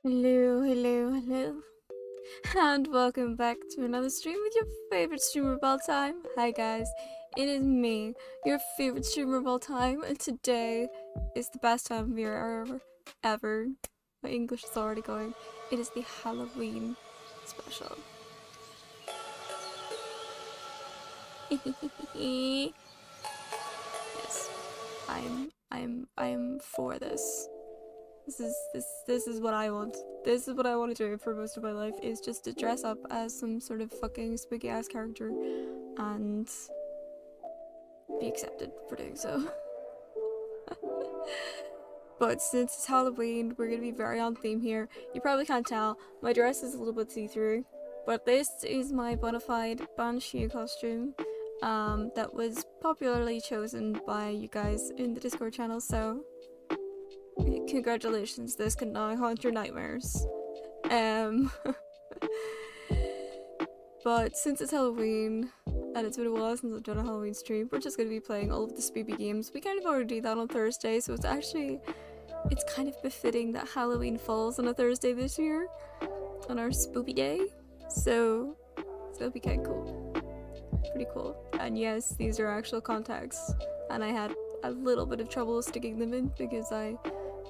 Hello, hello, hello, and welcome back to another stream with your favorite streamer of all time. Hi guys, it is me, your favorite streamer of all time, and today is the best time of year ever. My English is already going. It is the Halloween special. Yes, I'm for this. This is what I want. This is what I want to do for most of my life, is just to dress up as some sort of fucking spooky ass character and be accepted for doing so. But since it's Halloween, we're gonna be very on theme here. You probably can't tell, my dress is a little bit see-through, but this is my bona fide Banshee costume that was popularly chosen by you guys in the Discord channel, so congratulations, this can now haunt your nightmares. But since it's Halloween, and it's been a while since I've done a Halloween stream, we're just going to be playing all of the Spoopy games. We kind of already did that on Thursday, so it's kind of befitting that Halloween falls on a Thursday this year, on our Spoopy day, so it'll be kind of cool. Pretty cool. And yes, these are actual contacts, and I had a little bit of trouble sticking them in because I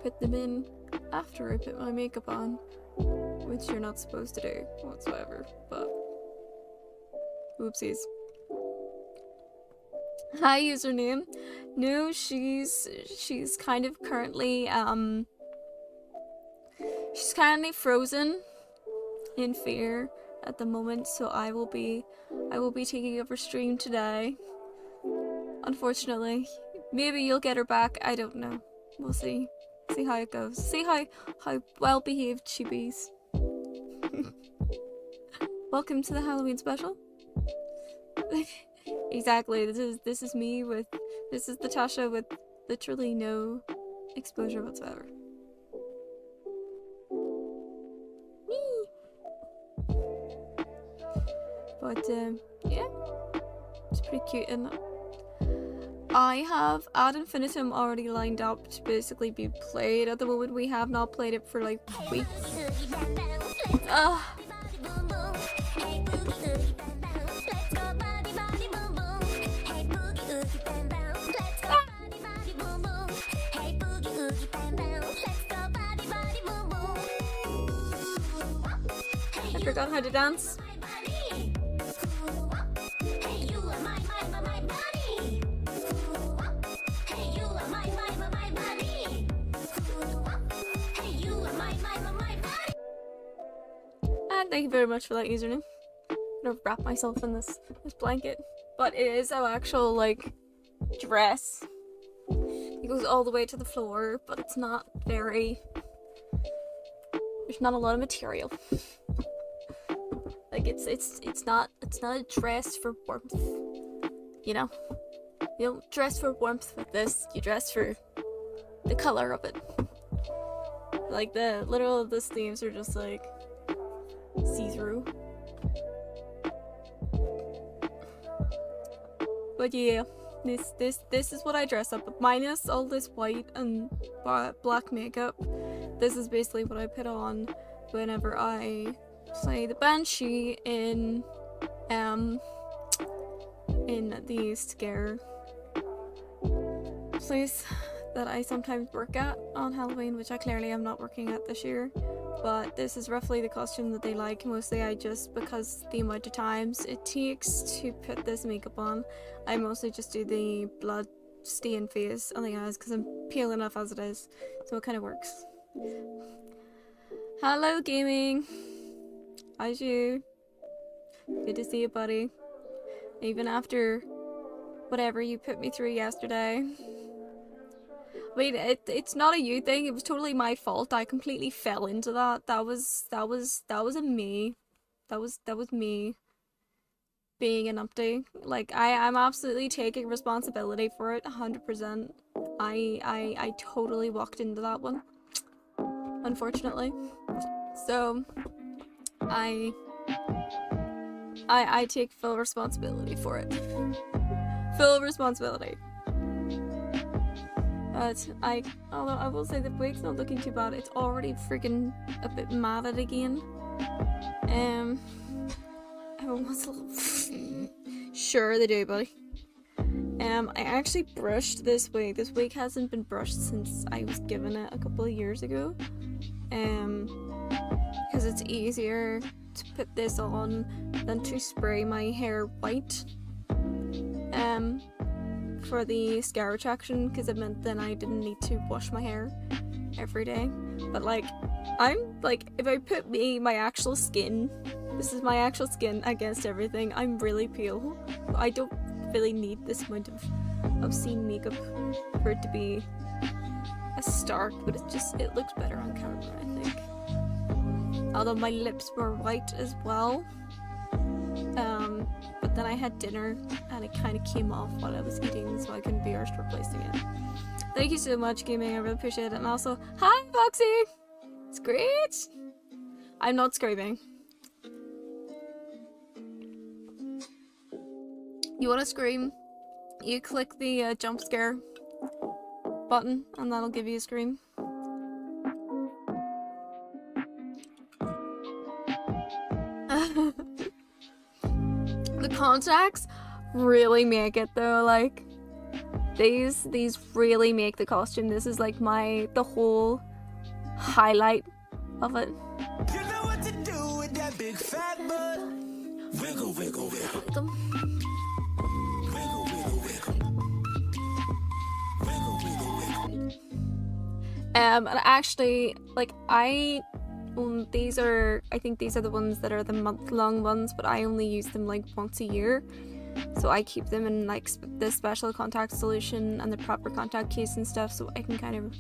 put them in after I put my makeup on, which you're not supposed to do whatsoever, but oopsies. Hi, username. No, she's kind of currently she's currently frozen in fear at the moment, so I will be taking over stream today. Unfortunately, maybe you'll get her back. I don't know. We'll see. See how it goes. See how well behaved she bees. Welcome to the Halloween special. Exactly. This is me with this is Natasha with literally no exposure whatsoever. But yeah, it's pretty cute, isn't it? I have Ad Infinitum already lined up to basically be played. At the moment, we have not played it for like weeks. I forgot how to dance. And thank you very much for that username. I'm gonna wrap myself in this blanket. But it is an actual, like, dress. It goes all the way to the floor, but it's not very... There's not a lot of material. Like, it's not a dress for warmth. You know? You don't dress for warmth with this, you dress for the color of it. Like, the sleeves are just, like, see-through. But yeah, this is what I dress up with, minus all this white and black makeup. This is basically what I put on whenever I play the Banshee in the scare place that I sometimes work at on Halloween, which I clearly am not working at this year. But this is roughly the costume that they like. Mostly because the amount of times it takes to put this makeup on, I mostly just do the blood stain face on the eyes because I'm pale enough as it is, so it kind of works. Hello gaming! How's you? Good to see you, buddy. Even after whatever you put me through yesterday. I mean, it's not a you thing. It was totally my fault. I completely fell into that. That was a me. That was me being an numpty. Like, I'm absolutely taking responsibility for it, 100%. I totally walked into that one, unfortunately. So I take full responsibility for it. Full responsibility. But although I will say the wig's not looking too bad, it's already freaking a bit matted again. Everyone wants a little. Sure they do, buddy. I actually brushed this wig. This wig hasn't been brushed since I was given it a couple of years ago. Because it's easier to put this on than to spray my hair white. For the scare retraction, because it meant then I didn't need to wash my hair every day. But like, I'm like, if I put my actual skin, this is my actual skin against everything, I'm really pale. I don't really need this amount of obscene makeup for it to be a stark, but it looks better on camera, I think. Although my lips were white as well. But then I had dinner and it kind of came off while I was eating, so I couldn't be arsed replacing it. Thank you so much, gaming. I really appreciate it. And also, hi, Foxy! It's great! I'm not screaming. You want to scream? You click the jump scare button and that'll give you a scream. The contacts really make it though, like these really make the costume. This is like the whole highlight of it. You know what to do with that big fat butt. Wiggle, wiggle, wiggle. Wiggle, wiggle, wiggle. Wiggle, wiggle, wiggle. And actually, like I think these are the ones that are the month-long ones, but I only use them like once a year, so I keep them in like the special contact solution and the proper contact case and stuff, so I can kind of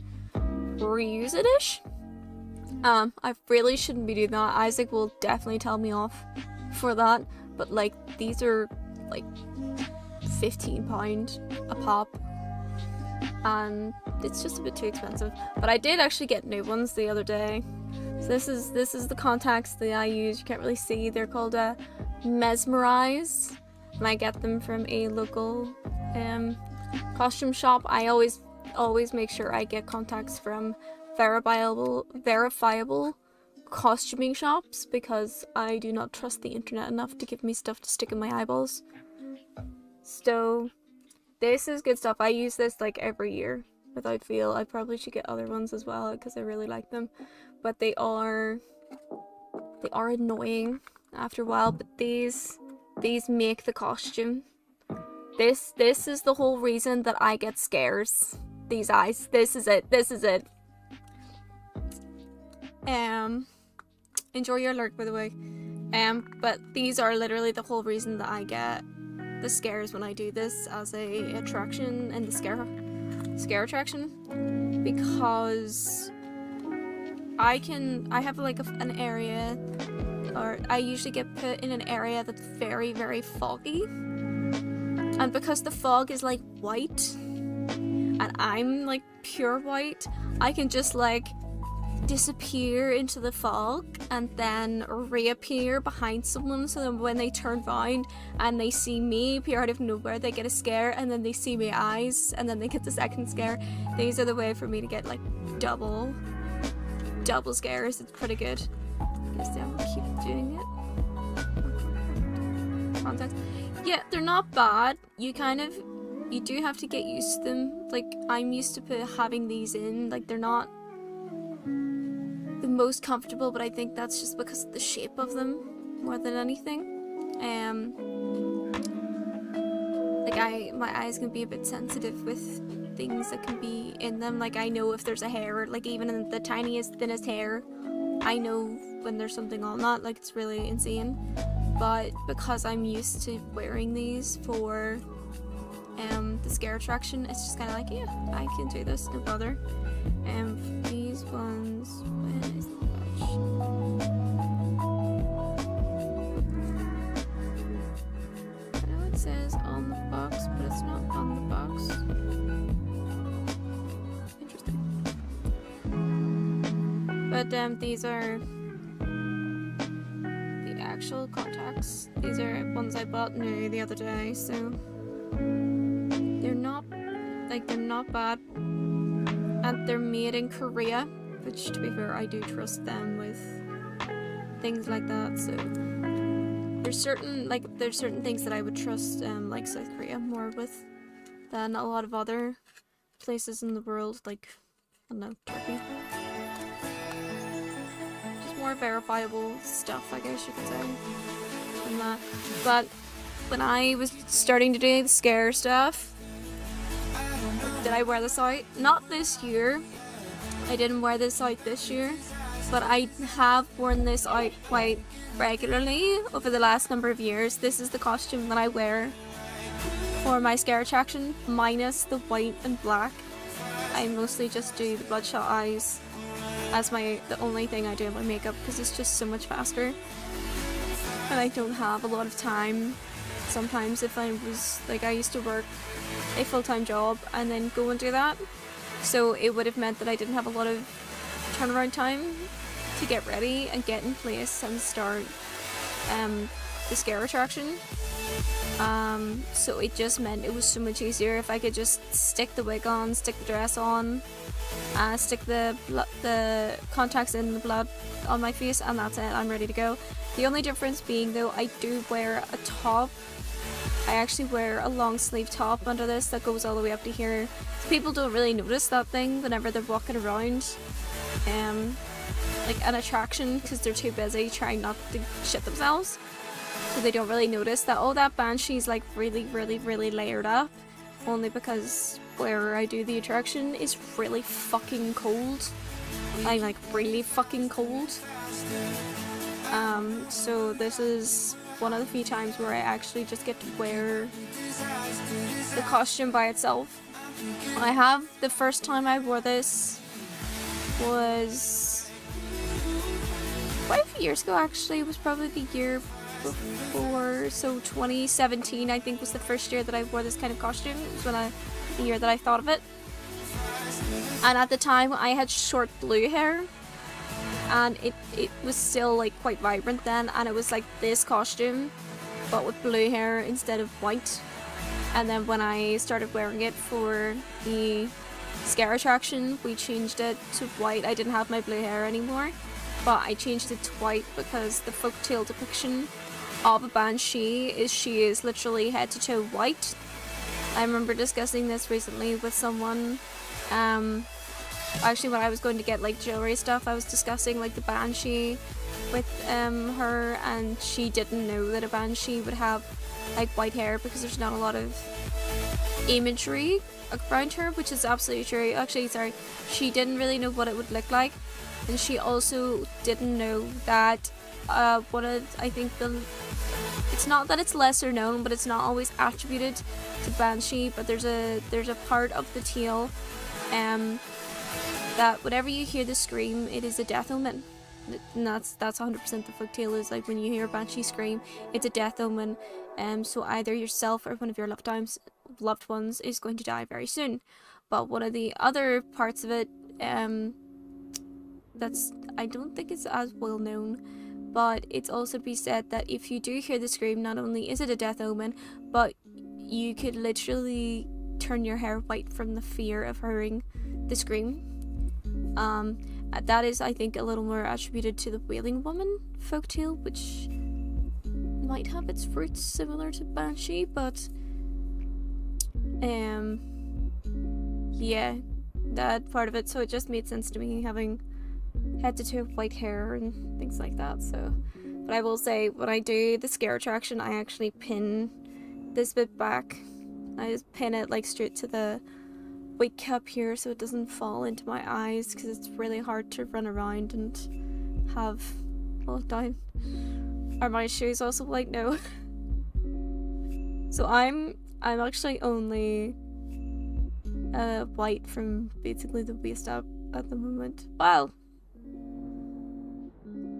reuse it-ish. I really shouldn't be doing that. Isaac will definitely tell me off for that, but like these are like £15 a pop and it's just a bit too expensive. But I did actually get new ones the other day. So this is the contacts that I use. You can't really see. They're called Mesmerize, and I get them from a local costume shop. I always make sure I get contacts from verifiable costuming shops, because I do not trust the internet enough to give me stuff to stick in my eyeballs. So this is good stuff. I use this like every year without fail. I probably should get other ones as well because I really like them, but they are annoying after a while. But these make the costume. This is the whole reason that I get scares. These eyes. This is it. Enjoy your alert, by the way. But these are literally the whole reason that I get the scares when I do this as a attraction in the scare attraction, because I have like an area, or I usually get put in an area that's very, very foggy, and because the fog is like white and I'm like pure white, I can just like disappear into the fog and then reappear behind someone, so then when they turn around and they see me appear out of nowhere, they get a scare, and then they see my eyes and then they get the second scare. These are the way for me to get like double scares. It's pretty good. Guess I'll keep doing it. Contacts. Yeah, they're not bad. You do have to get used to them. Like, I'm used to having these in. Like, they're not the most comfortable, but I think that's just because of the shape of them more than anything. Like my eyes can be a bit sensitive with things that can be in them. Like, I know if there's a hair, like even in the tiniest, thinnest hair, I know when there's something on that. Like, it's really insane. But because I'm used to wearing these for the scare attraction, it's just kind of like, yeah, I can do this, no bother. These ones, where is the badge? I know it says on the box, but it's not on the box. Interesting. But these are the actual contacts. These are ones I bought new the other day, so they're not bad. and they're made in Korea, which, to be fair, I do trust them with things like that. So there's certain things that I would trust, like South Korea, more with than a lot of other places in the world, like, I don't know, Turkey. Just more verifiable stuff, I guess you could say, than that. But when I was starting to do the scare stuff, did I wear this out? Not this year. I didn't wear this out this year, but I have worn this out quite regularly over the last number of years. This is the costume that I wear for my scare attraction, minus the white and black. I mostly just do the bloodshot eyes as the only thing I do in my makeup, because it's just so much faster. And I don't have a lot of time. Sometimes if I was, like, I used to work a full-time job and then go and do that. So it would have meant that I didn't have a lot of turnaround time to get ready and get in place and start the scare attraction. So it just meant it was so much easier if I could just stick the wig on, stick the dress on, stick the contacts in the blood on my face, and that's it, I'm ready to go. The only difference being, though, I do wear a top. I actually wear a long sleeve top under this that goes all the way up to here. So people don't really notice that thing whenever they're walking around like an attraction, because they're too busy trying not to shit themselves. So they don't really notice that, oh, that banshee's like really, really, really layered up, only because where I do the attraction is really fucking cold. I'm like really fucking cold. So this is one of the few times where I actually just get to wear the costume by itself. The first time I wore this was quite a few years ago, actually. It was probably the year before, so 2017 I think was the first year that I wore this kind of costume. It was the year that I thought of it. And at the time I had short blue hair, and it was still like quite vibrant then, and it was like this costume but with blue hair instead of white. And then when I started wearing it for the scare attraction, we changed it to white. I didn't have my blue hair anymore, but I changed it to white because the folktale depiction of a banshee is she is literally head to toe white. I remember discussing this recently with someone. Actually, when I was going to get like jewelry stuff, I was discussing like the banshee with her, and she didn't know that a banshee would have like white hair because there's not a lot of imagery around her, which is absolutely true. Actually, sorry, she didn't really know what it would look like, and she also didn't know that it's not that it's lesser known, but it's not always attributed to banshee, but there's a part of the tale that whenever you hear the scream, it is a death omen. And that's 100% the folktale, is like when you hear a banshee scream, it's a death omen. So either yourself or one of your loved ones is going to die very soon. But one of the other parts of it, that's, I don't think it's as well known, but it's also to be said that if you do hear the scream, not only is it a death omen, but you could literally turn your hair white from the fear of hearing the scream. That is, I think, a little more attributed to the Wailing Woman folktale, which might have its roots similar to banshee, but yeah, that part of it. So it just made sense to me having head to toe white hair and things like that. So, but I will say, when I do the scare attraction, I actually pin this bit back. I just pin it like straight to the wig cap here so it doesn't fall into my eyes, because it's really hard to run around and have down. Are my shoes also like no? So I'm actually only white from basically the waist up at the moment. Well,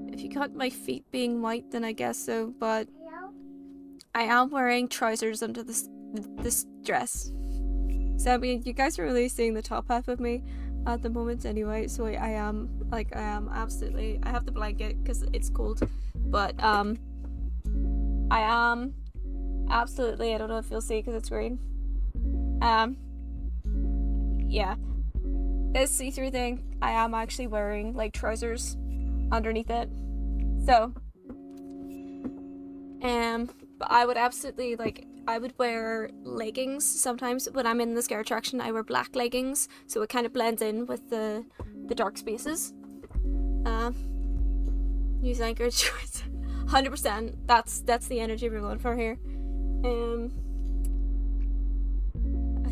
if you count my feet being white, then I guess so, but I am wearing trousers under this dress. So I mean, you guys are really seeing the top half of me at the moment anyway, so I am absolutely, I have the blanket because it's cold, but I am absolutely, I don't know if you'll see because it's green, yeah, this see-through thing, I am actually wearing like trousers underneath it. So, but I would absolutely like, I would wear leggings sometimes when I'm in the scare attraction. I wear black leggings, so it kind of blends in with the dark spaces. News anchor choice, 100%. That's the energy we're going for here. And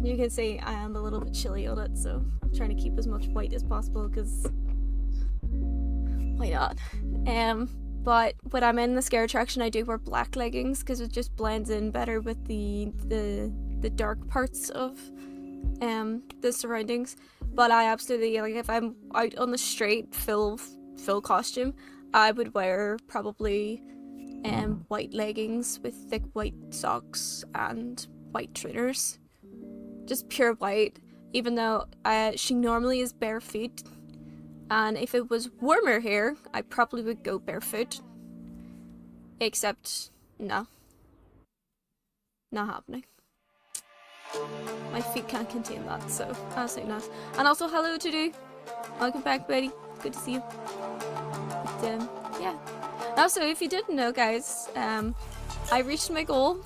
you can see I am a little bit chilly on it, so I'm trying to keep as much white as possible because why not? But when I'm in the scare attraction, I do wear black leggings because it just blends in better with the dark parts of the surroundings. But I absolutely, like, if I'm out on the street full costume, I would wear probably white leggings with thick white socks and white trainers, just pure white. Even though she normally is bare feet. And if it was warmer here, I probably would go barefoot. Except, no. Not happening. My feet can't contain that, so absolutely not. And also, hello to do. Welcome back, buddy. Good to see you. But, yeah. Also, if you didn't know, guys, I reached my goal.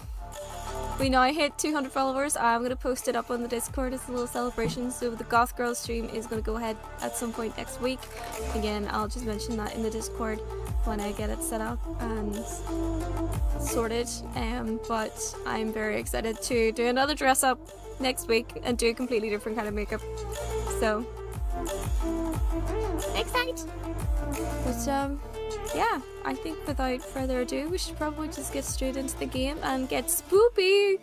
We now hit 200 followers. I'm going to post it up on the Discord as a little celebration. So the Goth Girl stream is going to go ahead at some point next week. Again, I'll just mention that in the Discord when I get it set up and sorted. But I'm very excited to do another dress up next week and do a completely different kind of makeup. So, excited! But yeah, I think without further ado, we should probably just get straight into the game and get spoopy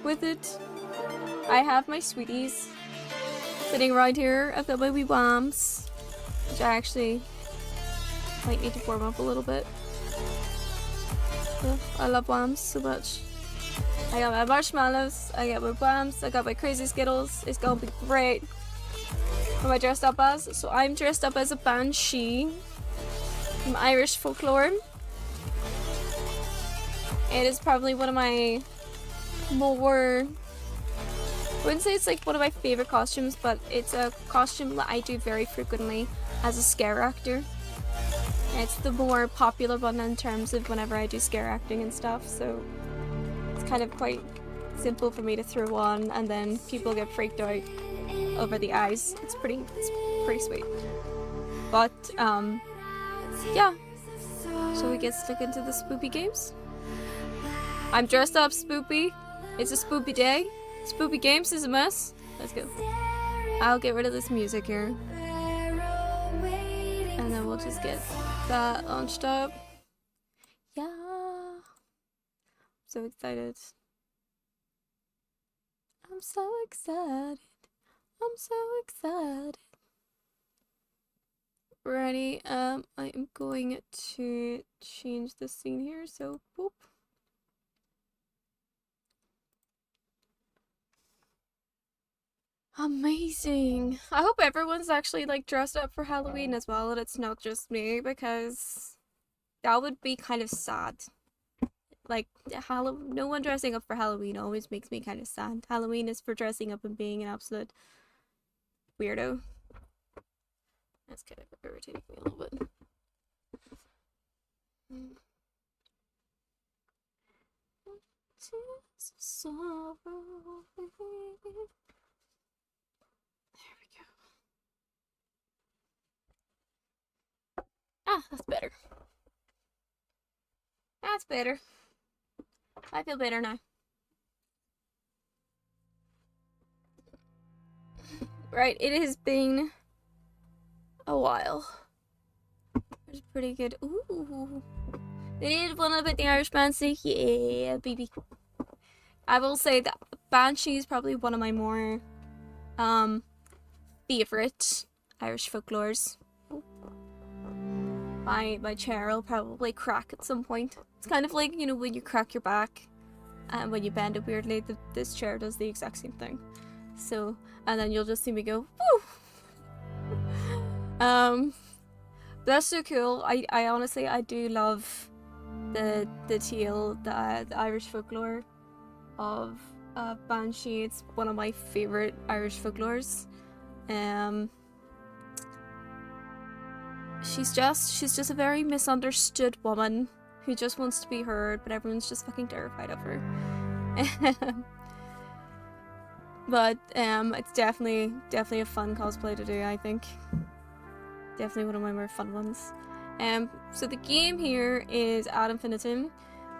with it. I have my sweeties sitting right here. I've got my wee whams, which I actually might need to warm up a little bit. Oh, I love whams so much. I got my marshmallows, I got my whams, I got my crazy Skittles. It's gonna be great. What am I dressed up as? So I'm dressed up as a banshee from Irish folklore. It is probably one of my more, I wouldn't say it's like one of my favorite costumes, but it's a costume that I do very frequently as a scare actor. It's the more popular one in terms of whenever I do scare acting and stuff, so it's kind of quite simple for me to throw on, and then people get freaked out over the eyes. It's pretty sweet. But yeah, so we get stuck into the spoopy games. I'm dressed up spoopy. It's a spoopy day. Spoopy games is a mess. Let's go. I'll get rid of this music here, and then we'll just get that launched up. Yeah, so excited. I'm so excited. I'm so excited. Ready, I am going to change the scene here, so boop. Amazing. I hope everyone's actually like dressed up for Halloween as well, and it's not just me, because that would be kind of sad. Like, no one dressing up for Halloween always makes me kind of sad. Halloween is for dressing up and being an absolute weirdo. That's kind of irritating me a little bit. There we go. Ah, that's better. That's better. I feel better now. Right, it has been a while. It's pretty good. Ooh. They did one about the Irish Banshee. Yeah, baby. I will say that Banshee is probably one of my more favorite Irish folklores. My chair will probably crack at some point. It's kind of like, you know, when you crack your back and when you bend it weirdly, this chair does the exact same thing. So, and then you'll just see me go, woo! That's so cool. I honestly, I do love the tale, the Irish folklore of Banshee. It's one of my favorite Irish folklores. she's just a very misunderstood woman who just wants to be heard, but everyone's just fucking terrified of her. But it's definitely a fun cosplay to do, I think. Definitely one of my more fun ones. So the game here is Ad Infinitum.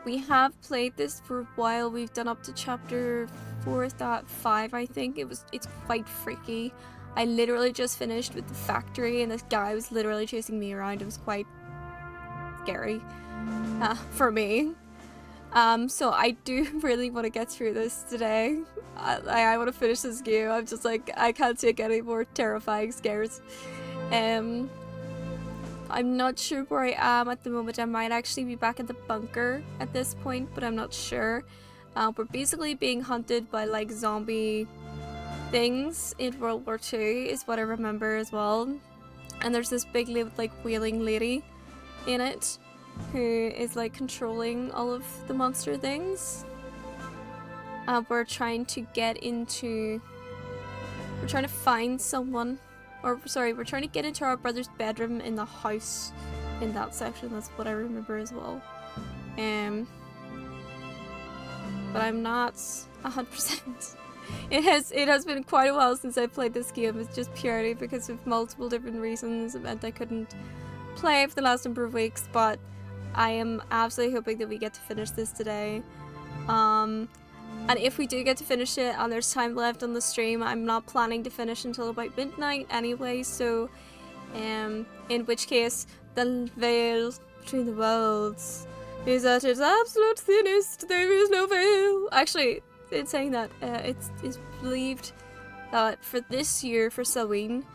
We have played this for a while. We've done up to chapter 4.5, I think. It's quite freaky. I literally just finished with the factory and this guy was literally chasing me around. It was quite scary for me. So I do really want to get through this today. I want to finish this game. I'm just like, I can't take any more terrifying scares. I'm not sure where I am at the moment. I might actually be back at the bunker at this point, but I'm not sure. We're basically being hunted by like zombie things in World War II is what I remember as well. And there's this big like wheeling lady in it who is like controlling all of the monster things. We're trying to find someone, or sorry, we're trying to get into our brother's bedroom in the house in that section. That's what I remember as well. But I'm not 100%. It has been quite a while since I played this game. It's just purely because of multiple different reasons. It meant I couldn't play for the last number of weeks, but I am absolutely hoping that we get to finish this today. And if we do get to finish it and there's time left on the stream, I'm not planning to finish until about midnight anyway, so in which case the veil between the worlds is at its absolute thinnest. There is no veil. Actually, in saying that, it's believed that for this year, for Samhain,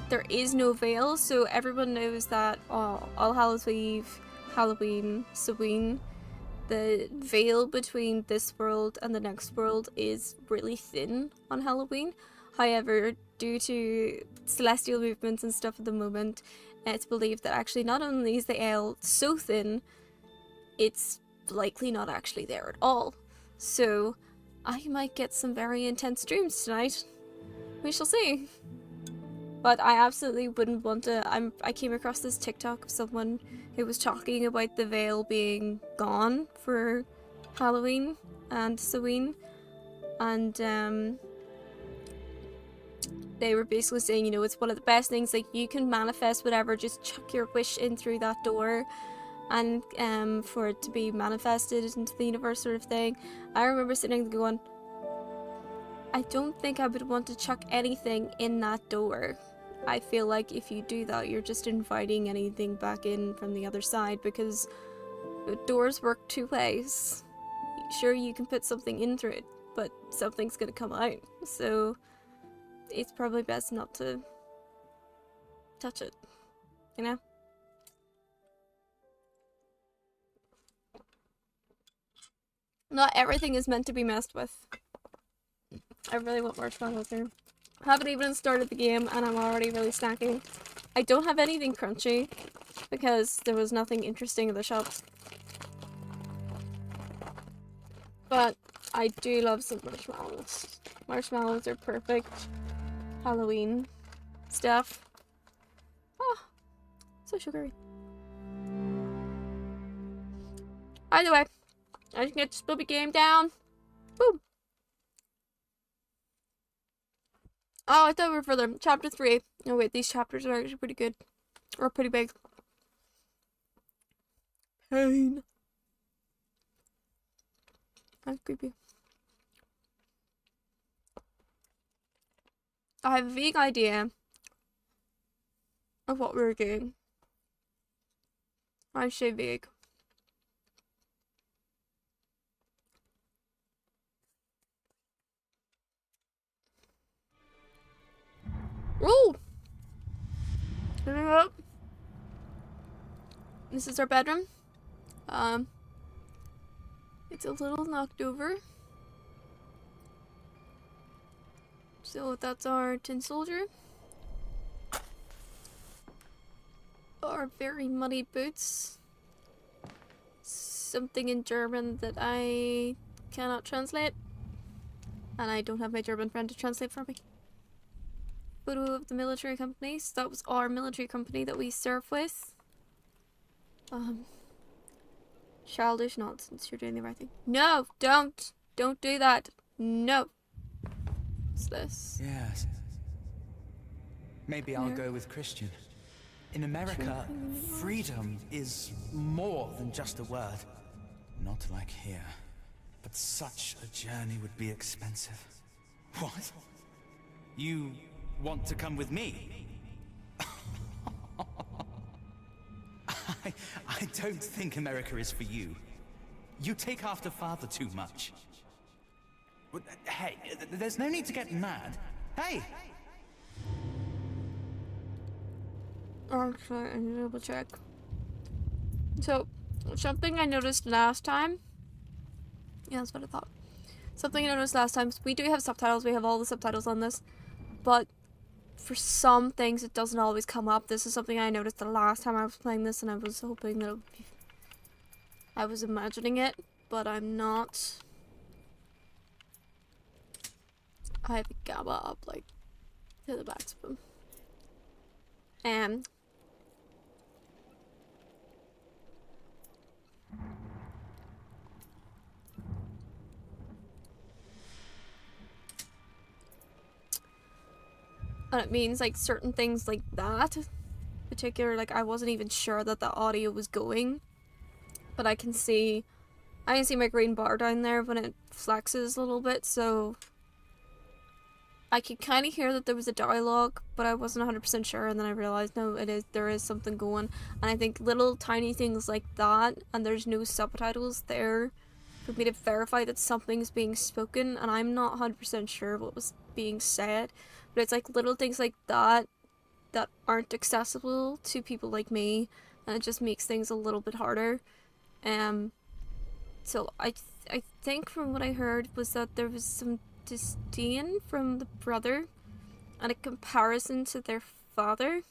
there is no veil, so everyone knows that All Hallows Eve, Halloween, Samhain, the veil between this world and the next world is really thin on Halloween. However, due to celestial movements and stuff at the moment, it's believed that actually not only is the veil so thin, it's likely not actually there at all. So I might get some very intense dreams tonight. We shall see. But I absolutely wouldn't want to. I came across this TikTok of someone who was talking about the veil being gone for Halloween and Samhain, and they were basically saying, you know, it's one of the best things. Like, you can manifest whatever, just chuck your wish in through that door, and for it to be manifested into the universe, sort of thing. I remember sitting there going, I don't think I would want to chuck anything in that door. I feel like if you do that, you're just inviting anything back in from the other side, because doors work two ways. Sure, you can put something in through it, but something's gonna come out. So it's probably best not to touch it, you know? Not everything is meant to be messed with. I really want marshmallows here. Haven't even started the game and I'm already really snacking. I don't have anything crunchy because there was nothing interesting in the shops. But I do love some marshmallows. Marshmallows are perfect Halloween stuff. Oh, so sugary. Either way, I can get the Spoopy game down. Boom. Oh, I thought we were further. Chapter 3. Oh wait, these chapters are actually pretty good. Or pretty big. Pain. That's creepy. I have a vague idea of what we were doing. I say vague. Ooh! Moving up. This is our bedroom. It's a little knocked over. So that's our tin soldier. Our very muddy boots. Something in German that I cannot translate. And I don't have my German friend to translate for me. photo of the military company. So that was our military company that we serve with. Childish nonsense. You're doing the right thing. No, don't do that. No. What's this? Yes. Maybe I'll go with Christian. In America, freedom is more than just a word. Not like here. But such a journey would be expensive. What? You want to come with me? I don't think America is for you. You take after father too much. Hey, there's no need to get mad. Hey! Actually, I need to double check. So, something I noticed last time. Yeah, that's what I thought. Something I noticed last time. We do have subtitles. We have all the subtitles on this. But for some things, it doesn't always come up. This is something I noticed the last time I was playing this, and I was hoping that I was imagining it, but I'm not. I have Gamma up, like, to the maximum. And it means, like, certain things like that. Particular, like, I wasn't even sure that the audio was going. But I can see my green bar down there when it flexes a little bit, so I could kind of hear that there was a dialogue, but I wasn't 100% sure, and then I realized, no, there is something going. And I think little tiny things like that, and there's no subtitles there for me to verify that something's being spoken, and I'm not 100% sure what was being said, but it's like little things like that that aren't accessible to people like me, and it just makes things a little bit harder. So I think from what I heard was that there was some disdain from the brother and a comparison to their father,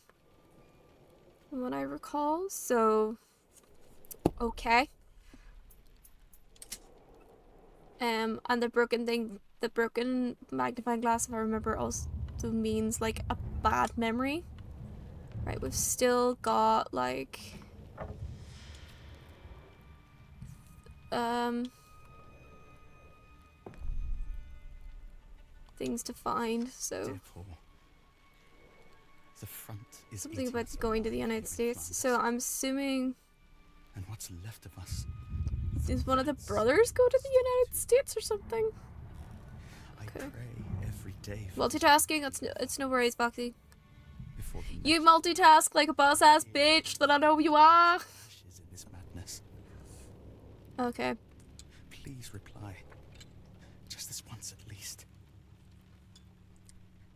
from what I recall. So okay. And the broken magnifying glass, if I remember, also means like a bad memory. Right, we've still got like things to find, so the front is something about going to the United States. So I'm assuming, and what's left of us, does one of the brothers go to the United States or something? I pray every day. Multitasking, it's no worries, Foxy. You multitask like a boss ass bitch that I know you are. In this madness. Okay. Please reply. Just this once at least.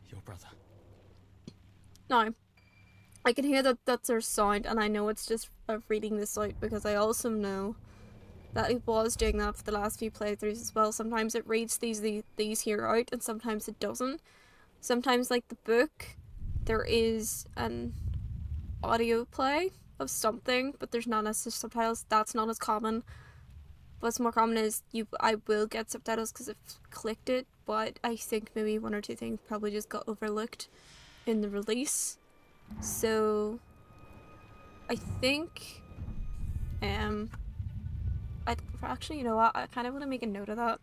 Your brother. No. I can hear that that's their sound, and I know it's just reading this out because I also know that it was doing that for the last few playthroughs as well. Sometimes it reads these here out, and sometimes it doesn't. Sometimes, like the book, there is an audio play of something, but there's not necessarily subtitles. That's not as common. What's more common is I will get subtitles because I've clicked it, but I think maybe one or two things probably just got overlooked in the release. So I think actually, you know what, I kind of want to make a note of that,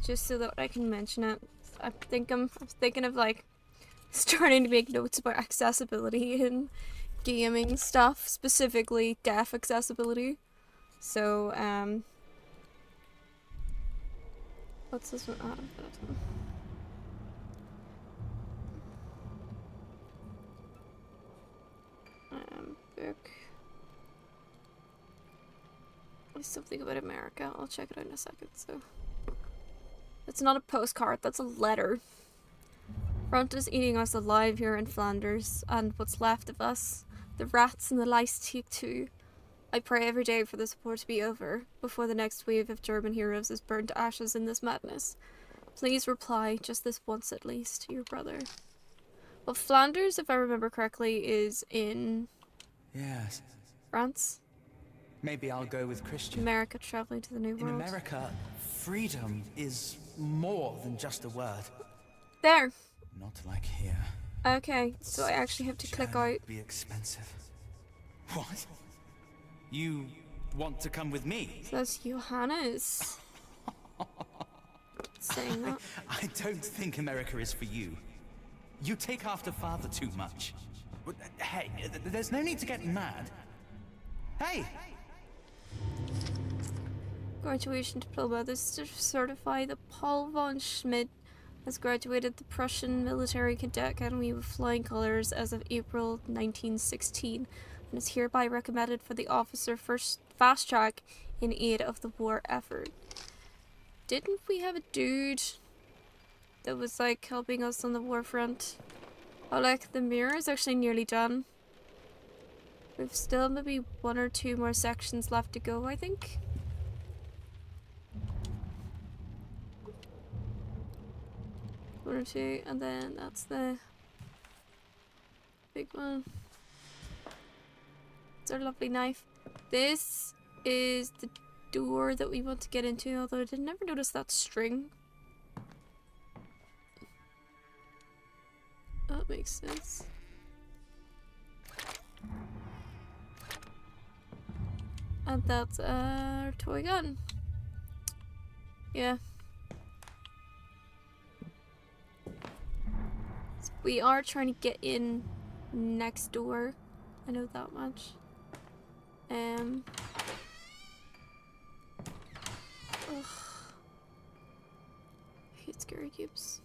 just so that I can mention it. I'm thinking of like starting to make notes about accessibility in gaming stuff, specifically deaf accessibility. So what's this one? Book. There's something about America. I'll check it out in a second. So it's not a postcard, that's a letter. Front is eating us alive here in Flanders, and what's left of us, the rats and the lice take too. I pray every day for this war to be over, before the next wave of German heroes is burned to ashes in this madness. Please reply, just this once at least, your brother. Well, Flanders, if I remember correctly, is in... Yes. France? Maybe I'll go with Christian. America, traveling to the New World. In America, freedom is more than just a word. There! Not like here. Okay, so I actually have to click Journey out. would be expensive. What? You want to come with me? So that's Johannes saying that. I don't think America is for you. You take after father too much. Hey, there's no need to get mad. Hey! Graduation diploma. This is to certify that Paul von Schmidt has graduated the Prussian Military Cadet Academy with flying colors as of April 1916 and is hereby recommended for the officer first fast track in aid of the war effort. Didn't we have a dude that was like helping us on the war front? Oh, like the mirror is actually nearly done. We've still maybe 1 or 2 more sections left to go, I think. One or two, and then that's the big one. It's our lovely knife. This is the door that we want to get into, although I did never notice that string. That makes sense. And that's our toy gun. Yeah. So we are trying to get in next door. I know that much. Ugh. I hate scary cubes.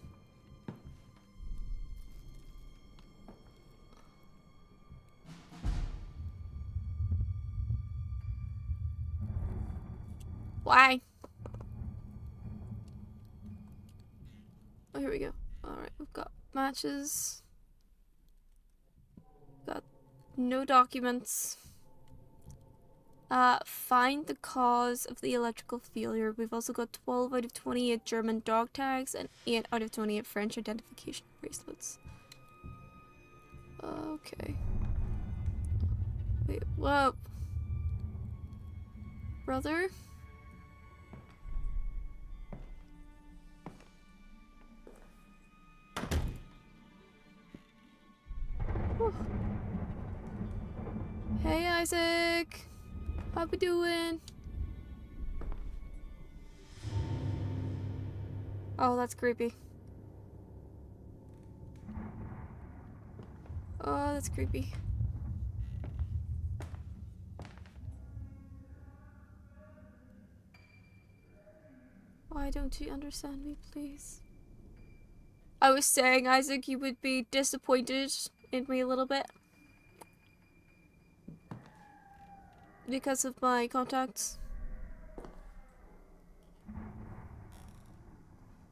Why? Oh, here we go. Alright, we've got matches. Got no documents. Find the cause of the electrical failure. We've also got 12 out of 28 German dog tags and 8 out of 28 French identification bracelets. Okay. Wait, whoa. Brother? Whew. Hey, Isaac. How we doing? Oh, that's creepy. Oh, that's creepy. Why don't you understand me, please? I was saying, Isaac, you would be disappointed in me a little bit. Because of my contacts.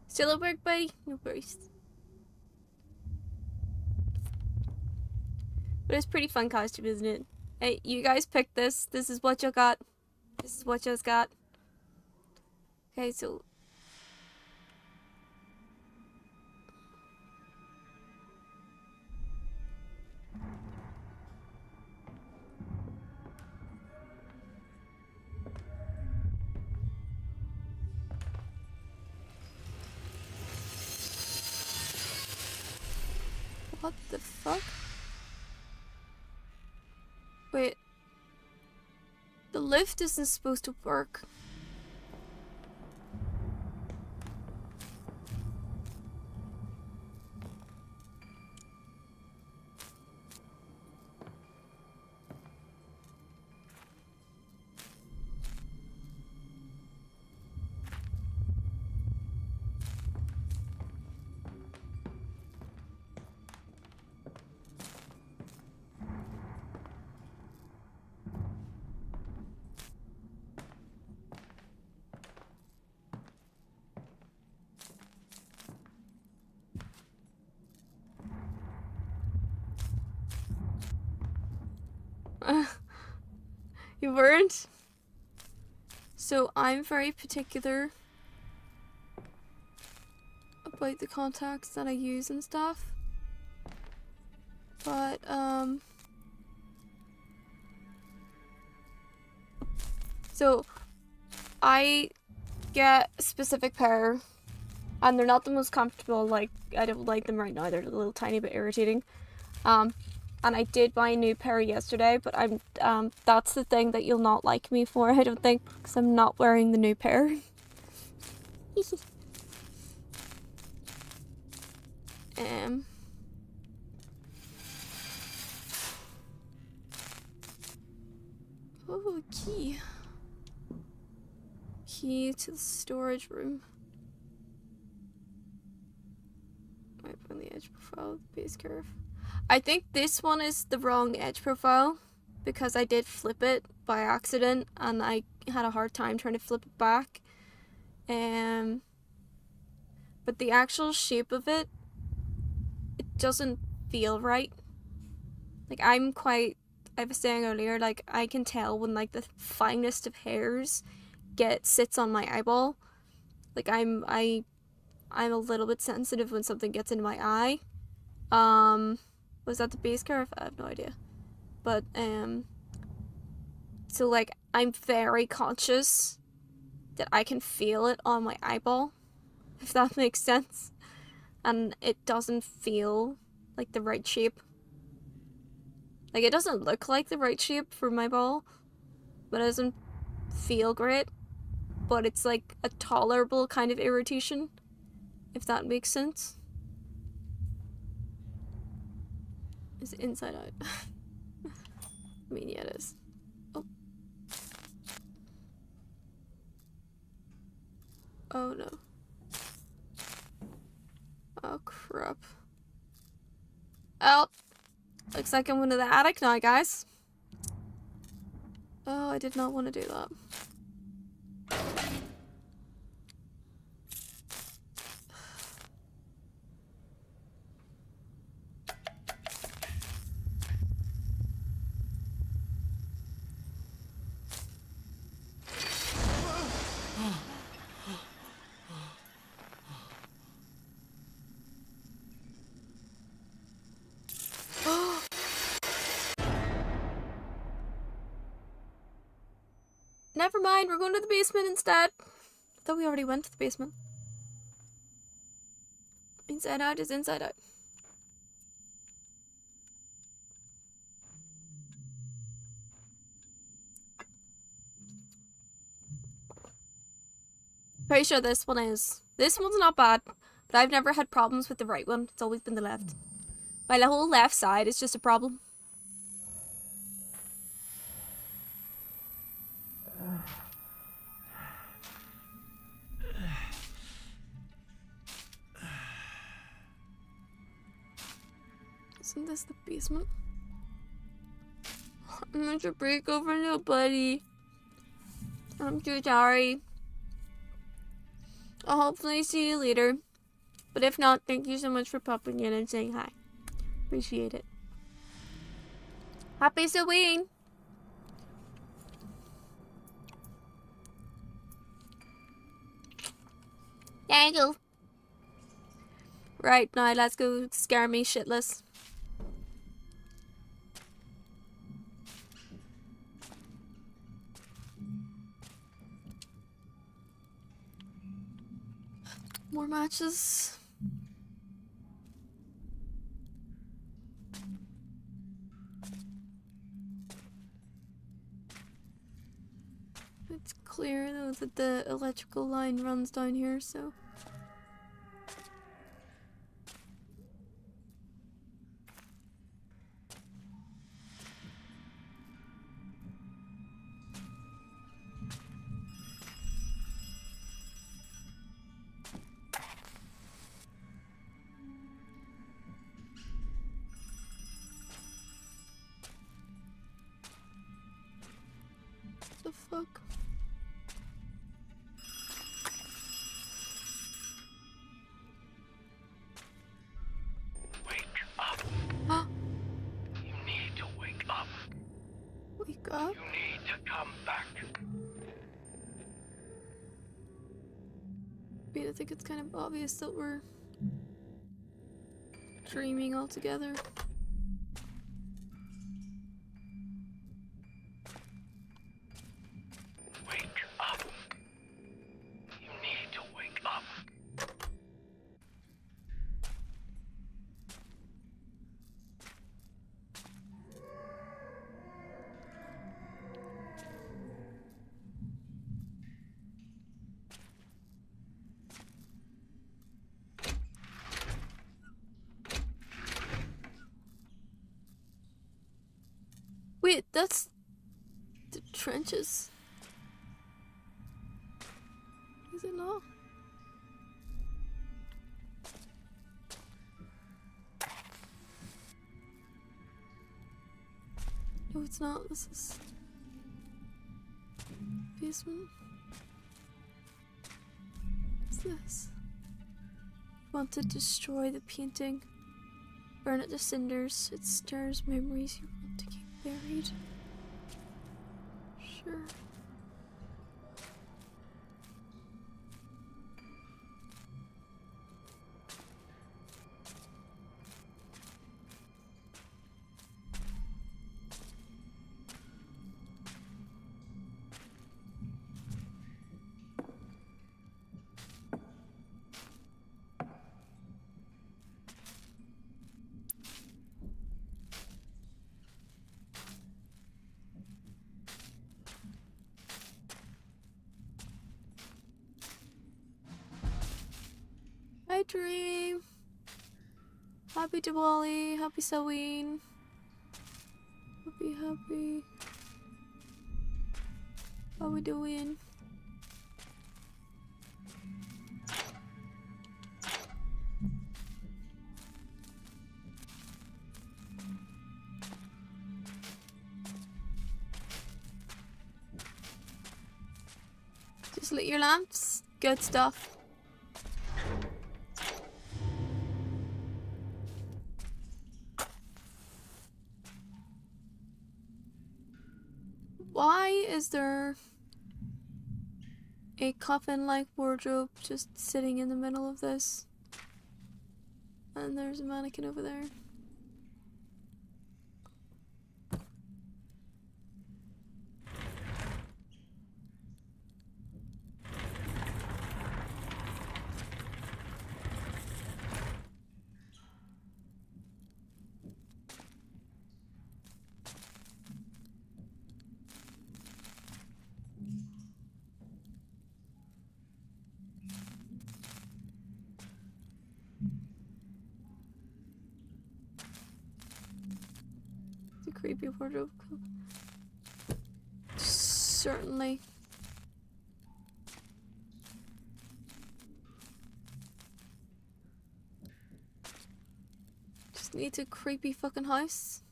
Still at work, buddy? No worries. But it's pretty fun costume, isn't it? Hey, you guys picked this. This is what you got. This is what you got. Okay, so... What the fuck? Wait. The lift isn't supposed to work. You weren't? So I'm very particular about the contacts that I use and stuff. But, so I get a specific pair And they're not the most comfortable. Like, I don't like them right now. They're a little tiny bit irritating. And I did buy a new pair yesterday, but that's the thing that you'll not like me for, I don't think, because I'm not wearing the new pair. Oh, a key. Key to the storage room. Right on the edge profile, base curve. I think this one is the wrong edge profile because I did flip it by accident and I had a hard time trying to flip it back. But the actual shape of it doesn't feel right. Like, I was saying earlier, like, I can tell when, like, the finest of hairs sits on my eyeball. Like, I'm a little bit sensitive when something gets in my eye. Was that the base curve? I have no idea. But, so, like, I'm very conscious that I can feel it on my eyeball, if that makes sense. And it doesn't feel like the right shape. Like, it doesn't look like the right shape for my ball, but it doesn't feel great. But it's like a tolerable kind of irritation, if that makes sense. Is it inside out? I mean, yeah, it is. Oh. Oh no. Oh crap. Oh. Looks like I'm going to the attic now, guys. Oh, I did not want to do that. Never mind, we're going to the basement instead. I thought we already went to the basement. Inside out is inside out. Pretty sure this one is. This one's not bad, but I've never had problems with the right one. It's always been the left. My whole left side is just a problem. Isn't this the basement? I'm going to break over nobody. I'm too sorry. I'll hopefully see you later. But if not, thank you so much for popping in and saying hi. Appreciate it. Happy Halloween! Thank you. Right, now let's go scare me shitless. More matches. It's clear though that the electrical line runs down here, so. The fuck? Wake up. You need to wake up. Wake up? You need to come back. I think it's kind of obvious that we're dreaming all together. Wake up. You need to wake up. That's the trenches. Is it not? No, it's not. This is basement. What's this? Want to destroy the painting. Burn it to cinders. It stirs memories you want to keep buried. Sure. Hi Dream! Happy Diwali, happy Samhain. Happy. How we doing? Just lit your lamps. Good stuff. Why is there a coffin-like wardrobe just sitting in the middle of this? And there's a mannequin over there. The creepy wardrobe. Certainly. Just needs a creepy fucking house.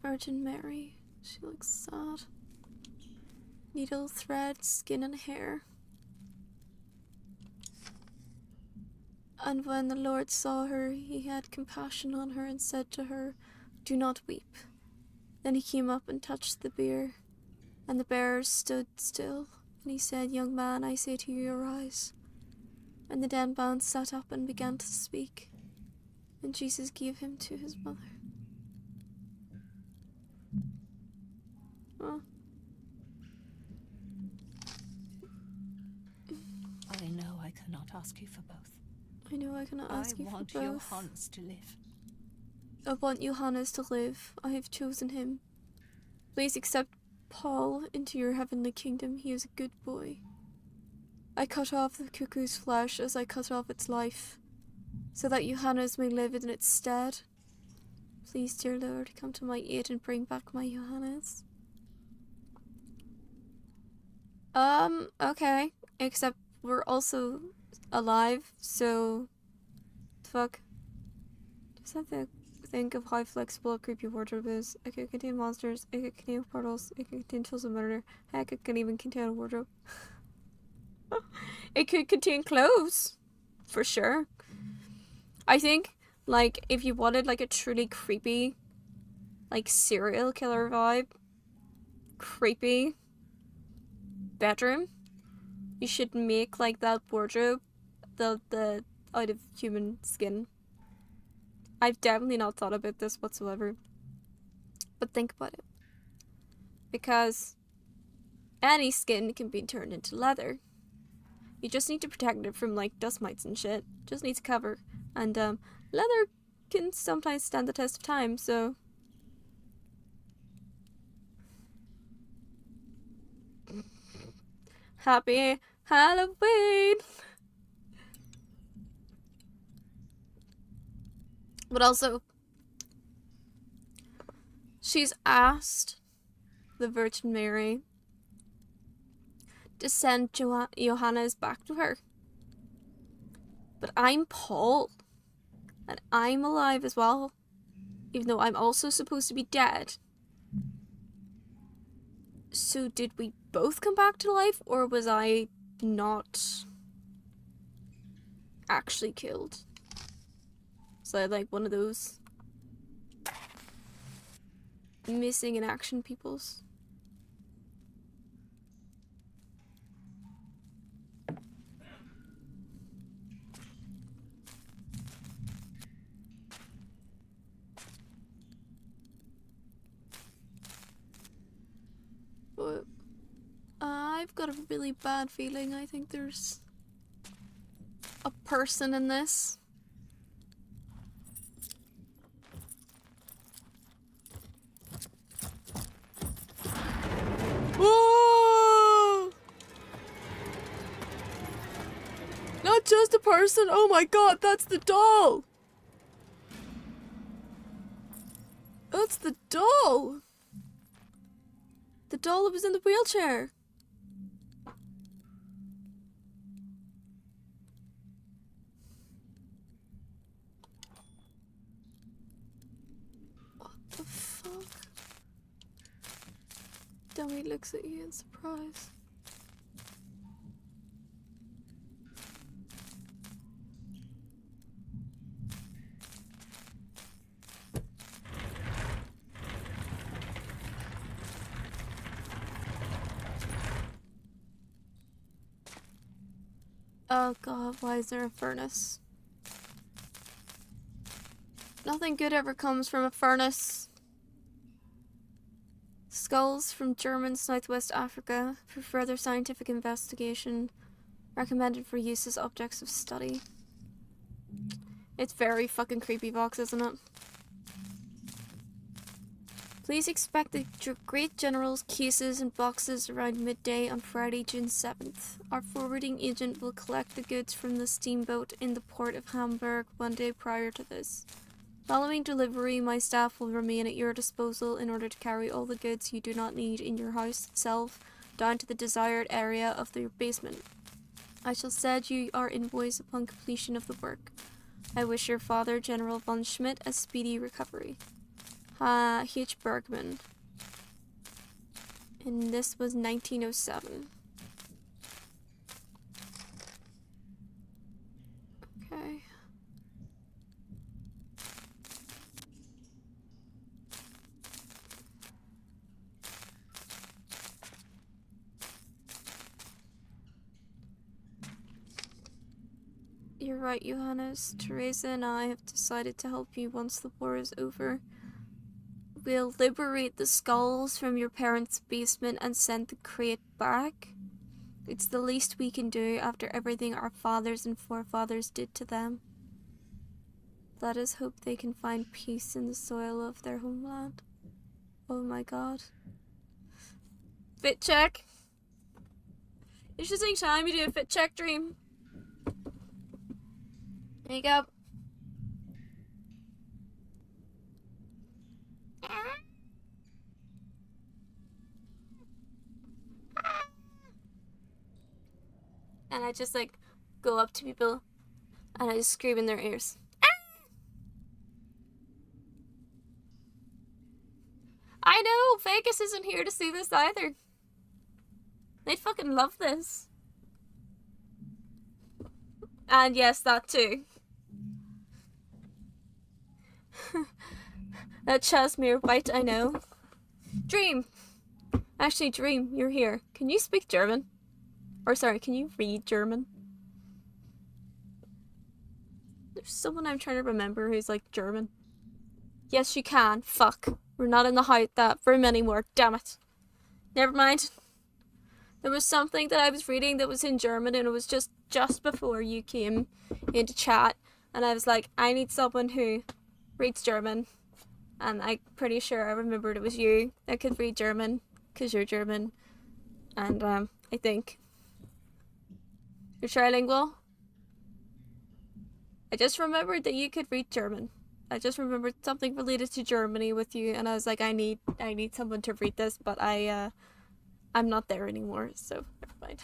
Virgin Mary. She looks sad. Needle, thread, skin and hair. And when the Lord saw her, he had compassion on her and said to her, "Do not weep." Then he came up and touched the bier, and the bearers stood still. And he said, "Young man, I say to you, arise." And the dead man sat up and began to speak. And Jesus gave him to his mother. Oh. I know I cannot ask you for both. I know I cannot ask you for both. I want Johannes to live. I want Johannes to live. I have chosen him. Please accept Paul into your heavenly kingdom. He is a good boy. I cut off the cuckoo's flesh as I cut off its life, so that Johannes may live in its stead. Please, dear Lord, come to my aid and bring back my Johannes. Okay. Except we're also alive, so fuck. Just have to think of how flexible a creepy wardrobe is. It could contain monsters, it could contain portals, it could contain tools of murder. Heck, it could even contain a wardrobe. It could contain clothes. For sure. I think, like, if you wanted, like, a truly creepy, like, serial killer vibe, creepy bedroom, you should make, like, that wardrobe the out of human skin. I've definitely not thought about this whatsoever. But think about it. Because any skin can be turned into leather. You just need to protect it from, like, dust mites and shit. Just needs cover. And, leather can sometimes stand the test of time, so... Happy Halloween! But also, she's asked the Virgin Mary to send Johannes back to her. But I'm Paul, and I'm alive as well, even though I'm also supposed to be dead. So did we both come back to life, or was I not actually killed? So like one of those missing in action peoples. But I've got a really bad feeling. I think there's a person in this. Whoa! Not just a person. Oh my god, that's the doll. That's the doll. The doll that was in the wheelchair. What the fuck? Dummy looks at you in surprise. Oh god, why is there a furnace? Nothing good ever comes from a furnace. Skulls from German Southwest Africa for further scientific investigation. Recommended for use as objects of study. It's very fucking creepy box, isn't it? Please expect the Great General's cases and boxes around midday on Friday, June 7th. Our forwarding agent will collect the goods from the steamboat in the port of Hamburg one day prior to this. Following delivery, my staff will remain at your disposal in order to carry all the goods you do not need in your house itself down to the desired area of your basement. I shall send you our invoice upon completion of the work. I wish your father, General von Schmidt, a speedy recovery. H. Bergman. And this was 1907. Okay. You're right, Johannes. Teresa and I have decided to help you once the war is over. We'll liberate the skulls from your parents' basement and send the crate back. It's the least we can do after everything our fathers and forefathers did to them. Let us hope they can find peace in the soil of their homeland. Oh my god. Fit check. It's just any time you do a fit check, Dream. There you go. And I just like go up to people and I just scream in their ears. I know, Vegas isn't here to see this either. They'd fucking love this. And yes, that too. That Chasmere bite, I know. Dream! Actually, Dream, you're here. Can you speak German? Or sorry, can you read German? There's someone I'm trying to remember who's like German. Yes, you can. Fuck. We're not in that room anymore. Damn it. Never mind. There was something that I was reading that was in German and it was just before you came into chat. And I was like, I need someone who reads German. And I'm pretty sure I remembered it was you that could read German. Because you're German. And I think You're trilingual? I just remembered that you could read German. I just remembered something related to Germany with you, and I was like, I need someone to read this, but I'm not there anymore, so never mind.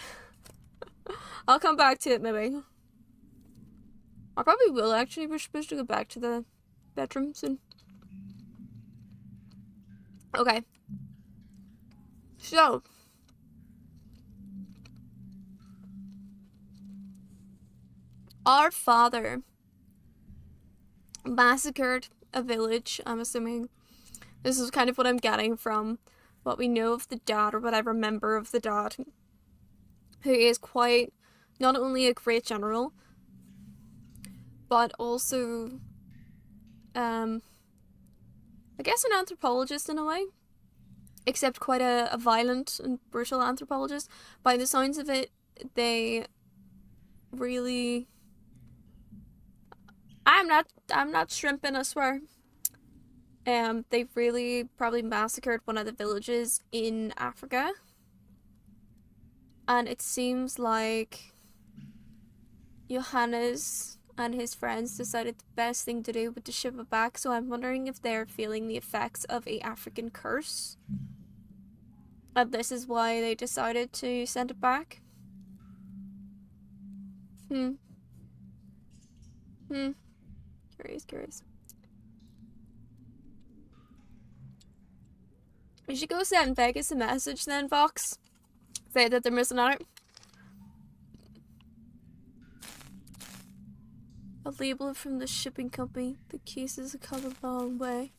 I'll come back to it maybe. I probably will actually. We're supposed to go back to the bedroom soon. Okay. So. Our father massacred a village, I'm assuming. This is kind of what I'm getting from what we know of the dad, or what I remember of the dad, who is quite, not only a great general, but also, I guess an anthropologist in a way, except quite a violent and brutal anthropologist. By the sounds of it, they really... I'm not shrimping, I swear. They really probably massacred one of the villages in Africa. And it seems like Johannes and his friends decided the best thing to do was to ship it back, so I'm wondering if they're feeling the effects of a African curse. And this is why they decided to send it back. Curious. We should go send Vegas a message then, Vox. Say that they're missing out. A label from the shipping company. The cases have come a long way.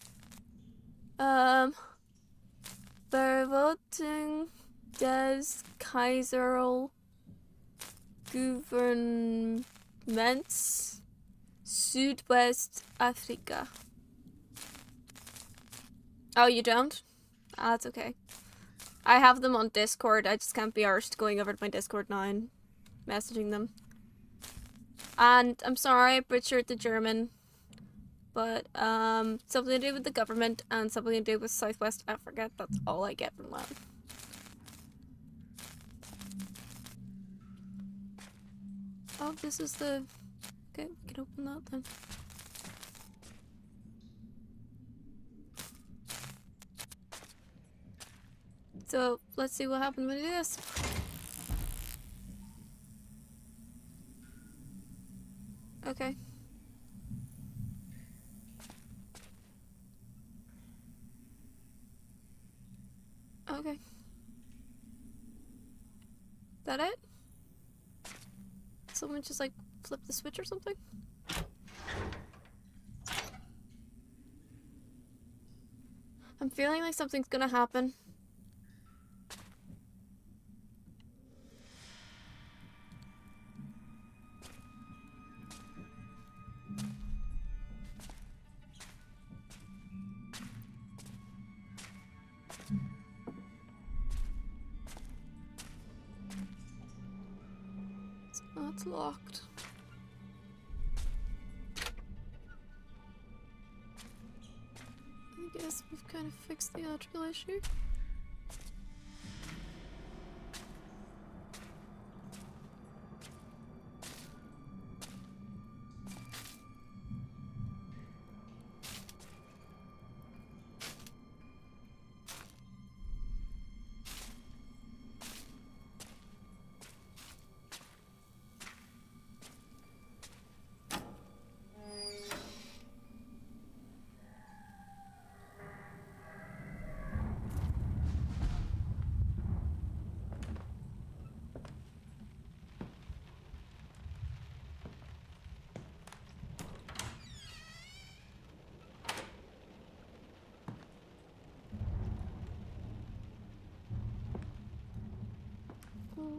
Verwaltung des Kaiserl Gouvernements Südwest Afrika. Oh, you don't? Ah, that's okay. I have them on Discord. I just can't be arsed going over to my Discord now and messaging them. And I'm sorry I butchered the German, but something to do with the government and something to do with Southwest Africa. That's all I get from that. Oh, this is the... Okay, we can open that then. So, let's see what happens when we do this. Okay. Okay. That it? Someone just like flip the switch or something? I'm feeling like something's gonna happen. Oh, it's locked. I guess we've kind of fixed the electrical issue.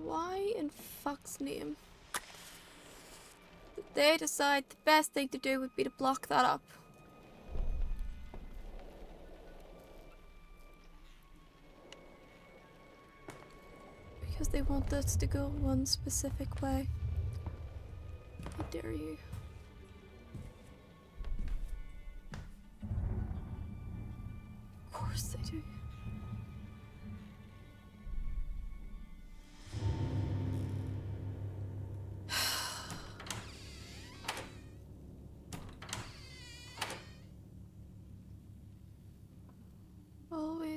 Why in fuck's name did they decide the best thing to do would be to block that up? Because they want us to go one specific way. How dare you? Of course they do.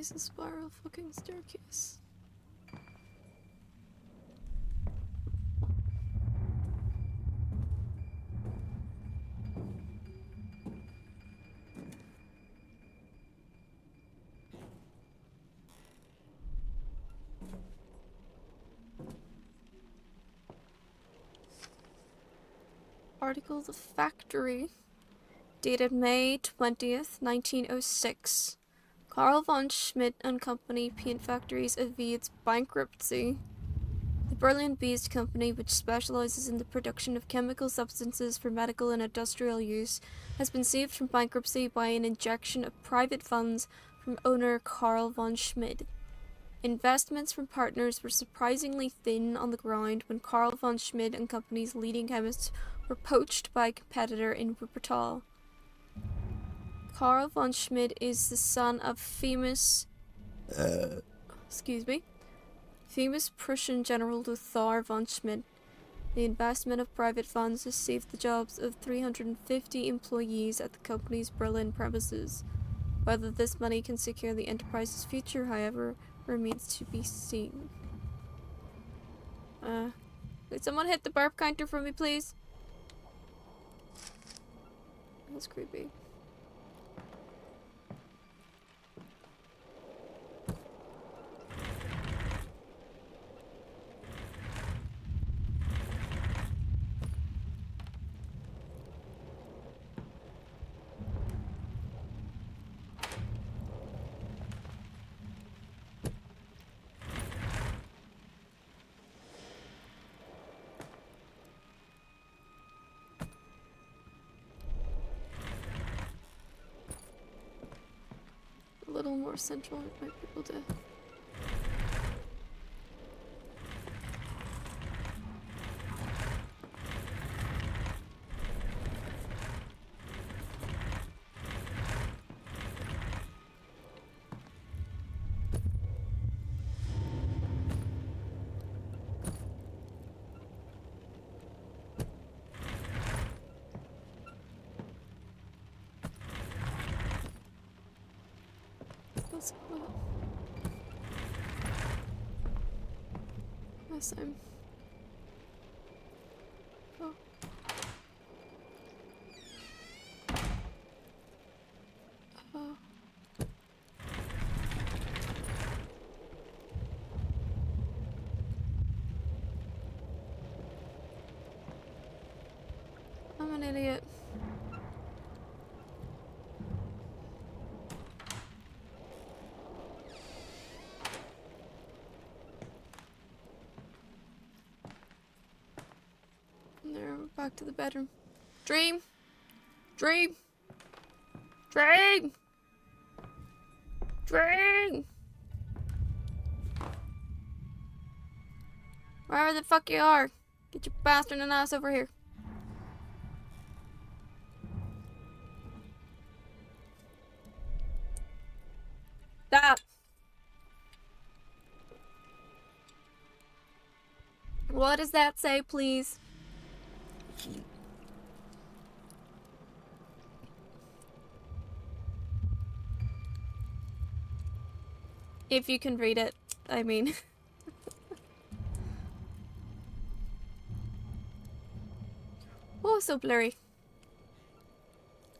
is a spiral fucking staircase? Article of the Factory, dated May 20th, 1906. Carl von Schmidt and Company paint factories advised bankruptcy. The Berlin-based company, which specializes in the production of chemical substances for medical and industrial use, has been saved from bankruptcy by an injection of private funds from owner Carl von Schmidt. Investments from partners were surprisingly thin on the ground when Carl von Schmidt and Company's leading chemists were poached by a competitor in Wuppertal. Carl von Schmidt is the son of famous Prussian General Lothar von Schmidt. The investment of private funds has saved the jobs of 350 employees at the company's Berlin premises. Whether this money can secure the enterprise's future, however, remains to be seen. Could someone hit the burp counter for me, please? That's creepy. A little more central, I might be able to. Let's go. Last time. Oh. Oh. I'm an idiot. There, we're back to the bedroom. Dream! Dream! Dream! Dream! Wherever the fuck you are, get your bastard ass over here. Stop! What does that say, please? If you can read it, I mean. Oh, so blurry.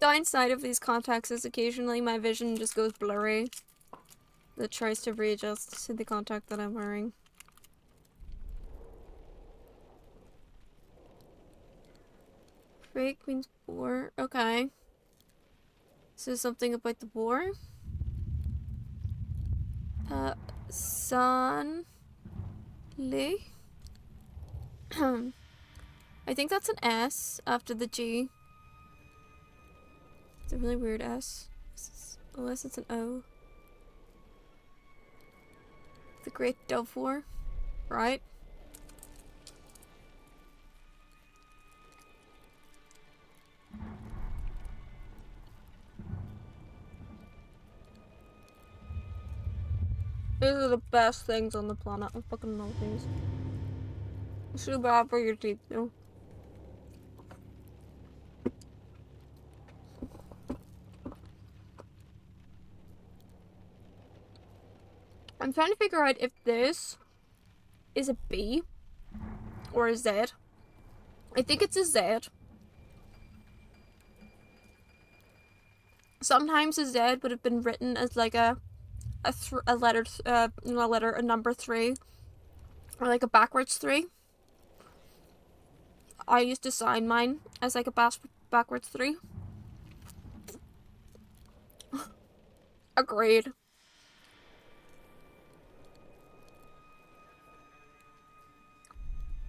Downside of these contacts is occasionally my vision just goes blurry. That tries to readjust to the contact that I'm wearing. Fake means boar. Okay. So something about the boar. San Lee. I think that's an S after the G. It's a really weird S. Unless it's an O. The Great Dove War, right? These are the best things on the planet. I fucking love these. It's too bad for your teeth, though. I'm trying to figure out if this is a B or a Z. I think it's a Z. Sometimes a Z would have been written as like a number 3, or like a backwards 3. I used to sign mine as like a backwards 3. Agreed.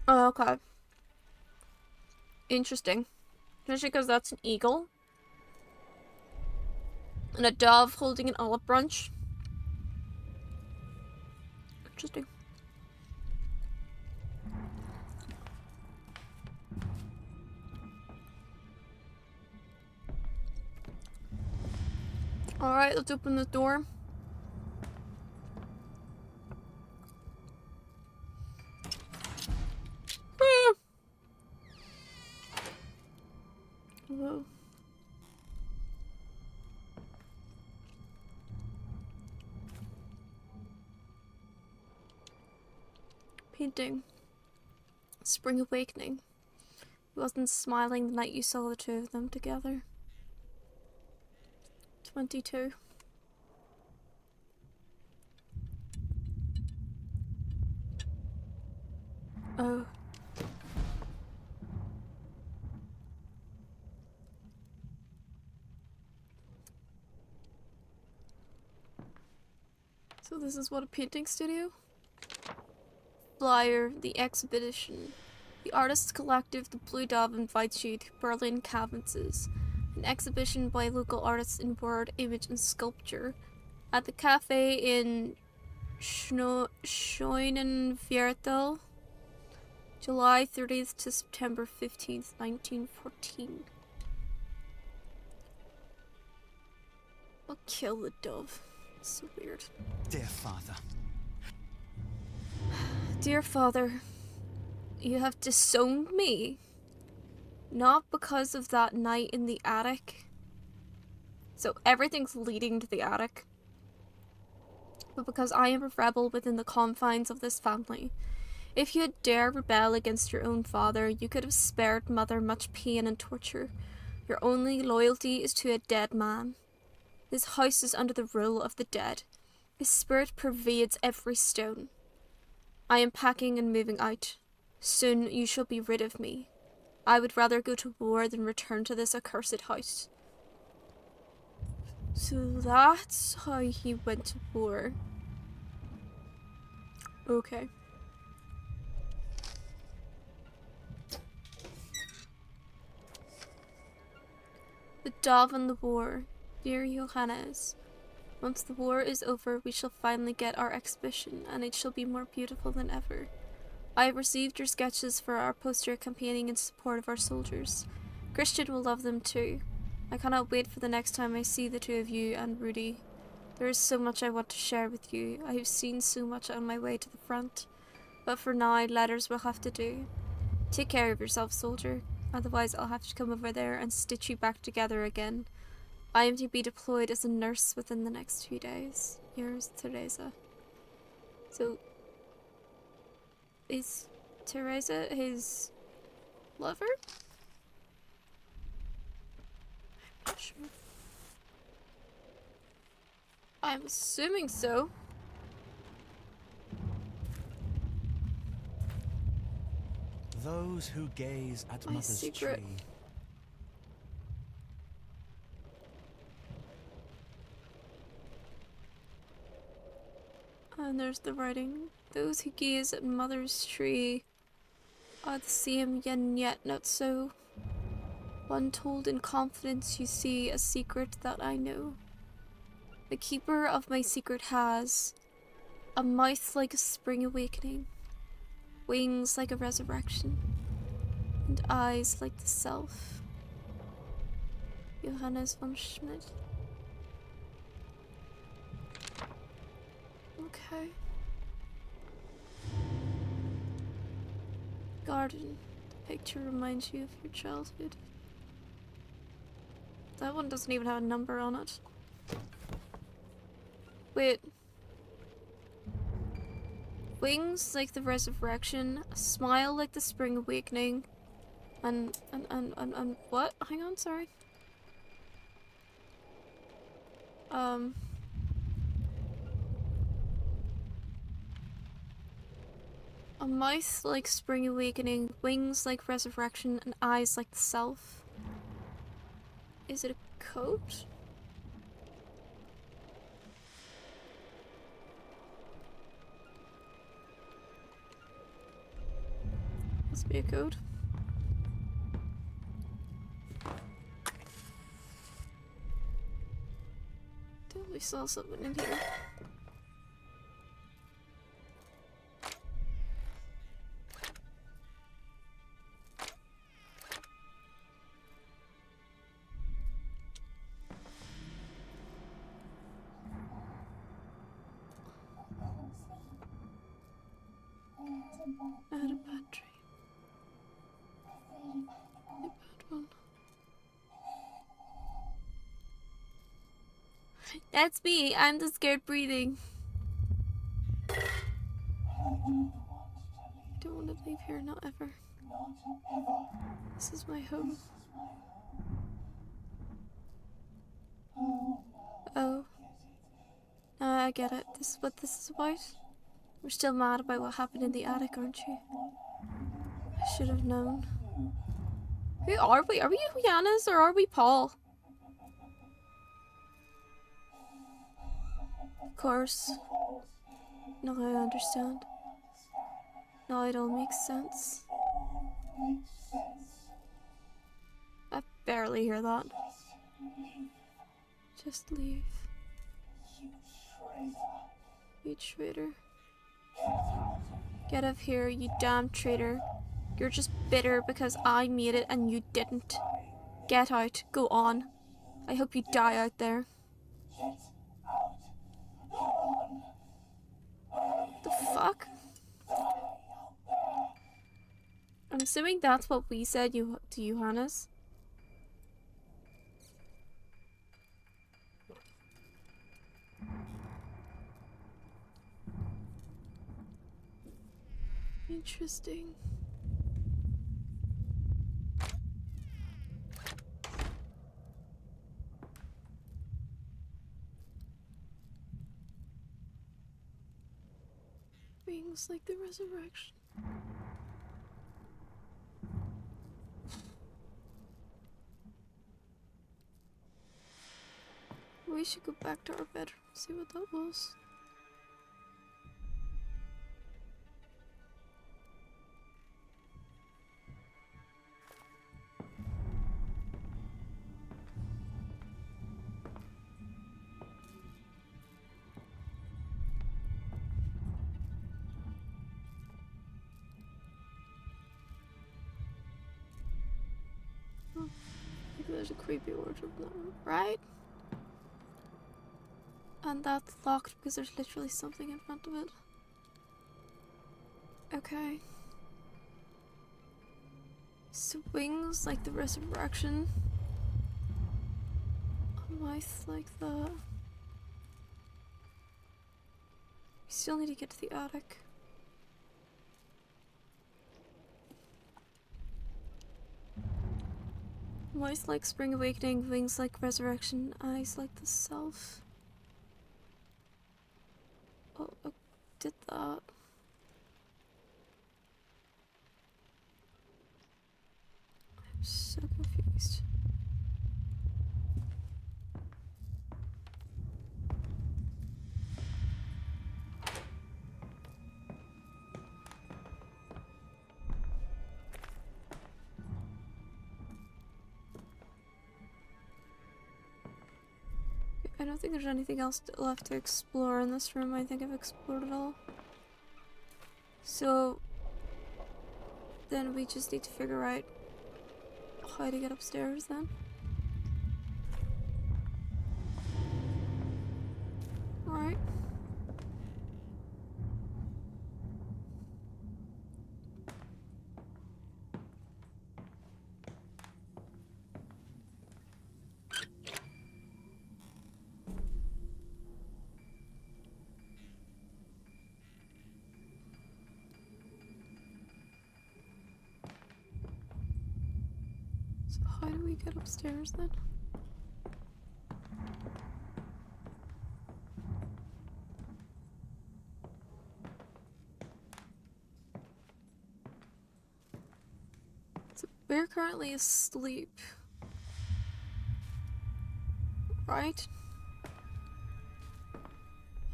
Oh, okay. Interesting. Especially because that's an eagle. And a dove holding an olive branch. Interesting. Alright, let's open the door. Hello. Painting. Spring awakening. He wasn't smiling the night you saw the two of them together. 22. Oh. So this is what a painting studio? Flyer, the exhibition. The Artists Collective, the Blue Dove, invites you to Berlin Canvases, an exhibition by local artists in word, image, and sculpture, at the cafe in Scheunenviertel, July 30th to September 15th, 1914. I'll kill the dove. It's so weird. Dear Father. Dear Father, you have disowned me. Not because of that night in the attic. So everything's leading to the attic. But because I am a rebel within the confines of this family. If you had dared rebel against your own father, you could have spared Mother much pain and torture. Your only loyalty is to a dead man. This house is under the rule of the dead. His spirit pervades every stone. I am packing and moving out. Soon you shall be rid of me. I would rather go to war than return to this accursed house. So that's how he went to war. Okay. The dove and the war. Dear Johannes, once the war is over, we shall finally get our exhibition, and it shall be more beautiful than ever. I have received your sketches for our poster campaigning in support of our soldiers. Christian will love them too. I cannot wait for the next time I see the two of you and Rudy. There is so much I want to share with you. I have seen so much on my way to the front. But for now, letters will have to do. Take care of yourself, soldier. Otherwise, I'll have to come over there and stitch you back together again. I am to be deployed as a nurse within the next 2 days. Yours, Teresa. So, is Teresa his lover? Sure. I'm assuming so. Those who gaze at My Mother's secret. tree. And there's the writing. Those who gaze at Mother's tree are the same, yet not so. One told in confidence you see a secret that I know. The keeper of my secret has a mouth like a spring awakening, wings like a resurrection, and eyes like the self. Johannes von Schmidt. Okay. Garden. The picture reminds you of your childhood. That one doesn't even have a number on it. Wait. Wings like the resurrection, a smile like the spring awakening, and what? Hang on, sorry. A mouth like spring awakening, wings like resurrection, and eyes like the self. Is it a coat? Must be a code. Totally saw something in here. I had a bad dream. A bad one. That's me. I'm the scared breathing. I don't want to leave here, not ever. This is my home. Oh. I get it. This is what this is about. We're still mad about what happened in the attic, aren't you? I should have known. Who are we? Are we Juliana's or are we Paul? Of course. Now I understand. Now it all makes sense. I barely hear that. Just leave. You traitor. Get out of here, you damn traitor. You're just bitter because I made it and you didn't. Get out. Go on. I hope you die out there. The fuck? I'm assuming that's what we said to Johannes. Interesting. Wings like the resurrection. We should go back to our bedroom, see what that was. Oh, I think there's a creepy wardrobe in that room, right? And that's locked because there's literally something in front of it. Okay. Swings like the resurrection. A mouth like that. We still need to get to the attic. Mouth like spring awakening, wings like resurrection, eyes like the self. Oh, I did that. I'm so confused. I don't think there's anything else left to explore in this room. I think I've explored it all. So then we just need to figure out how to get upstairs then. Alright. How do we get upstairs then? So we're currently asleep. Right?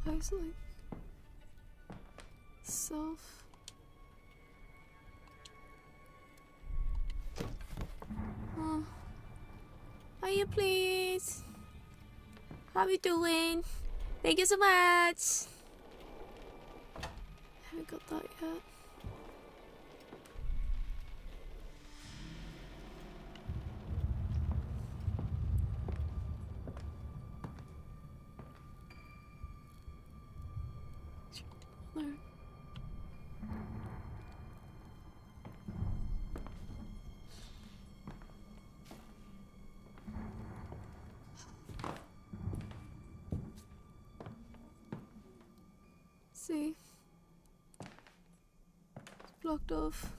Isolate self. Oh. Hiya, please. How you doing? Thank you so much. Haven't got that yet. There. See, it's blocked off.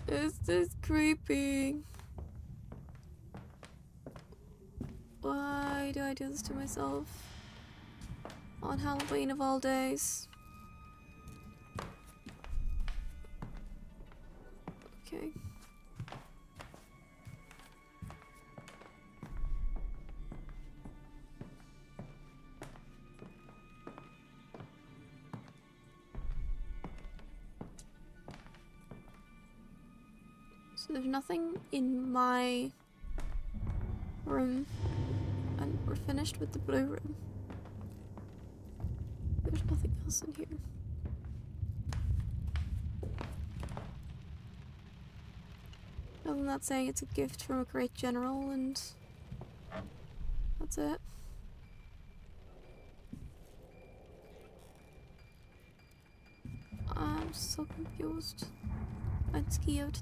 Is this creepy? Why do I do this to myself? On Halloween of all days. Okay. So there's nothing in my room, and we're finished with the blue room. There's nothing else in here. Other than that saying it's a gift from a great general, and that's it. I'm so confused and scared.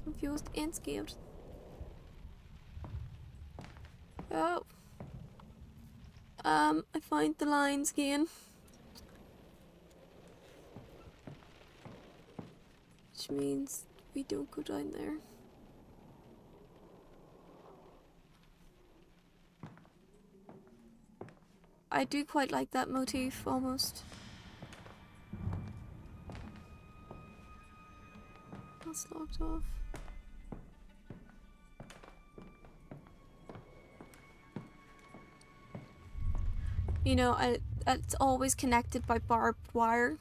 Confused and scared. Oh. I find the lines again. Which means we don't go down there. I do quite like that motif, almost. That's locked off. You know, it's always connected by barbed wire.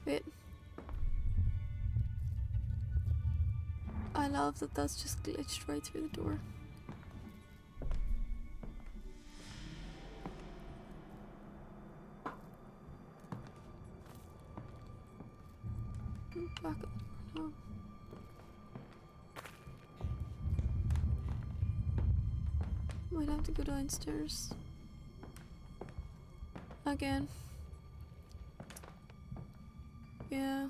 Wait. I love that that's just glitched right through the door. Back up. No. Might have to go downstairs. Again. Yeah.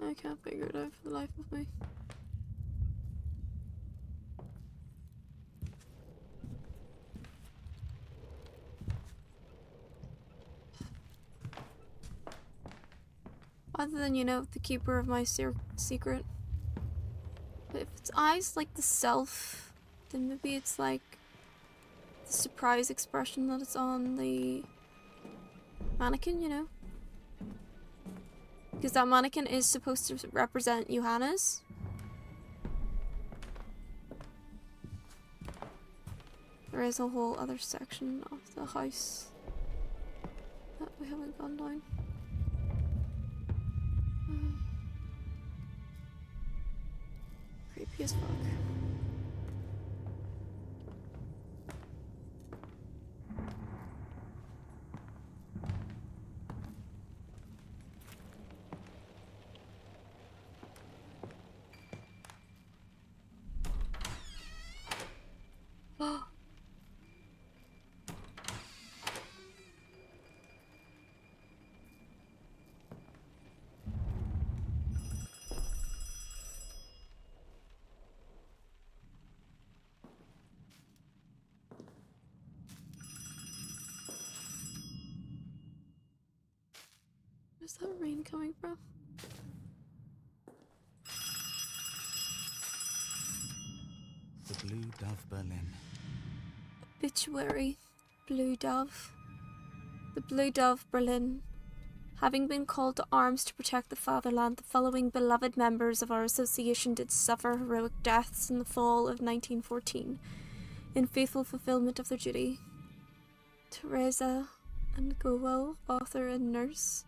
I can't figure it out for the life of me. Other than, you know, the keeper of my secret. But if its eyes like the self, then maybe it's like the surprise expression that it's on the mannequin, you know? Because that mannequin is supposed to represent Johannes. There is a whole other section of the house that we haven't gone down. Creepy as fuck. Where's that rain coming from? The Blue Dove Berlin. Obituary. Blue Dove. The Blue Dove Berlin. Having been called to arms to protect the fatherland, the following beloved members of our association did suffer heroic deaths in the fall of 1914, in faithful fulfillment of their duty. Teresa and Gowo, author and nurse.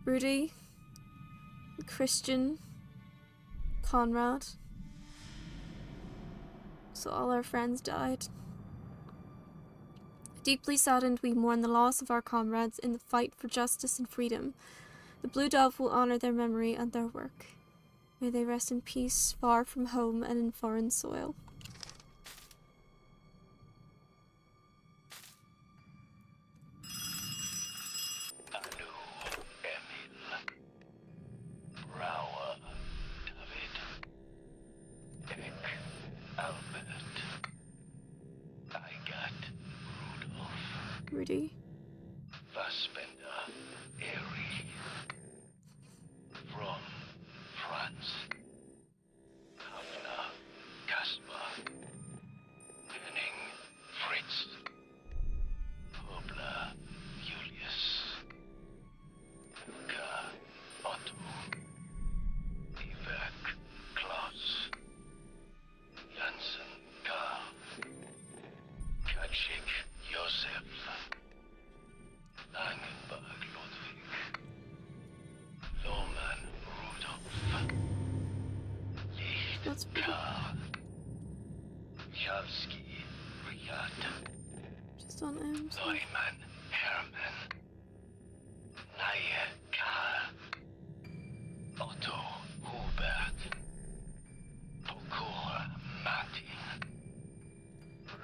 Rudy, Christian, Conrad. So all our friends died. Deeply saddened, we mourn the loss of our comrades in the fight for justice and freedom. The Blue Dove will honor their memory and their work. May they rest in peace, far from home and in foreign soil. Anu, Emil, Rauer, David, Eck, Albert, Eigat, Rudolf, Rudy. Fassbender, Eri, from Franz, Hafner, Kaspar, Henning, Fritz, Hobler, Julius, Luca, Otto, Iverk, Klaus, Jansen, Karl, Kaczyk, Josef, Langenberg, Ludwig, Lohmann, Rudolf, That's Licht, pretty. Karl, Chalski, Richard, Just on M's. Neumann, Hermann, Naye, Karl, Otto, Hubert, Pokora, Martin,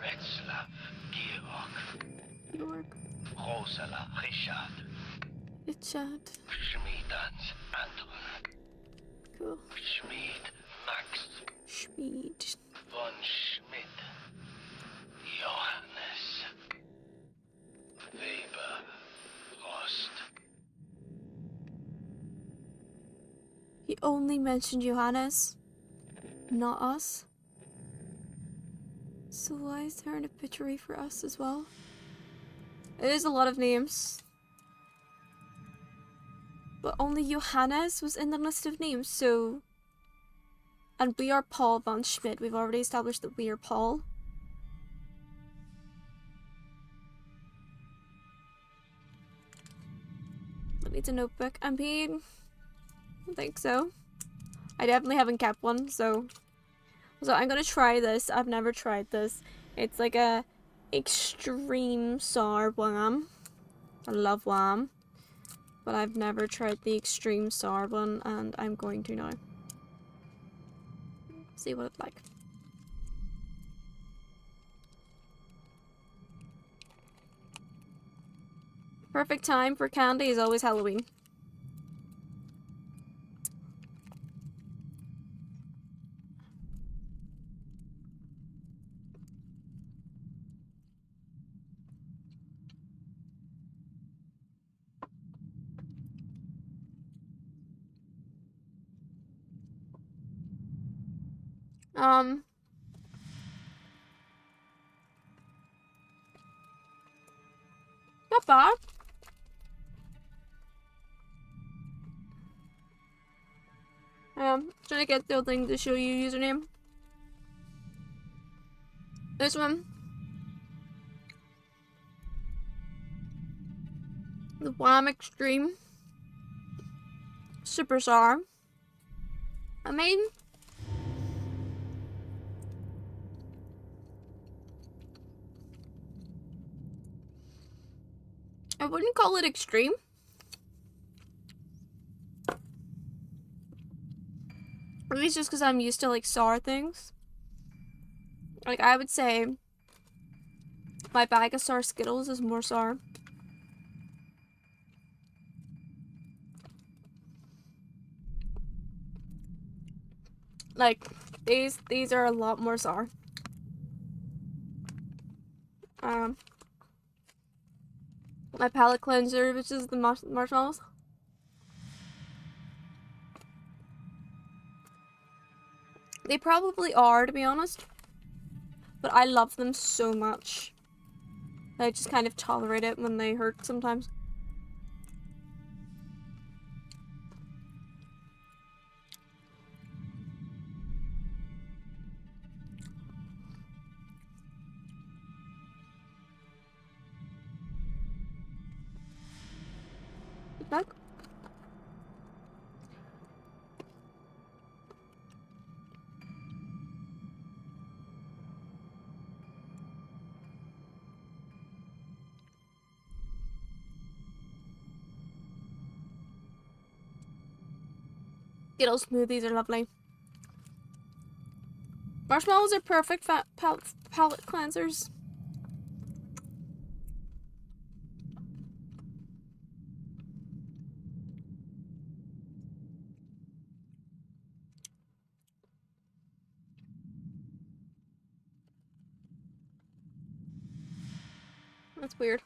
Retzlaff, Georg, York. Rosala, Richard, Richard. Schmiedans, Anton, Cool. Schmied, Max, Schmied. von Schmidt, Johannes, Weber, Rost, He only mentioned Johannes, not us. So why is there an obituary for us as well? It is a lot of names. But only Johannes was in the list of names, so... And we are Paul von Schmidt. We've already established that we are Paul. That needs a notebook. I mean... I don't think so. I definitely haven't kept one, so... So I'm gonna try this. I've never tried this. It's like a extreme sour wham. I love wham. But I've never tried the extreme sour one, and I'm going to now. See what it's like. Perfect time for candy is always Halloween. Not bad. Trying to get the thing to show you username. This one. The Wham Extreme. Super sour. I mean... I wouldn't call it extreme. At least just because I'm used to like sour things. Like I would say my bag of sour Skittles is more sour. Like these are a lot more sour. My palate cleanser, which is the marshmallows. They probably are, to be honest. But I love them so much. I just kind of tolerate it when they hurt sometimes. Back. Skittle smoothies are lovely. Marshmallows are perfect palate cleansers. That's weird.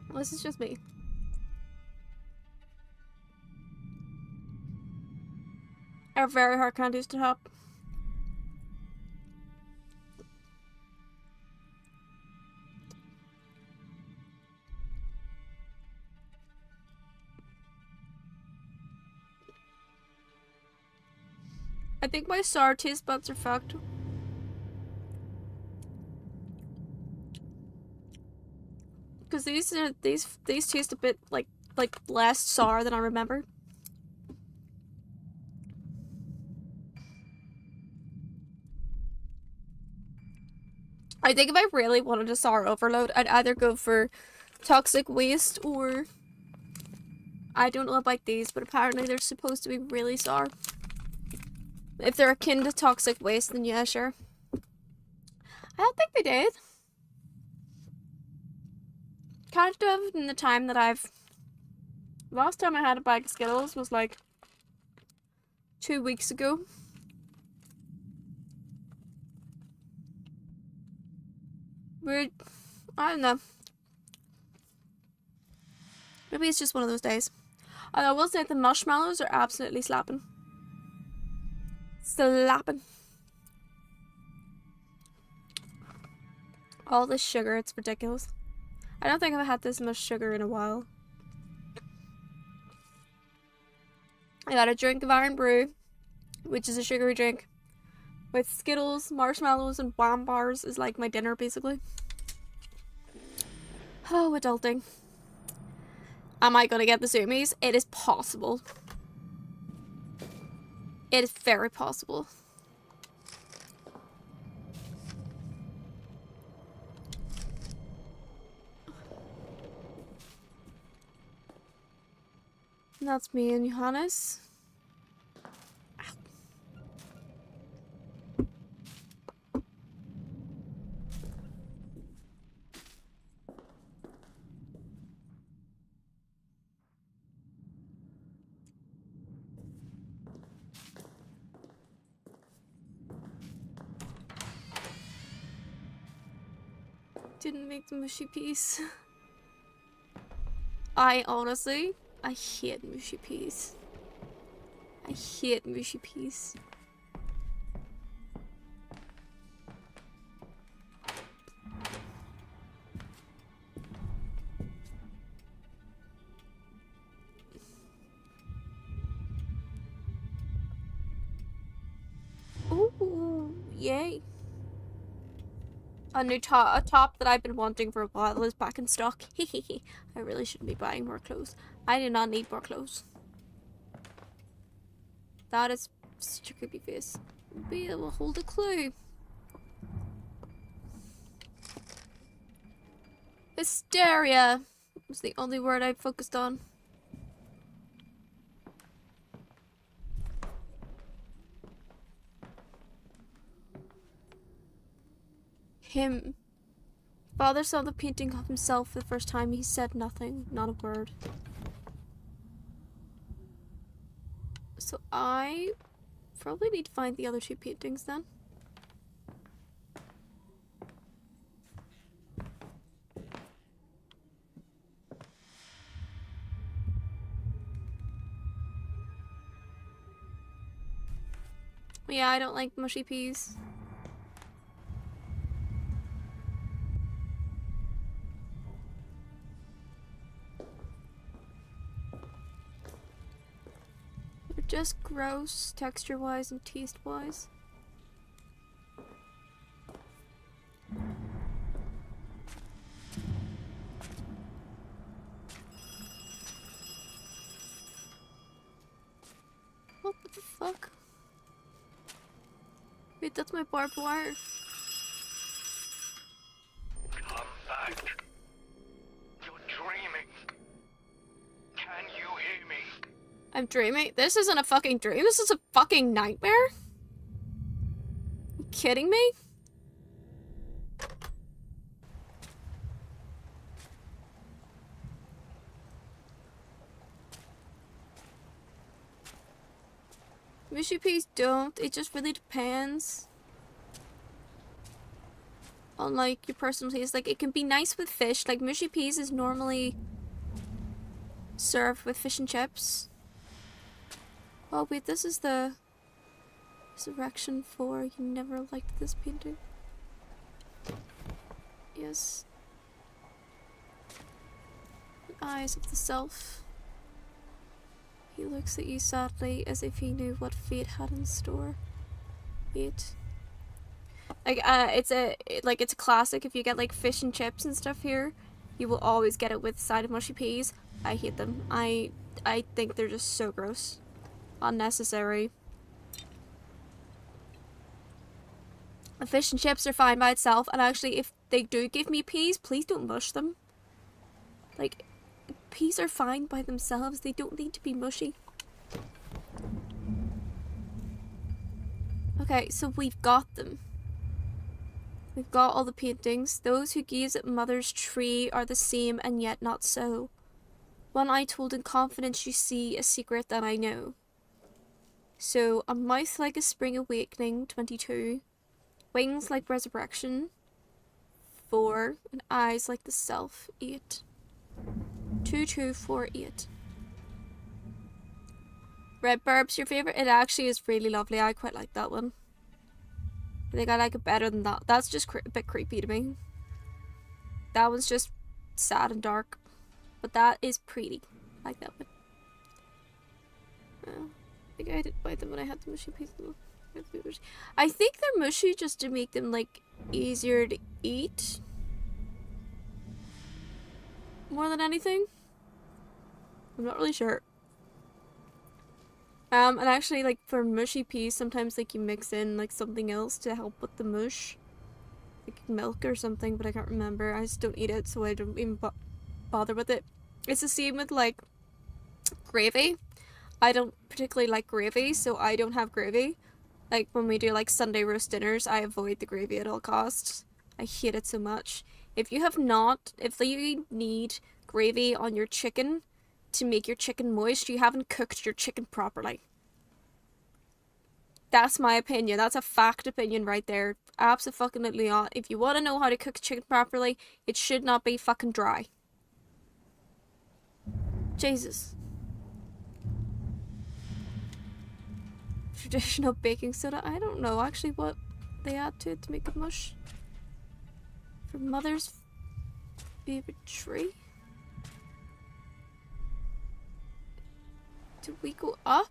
Well, this is just me. Are very hard candies to top. I think my sour taste buds are fucked. Because these taste a bit like less sour than I remember. I think if I really wanted a sour overload, I'd either go for toxic waste or I don't know about these, but apparently they're supposed to be really sour. If they're akin to toxic waste, then yeah, sure. I don't think they did. Kind of in the time that last time I had a bag of Skittles was like 2 weeks ago. Weird. I don't know. Maybe it's just one of those days. I will say the marshmallows are absolutely slapping. Slapping. All this sugar, it's ridiculous. I don't think I've had this much sugar in a while. I got a drink of Iron Brew, which is a sugary drink, with Skittles, marshmallows, and Wham bars is like my dinner, basically. Oh, adulting. Am I gonna get the zoomies? It is possible. It is very possible. And that's me and Johannes. Didn't make the mushy piece. I hate mushy peas. I hate mushy peas. Ooh, yay. A top that I've been wanting for a while is back in stock. Hehehe. I really shouldn't be buying more clothes. I do not need more clothes. That is such a creepy face. Be able to hold a clue. Hysteria was the only word I focused on. Him. Father saw the painting of himself for the first time. He said nothing, not a word. So I probably need to find the other two paintings then. Yeah, I don't like mushy peas. They're just gross, texture-wise and taste-wise. What the fuck? Wait, that's my barbed wire. Come back. You're dreaming. Can you hear me? I'm dreaming? This isn't a fucking dream. This is a fucking nightmare? You kidding me? Mushy peas don't. It just really depends on like your personal taste. Like it can be nice with fish. Like mushy peas is normally served with fish and chips. Oh wait, this is the Resurrection 4. You never liked this painting. Yes. The eyes of the self. He looks at you sadly as if he knew what fate had in store. Fate. Like it's a classic. If you get like fish and chips and stuff here, you will always get it with a side of mushy peas. I hate them. I think they're just so gross. Unnecessary. The fish and chips are fine by itself, and actually if they do give me peas, please don't mush them. Like, peas are fine by themselves, they don't need to be mushy. Okay, so we've got them. We've got all the paintings. Those who gaze at mother's tree are the same and yet not so. One eye told in confidence you see a secret that I know. So, a mouth like a spring awakening, 22. Wings like resurrection, 4. And eyes like the self, 8. 2, 2, 4, 8. Red Burb's your favourite? It actually is really lovely. I quite like that one. I think I like it better than that. That's just a bit creepy to me. That one's just sad and dark. But that is pretty. I like that one. I think I did buy them when I had the mushy pieces. I think they're mushy just to make them like easier to eat. More than anything. I'm not really sure. And actually like for mushy peas sometimes like you mix in like something else to help with the mush. Like milk or something, but I can't remember. I just don't eat it, so I don't even bother with it. It's the same with like gravy. I don't particularly like gravy, so I don't have gravy. Like when we do like Sunday roast dinners, I avoid the gravy at all costs. I hate it so much. If you need gravy on your chicken to make your chicken moist, you haven't cooked your chicken properly. That's my opinion. That's a fact opinion right there. Absolutely not. If you want to know how to cook chicken properly, it should not be fucking dry. Jesus. Traditional baking soda. I don't know actually what they add to it to make it mush. For mother's favorite tree. Do we go up?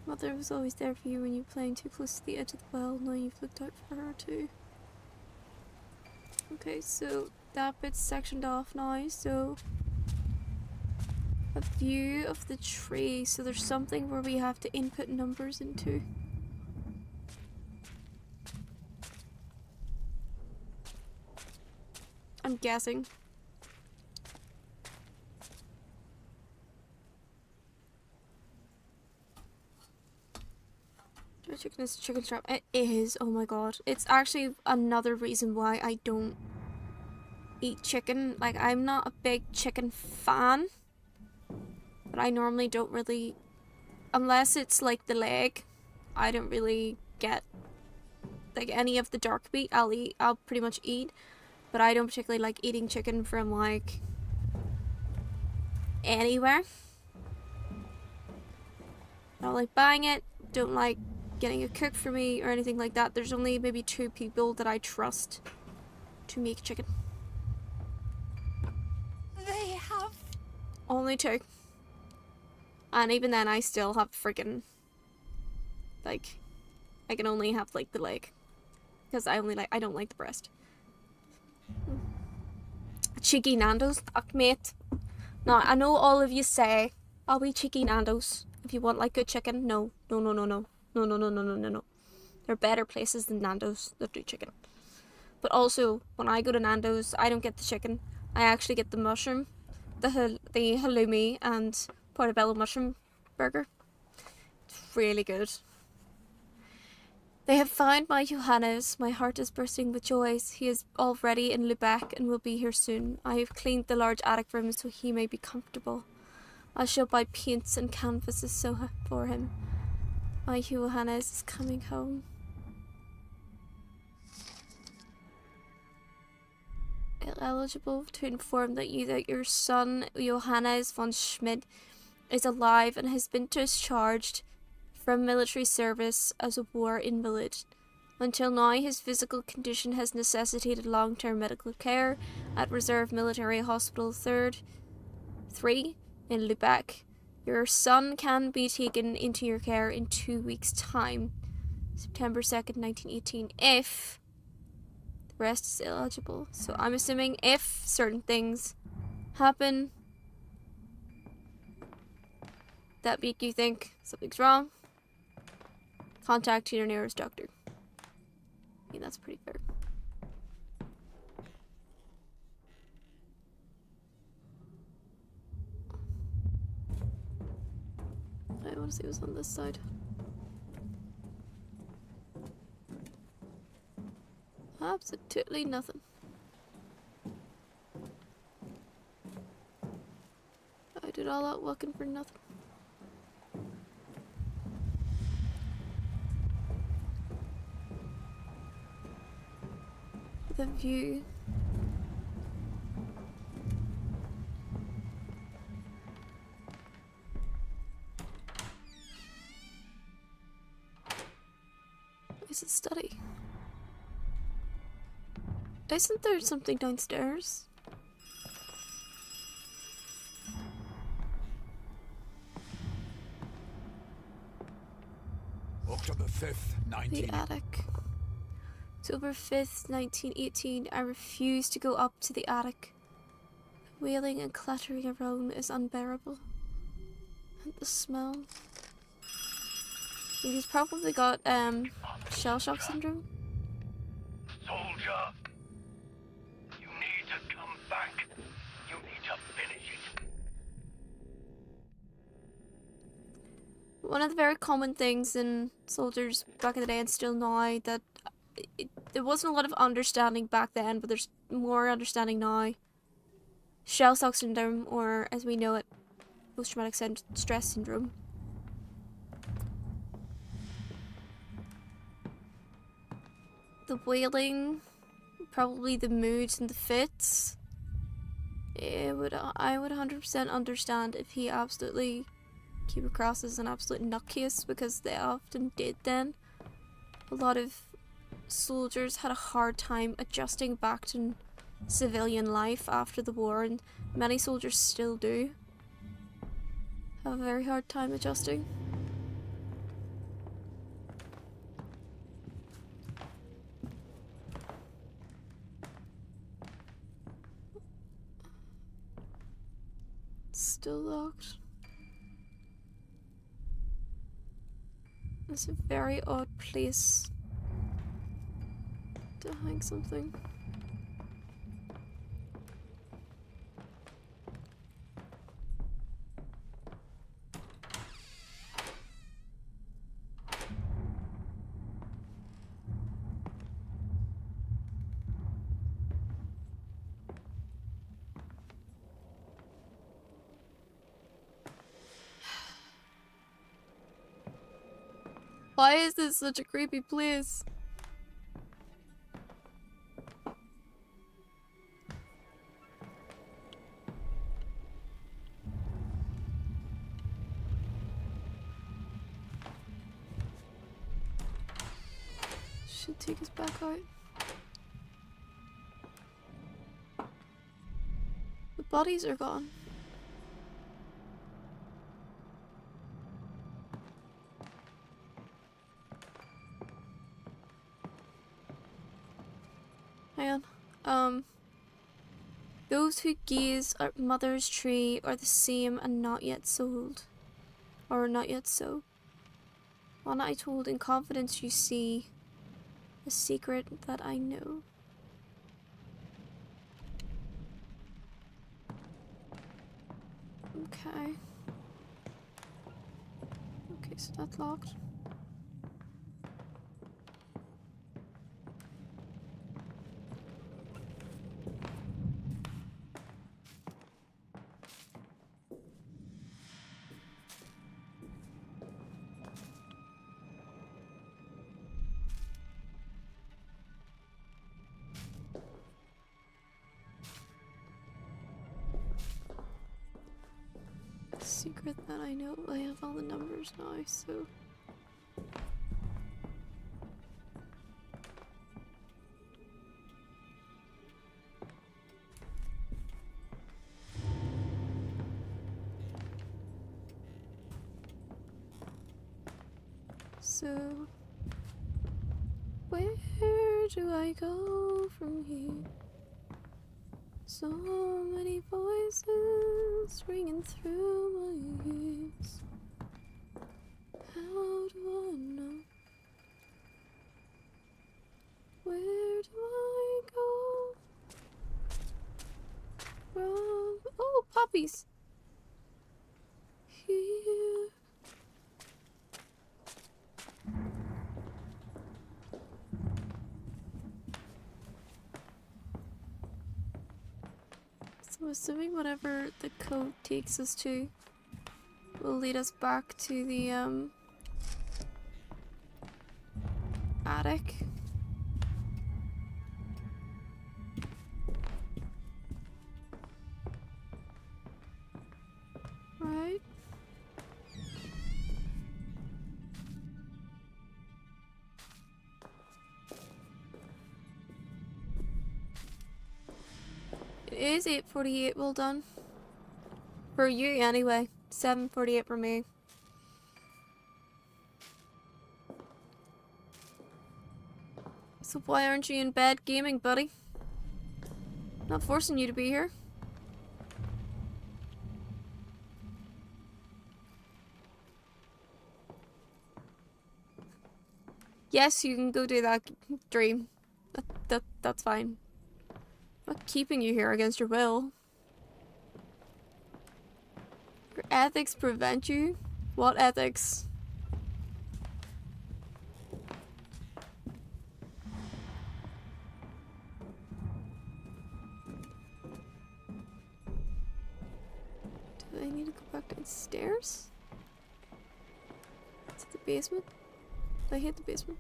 Mother was always there for you when you were playing too close to the edge of the well. Now you've looked out for her too. Okay, so that bit's sectioned off now, so a view of the tree. So there's something where we have to input numbers into. I'm guessing. Chicken is a chicken trap. It is. Oh my god. It's actually another reason why I don't eat chicken. Like, I'm not a big chicken fan. but I normally don't really, unless it's like the leg, I don't really get like any of the dark meat. I'll pretty much eat, but I don't particularly like eating chicken from like anywhere. I don't like buying it, don't like getting it cooked for me or anything like that. There's only maybe 2 people that I trust to make chicken. They have... Only 2. And even then I still have freaking, like, I can only have like the leg. Because I don't like the breast. Cheeky Nando's, fuck mate. Now, I know all of you say, I'll be cheeky Nando's if you want like good chicken. No. No. There are better places than Nando's that do chicken. But also, when I go to Nando's, I don't get the chicken. I actually get the mushroom, the halloumi and portobello mushroom burger. It's really good. They have found my Johannes. My heart is bursting with joy. He is already in Lubeck and will be here soon. I have cleaned the large attic room so he may be comfortable. I shall buy paints and canvases for him. My Johannes is coming home. Eligible to inform that your son Johannes von Schmidt is alive and has been discharged from military service as a war invalid. Until now, his physical condition has necessitated long-term medical care at Reserve Military Hospital 3 in Lubeck. Your son can be taken into your care in 2 weeks' time, September 2nd, 1918, if the rest is eligible. So I'm assuming if certain things happen that make you think something's wrong, contact your nearest doctor. I mean, that's pretty fair. I want to see what's on this side. Absolutely nothing. I did all that walking for nothing. The view. Is it study? Isn't there something downstairs? October 5th, 19... The attic. October 5th, 1918. I refuse to go up to the attic. The wailing and clattering around is unbearable. And the smell. He's probably got shell shock syndrome. Soldier, you need to come back. You need to finish it. One of the very common things in soldiers back in the day and still now that there wasn't a lot of understanding back then, but there's more understanding now. Shell shock syndrome, or as we know it, post-traumatic stress syndrome. The wailing, probably the moods and the fits. I would 100% understand if he absolutely came across as an absolute nutcase, because they often did then. A lot of soldiers had a hard time adjusting back to civilian life after the war, and many soldiers still do have a very hard time adjusting. Still locked. It's a very odd place to hang something. Why is this such a creepy place? Should take us back out. The bodies are gone. Hang on. Those who gaze at Mother's tree are the same and not yet sold. Or not yet so. One I told in confidence, you see. A secret that I know. Okay. Okay, so that's locked. Secret that I know. I have all the numbers now, so. So, where do I go from here? So many voices ringing through my ears. How do I know? Where do I go from? Oh, poppies! Here. So I'm assuming whatever the code takes us to will lead us back to the attic. Right? It is 8:48, well done. For you anyway. 7:48 for me. So why aren't you in bed gaming, buddy? Not forcing you to be here. Yes, you can go do that dream. That's fine. I'm not keeping you here against your will. Your ethics prevent you? What ethics? Do I need to go back downstairs? Is it the basement? I hate the basement.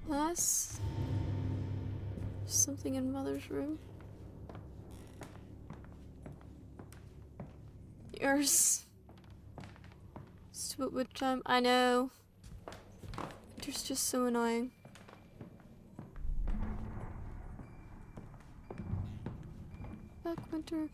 Unless something in Mother's room. Yours. Stupid witch time. I know. Winter's just so annoying. Back winter.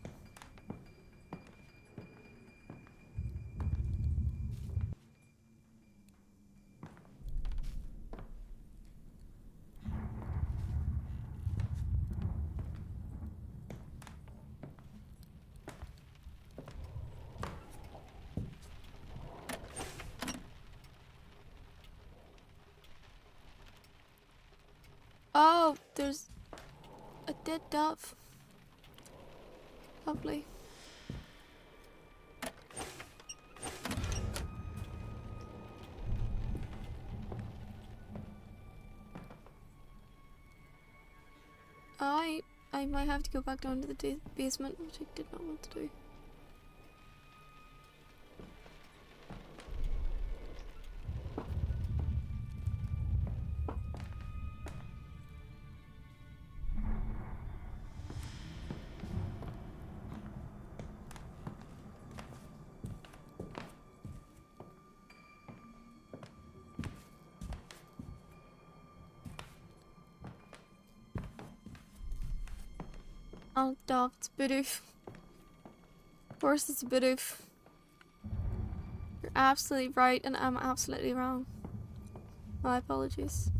Oh, there's a dead dove. Lovely. I might have to go back down to the basement, which I did not want to do. Oh, dog, it's Bidoof. Of course it's Bidoof. You're absolutely right, and I'm absolutely wrong. My apologies.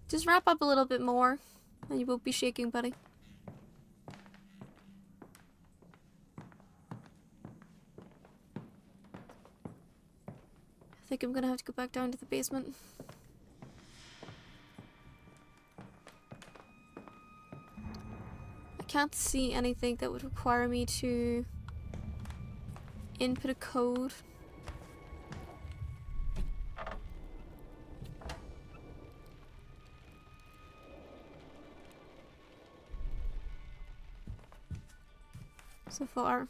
Just wrap up a little bit more, and you won't be shaking, buddy. I think I'm gonna have to go back down to the basement. I can't see anything that would require me to input a code. So far.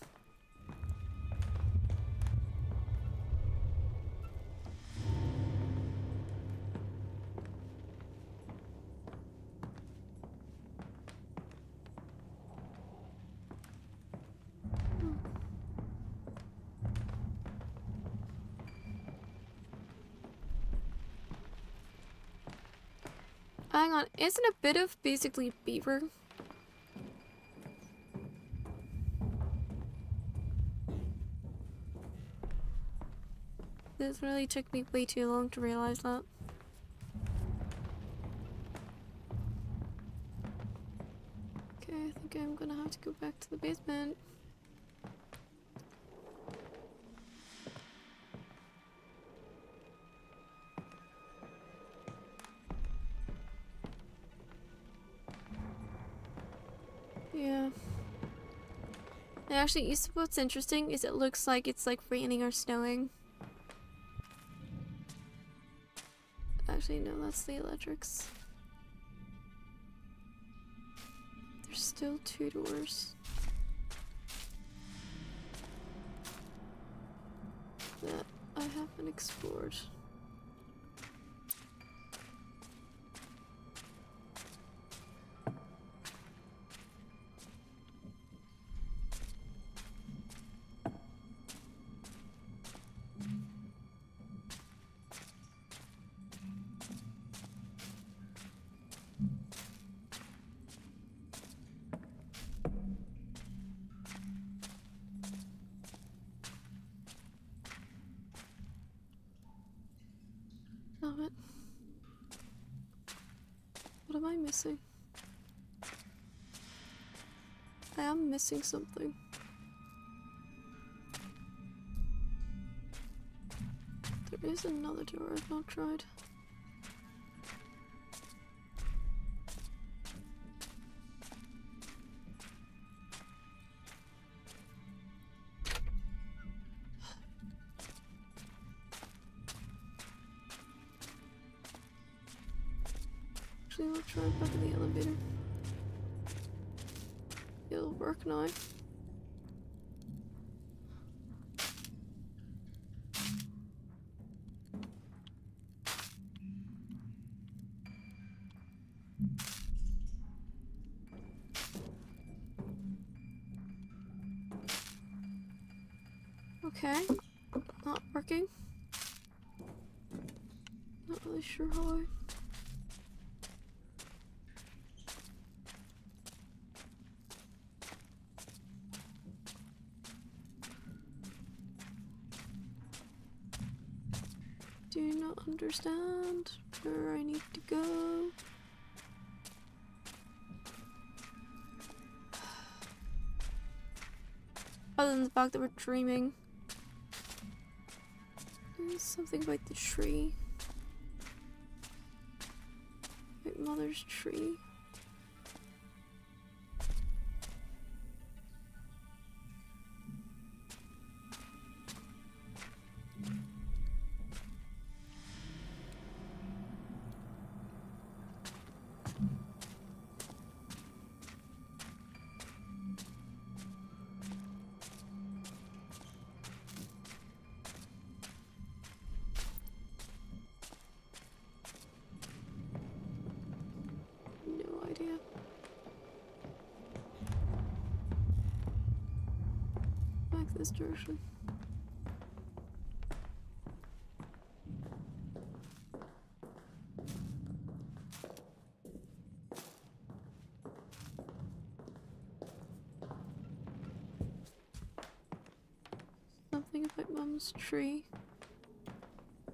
Hang on, isn't a bit of basically beaver? This really took me way too long to realize that. Okay, I think I'm gonna have to go back to the basement. Yeah. And actually, you see what's interesting is it looks like it's like raining or snowing. Actually, no, that's the electrics. There's still 2 doors that I haven't explored. Damn it. What am I missing? I am missing something. There is another door I've not tried. Actually, I'll try back in the elevator. It'll work now. Okay, not working. Not really sure how I... Do not understand where I need to go. Other than the fact that we're dreaming. There's something about the tree. Like mother's tree. this direction. Something about Mum's tree.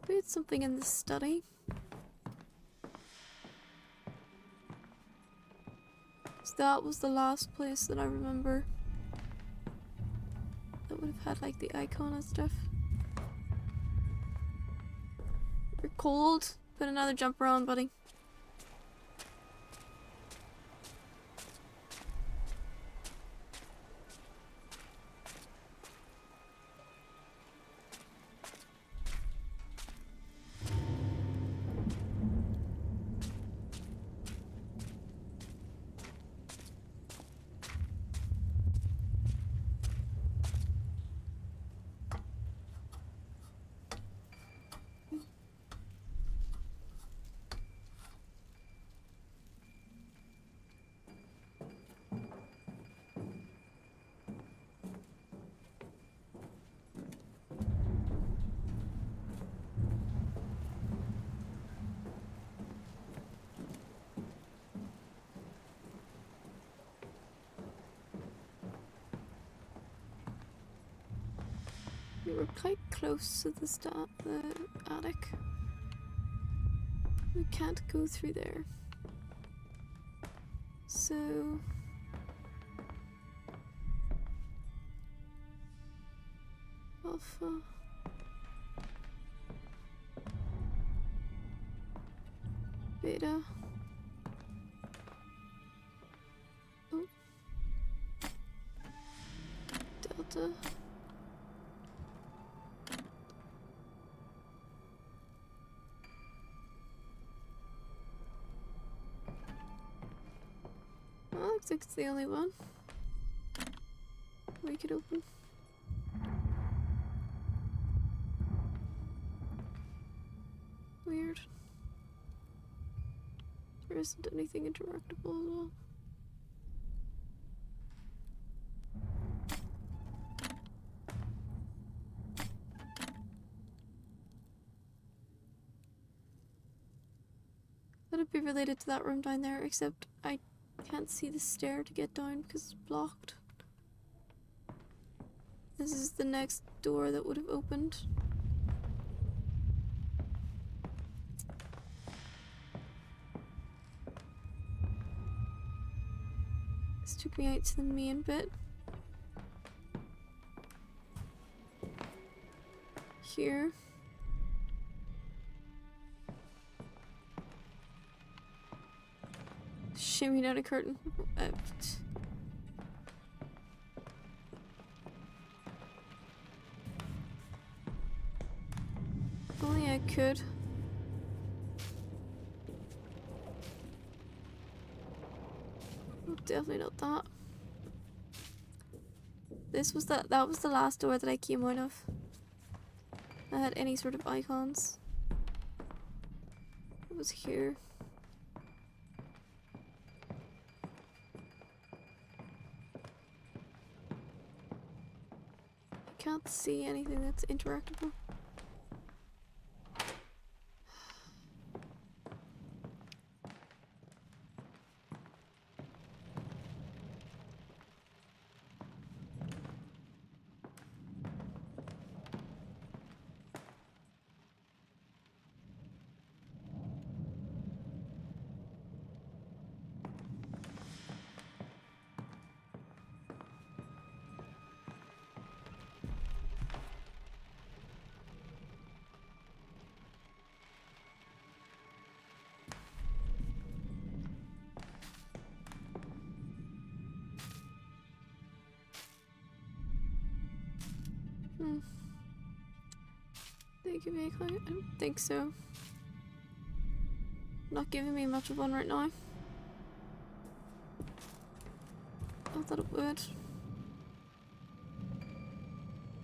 Maybe it's something in the study. So that was the last place that I remember that would have had like the icon and stuff. You're cold. Put another jumper on, buddy. We were quite close to the attic. We can't go through there. So... Alpha... Beta... Oh... Delta... Well, looks like it's the only one we could open. Weird. There isn't anything interactable as well. Could it be related to that room down there, except I can't see the stair to get down because it's blocked. This is the next door that would have opened. This took me out to the main bit. Here. Shimmy down a curtain. Only I could. Oh, definitely not that. That was the last door that I came out of. I had any sort of icons. It was here. I can't see anything that's interactable. They give me a clue? I don't think so. Not giving me much of one right now. I thought it would.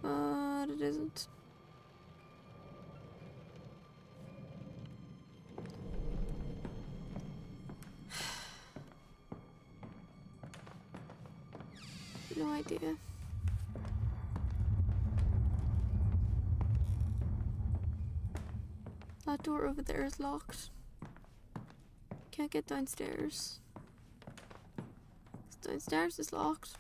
But it isn't. No idea. That door over there is locked. Can't get downstairs. Downstairs is locked.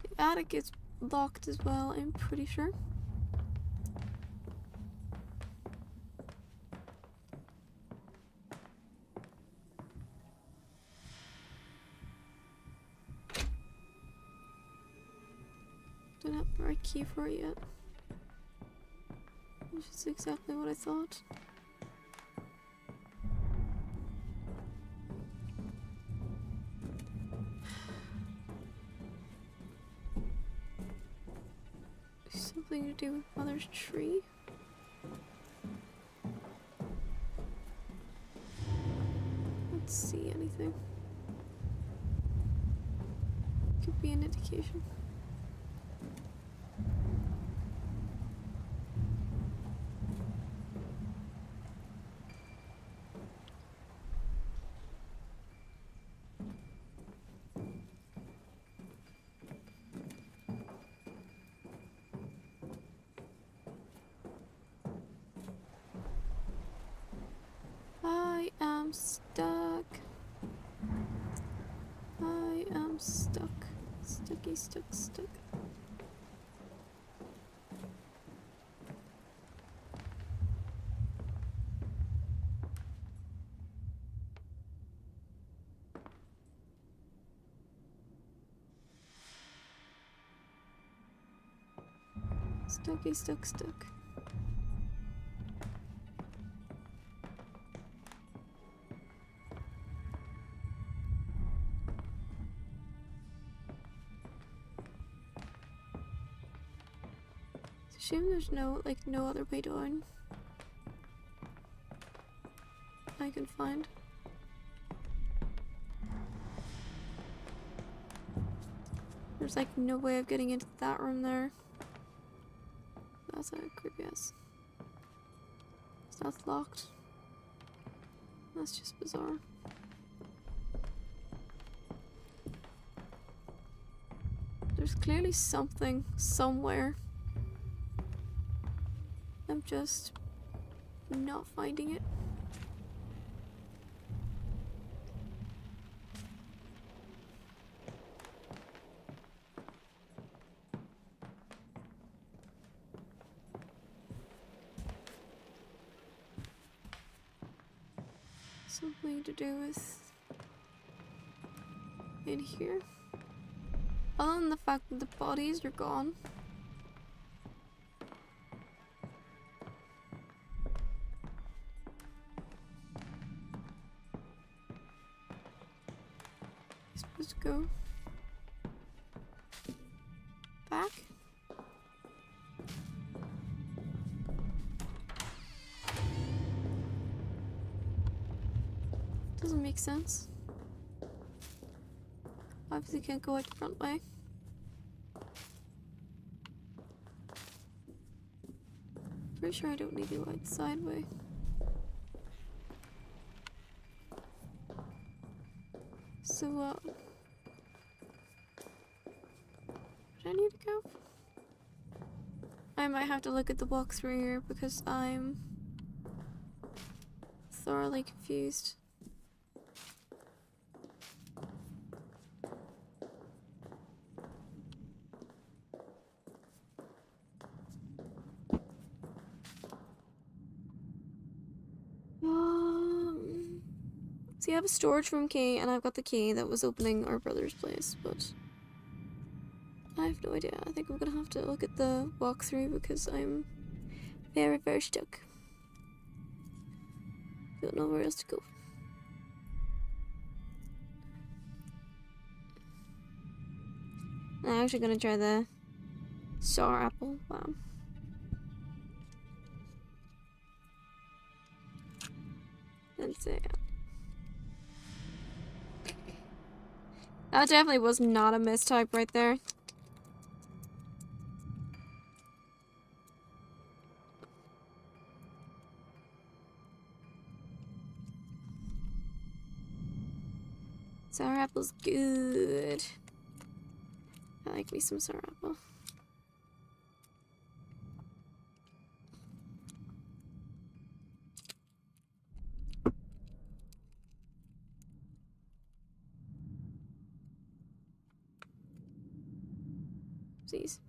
The attic is locked as well, I'm pretty sure. Don't have the right key for it yet. Which is exactly what I thought. Something to do with Mother's tree? Let's see anything. Could be an indication. I am stuck. I am stuck. Stucky, stuck, stuck. Stucky, stuck, stuck. It's a shame there's no other way down I can find. There's like no way of getting into that room there. That's a creepy ass. So that's locked. That's just bizarre. There's clearly something somewhere. I'm just not finding it. Something to do with in here. Other than the fact that the bodies are gone. I'm supposed to go back. Doesn't make sense. Obviously can't go out the front way. Pretty sure I don't need to go out the side way. So where do I need to go? I might have to look at the walkthrough here because I'm thoroughly confused. See, I have a storage room key, and I've got the key that was opening our brother's place, but I have no idea. I think I'm gonna have to look at the walkthrough because I'm very, very stuck. Don't know where else to go. I'm actually gonna try the sour apple. Wow. That's it. That definitely was not a mistype right there. Sour apple's good. I like me some sour apple. Whoopsies.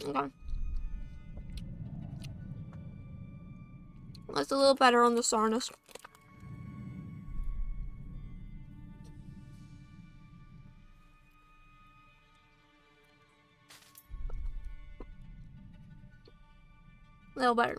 Okay. That's a little better on the sourness. A little better.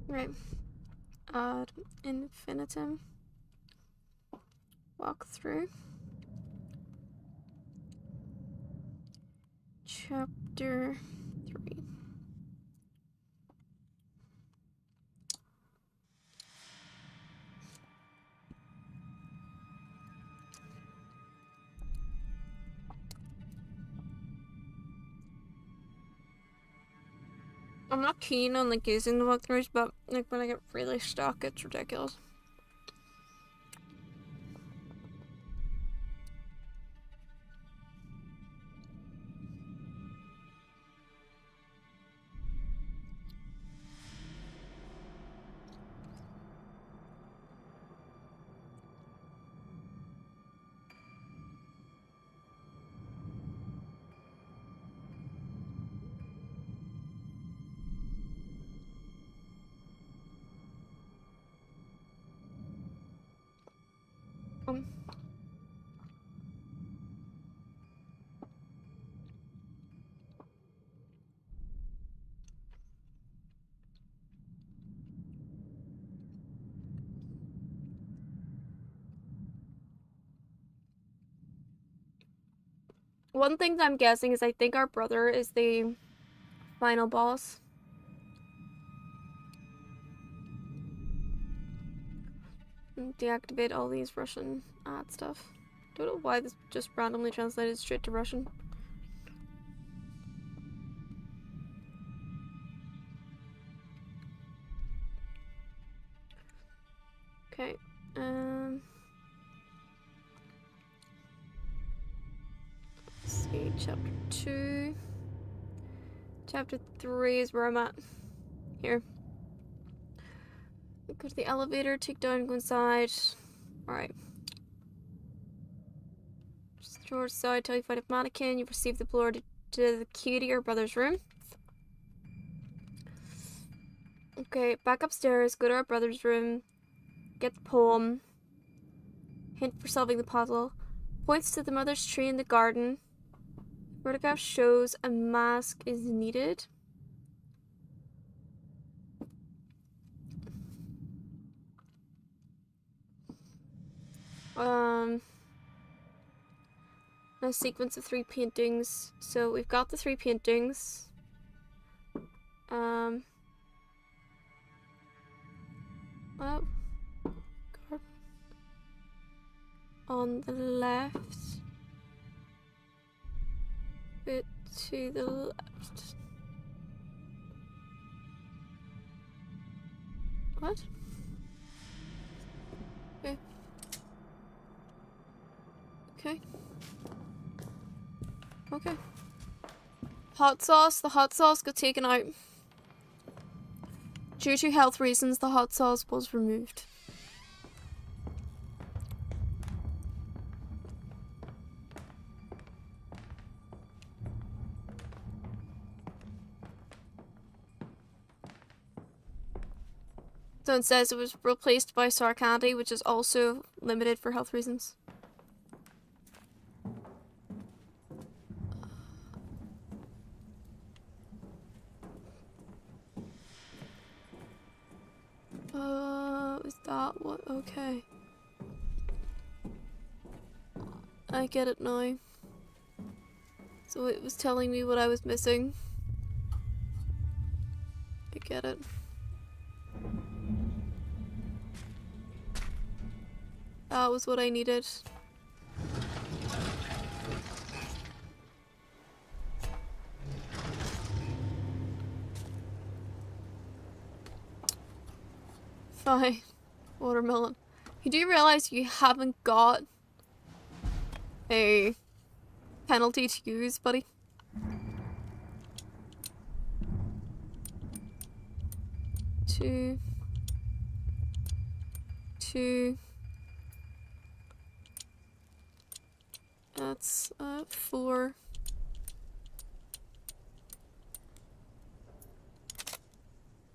Right. Ad infinitum. Walk through. Chapter 3. I'm not keen on like using the walkthroughs, but like when I get really stuck, it's ridiculous. Um, One thing that I'm guessing is I think our brother is the final boss. Deactivate all these Russian ad stuff. Don't know why this just randomly translated straight to Russian. Okay. Let's see. Chapter 2. Chapter 3 is where I'm at. Here. Go to the elevator, take down, go inside. Alright. George side, tell you find a mannequin, you've received the blower to the key to your brother's room. Okay, back upstairs, go to our brother's room, get the poem. Hint for solving the puzzle. Points to the mother's tree in the garden. Photograph shows a mask is needed. A sequence of 3 paintings. So we've got the 3 paintings. Oh. God. On the left. Bit to the left. What? Okay. Okay. Okay. Hot sauce. The hot sauce got taken out. Due to health reasons, the hot sauce was removed. So it says it was replaced by sour candy, which is also limited for health reasons. Is that what? Okay. I get it now. So it was telling me what I was missing. I get it. That was what I needed. Fine. Watermelon. You do realize you haven't got a penalty to use, buddy? Two. That's 4.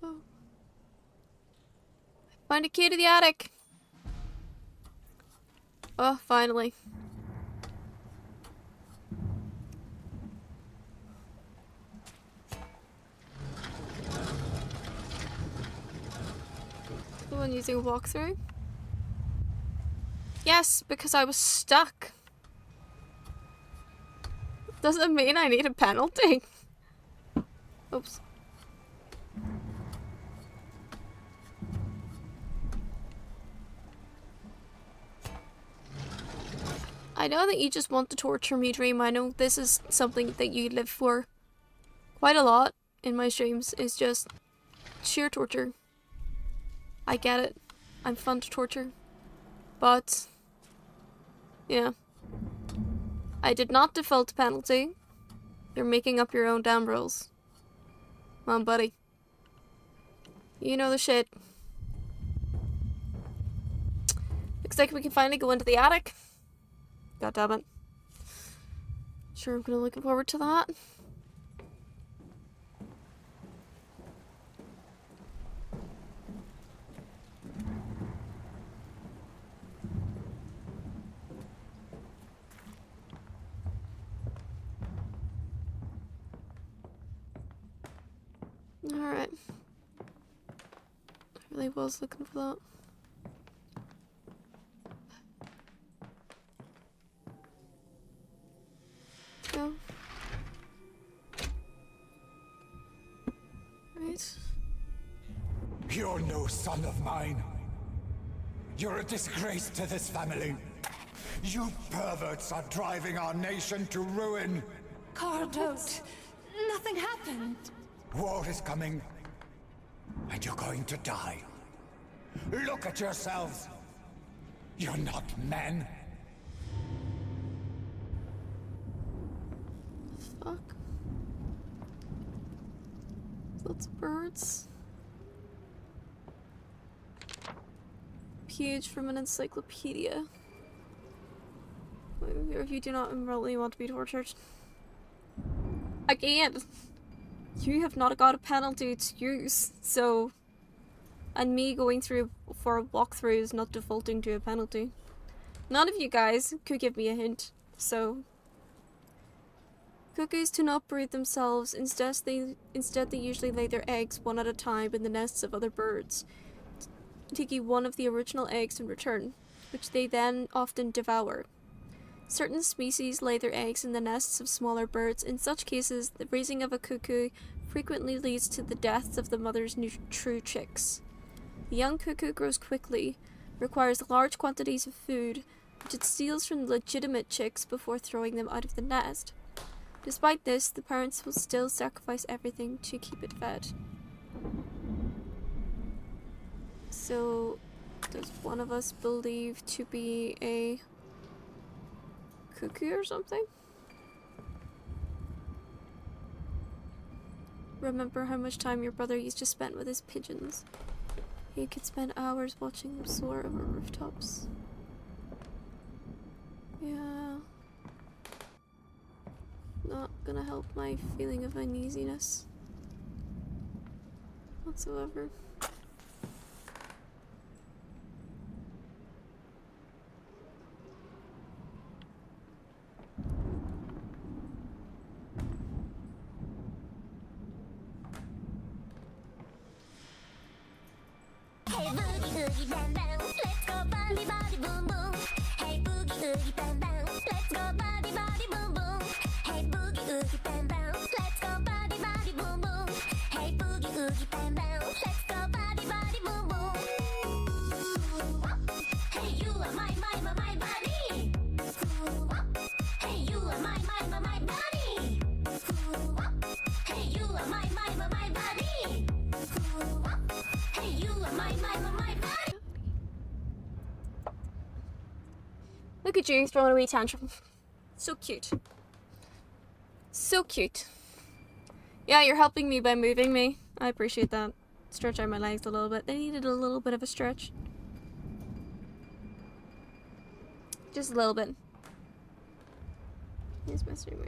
Oh. Find a key to the attic. Oh, finally. The one using a walkthrough? Yes, because I was stuck. Doesn't mean I need a penalty. Oops. I know that you just want to torture me, Dream. I know this is something that you live for quite a lot in my streams. It's just sheer torture. I get it. I'm fun to torture. But, yeah. I did not default to penalty. You're making up your own damn rules. Come on, buddy. You know the shit. Looks like we can finally go into the attic. God damn it. Sure, I'm gonna looking forward to that. Alright. I really was looking for that. Go. Right. You're no son of mine. You're a disgrace to this family. You perverts are driving our nation to ruin. Carl, don't. Nothing happened. War is coming, and you're going to die. Look at yourselves. You're not men. Fuck. Lots of birds. Page from an encyclopedia. If you do not really want to be tortured. Again, you have not got a penalty to use, so... And me going through for a walkthrough is not defaulting to a penalty. None of you guys could give me a hint, so... Cuckoos do not breed themselves, instead they usually lay their eggs one at a time in the nests of other birds, taking one of the original eggs in return, which they then often devour. Certain species lay their eggs in the nests of smaller birds. In such cases, the raising of a cuckoo frequently leads to the deaths of the mother's true chicks. The young cuckoo grows quickly, requires large quantities of food, which it steals from legitimate chicks before throwing them out of the nest. Despite this, the parents will still sacrifice everything to keep it fed. So, does one of us believe to be a cuckoo or something? Remember how much time your brother used to spend with his pigeons. He could spend hours watching them soar over rooftops. Yeah. Not gonna help my feeling of uneasiness whatsoever. Hey boogie oogie bang bang, let's go body body boom boom. Hey boogie oogie bang bang, let's Let's go body body boom boom. Hey boogie oogie bam bam. Let's go body body boom boom. Hey boogie oogie bam bam. Let's go body body boom boom. Hey you are my body. Hey you are my body. Hey you are my body. Hey you are my body. Look at you throwing a wee tantrum. So cute. So cute. Yeah, you're helping me by moving me. I appreciate that. Stretch out my legs a little bit. They needed a little bit of a stretch. Just a little bit. Here's my streamer.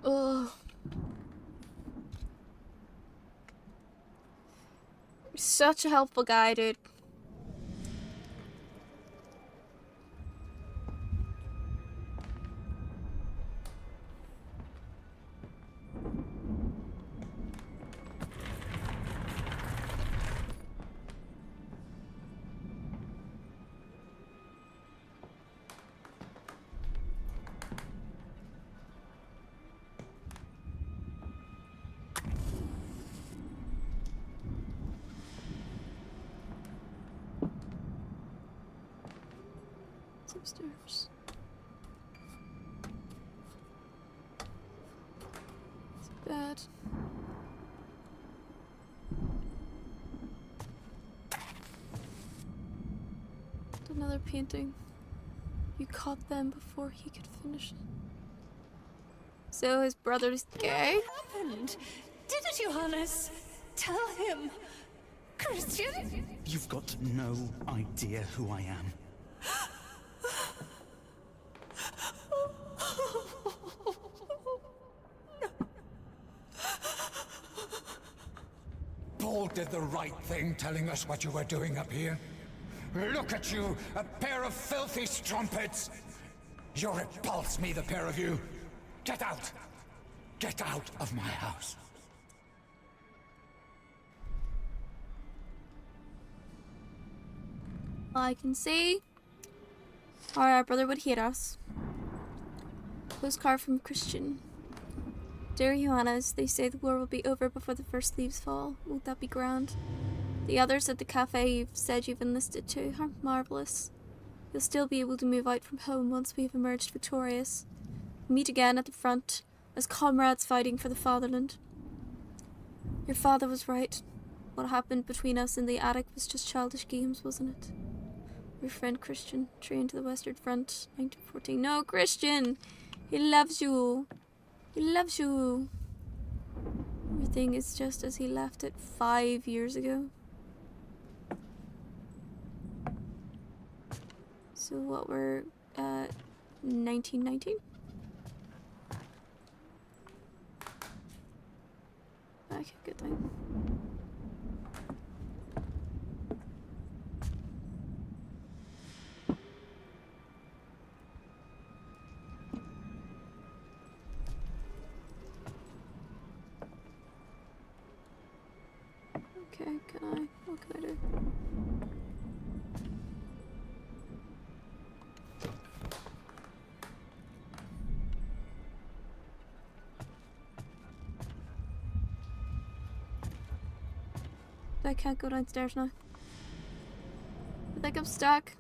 Ugh. Such a helpful guy, dude. It's upstairs. It's bad. Another painting. You caught them before he could finish it. So his brother's gay? What happened? Did it, Johannes? Tell him. Christian? You've got no idea who I am. Paul did the right thing telling us what you were doing up here. Look at you, a pair of filthy strumpets! You repulse me, the pair of you! Get out! Get out of my house! I can see how our brother would hate us. Postcard from Christian. Dear Johannes, they say the war will be over before the first leaves fall. Won't that be grand? The others at the cafe you've said you've enlisted to. How marvellous. You'll still be able to move out from home once we've emerged victorious. Meet again at the front, as comrades fighting for the fatherland. Your father was right. What happened between us in the attic was just childish games, wasn't it? Your friend Christian, trained to the Western Front, 1914. No, Christian! He loves you. He loves you. Everything is just as he left it 5 years ago. So what we're 1919? Okay, good thing. Okay, what can I do? I can't go downstairs now. I think I'm stuck.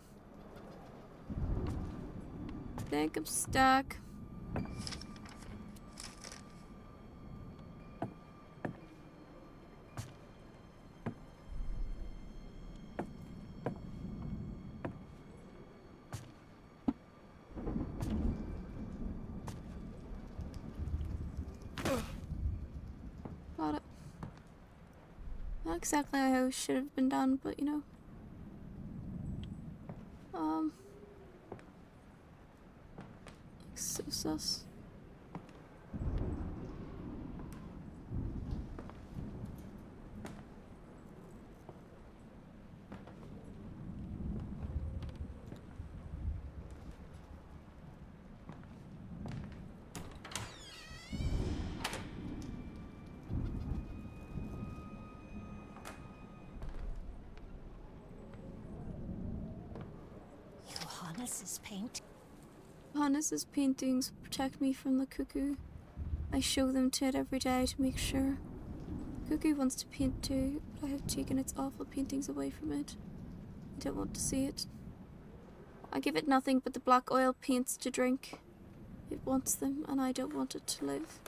Got it. Not exactly how it should have been done, but you know. So sus. Hannes's paint. Hannes's paintings protect me from the cuckoo. I show them to it every day to make sure. Cuckoo wants to paint too, but I have taken its awful paintings away from it. I don't want to see it. I give it nothing but the black oil paints to drink. It wants them, and I don't want it to live.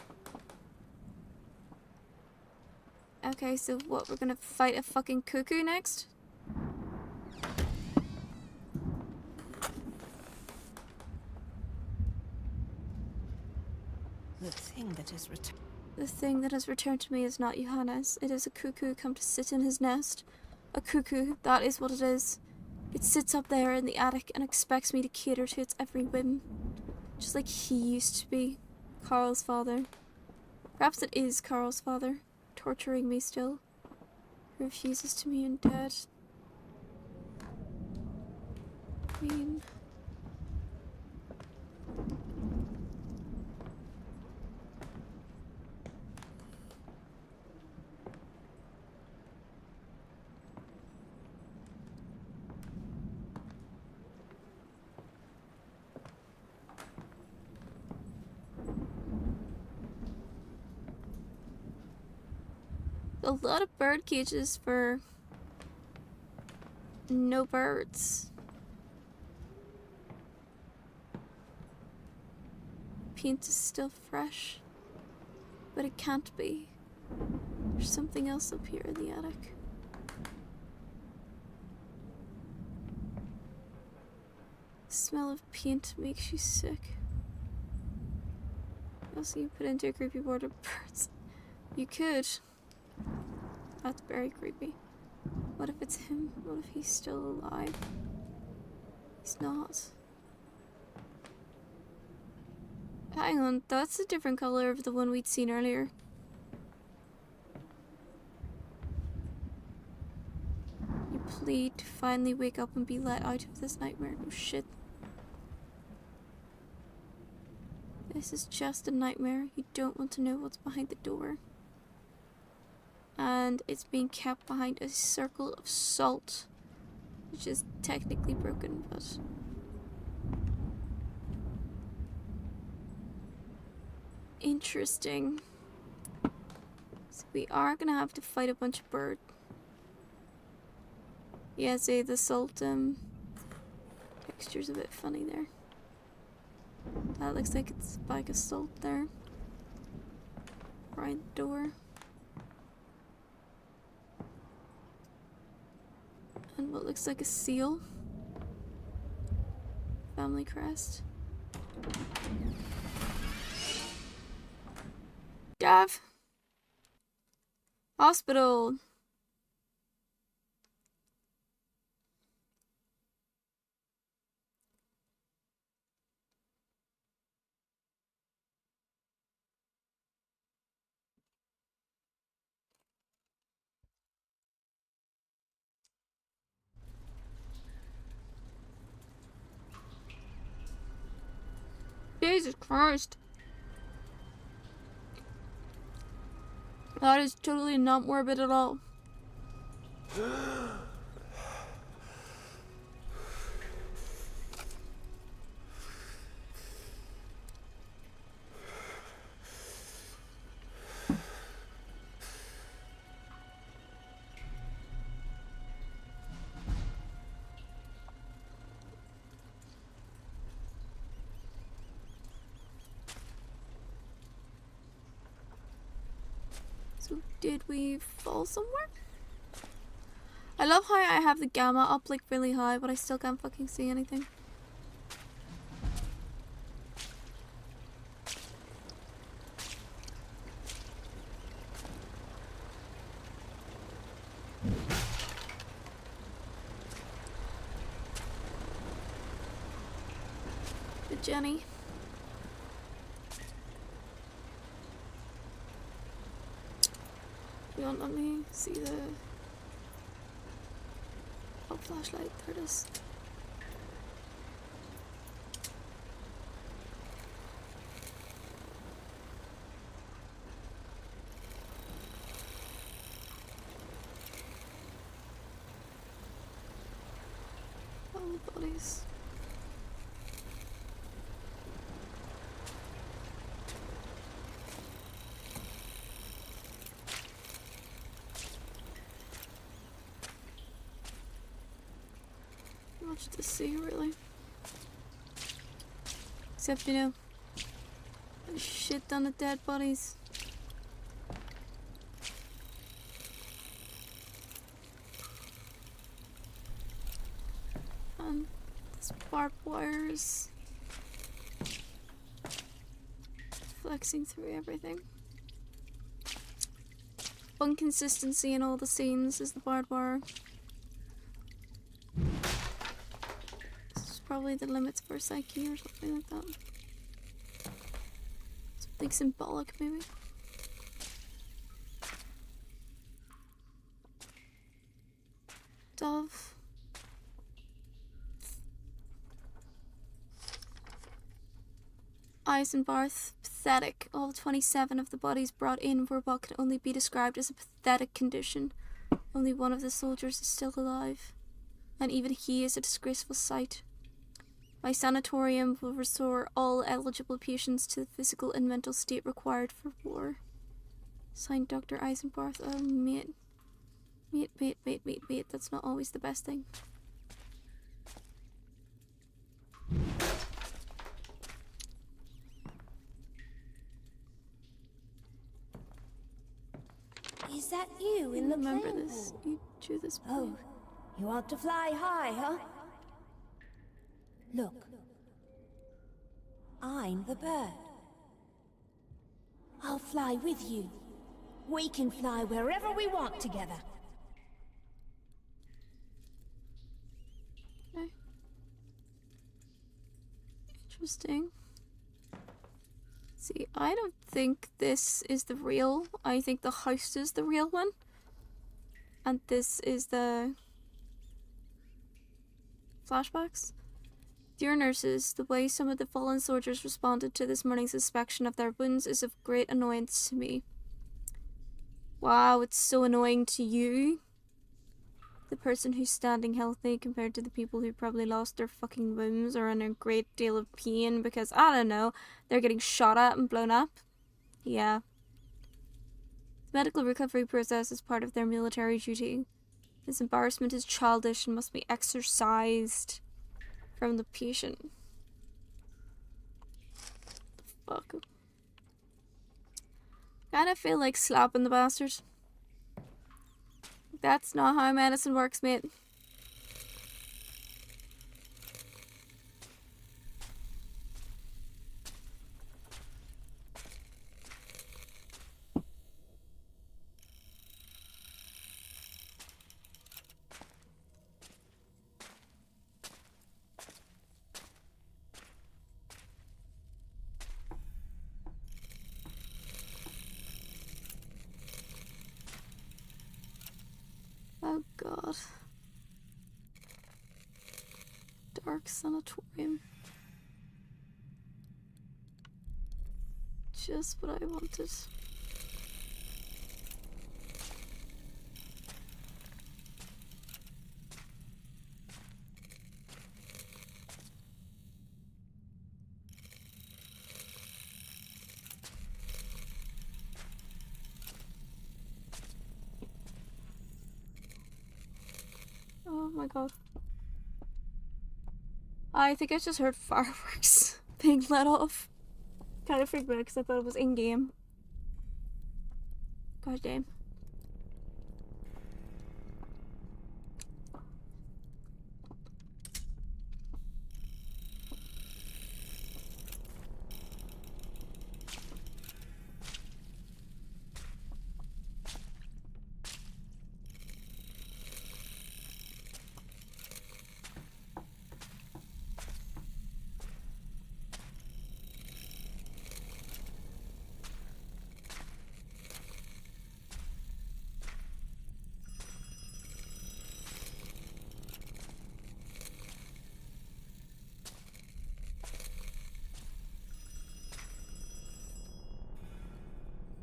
Okay, so what, we're gonna fight a fucking cuckoo next? The thing that is returned. The thing that has returned to me is not Johannes. It is a cuckoo come to sit in his nest. A cuckoo, that is what it is. It sits up there in the attic and expects me to cater to its every whim. Just like he used to be. Carl's father. Perhaps it is Carl's father, torturing me still. He refuses to me and Dad. I mean... a lot of bird cages for no birds. Paint is still fresh, but it can't be. There's something else up here in the attic. The smell of paint makes you sick. Also, you put into a creepy board of birds. You could. That's very creepy. What if it's him? What if he's still alive? He's not. Hang on, that's a different color of the one we'd seen earlier. You plead to finally wake up and be let out of this nightmare. Oh shit. This is just a nightmare. You don't want to know what's behind the door. And it's being kept behind a circle of salt, which is technically broken, but interesting. So we are gonna have to fight a bunch of birds. Yeah, see, the salt texture's a bit funny there. That looks like it's a bag of salt there. Behind the door. And what looks like a seal. Family crest. Dav. Hospital. Jesus Christ. That is totally not morbid at all. So did we fall somewhere? I love how I have the gamma up like really high, but I still can't fucking see anything. Good Jenny. You won't let me see the flashlight. There it is. All the bodies. Much to see, really. Except, you know, a shit ton of dead bodies. And this barbed wire is flexing through everything. Inconsistency in all the scenes is the barbed wire. This is probably the limits for psyche or something like that. Something symbolic, maybe. Dove. Eisenbarth, pathetic. All 27 of the bodies brought in were what can only be described as a pathetic condition. Only one of the soldiers is still alive, and even he is a disgraceful sight. My sanatorium will restore all eligible patients to the physical and mental state required for war. Signed, Dr. Eisenbarth. Oh, mate. Mate. That's not always the best thing. Is that you in the Remember plane this. pool? You drew this Oh, plane. you want to fly high, huh? Look. I'm the bird. I'll fly with you. We can fly wherever we want together. Okay. Interesting. See, I don't think this is the real. I think the house is the real one. And this is the flashbacks. Dear nurses, the way some of the fallen soldiers responded to this morning's inspection of their wounds is of great annoyance to me. Wow, it's so annoying to you. The person who's standing healthy compared to the people who probably lost their fucking limbs or are in a great deal of pain because, I don't know, they're getting shot at and blown up. Yeah. The medical recovery process is part of their military duty. This embarrassment is childish and must be exorcised from the patient. Fuck. Kinda feel like slapping the bastard. That's not how medicine works, mate. Oh god. Dark sanatorium. Just what I wanted. Oh my god. I think I just heard fireworks being let off. Kind of freaked me out because I thought it was in-game. God damn.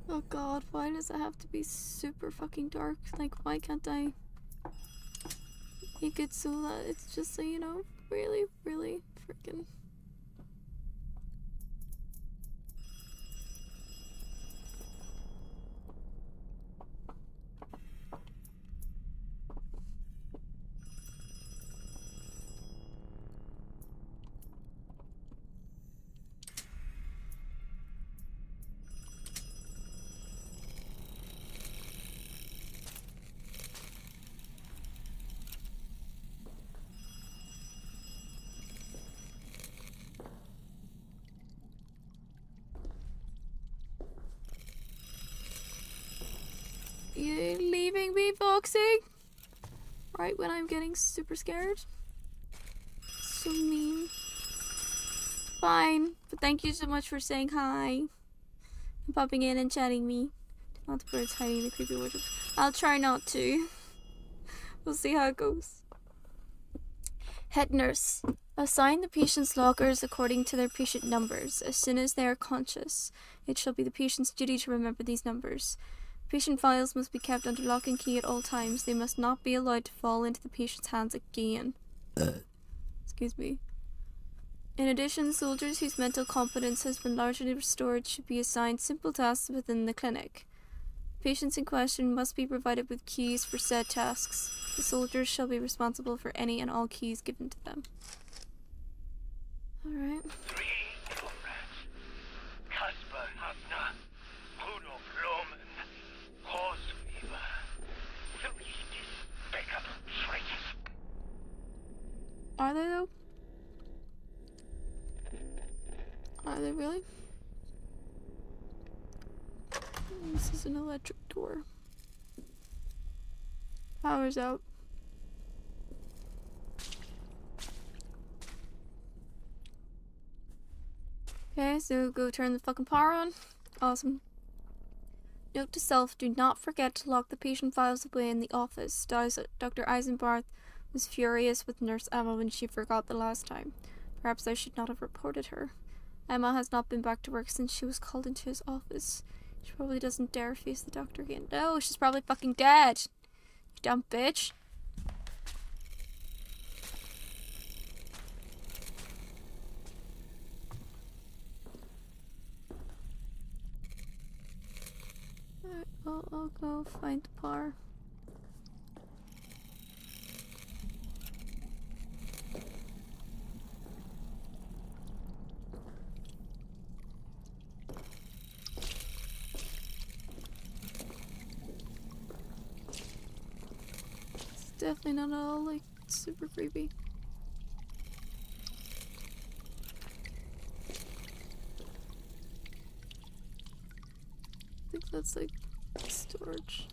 Oh god, why does it have to be super fucking dark? Like, why can't I make it so that it's just, so, you know, really, really freaking... See? Right when I'm getting super scared. So mean. Fine, but thank you so much for saying hi. And popping in and chatting me. Not the birds hiding the creepy wardrobe. I'll try not to. We'll see how it goes. Head nurse. Assign the patient's lockers according to their patient numbers. As soon as they are conscious, it shall be the patient's duty to remember these numbers. Patient files must be kept under lock and key at all times. They must not be allowed to fall into the patient's hands again. Excuse me. In addition, soldiers whose mental competence has been largely restored should be assigned simple tasks within the clinic. Patients in question must be provided with keys for said tasks. The soldiers shall be responsible for any and all keys given to them. Alright. 3 comrades. Kasper Hafner, Rudolf Lohmann, Horse Weaver. 3 despicable traitors. Are they though? Are they really? This is an electric door. Power's out. Okay, so go turn the fucking power on. Awesome. Note to self, do not forget to lock the patient files away in the office. Dr. Eisenbarth was furious with Nurse Emma when she forgot the last time. Perhaps I should not have reported her. Emma has not been back to work since she was called into his office. She probably doesn't dare face the doctor again. No, she's probably fucking dead. You dumb bitch. Alright, well, I'll go find the bar. Definitely not at all, like, super creepy. I think that's, like, storage.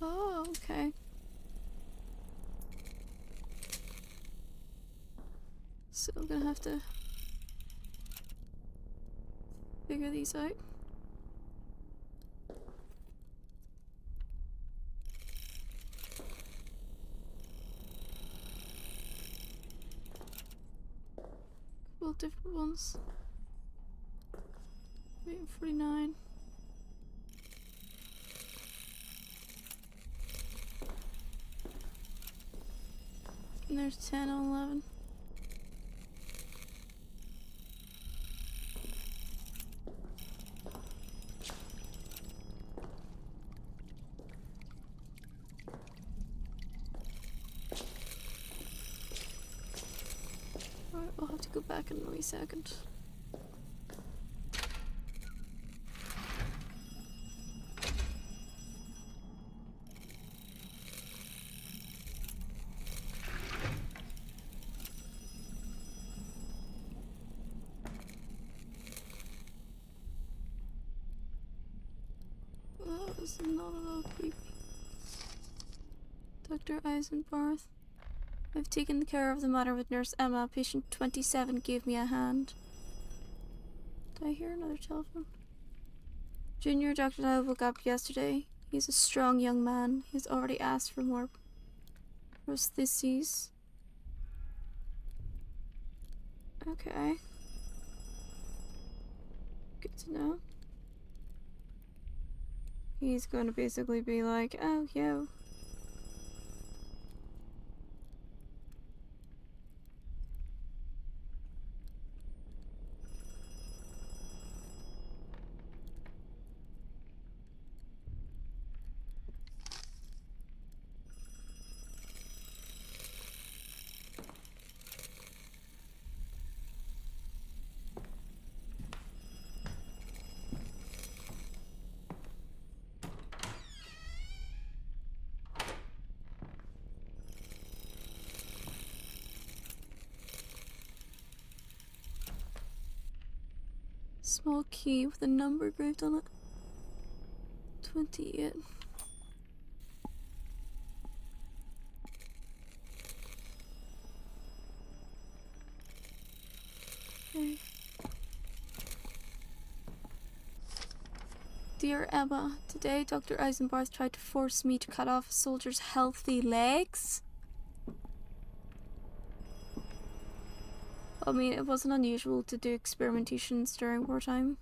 Oh, okay. So I'm gonna have to figure these out. Couple different ones. Wait, 49. And there's 10 and 11. Alright, we'll have to go back in a wee second. That was not at all creepy. Dr. Eisenbarth. I've taken care of the matter with Nurse Emma. Patient 27 gave me a hand. Did I hear another telephone? Junior Dr. Lau woke up yesterday. He's a strong young man. He's already asked for more prostheses. Okay. Good to know. He's going to basically be like, oh, yo. Small key with a number engraved on it. 28. Okay. Dear Emma, today Dr. Eisenbarth tried to force me to cut off a soldier's healthy legs. I mean, it wasn't unusual to do experimentations during wartime.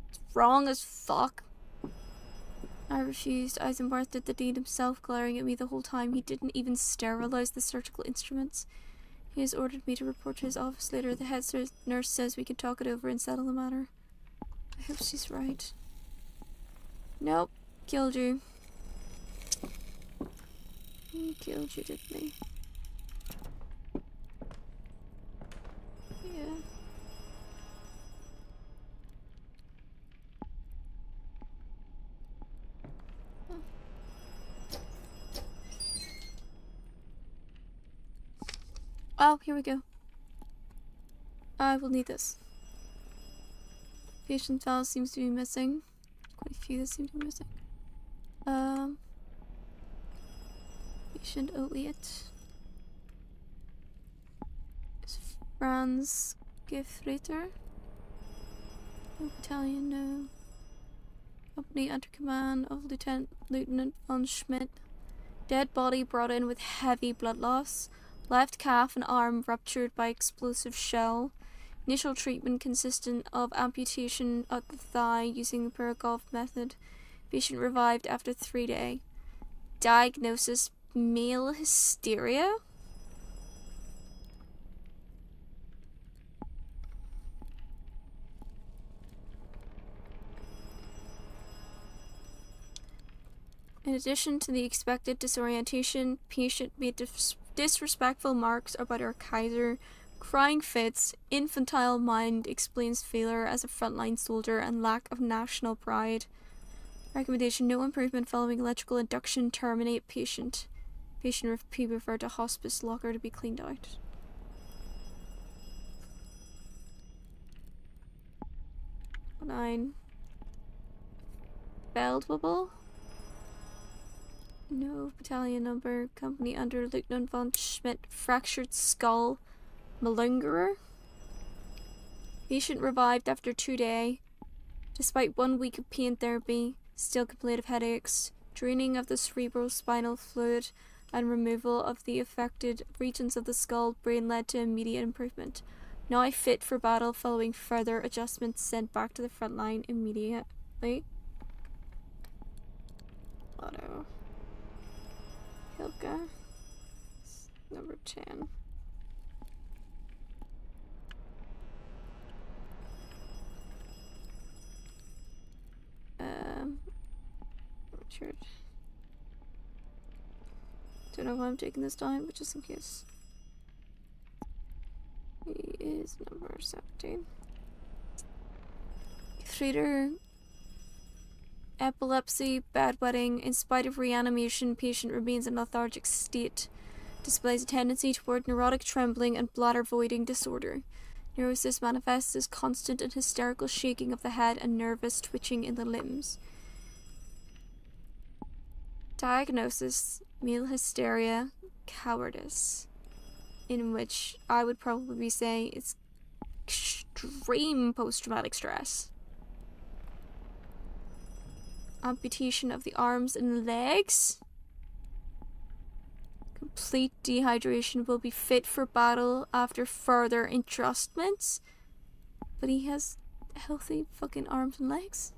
It's wrong as fuck. I refused. Eisenbarth did the deed himself, glaring at me the whole time. He didn't even sterilize the surgical instruments. He has ordered me to report to his office later. The head nurse says we can talk it over and settle the matter. I hope she's right. Nope. Killed you. He killed you, didn't he? Yeah. Oh, here we go. I will need this. Patient file seems to be missing. Quite a few that seem to be missing. Patient 08. Is Franz Gefreiter? No battalion, no. Company under command of Lieutenant von Schmidt. Dead body brought in with heavy blood loss. Left calf and arm ruptured by explosive shell. Initial treatment consisted of amputation of the thigh using the Pyrgov method. Patient revived after 3 days. Diagnosis: male hysteria? In addition to the expected disorientation, patient made disrespectful remarks about our Kaiser, crying fits, infantile mind, explains failure as a frontline soldier, and lack of national pride. Recommendation: no improvement following electrical induction. Terminate patient. Patient be referred to hospice locker to be cleaned out. Nine. Feldwebel. No battalion number. Company under Lieutenant von Schmidt. Fractured skull. Malungerer. Patient revived after 2 days. Despite 1 week of pain therapy, still complained of headaches, draining of the cerebral spinal fluid, and removal of the affected regions of the skull brain led to immediate improvement. Now fit for battle following further adjustments, sent back to the front line immediately. Auto. Hilka. Number 10. Richard. Don't know why I'm taking this time, but just in case. He is number 17. Frieder. Epilepsy, bedwetting. In spite of reanimation, patient remains in lethargic state. Displays a tendency toward neurotic trembling and bladder voiding disorder. Neurosis manifests as constant and hysterical shaking of the head and nervous twitching in the limbs. Diagnosis: male hysteria, cowardice. In which I would probably say it's extreme post-traumatic stress. Amputation of the arms and legs. Complete dehydration, will be fit for battle after further adjustments. But he has healthy fucking arms and legs.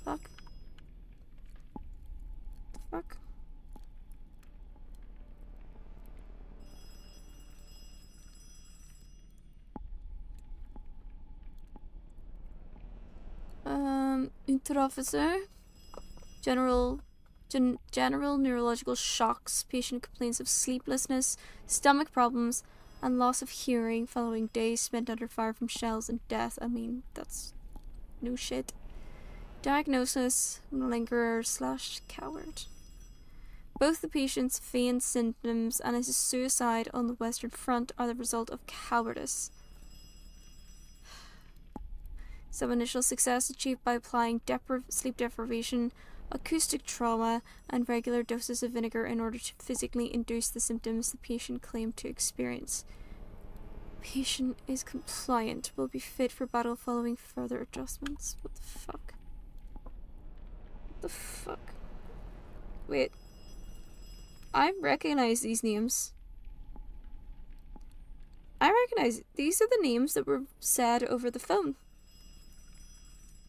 Fuck. Fuck. Unterofficer. General neurological shocks. Patient complains of sleeplessness, stomach problems, and loss of hearing following days spent under fire from shells and death. I mean, that's no shit. Diagnosis: malingerer / coward. Both the patient's feigned symptoms and his suicide on the Western Front are the result of cowardice. Some initial success achieved by applying sleep deprivation, acoustic trauma, and regular doses of vinegar in order to physically induce the symptoms the patient claimed to experience. Patient is compliant, will be fit for battle following further adjustments. What the fuck? What the fuck? Wait. I recognize these names. I recognize these are the names that were said over the phone.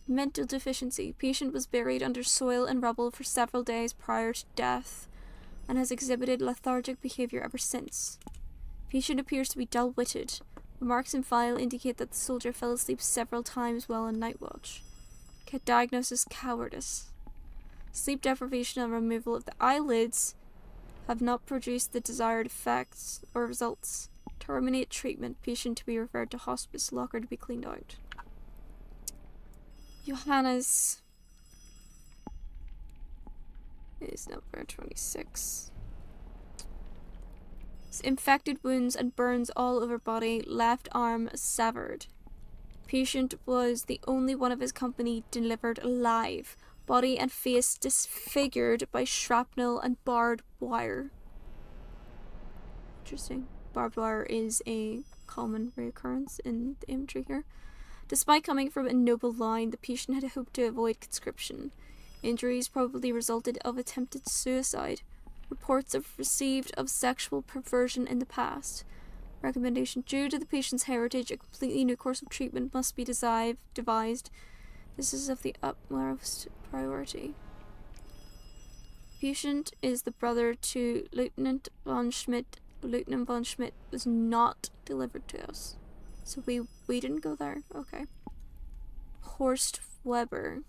Mental deficiency. Patient was buried under soil and rubble for several days prior to death and has exhibited lethargic behavior ever since. Patient appears to be dull-witted. Remarks in file indicate that the soldier fell asleep several times while on night watch. Diagnosis: cowardice. Sleep deprivation and removal of the eyelids have not produced the desired effects or results. Terminate treatment. Patient to be referred to hospice. Locker to be cleaned out. Johannes is number 26. Infected wounds and burns all over body, left arm severed. Patient was the only one of his company delivered alive. Body and face disfigured by shrapnel and barbed wire. Interesting. Barbed wire is a common recurrence in the imagery here. Despite coming from a noble line, the patient had hoped to avoid conscription. Injuries probably resulted of attempted suicide. Reports of received of sexual perversion in the past. Recommendation: due to the patient's heritage, a completely new course of treatment must be devised. This is of the utmost priority. Patient is the brother to Lieutenant von Schmidt. Lieutenant von Schmidt was not delivered to us, so we didn't go there. Okay. Horst Weber.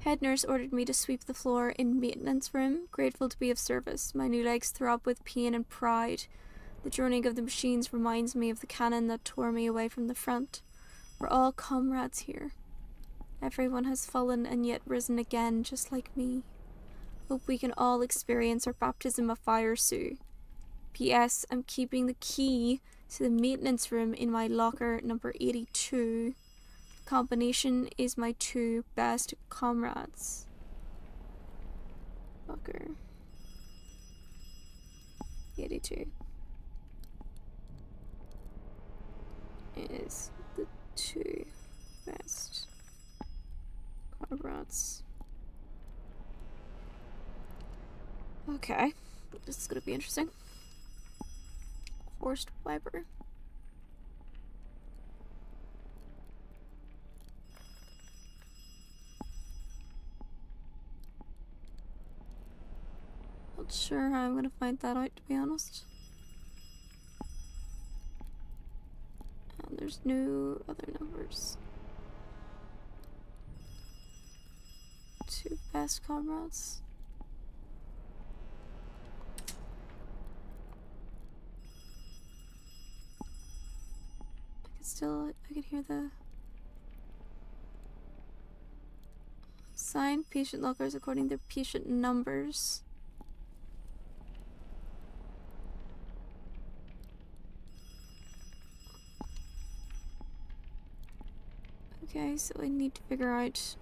Head nurse ordered me to sweep the floor in maintenance room. Grateful to be of service. My new legs throb with pain and pride. The droning of the machines reminds me of the cannon that tore me away from the front. We're all comrades here. Everyone has fallen and yet risen again, just like me. Hope we can all experience our baptism of fire soon. P.S. I'm keeping the key to the maintenance room in my locker number 82. Combination is my two best comrades. Locker 82 is the two best comrades. Okay, this is gonna be interesting. Horst Weber. Not sure how I'm gonna find that out, to be honest. And there's no other numbers. Two best comrades. I can hear the signed patient lockers according to their patient numbers. Okay, so I need to figure out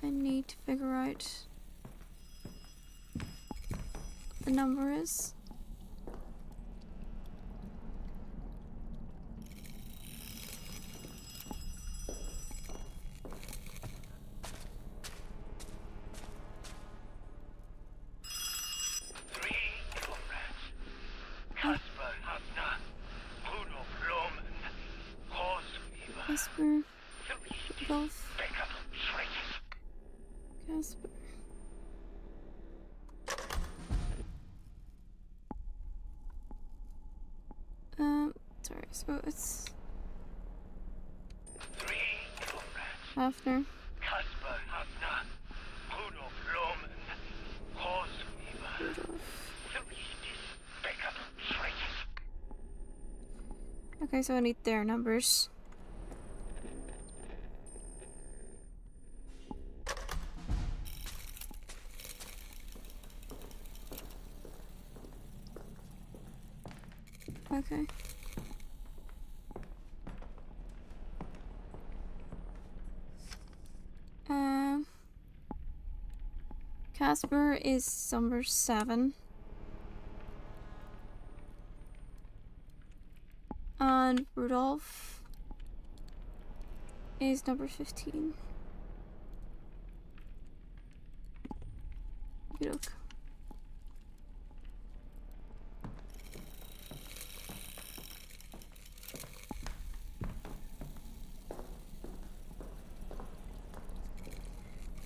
I need to figure out what the number is. Casper, Rudolph, Casper. Sorry, so it's Hafner. Kasper, Hafner, Rudolf Lohmann, Horst Okay, so I need their numbers. Okay. Casper is number 7. And Rudolph is number 15. Good luck.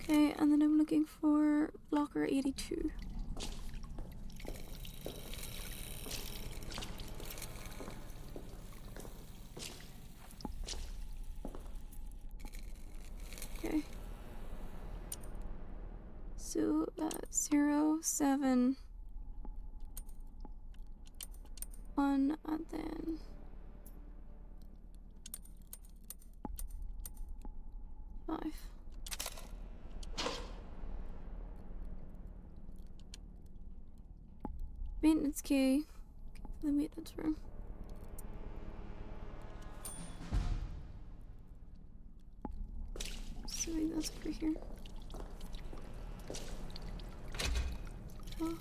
Okay, and then I'm looking for locker 82. Okay. So, 0, 7, 1, and then 5. Maintenance key for the maintenance room. Assuming that's over here. Oh.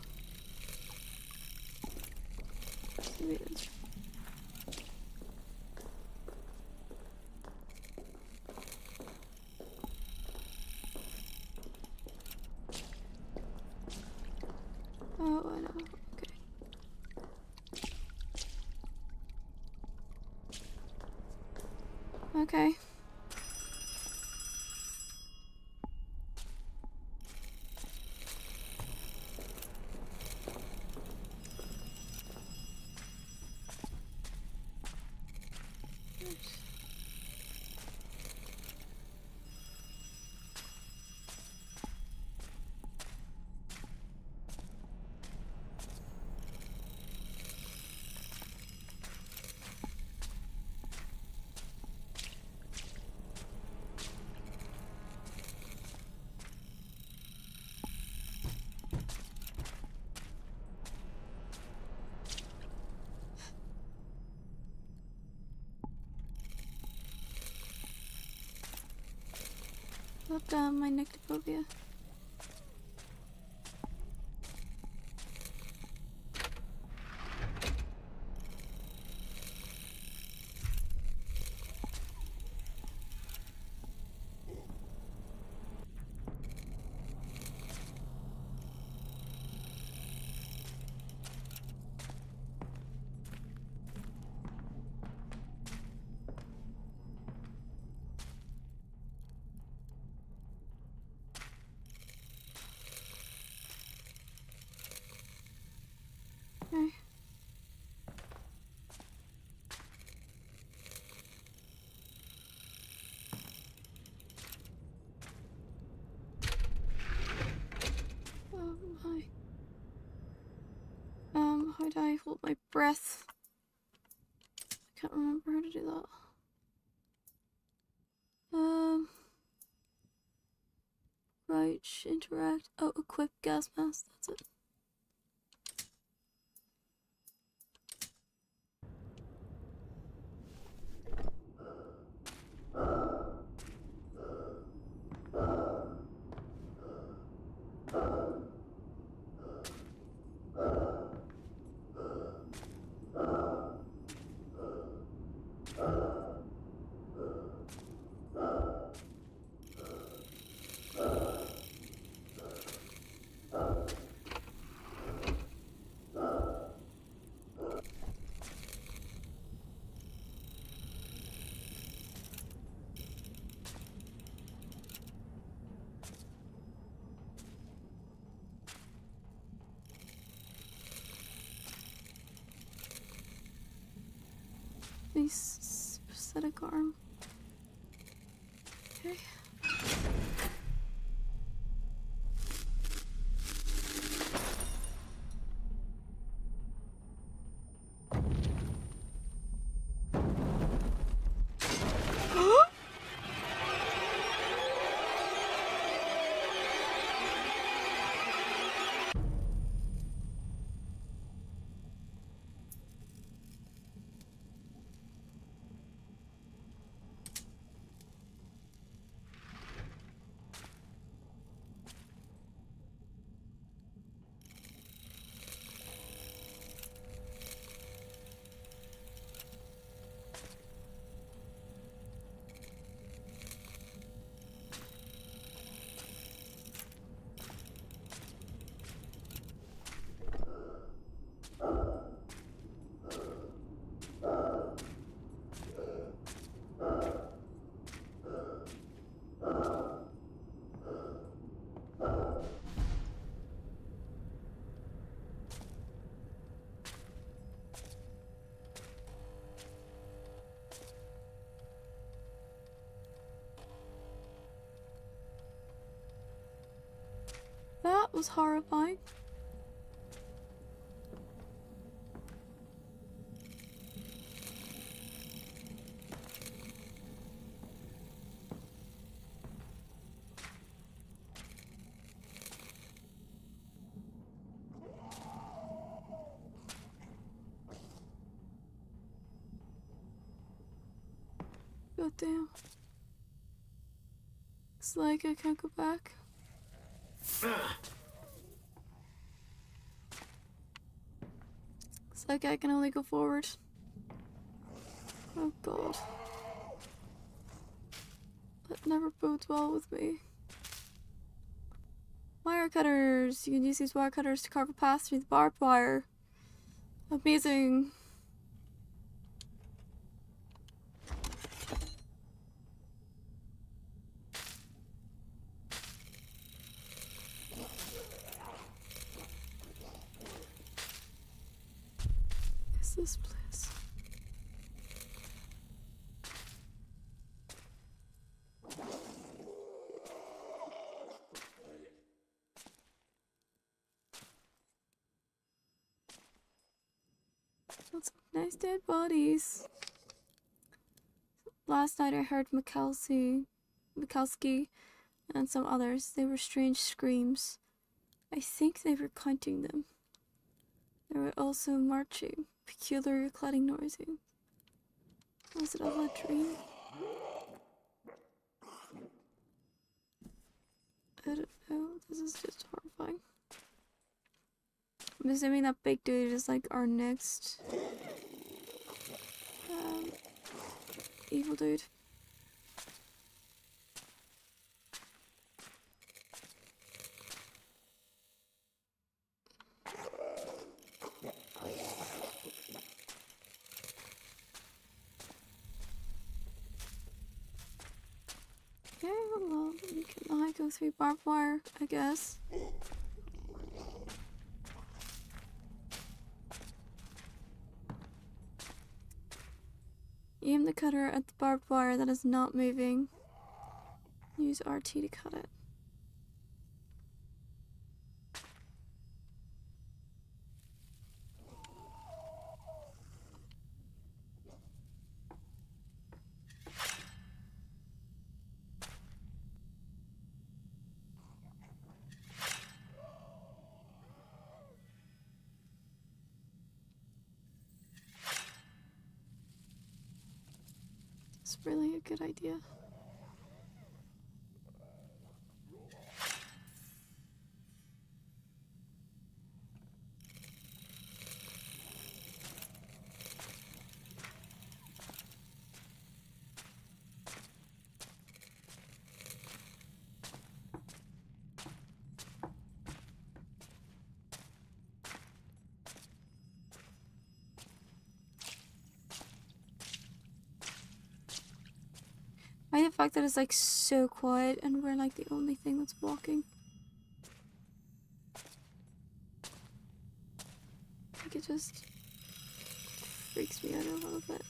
Maintenance room. Oh, I know. Okay. Look, my nectophobia. Okay. Oh my. How do I hold my breath? I can't remember how to do that. Crouch, interact. Oh, equip gas mask. That's it. Nice prosthetic arm. Okay. That was horrifying. God damn. It's like I can't go back. It's like I can only go forward. Oh god. That never bodes well with me. Wire cutters! You can use these wire cutters to carve a path through the barbed wire. Amazing. Is this place? Lots of nice dead bodies. Last night I heard Mikowski and some others. They were strange screams. I think they were counting them. They were also marching, peculiar cladding noises. Was it all a dream? I don't know. This is just horrifying. I'm assuming that big dude is like our next evil dude. Okay, well, we can go through barbed wire, I guess. Aim the cutter at the barbed wire that is not moving. Use RT to cut it. It's really a good idea. I like the fact that it's like so quiet and we're like the only thing that's walking. Like it just freaks me out a little bit.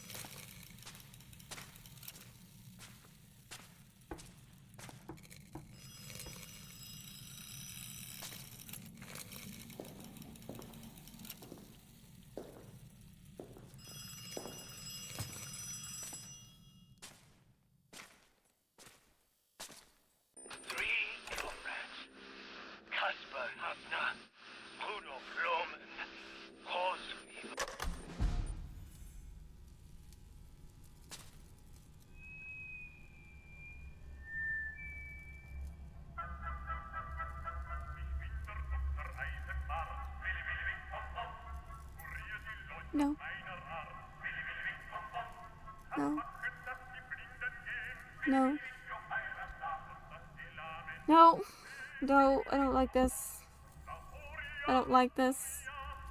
No. No. No. No. No, I don't like this. I don't like this.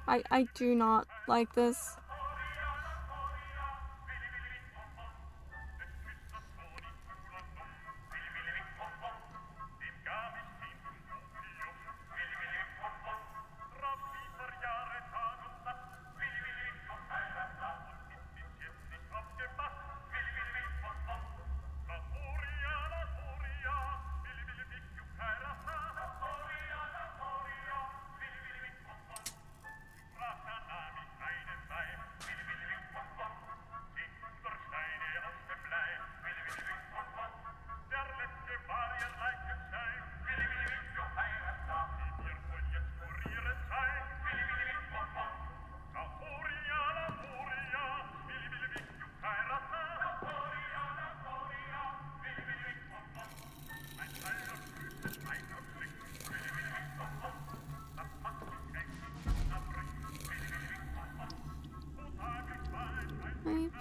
I do not like this.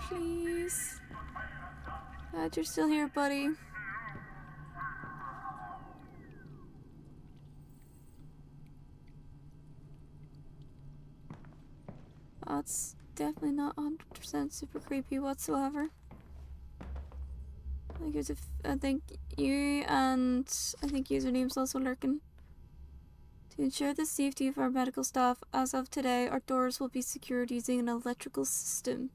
Please. Glad you're still here, buddy. That's definitely not 100% super creepy whatsoever. I think there's I think you and I think username's also lurking. To ensure the safety of our medical staff, as of today, our doors will be secured using an electrical system.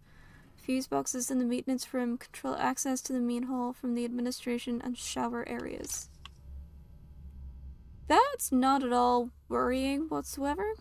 Fuse boxes in the maintenance room control access to the main hall from the administration and shower areas. That's not at all worrying whatsoever.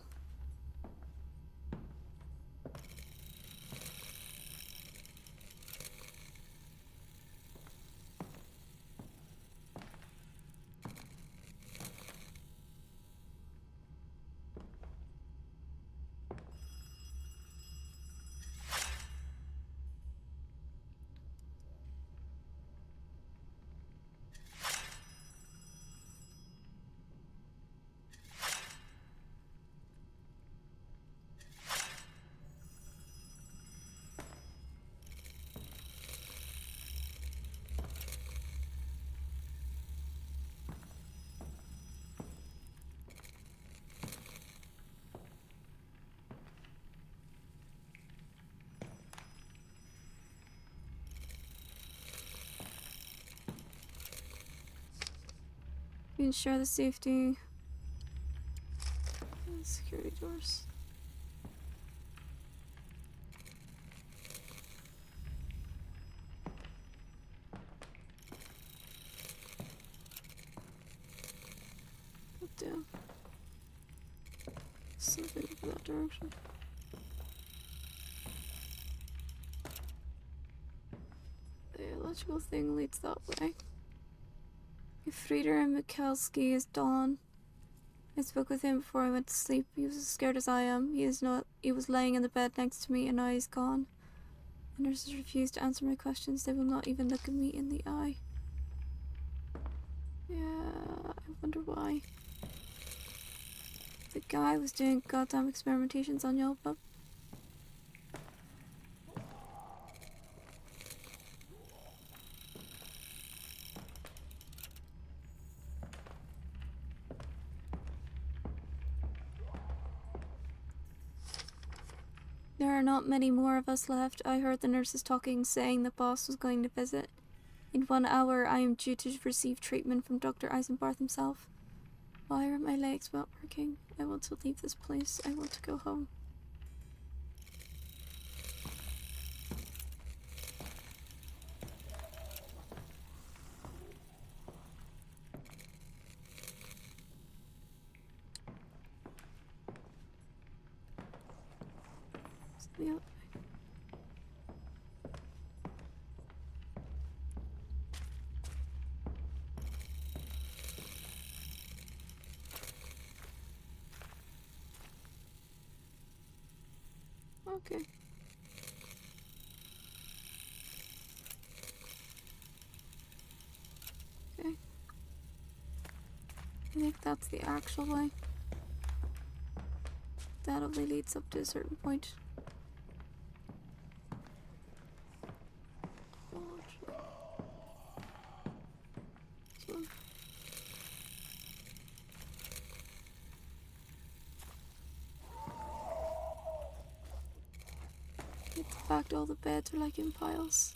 Ensure the safety. Security doors. Up down. Something in that direction. The electrical thing leads that way. If Frieder and Mikalski is Dawn. I spoke with him before I went to sleep. He was as scared as I am. He was laying in the bed next to me and now he's gone. The nurses refuse to answer my questions. They will not even look at me in the eye. Yeah, I wonder why. The guy was doing goddamn experimentations on y'all, but there are not many more of us left. I heard the nurses talking, saying the boss was going to visit. In 1 hour, I am due to receive treatment from Dr. Eisenbarth himself. Why are my legs not working? I want to leave this place. I want to go home. The other way. Okay. Okay. I think that's the actual way. That only leads up to a certain point. It's the fact all the beds are like in piles.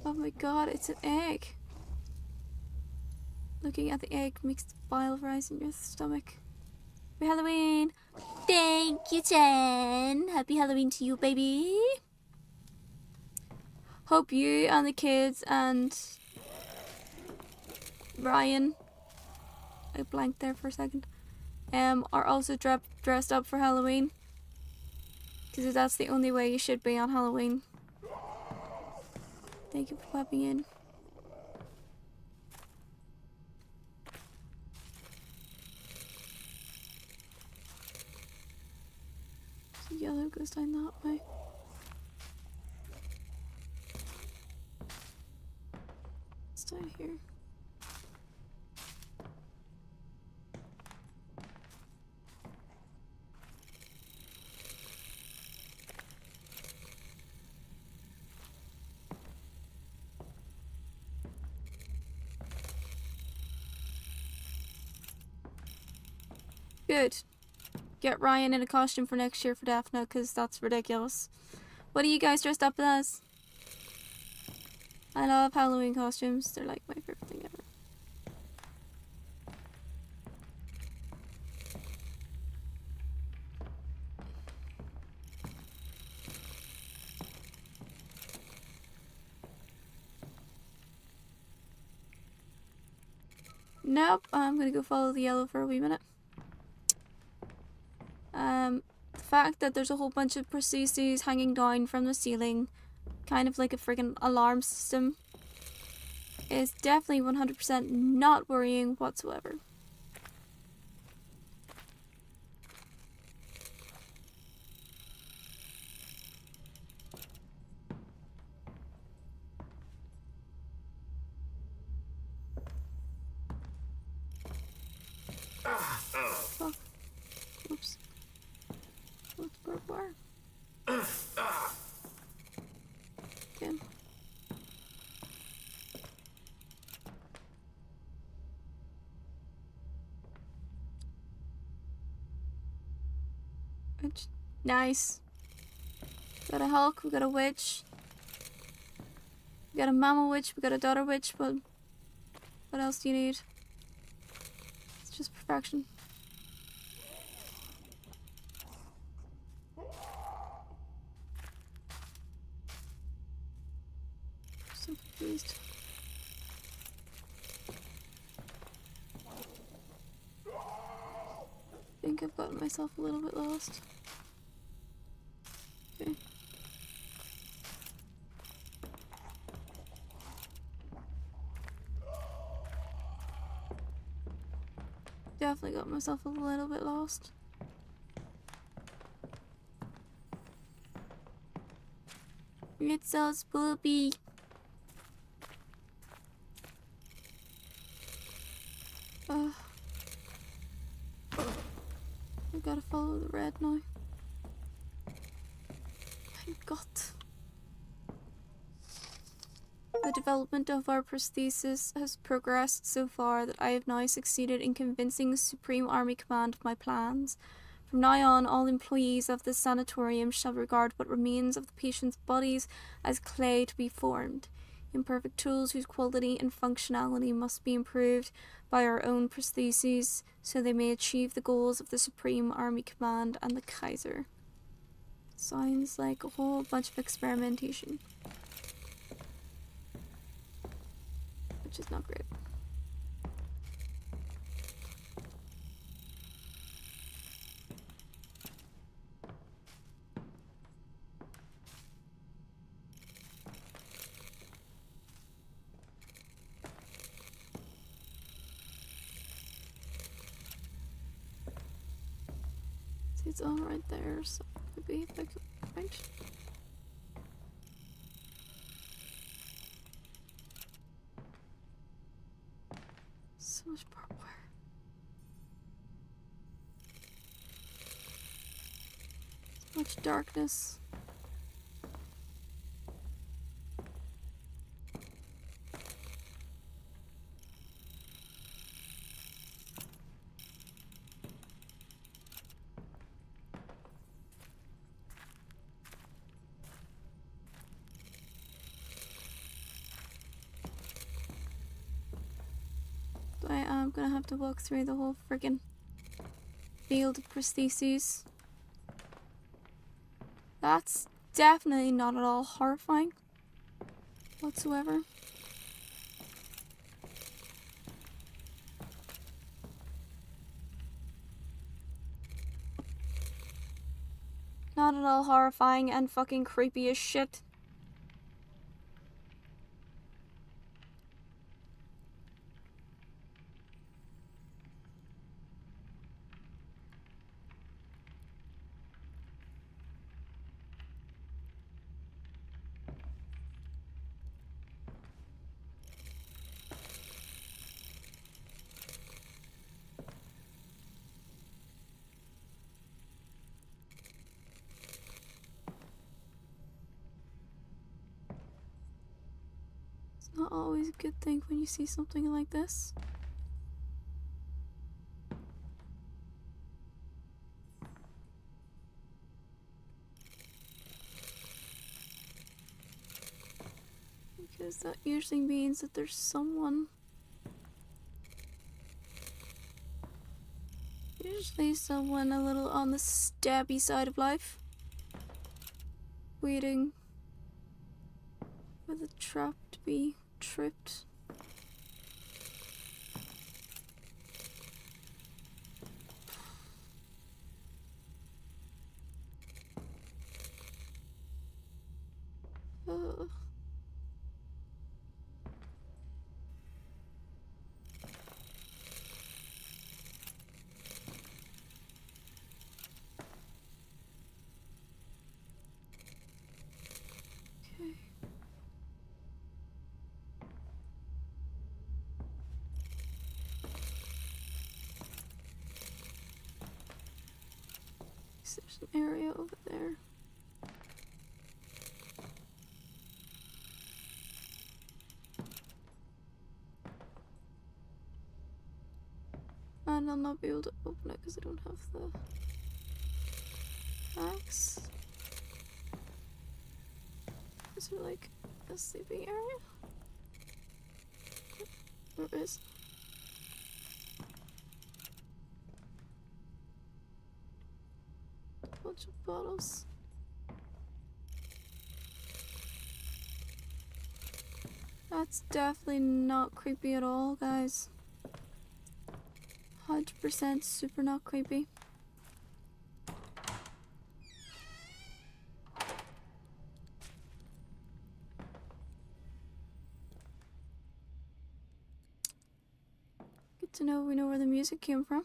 Oh my god, it's an egg. Looking at the egg makes the bile rise in your stomach. Happy Halloween! Thank you, Jen! Happy Halloween to you, baby! Hope you and the kids and Ryan, I blanked there for a second, are also dressed up for Halloween. Because that's the only way you should be on Halloween. Thank you for popping in. The yellow goes down that way. down here. Good. Get Ryan in a costume for next year for Daphne, because that's ridiculous. What are you guys dressed up as? I love Halloween costumes. They're like my favorite thing ever. Nope, I'm gonna go follow the yellow for a wee minute. The fact that there's a whole bunch of prostheses hanging down from the ceiling, kind of like a friggin' alarm system, is definitely 100% not worrying whatsoever. Fuck. Oops. What's barbed wire? Okay. Nice. We got a Hulk, we got a witch. We got a mama witch, we got a daughter witch, but what else do you need? It's just perfection. So confused. I think I've gotten myself a little bit lost. Okay. Definitely got myself a little bit lost. It's so spoopy. I gotta follow the red now. Thank God. The development of our prosthesis has progressed so far that I have now succeeded in convincing Supreme Army Command of my plans. From now on, all employees of this sanatorium shall regard what remains of the patient's bodies as clay to be formed. Imperfect tools whose quality and functionality must be improved by our own prostheses so they may achieve the goals of the Supreme Army Command and the Kaiser. Sounds like a whole bunch of experimentation. Which is not great. See, it's all right there, so maybe I could find. So much barbed wire. So much darkness. I am gonna have to walk through the whole friggin' field of prostheses. That's definitely not at all horrifying whatsoever. Not at all horrifying and fucking creepy as shit. not always a good thing when you see something like this. Because that usually means that there's someone. Usually someone a little on the stabby side of life. Waiting for the trap to be tripped. Uh. Okay. There's an area over there. And I'll not be able to open it because I don't have the axe. Is there like a sleeping area? There is. A bunch of bottles. That's definitely not creepy at all, guys. 100% super not creepy. Good to know we know where the music came from.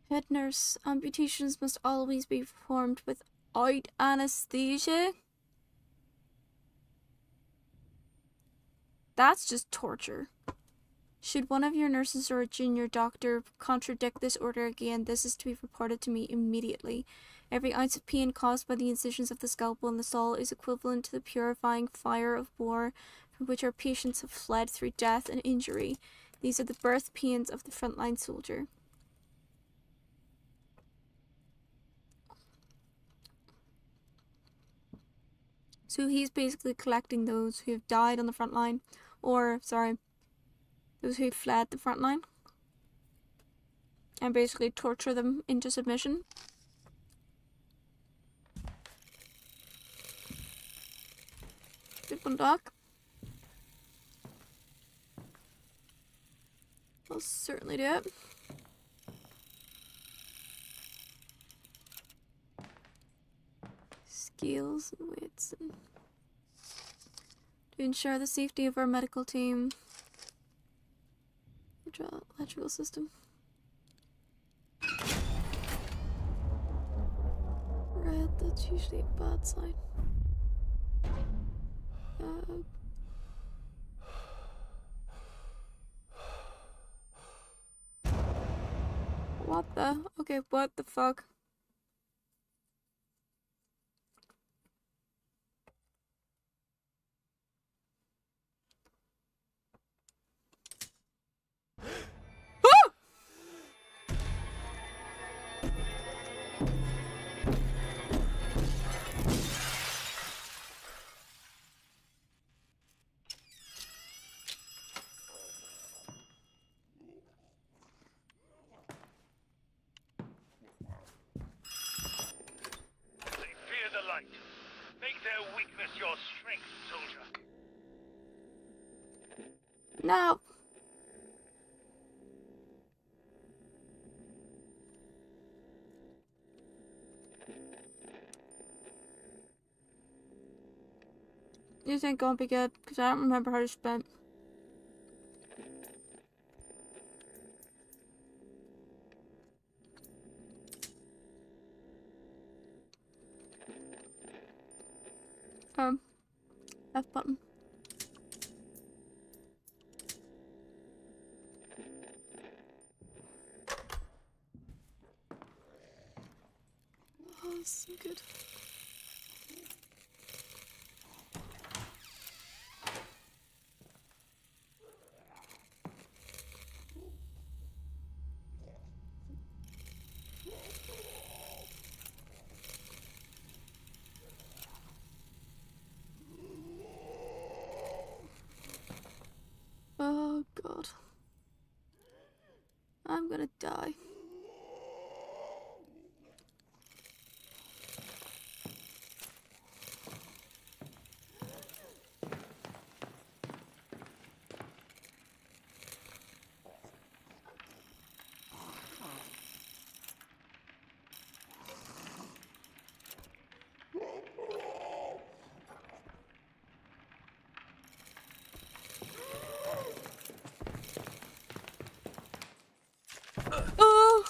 Head nurse, amputations must always be performed without anesthesia. That's just torture. Should one of your nurses or a junior doctor contradict this order again, this is to be reported to me immediately. Every ounce of pain caused by the incisions of the scalpel in the skull is equivalent to the purifying fire of war from which our patients have fled through death and injury. These are the birth pains of the frontline soldier. So he's basically collecting those who have died on the front line, or, sorry, those who fled the front line, and basically torture them into submission. Good one, Doc. I'll certainly do it. Skills and weights and to ensure the safety of our medical team. Electrical system. Red, that's usually a bad sign. What the? Okay, what the fuck? They fear the light. Make their weakness your strength, soldier. No. This ain't gonna be good, because I don't remember how to spend. F button. god. I'm gonna die. Oh!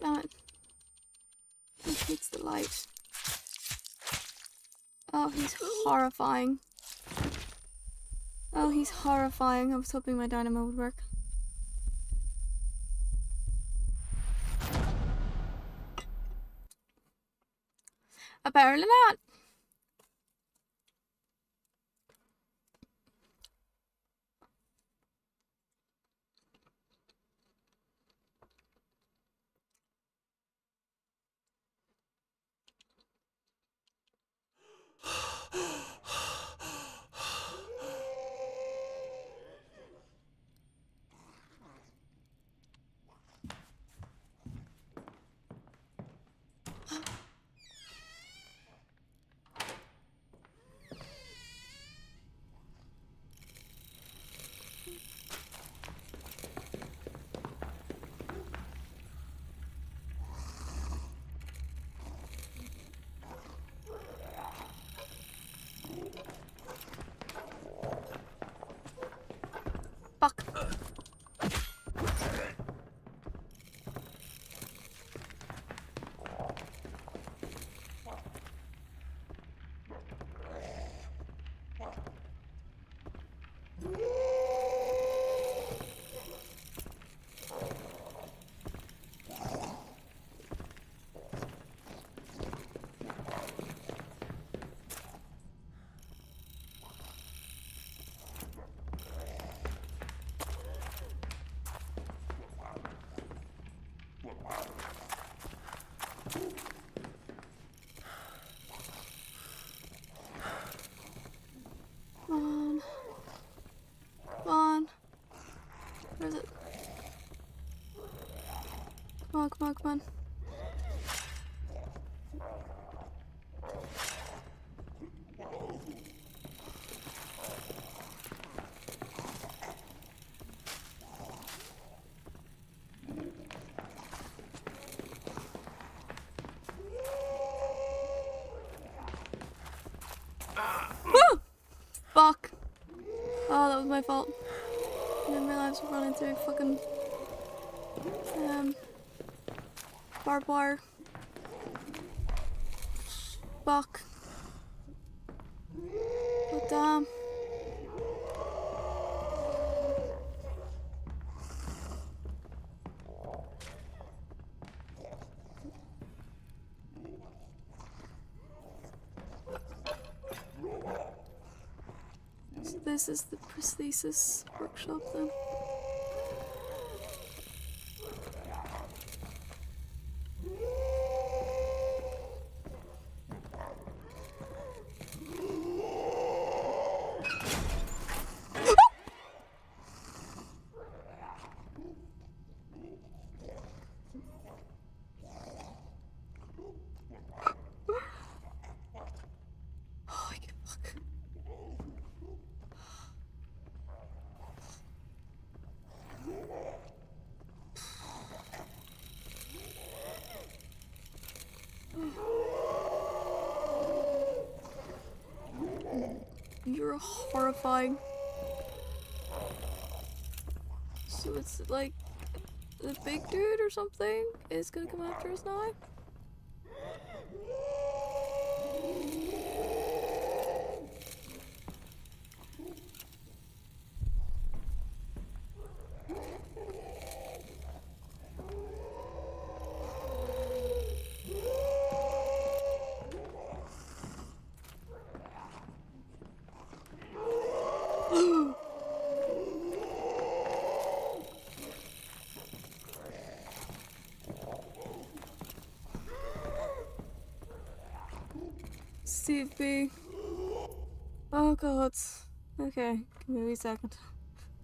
Damn it. He hates the light. Oh, he's horrifying. Oh, he's horrifying. I was hoping my dynamo would work. Apparently not. Fuck. Come on. Come on. Where is it? Come on, come on, come on. Woo! Fuck. Oh, that was my fault. I didn't realize we run into fucking barbed wire. Fuck. But damn. So this is the prosthesis workshop then. Holy fuck. You're horrifying. So it's like the big dude or something is gonna come after us now? CFP. Oh god. Okay, give me a second.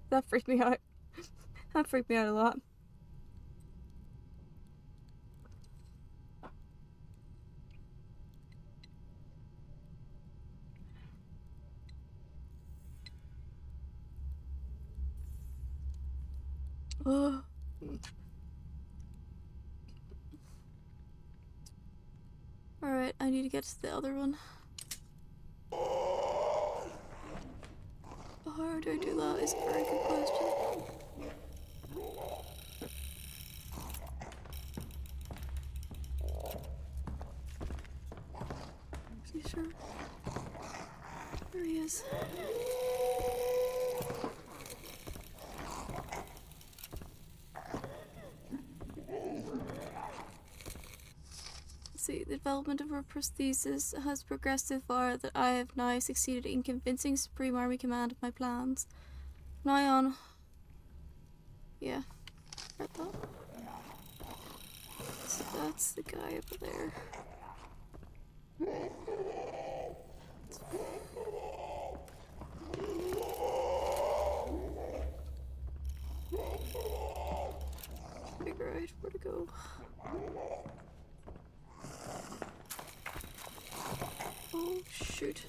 That freaked me out. That freaked me out a lot. Oh. Alright, I need to get to the other one. How do I do that is a very good question. Is he sure? There he is. See, the development of our prosthesis has progressed so far that I have now succeeded in convincing Supreme Army Command of my plans. Now on. Yeah, read that. So that's the guy over there. Figure out where to go. Oh, shoot.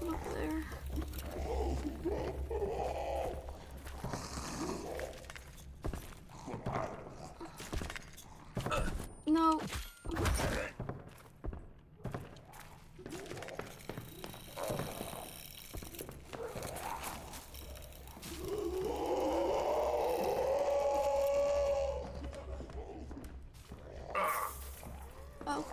Up there. No. Oh.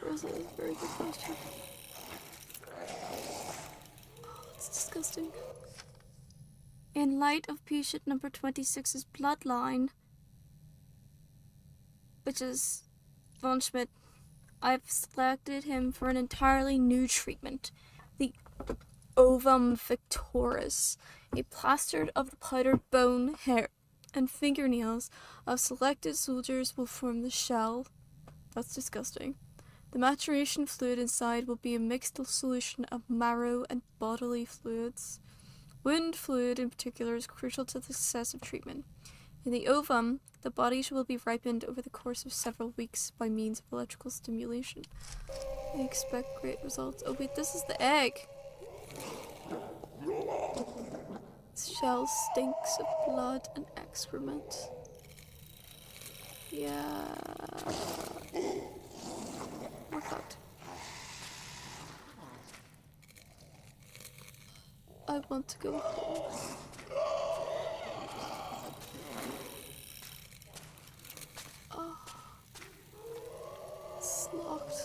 Rosa is a very good question. Oh, it's disgusting. In light of patient number 26's bloodline, which is Von Schmidt, I've selected him for an entirely new treatment. The ovum victoris, a plaster of the powdered bone, hair, and fingernails of selected soldiers will form the shell. That's disgusting. The maturation fluid inside will be a mixed solution of marrow and bodily fluids. Wound fluid in particular is crucial to the success of treatment. In the ovum, the body will be ripened over the course of several weeks by means of electrical stimulation. I expect great results. Oh wait, this is the egg! This shell stinks of blood and excrement. Yeah. We're fucked. I want to go home. Oh. It's locked.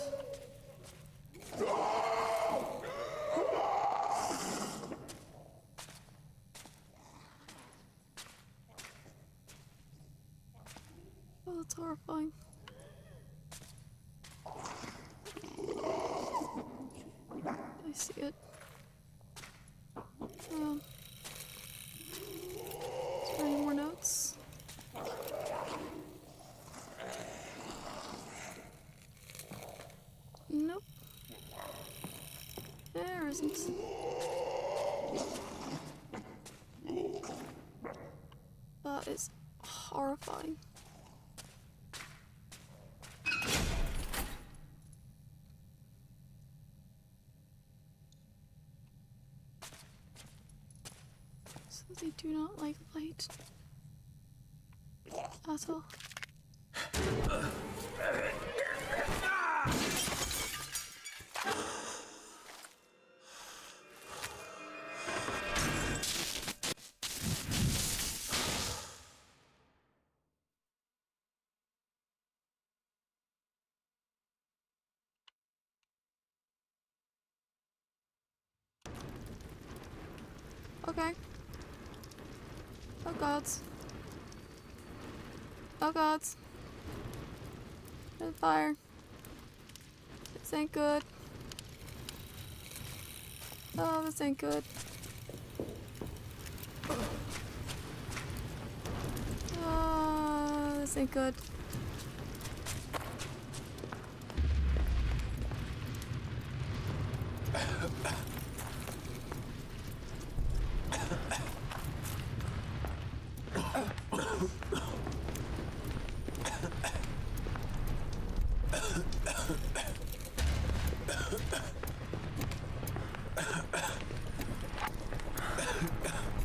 Oh, that's horrifying. I see it. Is there any more notes? Nope. There isn't. That is horrifying. So they do not like light at all. Okay. Oh gods. Oh gods. There's fire. This ain't good. Oh, this ain't good. Oh, this ain't good.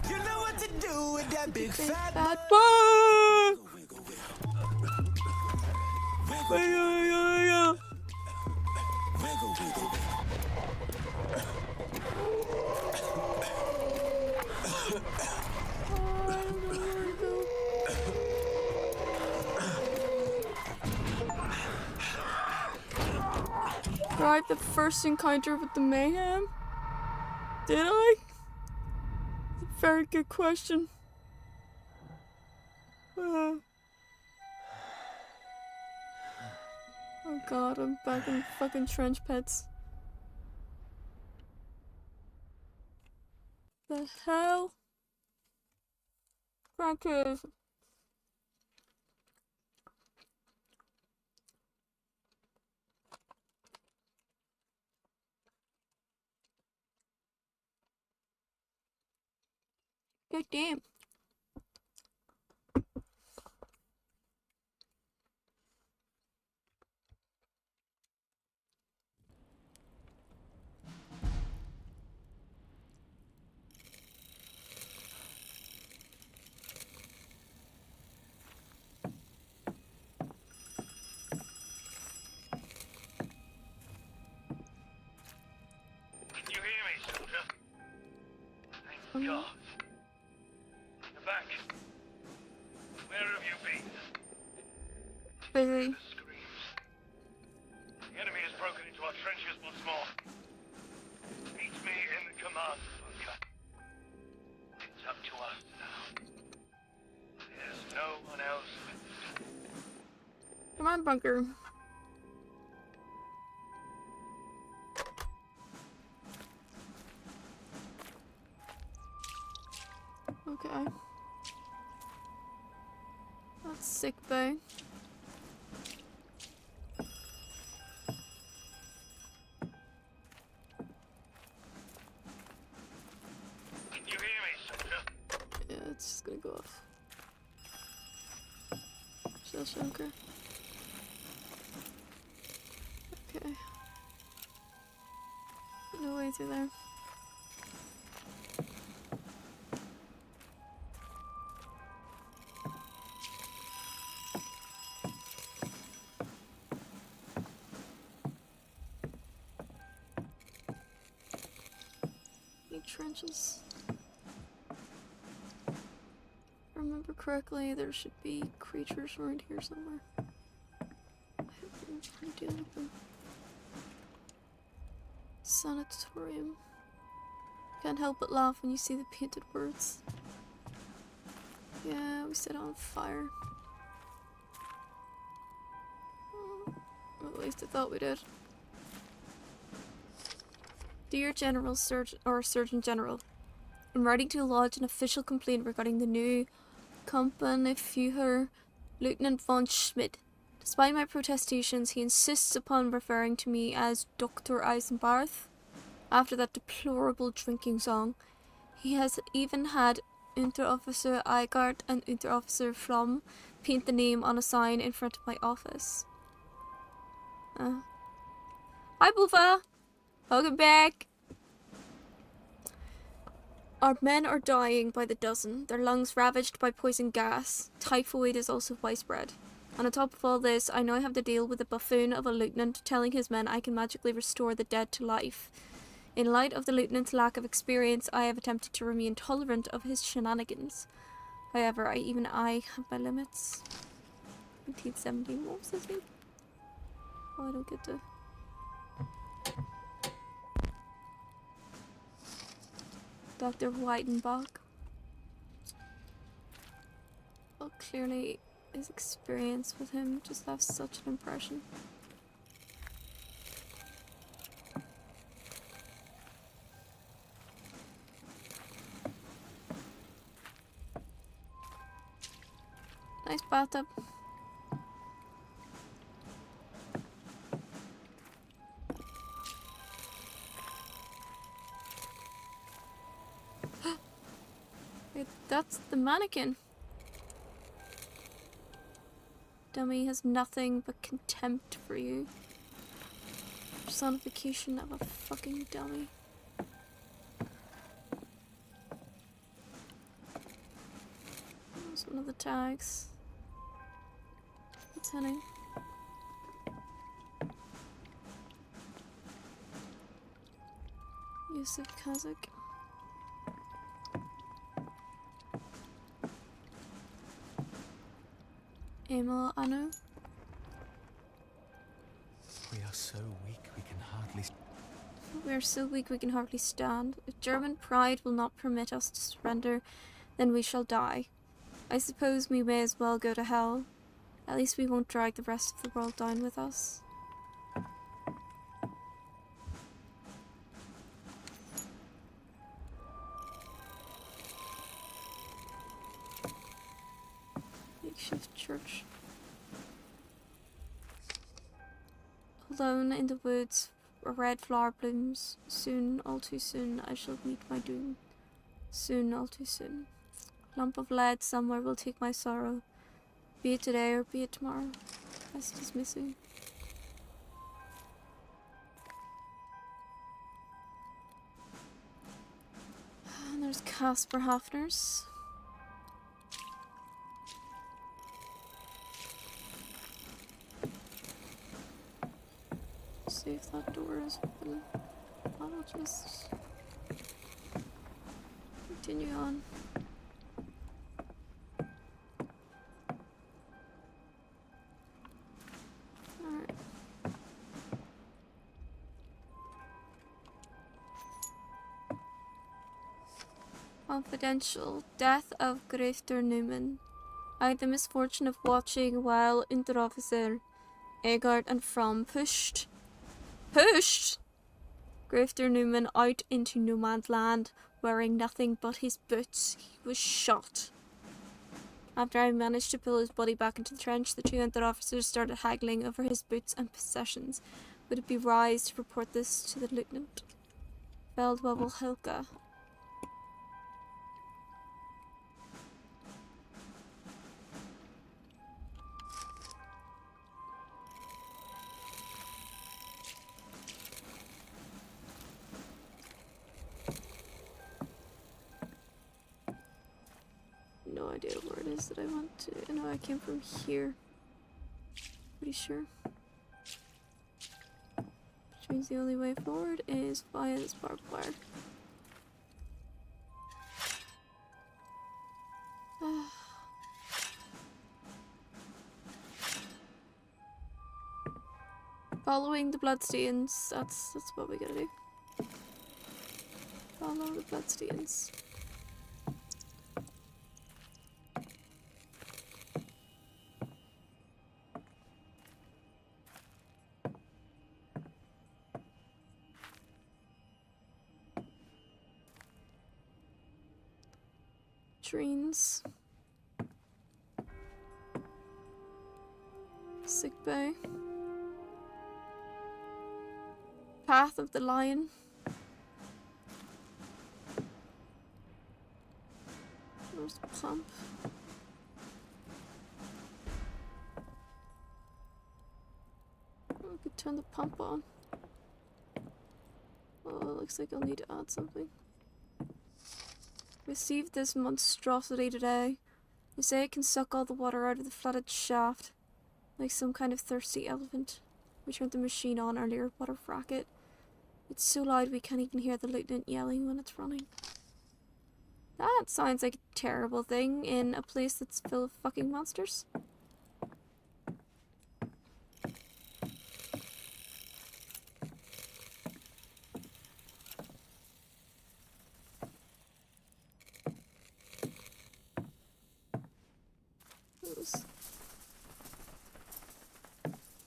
You know what to do with that big fat Bad butt. boy! Wiggle, wiggle. Right, the first encounter with the mayhem? Did I? That's a very good question. Oh god, I'm back in fucking trench pits. The hell? Crackers. Good damn. Can you hear me, soldier? Thank God. You're back. Where have you been? Busy. The screams. The enemy has broken into our trenches once more. Meet me in the command bunker. It's up to us now. There's no one else left. Come on, bunker. Okay. That's sick bay. Can you hear me, soldier? Yeah, it's just gonna go off. Shell shunker. Okay. No way through there. Big trenches. If I remember correctly, there should be creatures around here somewhere. I haven't been trying to deal with them. Sanatorium. Can't help but laugh when you see the painted words. Yeah, we set it on fire. At least I thought we did. Dear General Surgeon General, I'm writing to lodge an official complaint regarding the new Kompannführer Lieutenant von Schmidt. Despite my protestations, he insists upon referring to me as Dr. Eisenbarth after that deplorable drinking song. He has even had Unterofficer Eigert and Unterofficer Fromm paint the name on a sign in front of my office. Hi, Buffa! Welcome back! Our men are dying by the dozen, their lungs ravaged by poison gas. Typhoid is also widespread. And on top of all this, I now have to deal with a buffoon of a lieutenant telling his men I can magically restore the dead to life. In light of the lieutenant's lack of experience, I have attempted to remain tolerant of his shenanigans. However, I have my limits. 1917, what was his name? Oh, I don't get to... Dr. Weidenbach. Well, clearly his experience with him just left such an impression. Nice bathtub. Wait, that's the mannequin. Dummy has nothing but contempt for you. Personification of a fucking dummy. That's one of the tags. It's heading. Yusuf Kazak. Emil Anu. We are so weak we can hardly... We are so weak we can hardly stand. If German pride will not permit us to surrender, then we shall die. I suppose we may as well go to hell. At least we won't drag the rest of the world down with us. Makeshift church. Alone in the woods, a red flower blooms. Soon, all too soon, I shall meet my doom. Soon, all too soon. A lump of lead somewhere will take my sorrow. Be it today or be it tomorrow. Best is missing. And there's Casper Hafner's. See if that door is open. I'll just continue on. Alright. Confidential. Death of Grafter Newman. I had the misfortune of watching while Unterofficer Egard and Fromm pushed Grafter Newman out into no man's land wearing nothing but his boots. He was shot. After I managed to pull his body back into the trench, the two Unterofficers started haggling over his boots and possessions. Would it be wise to report this to the lieutenant? Feldwebel Hilke. No idea where it is that I want to. I know I came from here. Pretty sure. Which means the only way forward is via this barbed wire. Following the bloodstains. That's what we gotta do. Follow the bloodstains. Trains. Sick bay. Path of the Lion. There's the pump. Oh, I could turn the pump on. Oh, it looks like I'll need to add something. Received this monstrosity today. They say it can suck all the water out of the flooded shaft, like some kind of thirsty elephant. We turned the machine on earlier, what a racket. It's so loud we can't even hear the lieutenant yelling when it's running. That sounds like a terrible thing in a place that's full of fucking monsters.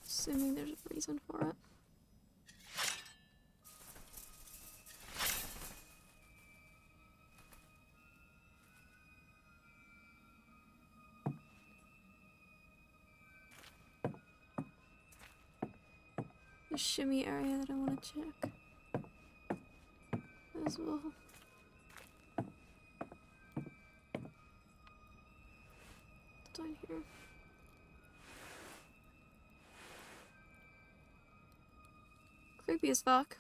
Assuming there's a reason for it. a shimmy area that I want to check as well. Down here. Creepy as fuck.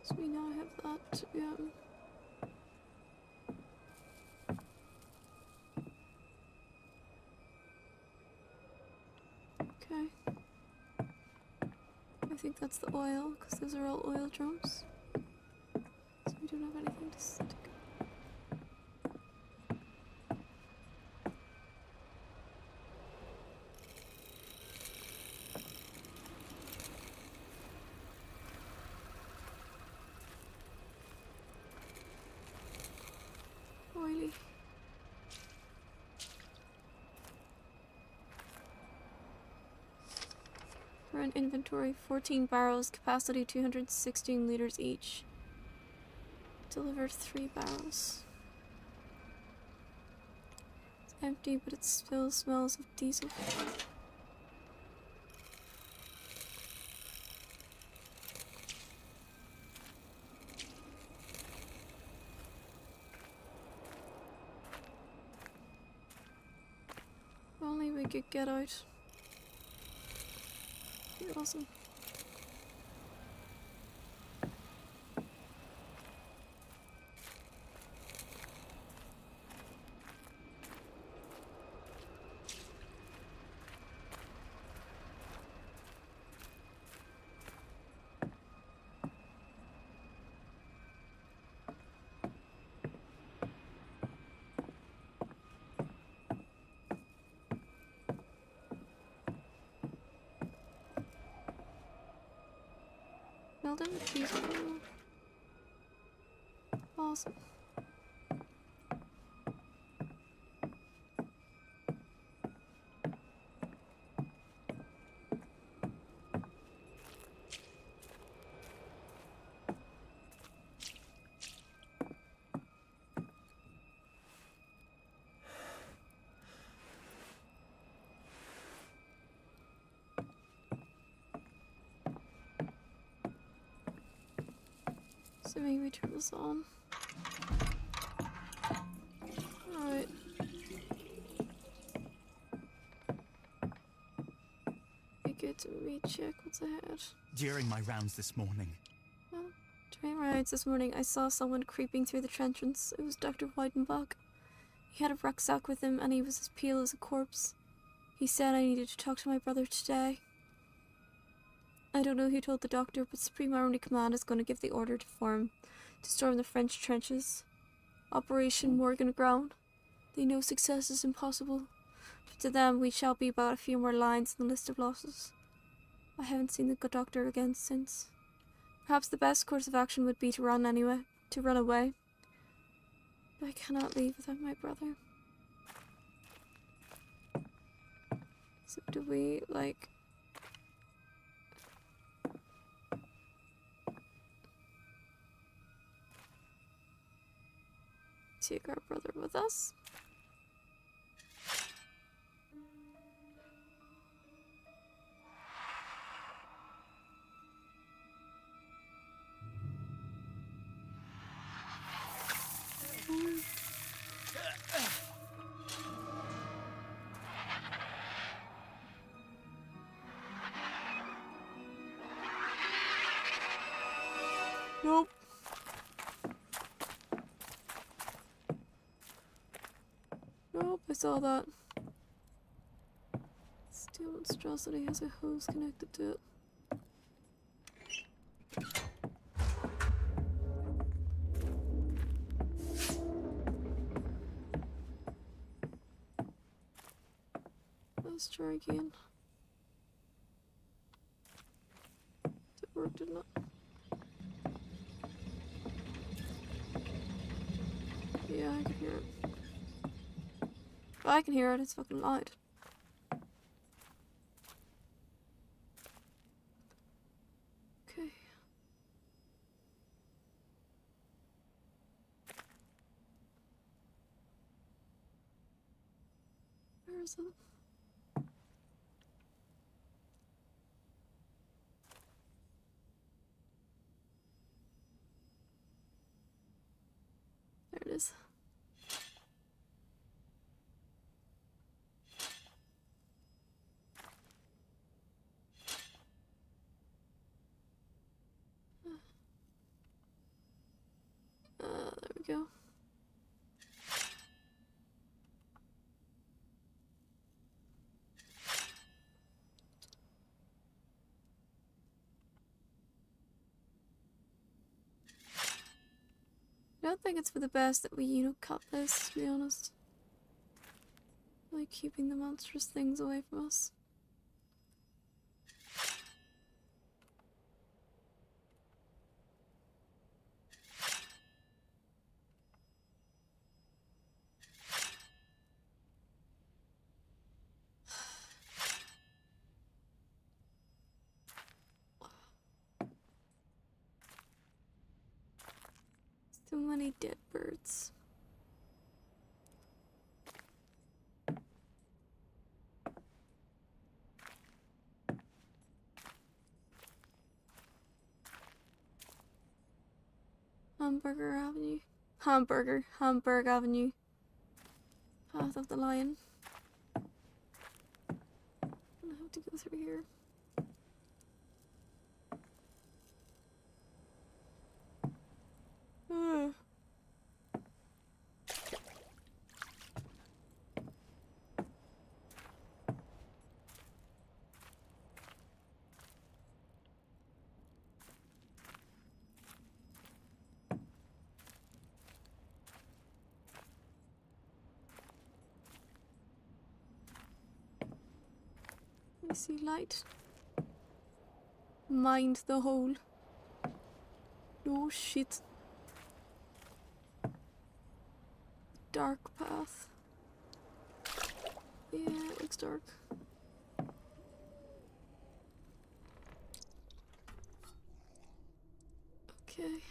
So we now have that, yeah. Okay. I think that's the oil, because those are all oil drums. So we don't have anything to stick. Oily. Current inventory 14 barrels, capacity 216 liters each. Delivered 3 barrels. It's empty, but it still smells of diesel. If only we could get out. Be awesome. Well done, please. Awesome. So maybe turn this on. Alright. Be good to recheck what's ahead. During my rounds this morning, Well, during my rides this morning, I saw someone creeping through the trenches. It was Dr. Weidenbach. He had a rucksack with him and he was as pale as a corpse. He said I needed to talk to my brother today. I don't know who told the doctor, but Supreme Army Command is going to give the order to storm the French trenches. Operation Morgan Ground. They know success is impossible, but to them we shall be but a few more lines in the list of losses. I haven't seen the good doctor again since. Perhaps the best course of action would be to run away. But I cannot leave without my brother. So do we, like... take our brother with us? Nope. Nope, I saw that. Steel monstrosity has a hose connected to it. Let's try again. Did it work, did not? Yeah, I can hear it. I can hear it, it's fucking loud. Okay. Where is it? There it is. There we go. I don't think it's for the best that we, cut this, to be honest. Like keeping the monstrous things away from us. So many dead birds. Hamburg Avenue. Path of the Lion. I have to go through here. Ugh. I see light. Mind the hole. No shit. Dark path. Yeah, it looks dark. Okay.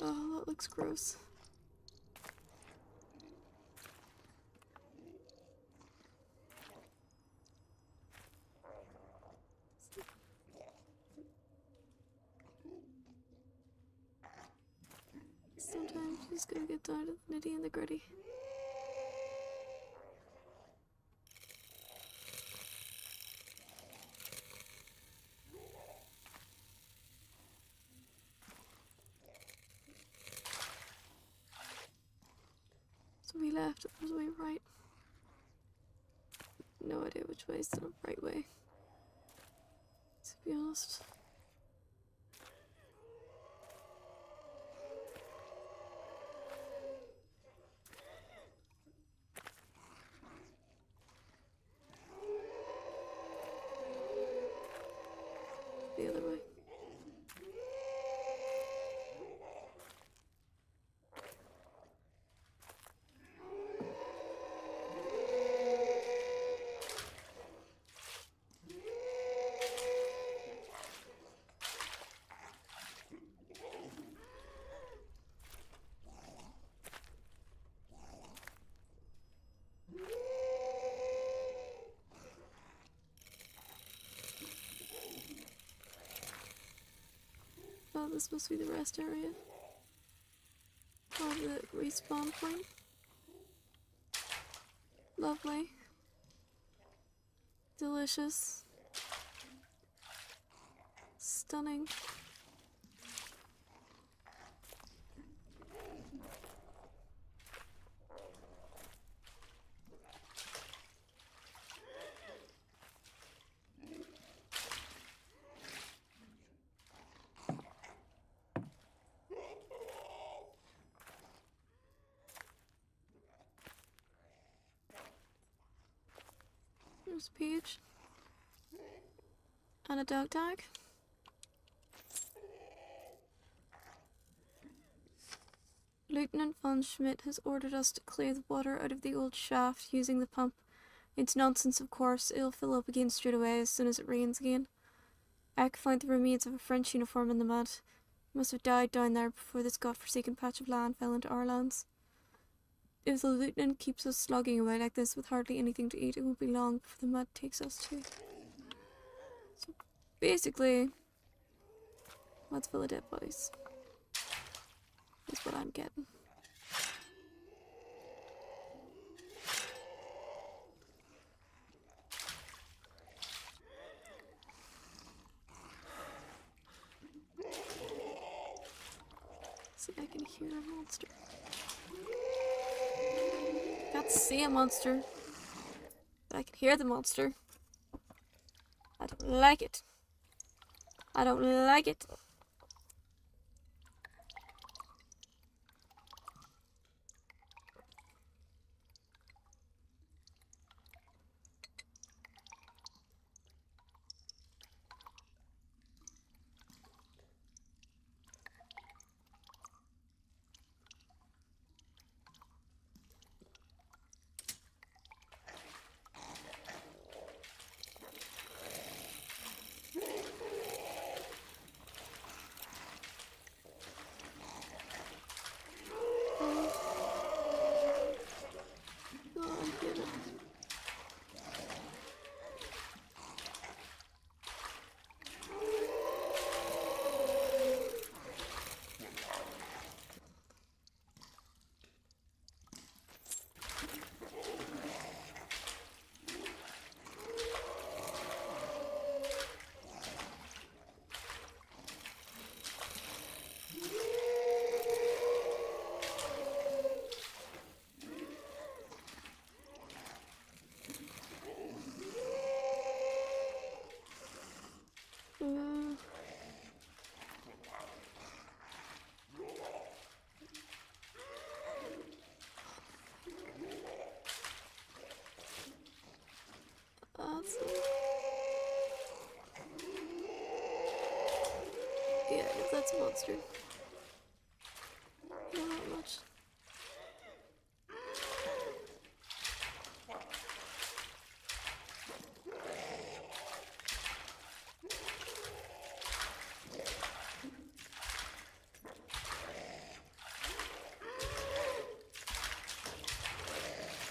Oh, that looks gross. Sometimes you just gotta get down to the nitty and the gritty. So we left, it was way right. No idea which way is the right way. To be honest. The other way. Oh, this must be the rest area. Oh, the respawn point. Lovely. Delicious. Stunning. There's a page. And a dog tag. Lieutenant von Schmidt has ordered us to clear the water out of the old shaft using the pump. It's nonsense, of course. It'll fill up again straight away as soon as it rains again. Eck found the remains of a French uniform in the mud. He must have died down there before this godforsaken patch of land fell into our lands. If the lieutenant keeps us slogging away like this with hardly anything to eat, it won't be long before the mud takes us too. So basically, let's fill a dead bodies. That's what I'm getting. See if I can hear a monster. Can't see a monster, but I can hear the monster. I don't like it. I don't like it. Yeah, if that's a monster. Not that much.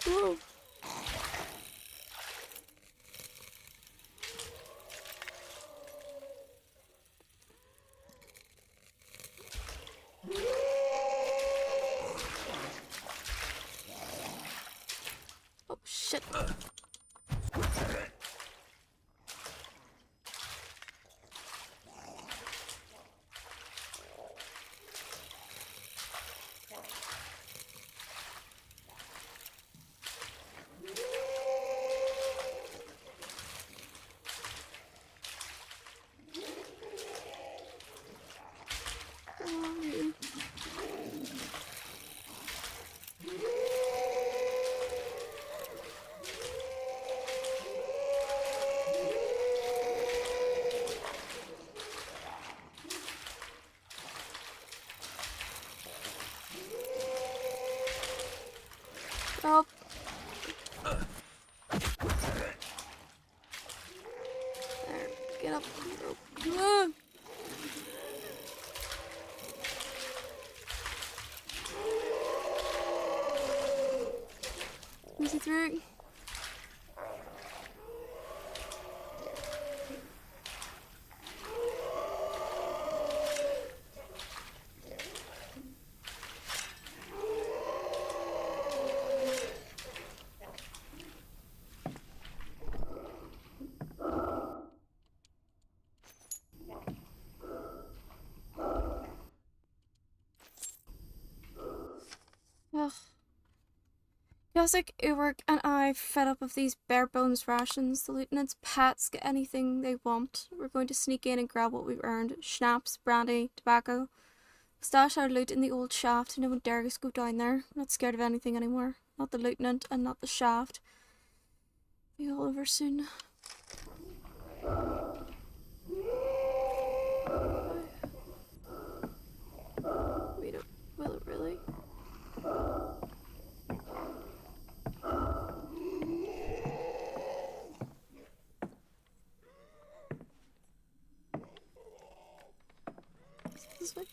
Whoa. Oh shit. Oh. There, get up. Ah. Is he through? Ugh. Jessic, Uwerk, and I fed up of these bare bones rations. The lieutenant's pets get anything they want. We're going to sneak in and grab what we've earned. Schnapps, brandy, tobacco. Stash our loot in the old shaft. No one dares go down there. I'm not scared of anything anymore. Not the lieutenant and not the shaft. Be all over soon. Wait up. Will it really? This way.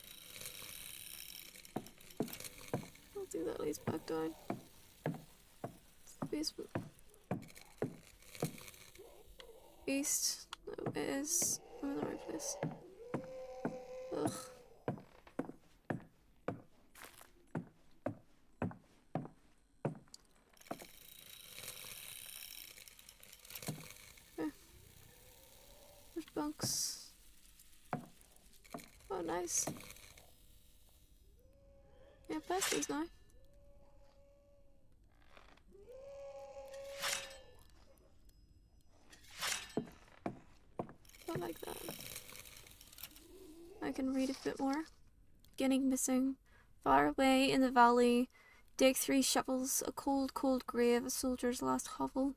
I'll do that leads back down. It's the basement. East. No, it is. I'm in the right place. Ugh. Okay. There's bunks. Oh, nice. Yeah, past these now. I like that. I can read a bit more. Beginning missing. Far away in the valley, dig 3 shovels, a cold, cold grave, a soldier's last hovel.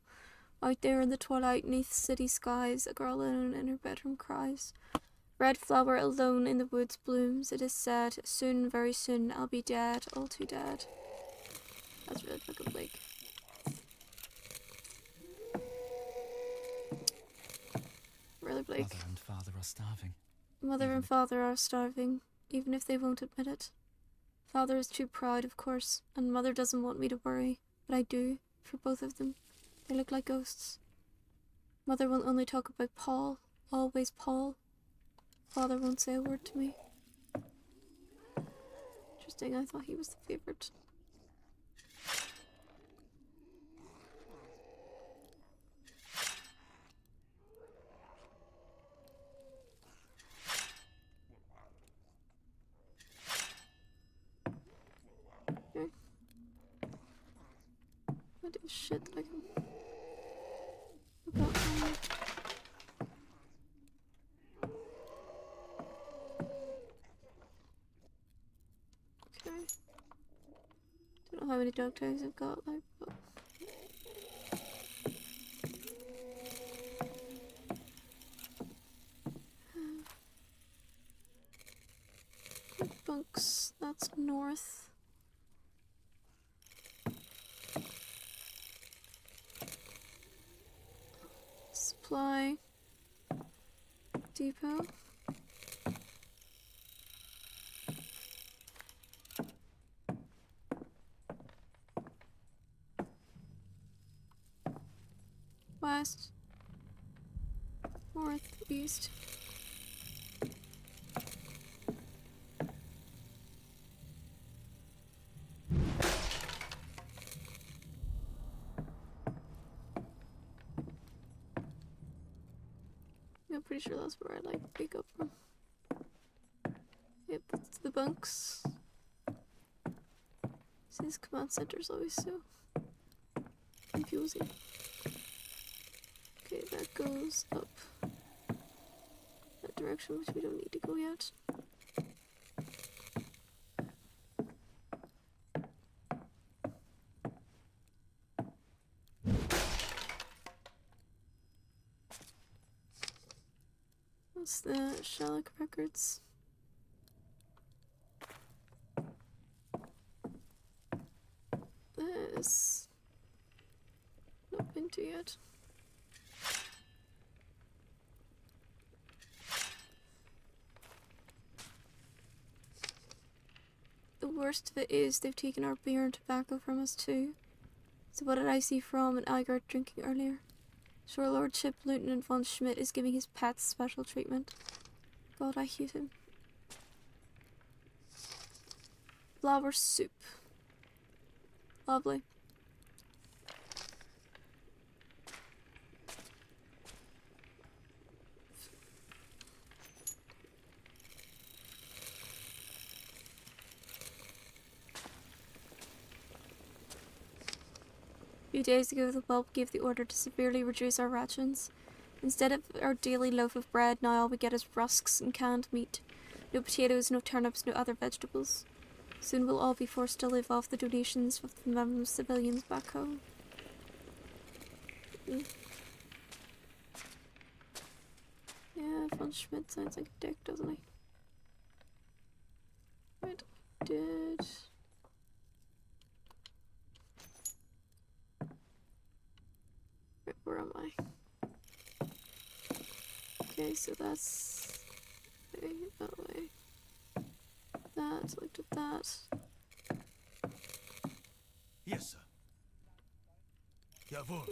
Out there in the twilight, neath city skies, a girl alone in her bedroom cries. Red flower alone in the woods blooms, it is said, soon, very soon, I'll be dead, all too dead. That's really fucking bleak. Really bleak. Mother and father are starving. Mother and father are starving, even if they won't admit it. Father is too proud, of course, and mother doesn't want me to worry, but I do, for both of them. They look like ghosts. Mother will only talk about Paul, always Paul. Father won't say a word to me. Interesting, I thought he was the favourite. Okay. I do shit that I can... Okay. Don't know how many dog tags I've got, like, but... Bunks, that's north. Supply depot. West, north, east. I'm pretty sure that's where I like wake up from. Yep, that's the bunks. This command center is always so confusing. Okay, that goes up that direction, which we don't need to go yet. What's the Sherlock records? This not been to yet. The worst of it is they've taken our beer and tobacco from us too. So what did I see from an Igard drinking earlier? Sure, Lordship Lieutenant von Schmidt is giving his pets special treatment. God, I hate him. Flower soup. Lovely. A few days ago, the Bulb gave the order to severely reduce our rations. Instead of our daily loaf of bread, now all we get is rusks and canned meat. No potatoes, no turnips, no other vegetables. Soon we'll all be forced to live off the donations of the civilians back home. shooting. Yeah, Von Schmidt sounds like a dick, doesn't he? Right, did... Right, where am I? Okay, so that's... Okay, that way. That, looked at that. Yes, sir. Jawohl.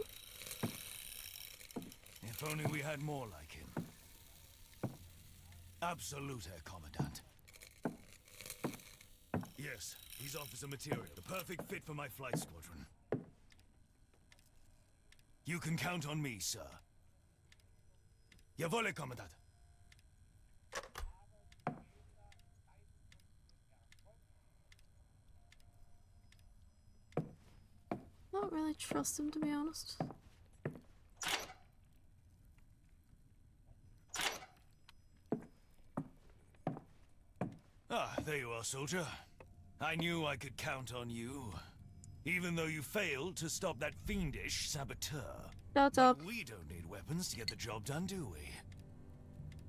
If only we had more like him. Absolute, Herr Commandant. Yes, he's officer material. The perfect fit for my flight squadron. You can count on me, sir. Jawohl, Herr Commandant. Not really trust him, to be honest. Ah, there you are, soldier. I knew I could count on you. Even though you failed to stop that fiendish saboteur. Shut up. We don't need weapons to get the job done, do we?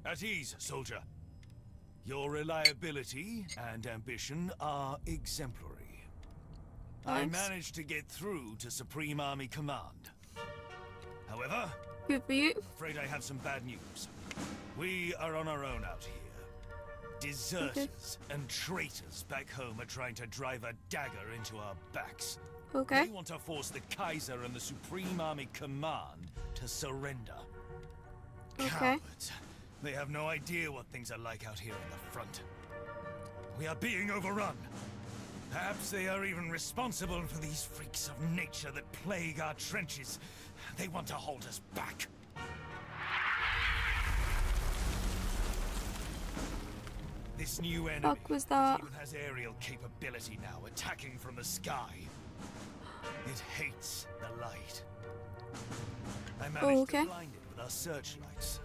At ease, soldier. Your reliability and ambition are exemplary. I Thanks. managed to get through to Supreme Army Command. However, Good for you. I'm afraid I have some bad news. We are on our own out here. Deserters and traitors back home are trying to drive a dagger into our backs. Okay. They want to force the Kaiser and the Supreme Army Command to surrender. Okay. Cowards. They have no idea what things are like out here on the front. We are being overrun. Perhaps they are even responsible for these freaks of nature that plague our trenches. They want to hold us back. This new enemy Fuck was that? even has aerial capability now, attacking from the sky. It hates the light. I managed okay. to blind it with our searchlights.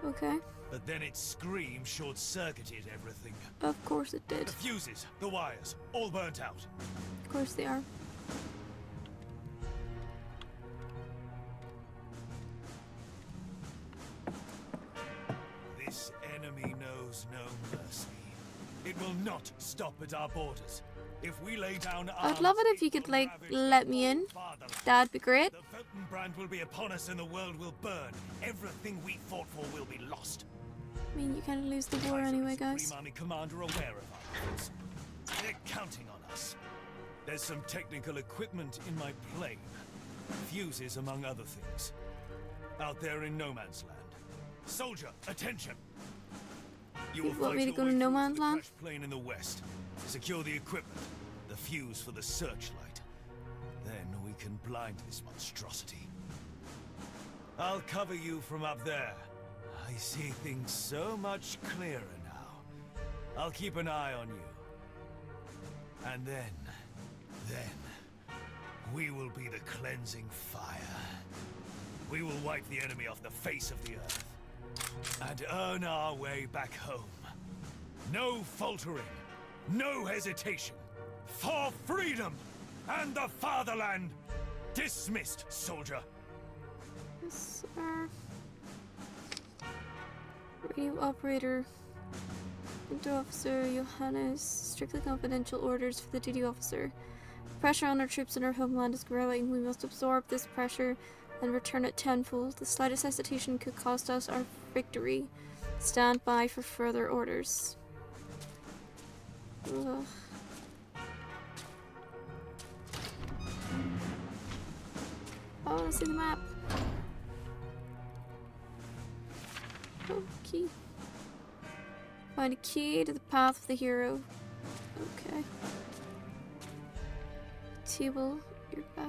Okay. But then its scream short-circuited everything. Of course it did. The fuses, the wires, all burnt out. Of course they are. This enemy knows no mercy. It will not stop at our borders. If we lay down arms, I'd love it if you will could, like, ravage let the me in. whole fatherland. That'd be great. The Weltenbrand will be upon us and the world will burn. Everything we fought for will be lost. I mean, you kind of lose the war Kaiser anyway, and guys. Supreme Army Commander are aware of our efforts. They're counting on us. There's some technical equipment in my plane. Fuses, among other things. Out there in no man's land. Soldier, attention! You You will want fight me to your go to way no through man's the land? crashed plane in the west. Secure the equipment, the fuse for the searchlight. Then we can blind this monstrosity. I'll cover you from up there. I see things so much clearer now. I'll keep an eye on you. And then, we will be the cleansing fire. We will wipe the enemy off the face of the earth. And earn our way back home. No faltering, no hesitation. For freedom and the fatherland. Dismissed, soldier. Yes, sir. Radio operator. Duty officer Johannes. Strictly confidential orders for the duty officer. Pressure on our troops in our homeland is growing. We must absorb this pressure and return it tenfold. The slightest hesitation could cost us our victory. Stand by for further orders. Ugh. I want to see the map. Oh, key. Find a key to the path of the hero. Okay. Table, you're back.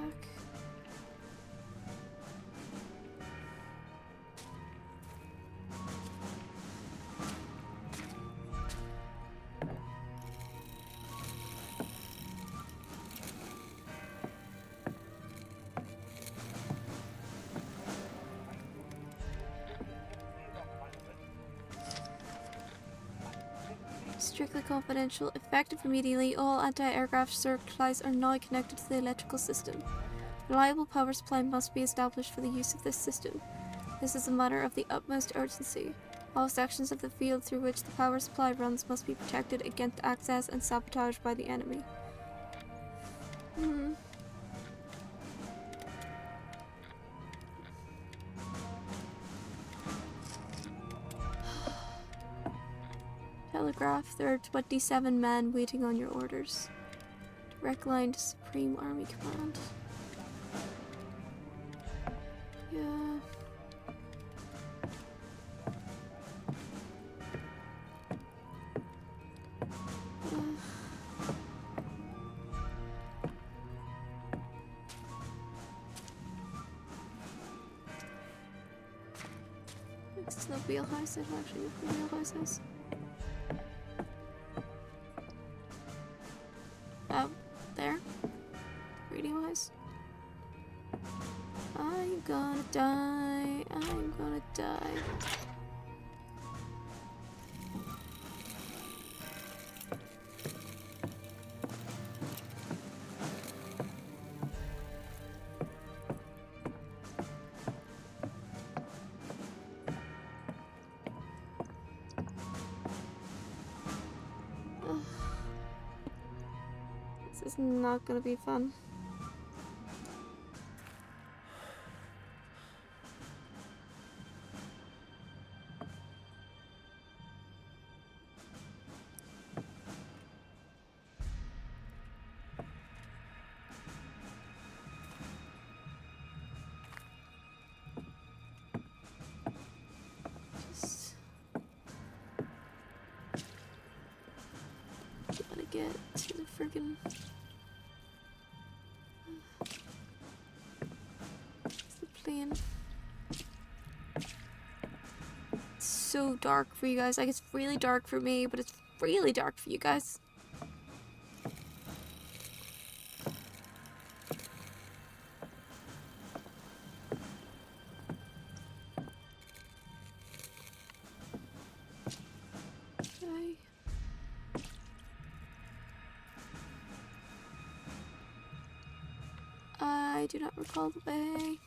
Strictly confidential. Effective immediately. All anti-aircraft searchlights are now connected to the electrical system. Reliable power supply must be established for the use of this system. This is a matter of the utmost urgency. All sections of the field through which the power supply runs must be protected against access and sabotage by the enemy. Telegraph, there are 27 men waiting on your orders. Direct line to Supreme Army Command. Yeah. It's no wheelhouse, it's actually a wheelhouse. There. Radio-wise. I'm gonna die. I'm gonna die. This is not gonna be fun. Just gotta get to the friggin' plane. It's so dark for you guys. Like, it's really dark for me, but it's really dark for you guys. Okay. I do not recall the way.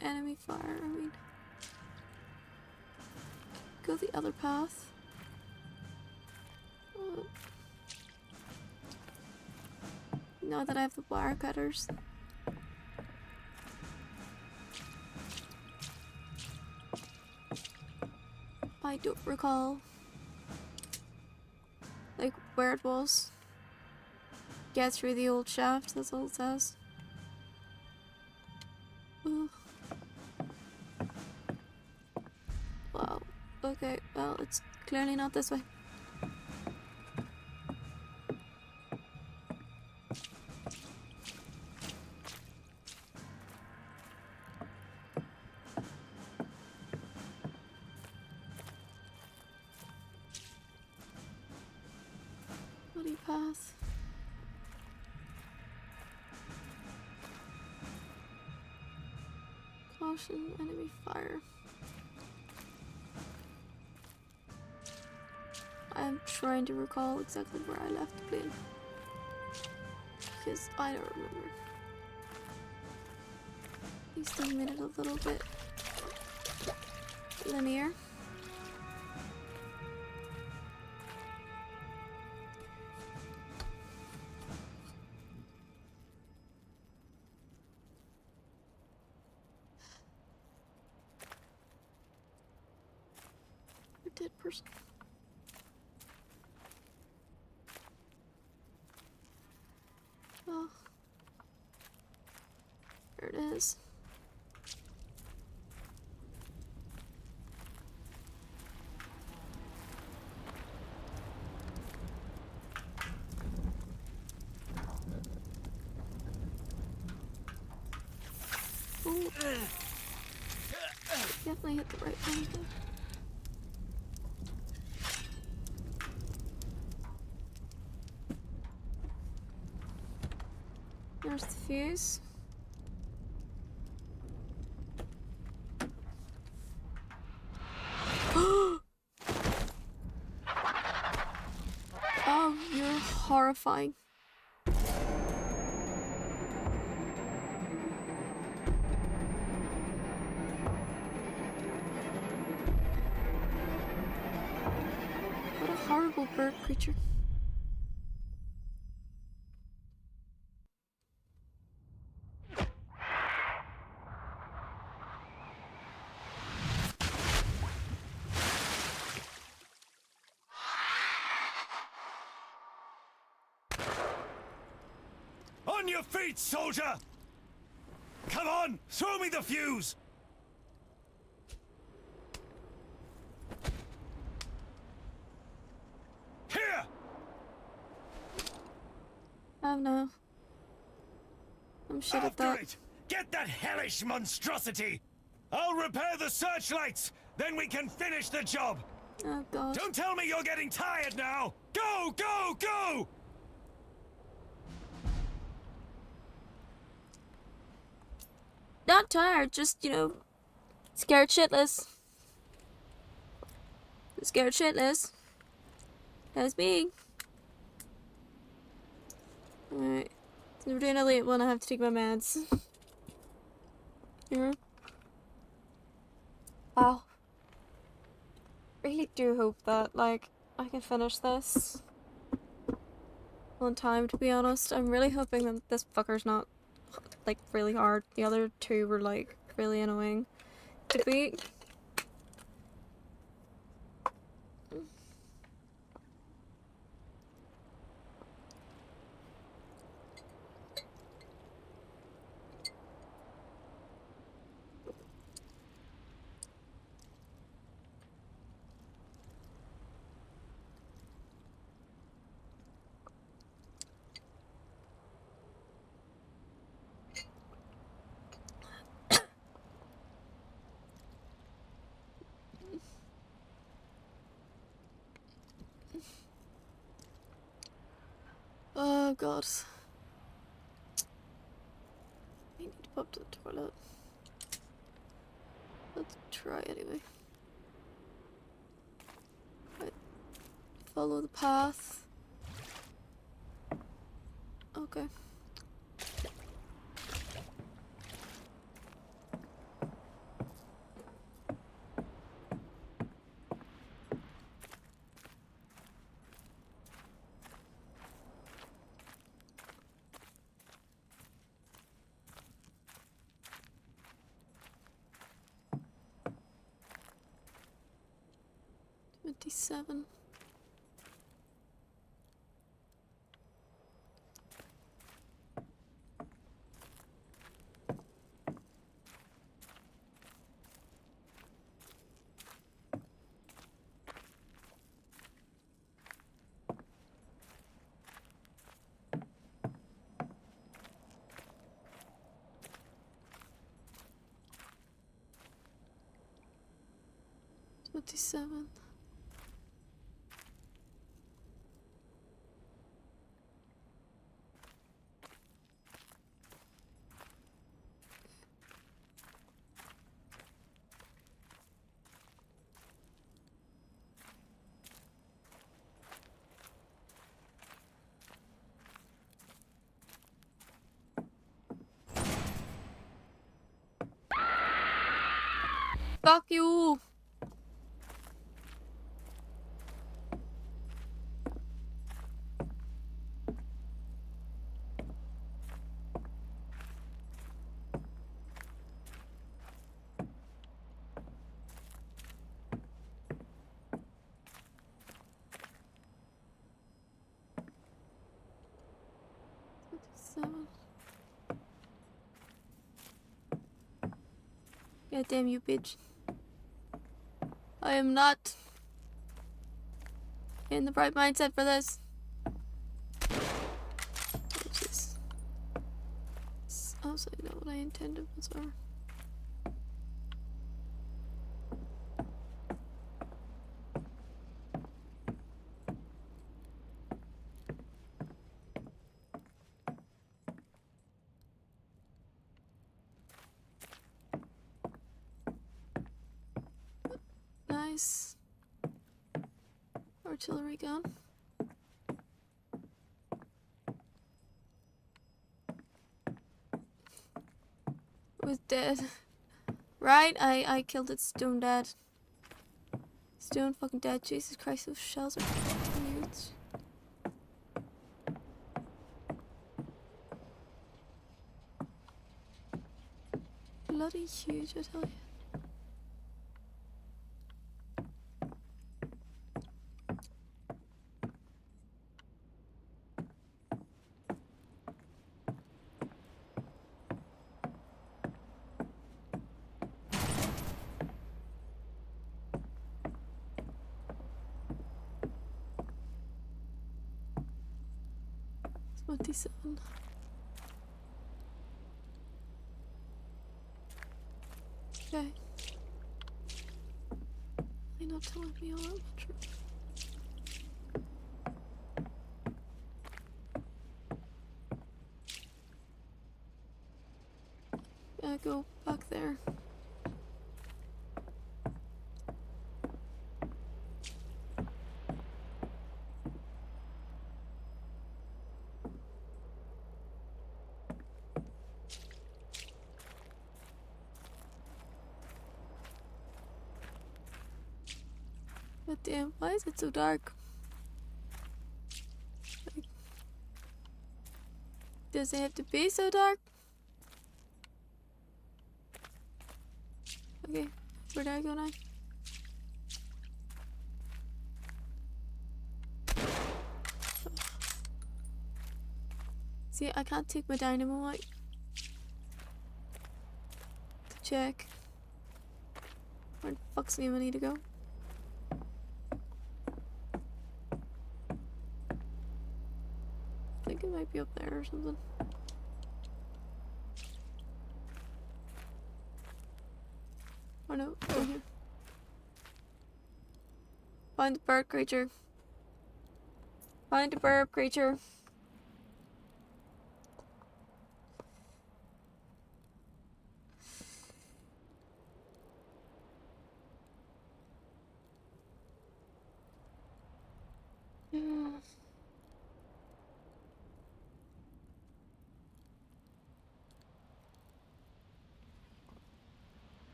Enemy fire, I mean. Go the other path. Now that I have the wire cutters. I don't recall like where it was. Get through the old shaft, that's all it says. Ugh. Wow. Okay, well, it's clearly not this way. Bloody path. Caution, enemy fire. I'm trying to recall exactly where I left the plane. Because I don't remember. At least I made it a little bit linear. A dead person. Oh. There it is. Ooh. Definitely hit the right one. There's the fuse. Oh, you're horrifying. What a horrible bird creature. On your feet, soldier! Come on, throw me the fuse! Here! Oh no. I'm shit at After that. it! Get that hellish monstrosity! I'll repair the searchlights, then we can finish the job! Oh god. Don't tell me you're getting tired now! Go, go, go! Not tired, just, you know, scared shitless. Scared shitless. That's me. Alright. So we're doing a late one, I have to take my meds. Yeah. Wow. Really do hope that, like, I can finish this on time, to be honest. I'm really hoping that this fucker's not, like, really hard. The other two were, like, really annoying to beat. Oh god. I need to pop to the toilet. Let's try anyway. Right. Follow the path. Okay. Seven. $27. Fuck you! God damn you, bitch. I am not in the right mindset for this. Which is also not what I intended was our. artillery gun. It was dead. Right? I killed it stone dead. Stone fucking dead. Jesus Christ, those shells are huge. Bloody huge, I tell you. It's 27. Okay. You're not telling me all that much. Yeah, go back there. But damn, why is it so dark? Like, does it have to be so dark? Okay, where do I go now? See, I can't take my dynamo out to check where the fuck's name I need to go. I think it might be up there or something. Oh no, over here. Find the bird creature. Find the bird creature.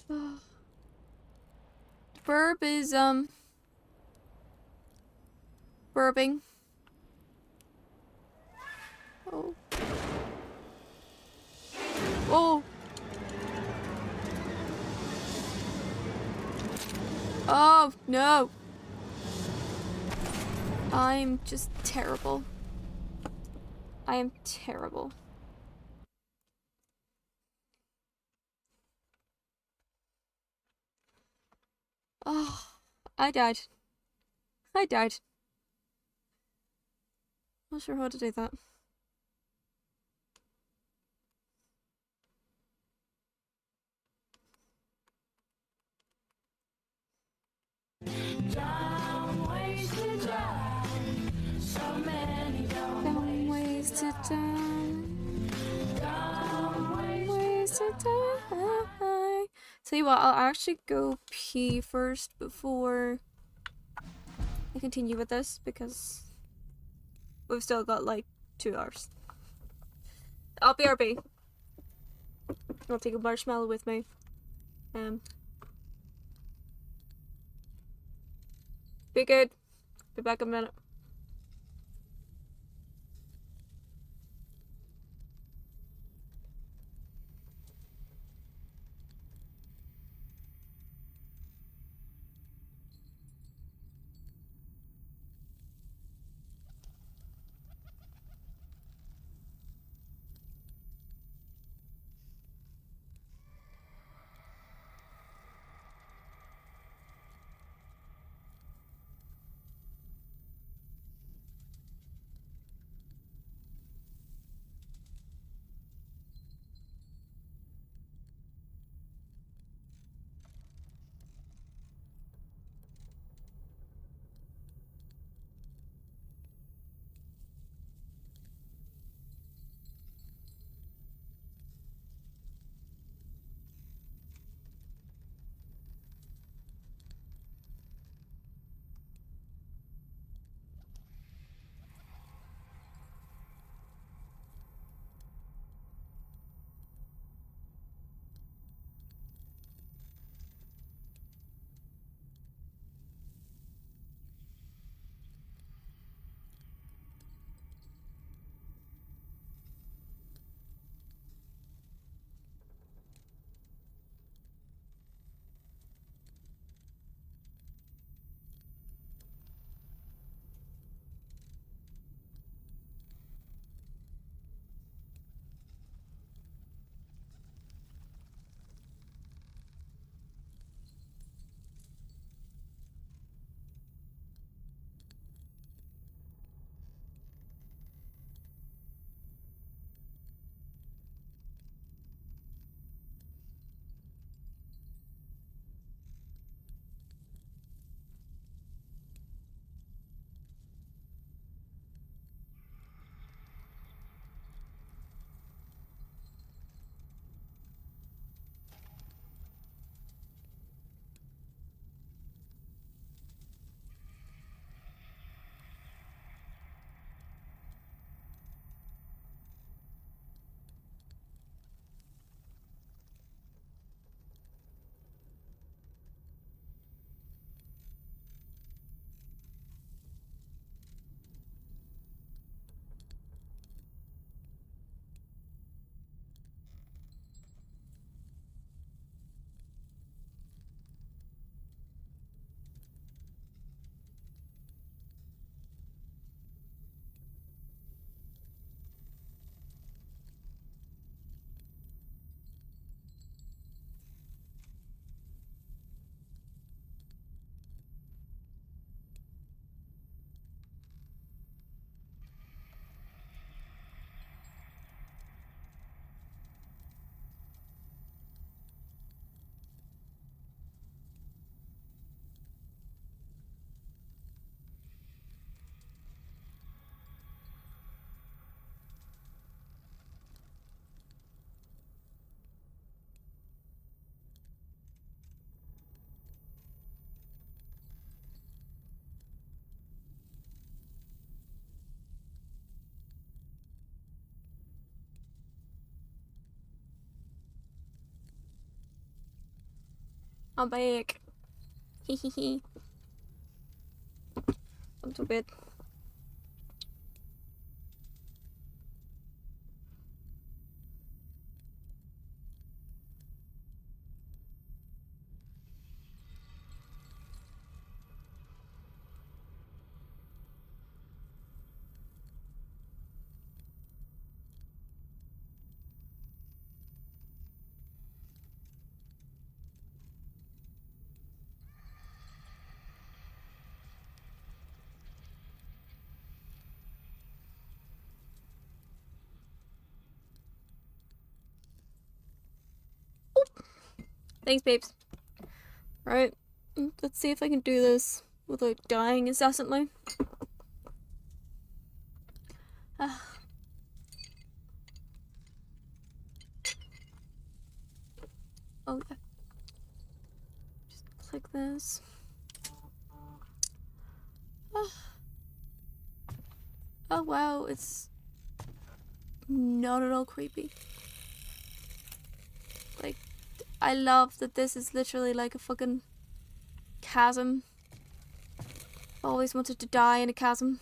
The burb is burping. Oh. Oh. Oh no. I'm just terrible. I am terrible. Oh, I died. I died. Not sure how to do that. Dumb ways to die. So many dumb ways to die. Dumb ways to die. Tell you what, I'll actually go pee first before I continue with this because we've still got like 2 hours. I'll BRB. I'll take a marshmallow with me. Be good. Be back in a minute. I'm back. Hee hee hee. I'm to bed. Thanks, babes. Right. Let's see if I can do this without dying incessantly. Oh, yeah. Just click this. Oh, wow. It's not at all creepy. Like, I love that this is literally like a fucking chasm. Always wanted to die in a chasm.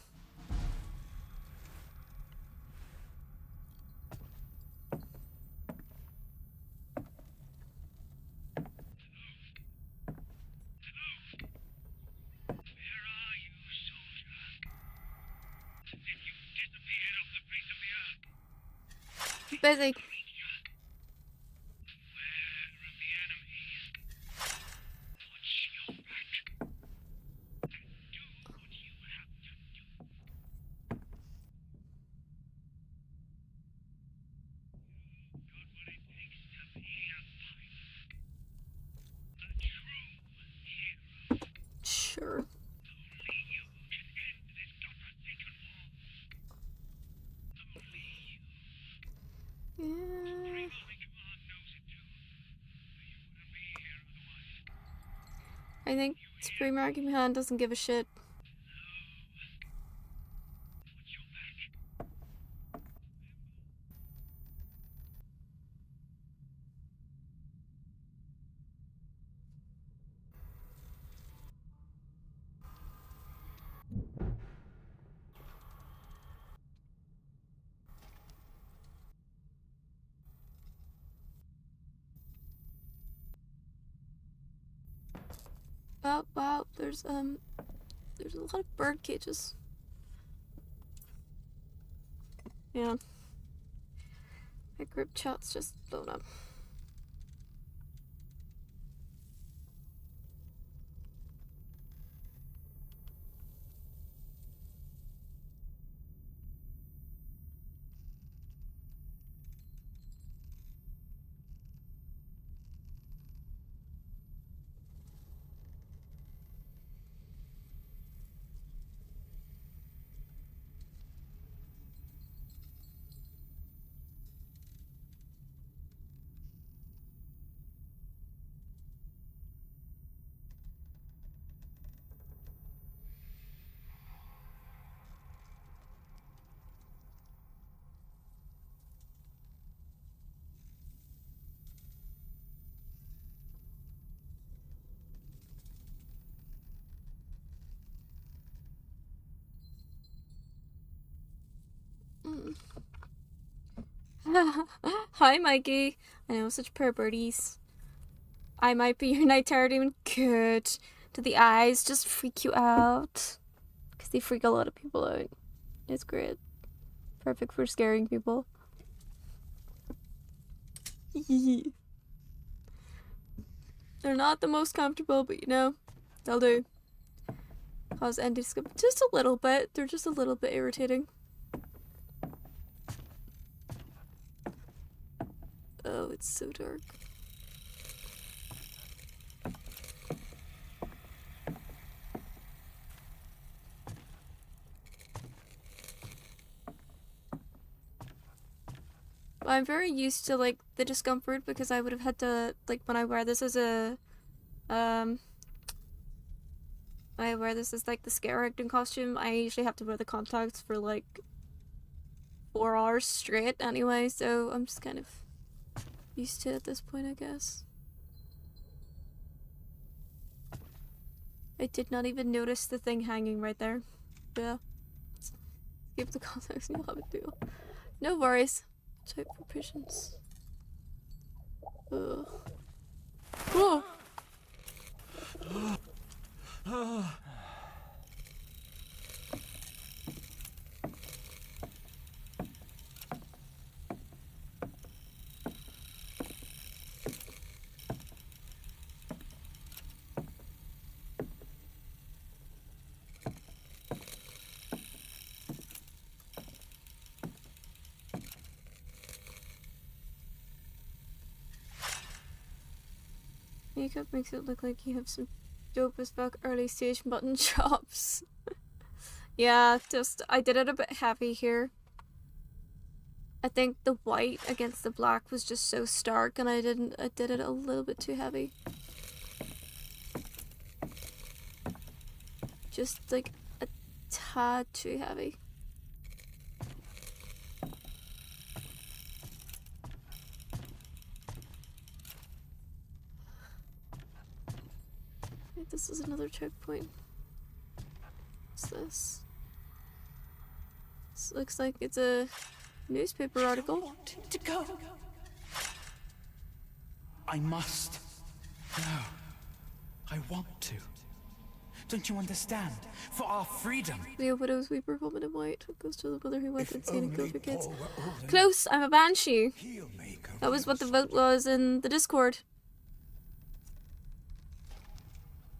Busy. Sure. Yeah. I think Supreme Argument doesn't give a shit. Oh, wow, there's a lot of bird cages. Yeah. My group chat's just blown up. Hi, Mikey. I know, such purr birdies. I might be your night terror demon. Good. Do the eyes just freak you out? Because they freak a lot of people out. It's great. Perfect for scaring people. They're not the most comfortable, but you know, they'll do. Cause endoscope just a little bit. They're just a little bit irritating. Oh, it's so dark. I'm very used to like the discomfort because I would have had to like when I wear this as a I wear this as like the scare acting costume, I usually have to wear the contacts for like 4 hours straight anyway, so I'm just kind of used to it at this point, I guess. I did not even notice the thing hanging right there. Yeah. Skip the context and you'll have a deal. No worries. Type for patience. Ugh. Whoa! Makeup makes it look like you have some dope as fuck early stage mutton chops. Yeah, just I did it a bit heavy here. I think the white against the black was just so stark and I did it a little bit too heavy. Just like a tad too heavy. This is another checkpoint. What's this? This looks like it's a newspaper article. I want him to go. I must. No. I want to. Don't you understand? For our freedom. The widow's weeper, woman in white, goes to the mother who went insane and only killed her kids. Paul were old enough, Close, I'm a banshee. he'll make a That was what the real vote was in the Discord.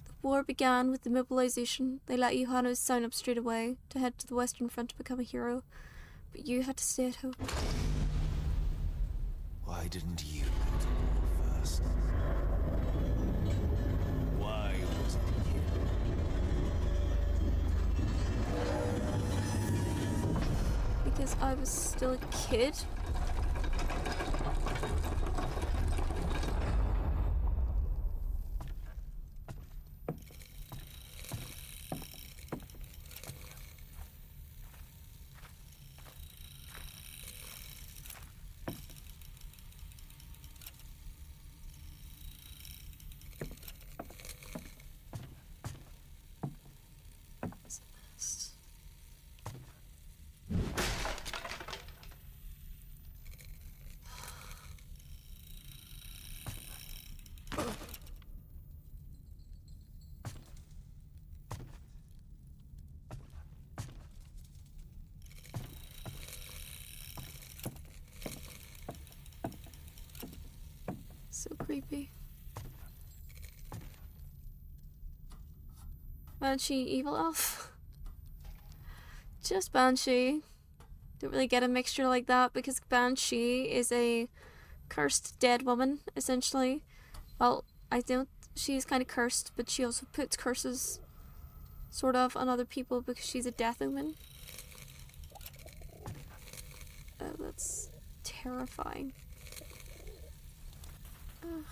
The war began with the mobilization. They let Johannes sign up straight away to head to the Western Front to become a hero. But you had to stay at home. Why didn't you go to war first? Why was it you? Because I was still a kid. So creepy. Banshee, evil elf. Just Banshee. Don't really get a mixture like that because Banshee is a cursed dead woman, essentially. Well, she's kind of cursed, but she also puts curses, sort of, on other people because she's a death omen. Oh, that's terrifying. Ugh.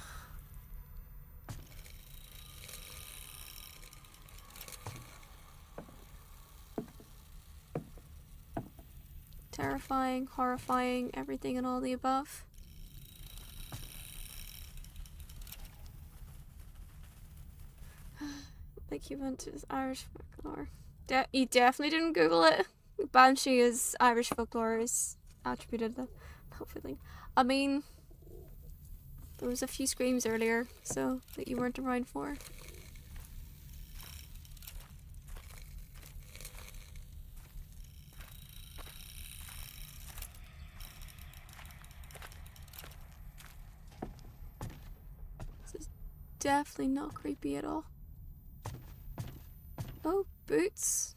Terrifying, horrifying, everything and all the above. Like he went to his Irish folklore. He definitely didn't Google it. Banshee is Irish folklore is attributed to that feeling. I mean, there was a few screams earlier, so that you weren't around for. This is definitely not creepy at all. Oh, boots.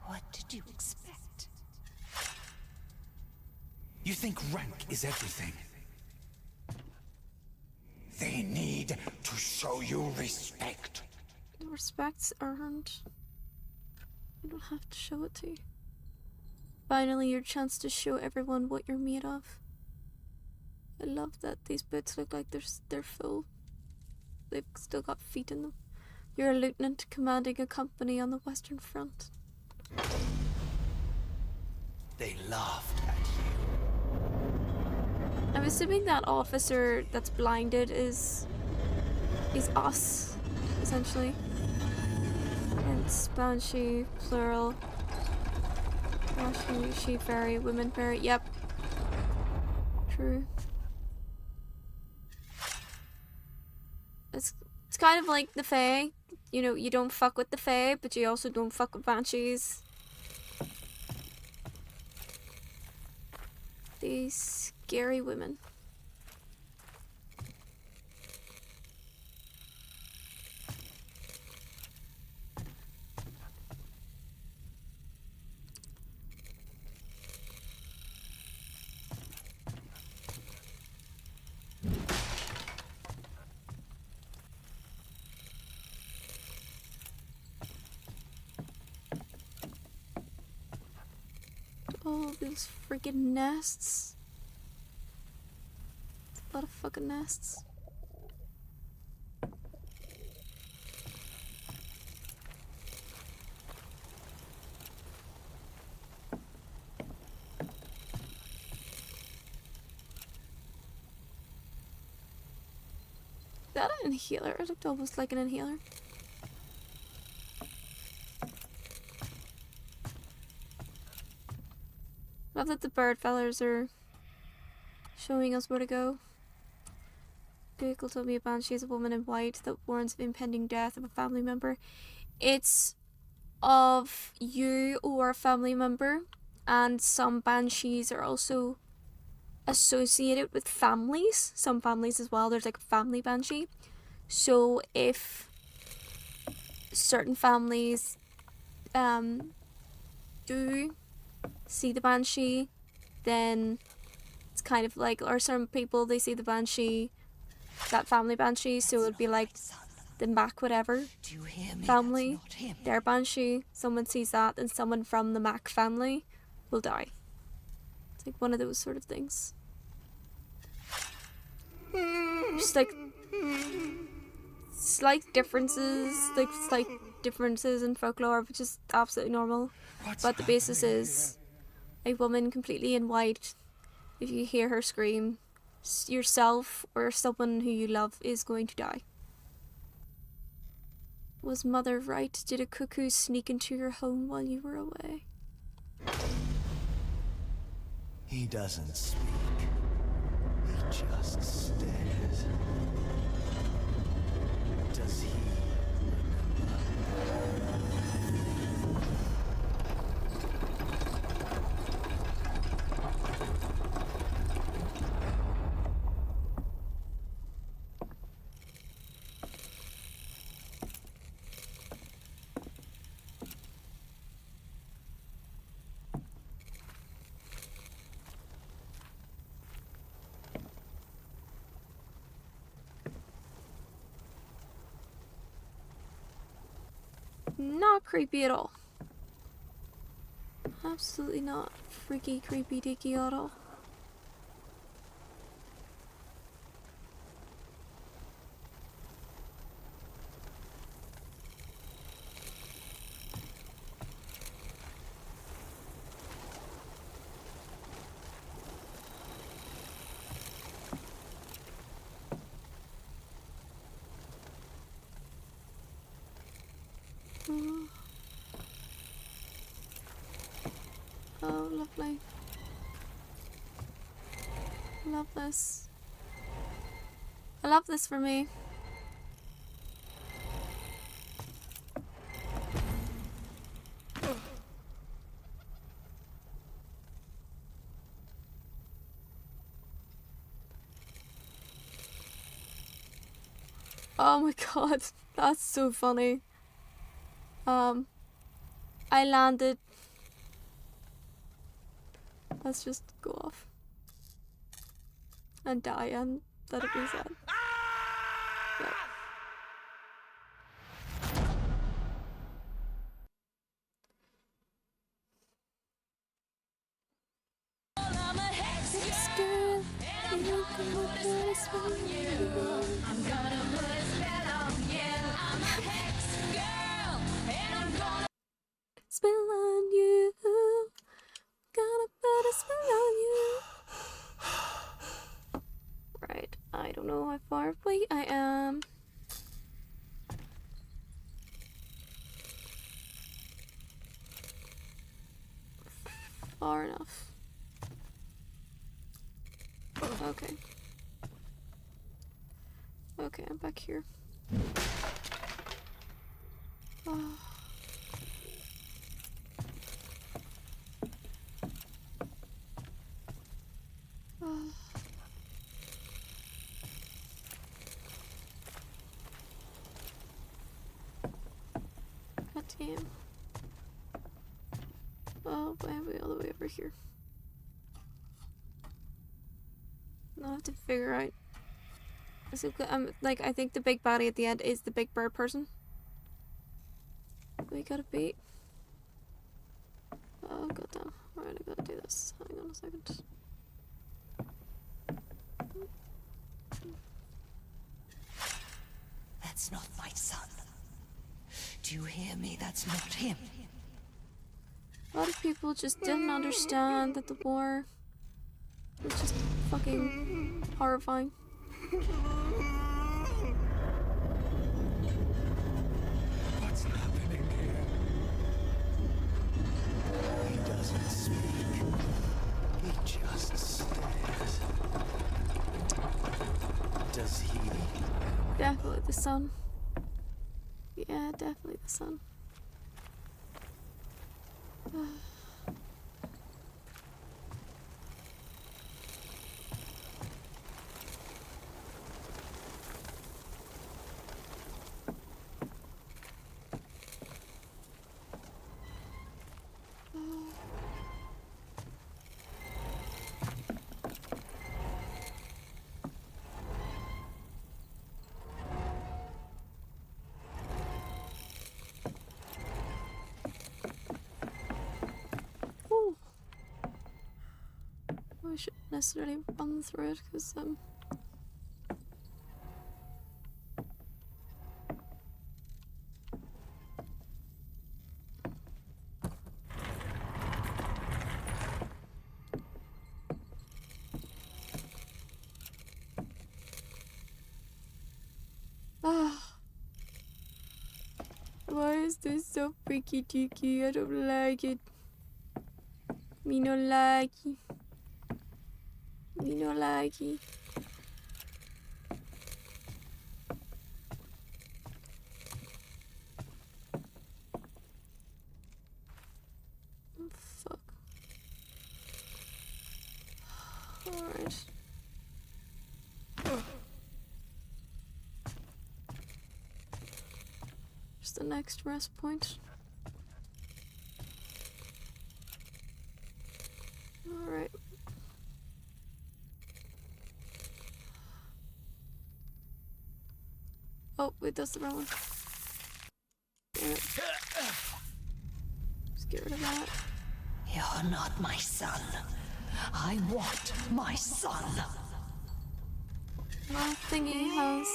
What did you expect? You think rank is everything? They need to show you respect. The respect's earned. You don't have to show it to you. Finally, your chance to show everyone what you're made of. I love that these boots look like they're full. They've still got feet in them. You're a lieutenant commanding a company on the Western Front. They laughed at you. I'm assuming that officer that's blinded is is us, essentially. And it's banshee, plural. Banshee, she fairy, women fairy. Yep. True. It's kind of like the fae. You know, you don't fuck with the fae, but you also don't fuck with banshees. These scary women. Oh, those freaking nests. A lot of fucking nests. Is that an inhaler? It looked almost like an inhaler. Love that the bird fellers are showing us where to go. Google told me a banshee is a woman in white that warns of impending death of a family member. It's of you or a family member, and some banshees are also associated with families. Some families as well. There's like a family banshee. So if certain families do see the banshee, then it's kind of like, or some people, they see the banshee, that family banshee, so it would be like the Mac whatever family, their banshee, someone sees that, and someone from the Mac family will die. It's like one of those sort of things. Just like slight differences in folklore, which is absolutely normal. But the basis is a woman completely in white. If you hear her scream, yourself or someone who you love is going to die. Was mother right? Did a cuckoo sneak into your home while you were away? He doesn't speak. He just stares. Does he Not creepy at all. Absolutely not freaky, creepy, dicky at all. Oh, lovely. Love this. I love this for me. Oh my god, that's so funny. I landed. Let's just go off and die, and that'll be sad. Yep. Spell on you. Gonna put a spell on you. Right, I don't know how far away I am. Okay. Okay, I'm back here. Oh. Oh. God damn. Oh, why are we all the way over here? I'll have to figure out. Like, I think the big body at the end is the big bird person. We gotta beat. Oh, goddamn. Alright, I gotta do this. Hang on a second. That's not my son. Do you hear me? That's not him. A lot of people just didn't understand that the war was just fucking horrifying. What's happening here? He doesn't speak. He just stares. Does he? Definitely the sun. Yeah, definitely the sun. Ooh. I shouldn't necessarily run through it because why is this so freaky deaky? I don't like it. Me no like it. Me no like it. Oh, fuck. Alright. Just the next rest point. Alright. Oh, wait, that's the wrong one. Damn it. Just get rid of that. You're not my son. I want my son. My thingy has.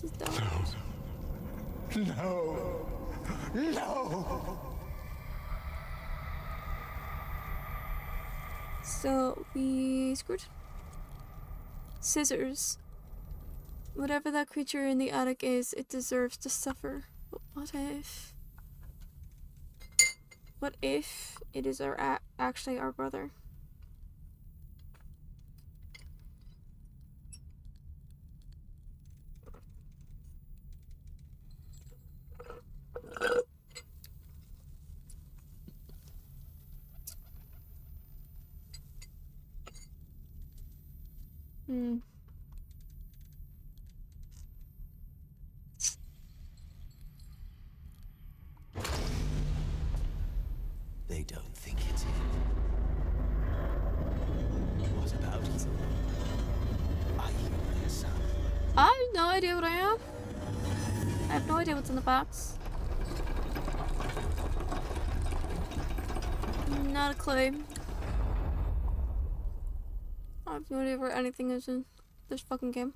Just don't. No. No. So we screwed. Scissors. Whatever that creature in the attic is, it deserves to suffer. But what if? What if it is actually our brother? Hmm. They don't think it's him. What about you? Are you their son? I have no idea what I am. I have no idea what's in the box. Not a clue. I have no idea where anything is in this fucking game.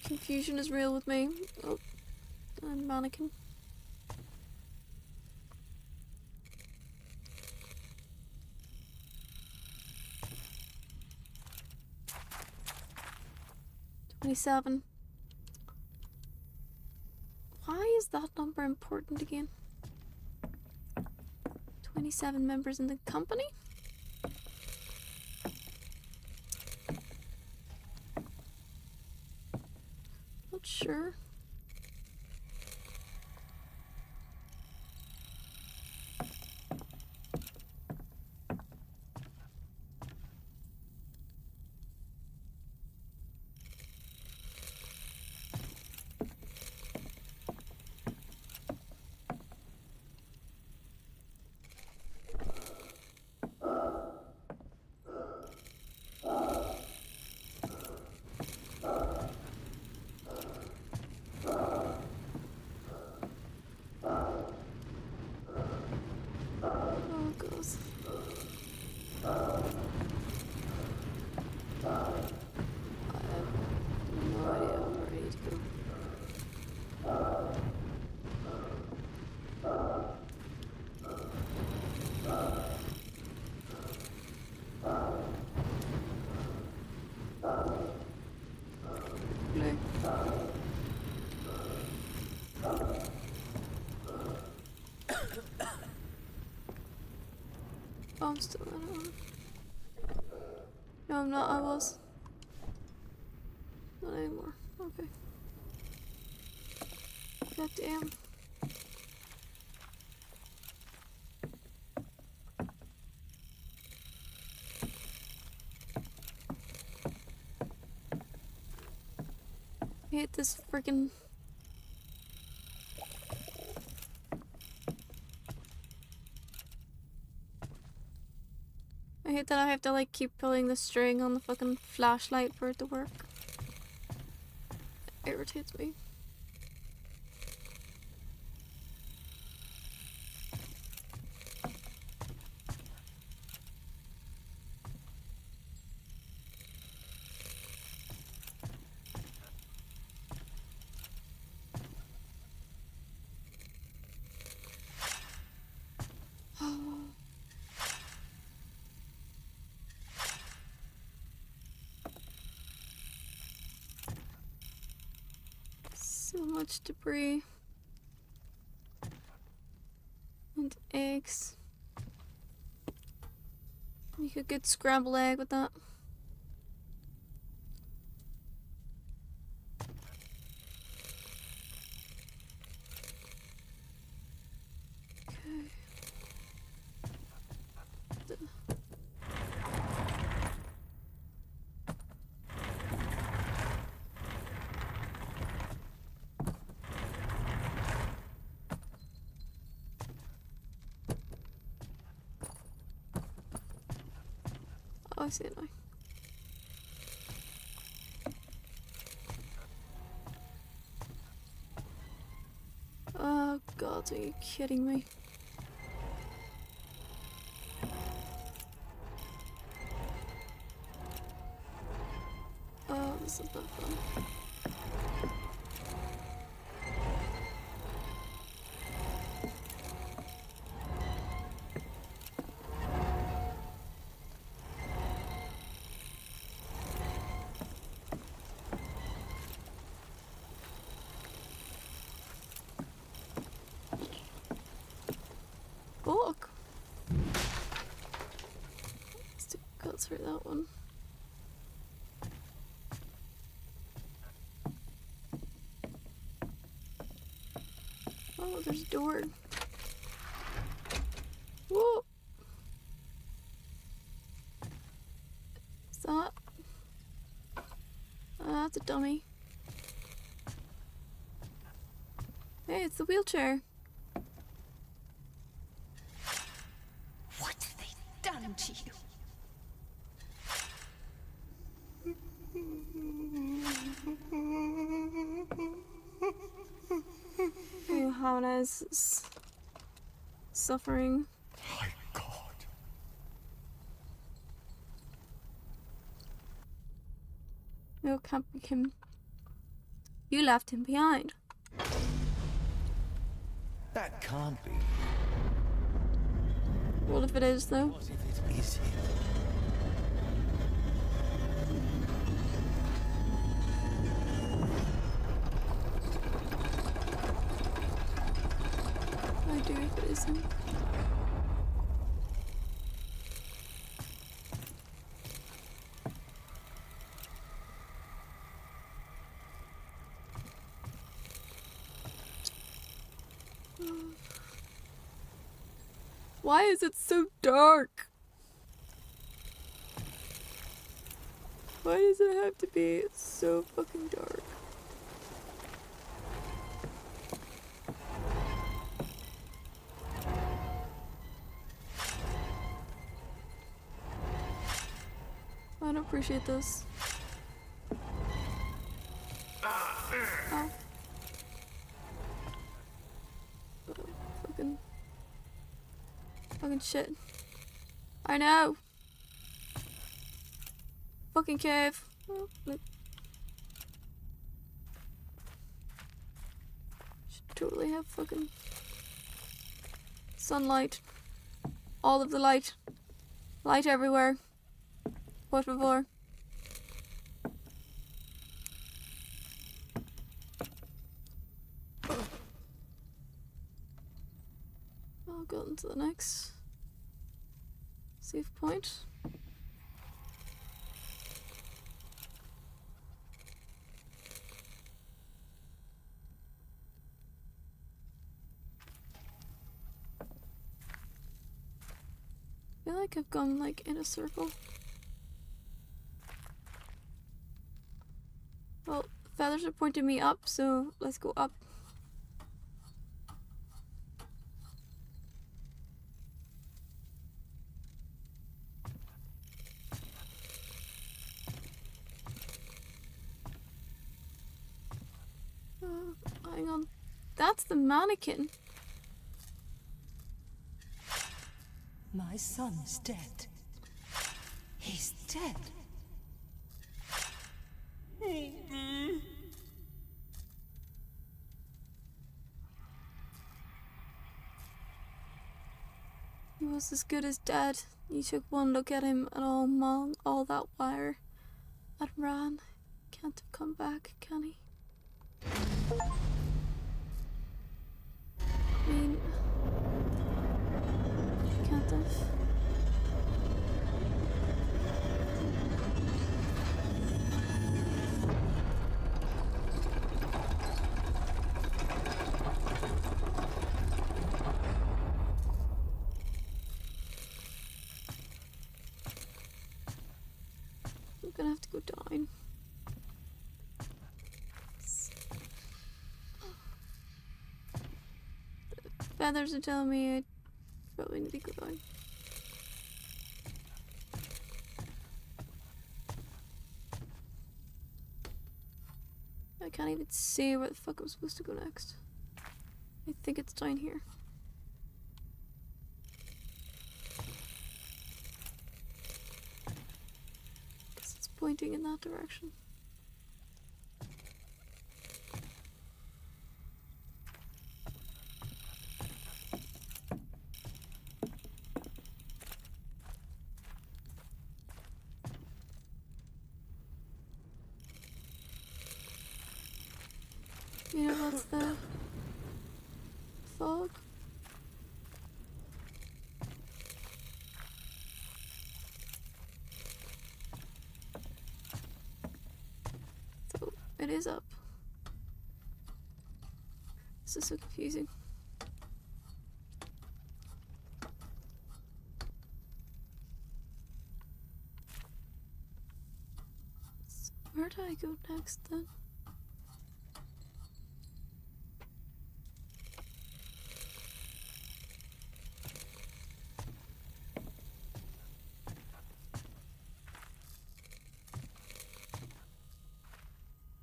Confusion is real with me. Oh, and mannequin. $27. Why is that number important again? 27 members in the company? Not sure. Oh, it goes. I have no idea where I need to go. Blue. Oh, I'm still in it. No, I'm not. I was. Not anymore. Okay. God damn. I hate this freaking. I hate that I have to like keep pulling the string on the fucking flashlight for it to work. It irritates me. So much debris. And eggs. Make a good scrambled egg with that. Okay. Oh, I see it now. Oh god, are you kidding me? Oh, this is not fun. Fuck. Still got through that one. Oh, there's a door. Whoa. Is that? That's a dummy. Hey, it's the wheelchair. What have they done to you? Johanna is suffering. My God. No, can't be him. You left him behind. That can't be. What if it is, though? What if it is him? do if it isn't. Why is it so dark? Why does it have to be so fucking dark? I don't appreciate this. Oh. Fucking shit. I know. Fucking cave. Oh, look. Should totally have fucking sunlight. All of the light. Light everywhere. Por favor. I'll go into the next save point. I feel like I've gone like in a circle. Well, feathers are pointing me up, so let's go up. Hang on. That's the mannequin. My son is dead. He's dead. He was as good as dead. You took one look at him and all that wire and ran. Can't have come back, can he? I mean, can't have. I'm gonna have to go down. The feathers are telling me I probably need to go down. I can't even see where the fuck I'm supposed to go next. I think it's down here. Guess it's pointing in that direction. You know what's the fog? So it is up. This is so confusing. So where do I go next then?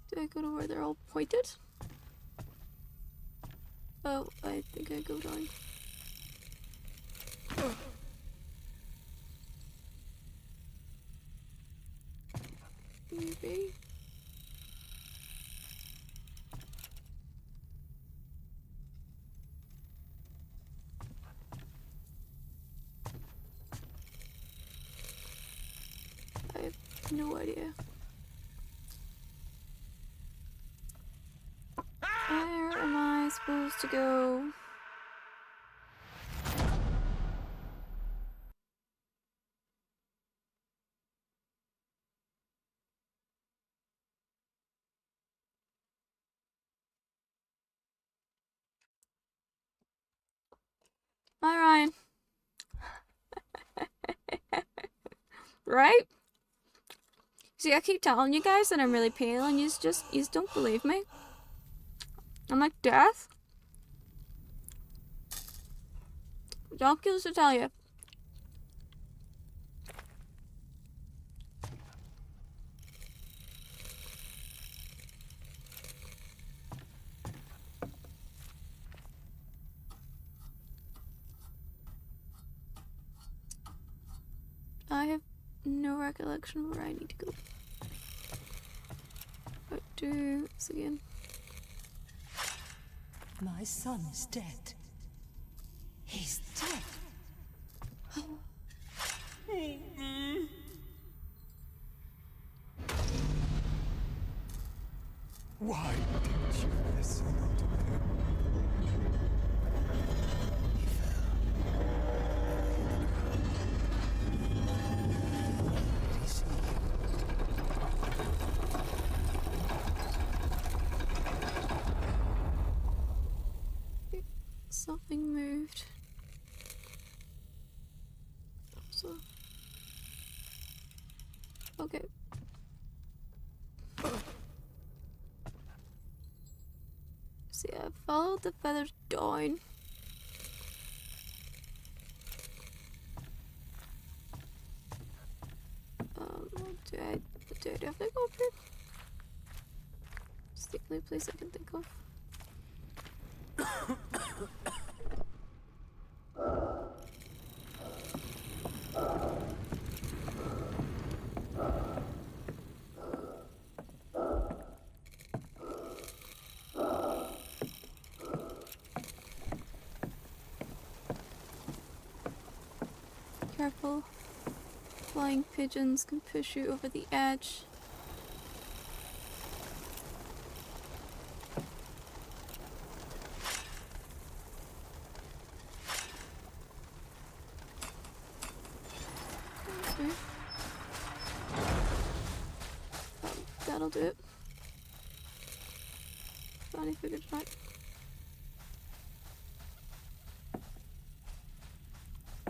Do I go to where they're all pointed? Oh, I think I go down. Maybe. I have no idea. Where am I supposed to go? Hi, Ryan. Right? See, I keep telling you guys that I'm really pale, and you don't believe me. I'm like death. Don't kill us to tell you. I have no recollection of where I need to go. But do this again. My son is dead. He's dead. Why didn't you listen to him? He fell. Did he see you? Something moved. So. Okay. See, I followed the feathers down. Do I definitely go up here? It's the only place I can think of. Careful. Flying pigeons can push you over the edge. Okay. That'll do it. Finally figured it out.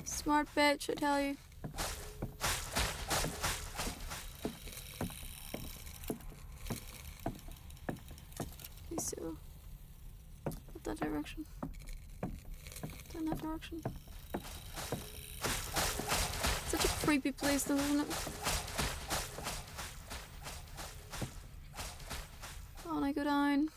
Smart bitch, I tell you. Okay, so up that direction. Down that direction. Such a creepy place though, isn't it? Oh, and I go down.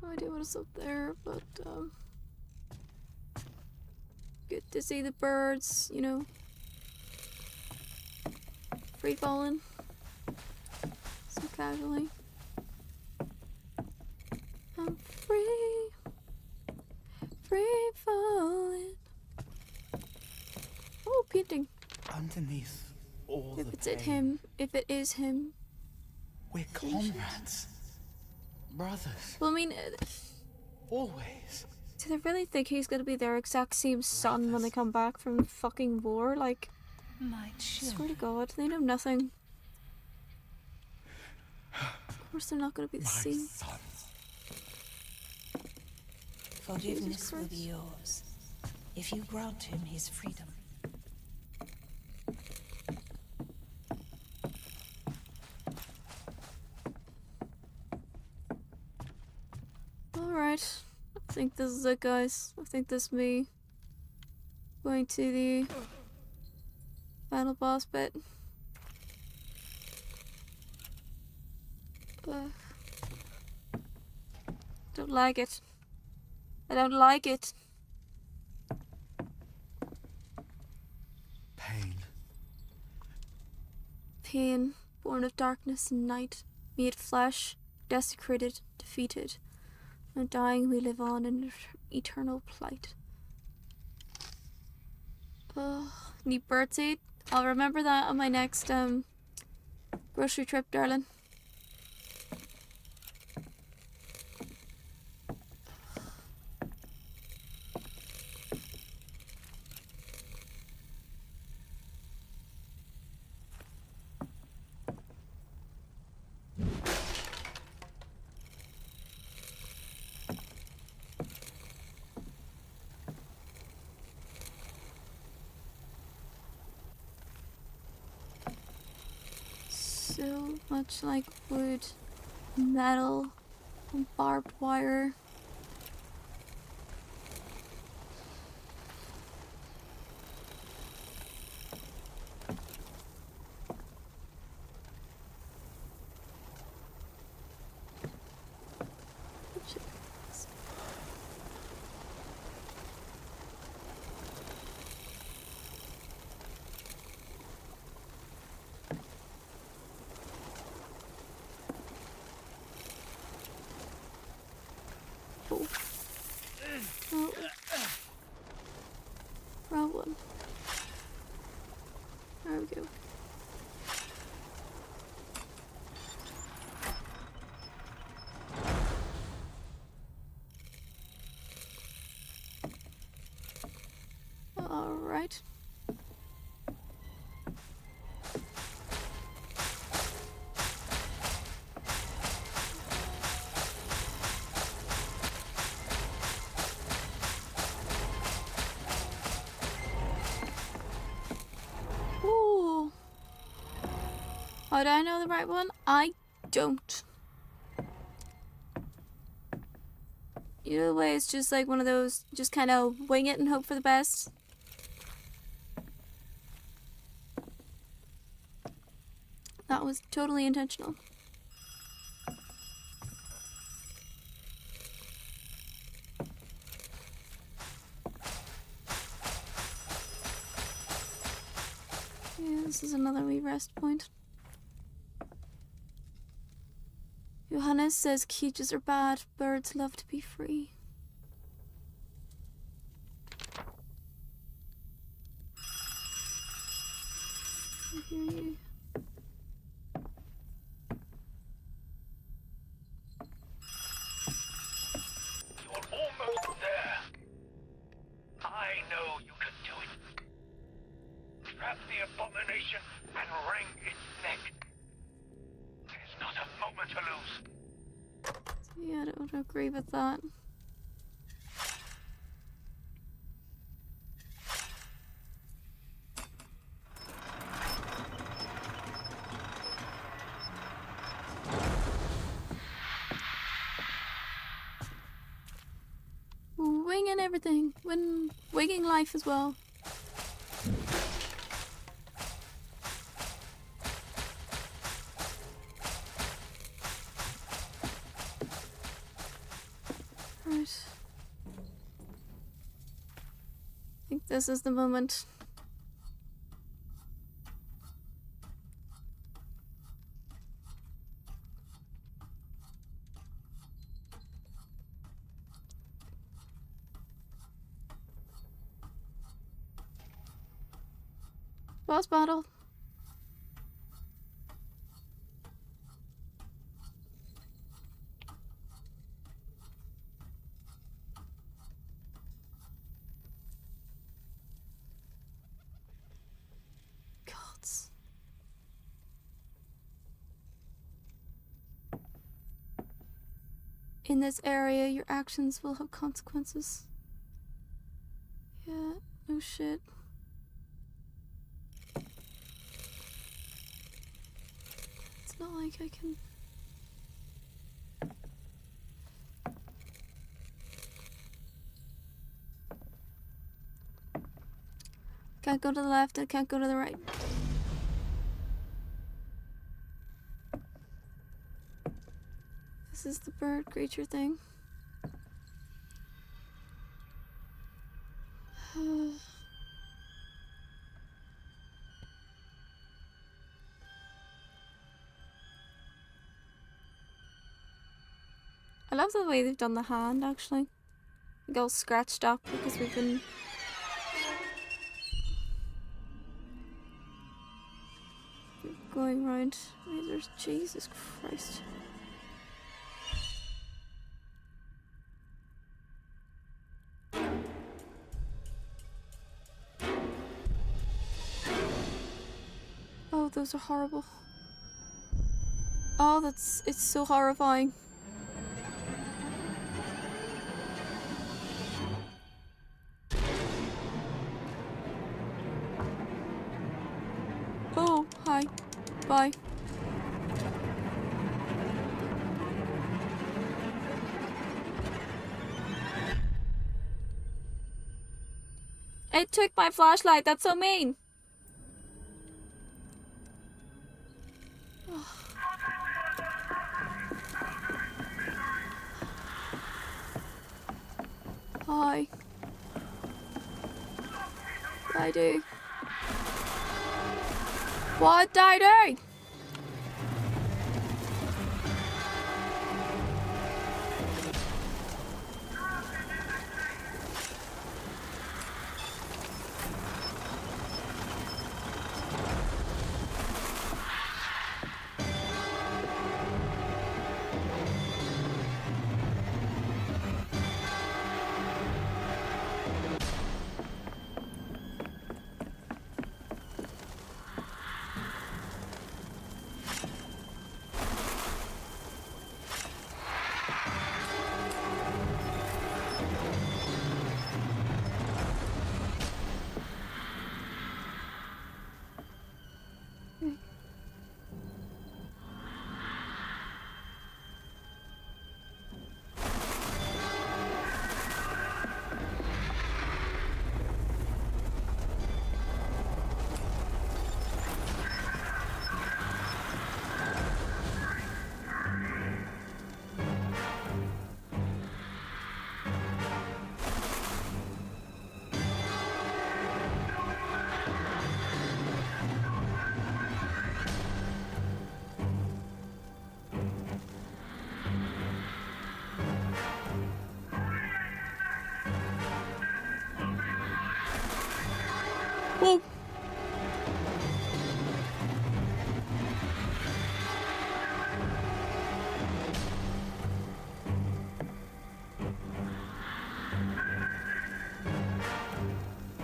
No idea what is up there, but good to see the birds, you know, free falling so casually. I'm free falling. Oh, painting. Underneath all If the it's pain, him, if it is him. we're comrades. Brothers. Well, I mean, Always. do they really think he's gonna be their exact same son when they come back from the fucking war? Like, My swear children. to God, they know nothing. Of course they're not gonna be the My same. sons. Forgiveness will Christ. be yours if you grant him his freedom. Alright. I think this is it, guys. I think this is me going to the final boss bit. Don't like it. I don't like it. Pain. Pain, born of darkness and night, made flesh, desecrated, defeated. And dying we live on in eternal plight. Need birdseed. I'll remember that on my next grocery trip, darling. so much like wood, metal, and barbed wire. Oh. Oh. Problem. There we go. All right. Ooh. Oh, do I know the right one? I don't. Either way, it's just like one of those, just kind of wing it and hope for the best. That was totally intentional. Yeah, this is another wee rest point. Johannes says cages are bad. Birds love to be free. I hear you. You're almost there. I know you can do it. Trap the abomination and wring its neck. There's not a moment to lose. Yeah, I don't agree with that. Winging everything. Winging life as well. Right. I think this is the moment. Boss battle. Gods. In this area, your actions will have consequences. Yeah, no shit. It's not like I can... Can't go to the left, I can't go to the right. This is the bird creature thing. I love the way they've done the hand, actually. Like all scratched up because we've been... going round. There's Jesus Christ. Oh, those are horrible. Oh, it's so horrifying. Oh, hi. Bye. It took my flashlight. That's so mean. Hi. What I do? What I do? Whoa.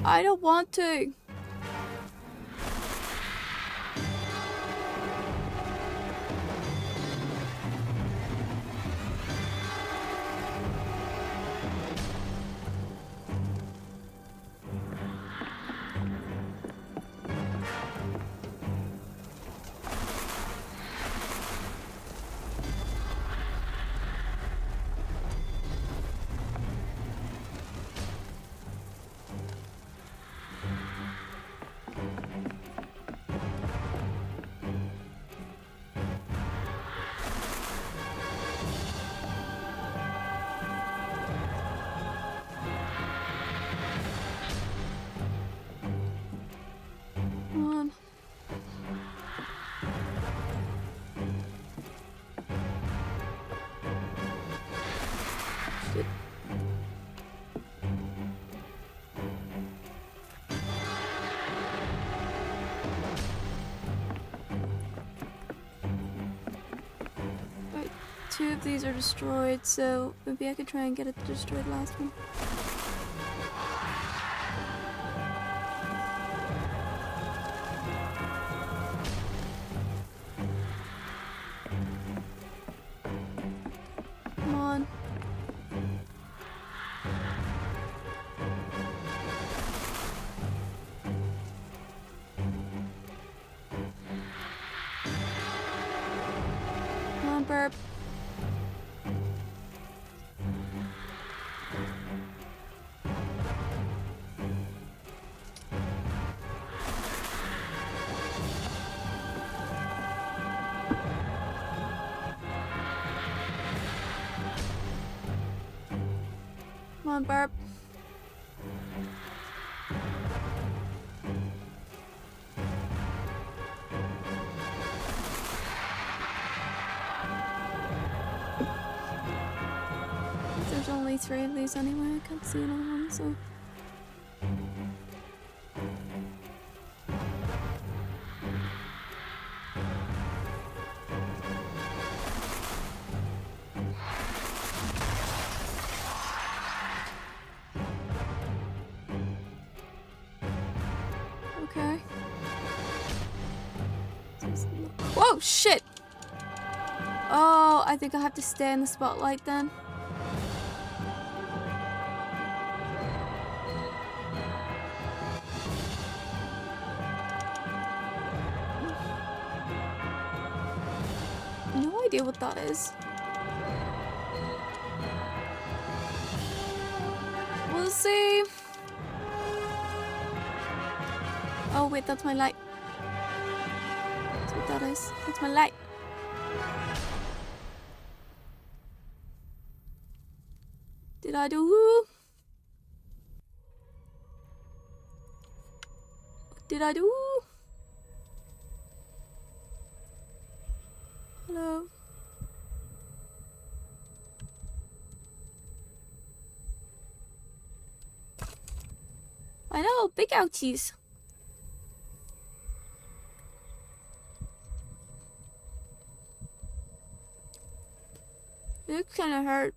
I don't want to. Come on. Shit. Right, 2 of these are destroyed, so maybe I could try and get at the destroyed last one. Come on. Come on, burp. Come on, burp. There's only 3 of these anyway. I can't see another one, so. Okay. Whoa, shit! Oh, I think I have to stay in the spotlight then. No idea what that is. We'll see. wait, that's my light. That's what that is. That's my light. Did I do? What did I do? Hello. I know, big ouchies. It kind of hurt.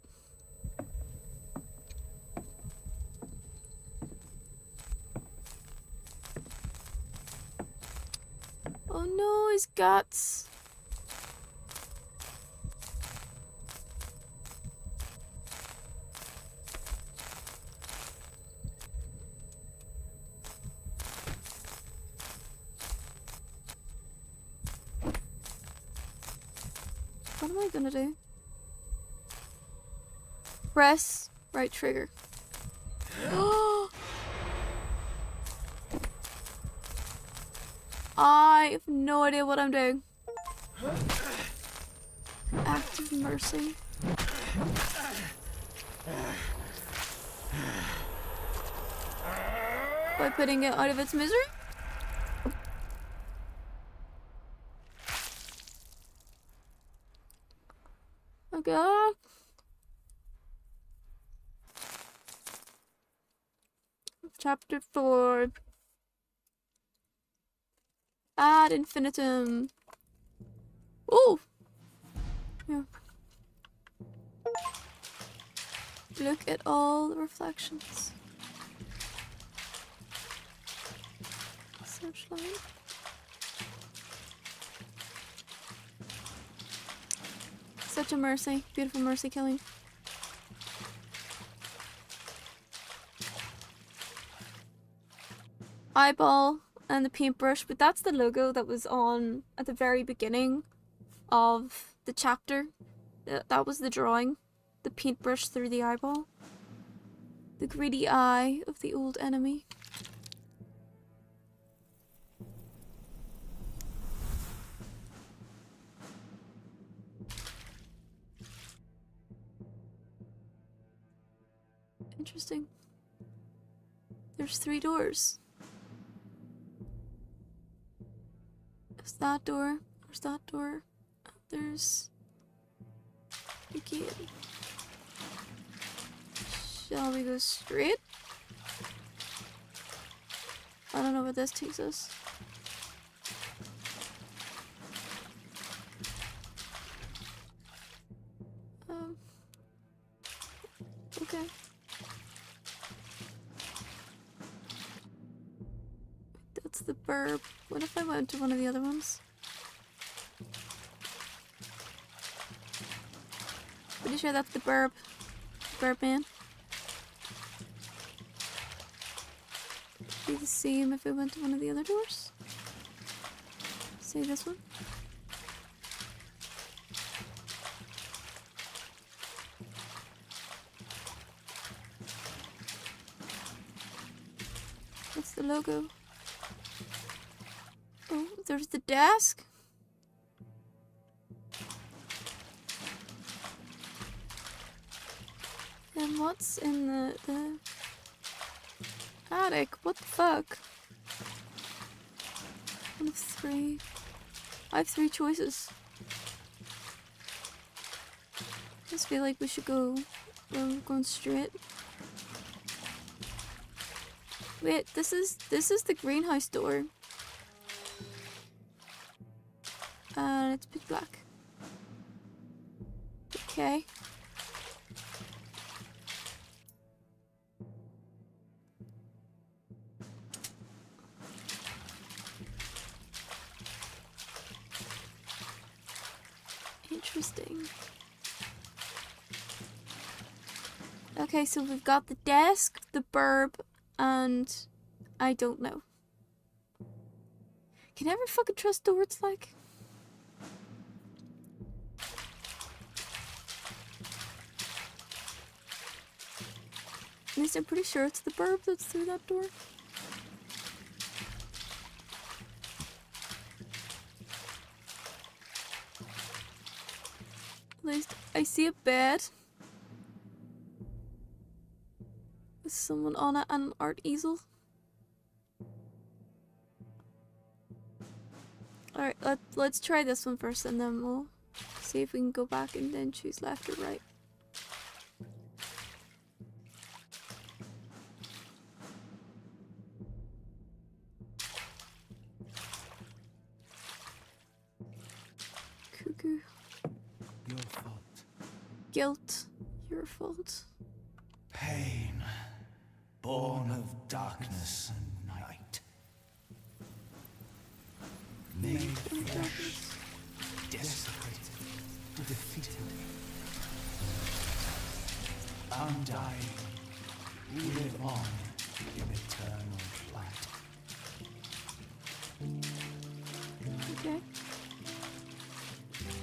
Oh no, his guts. What am I gonna do? Press right trigger. I have no idea what I'm doing. Act of mercy. By putting it out of its misery? Okay. Chapter 4. Ad infinitum. Oh! Yeah. Look at all the reflections. Searchlight. Such a mercy. Beautiful mercy killing. Eyeball and the paintbrush, but that's the logo that was on at the very beginning of the chapter. That was the drawing. The paintbrush through the eyeball. The greedy eye of the old enemy. Interesting. There's 3 doors. There's that door. There's that door. There's the gate. Shall we go straight? I don't know where this takes us. Okay. That's the burb. What if I went to one of the other ones? Pretty sure that's the burb. Burb man. Be the same if I went to one of the other doors. Say this one. What's the logo? Oh, there's the desk. And what's in the attic? What the fuck? One of 3. I have 3 choices. I just feel like we should go. We're going straight. Wait, this is the greenhouse door. And it's pitch black. Okay. Interesting. Okay, so we've got the desk, the burb, and I don't know. Can I ever fucking trust doors like? At least I'm pretty sure it's the burb that's through that door. At least I see a bed. With someone on it and an art easel. Alright, let's try this one first and then we'll see if we can go back and then choose left or right. Cuckoo. Your fault. Guilt. Your fault. Pain, born of darkness and night. Made flesh, desecrated, defeated. Undying, we live on in eternal light. Okay.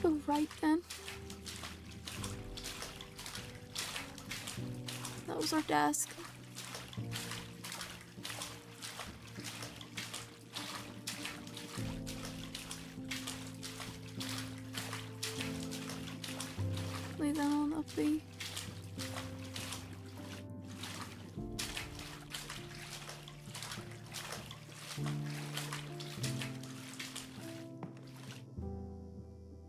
Go right then. That was our desk. Lay that on up the.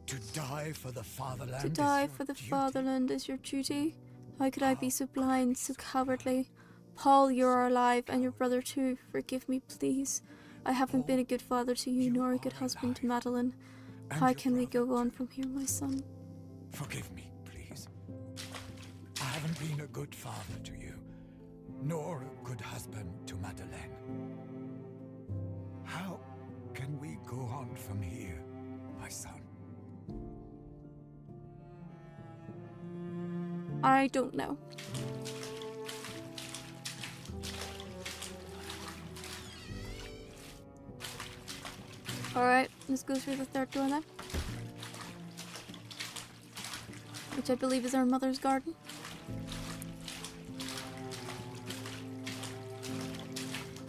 To die for the fatherland. To is die your for the duty. fatherland is your duty. How could I be so blind, so cowardly? Paul, you are alive, and your brother too. Forgive me, please. I haven't been a good father to you, nor a good husband to Madeline. And How your can we brother go on from here, my son? Forgive me, please. I haven't been a good father to you, nor a good husband to Madeleine. How can we go on from here, my son? I don't know. Alright, let's go through the third door then. Which I believe is our mother's garden.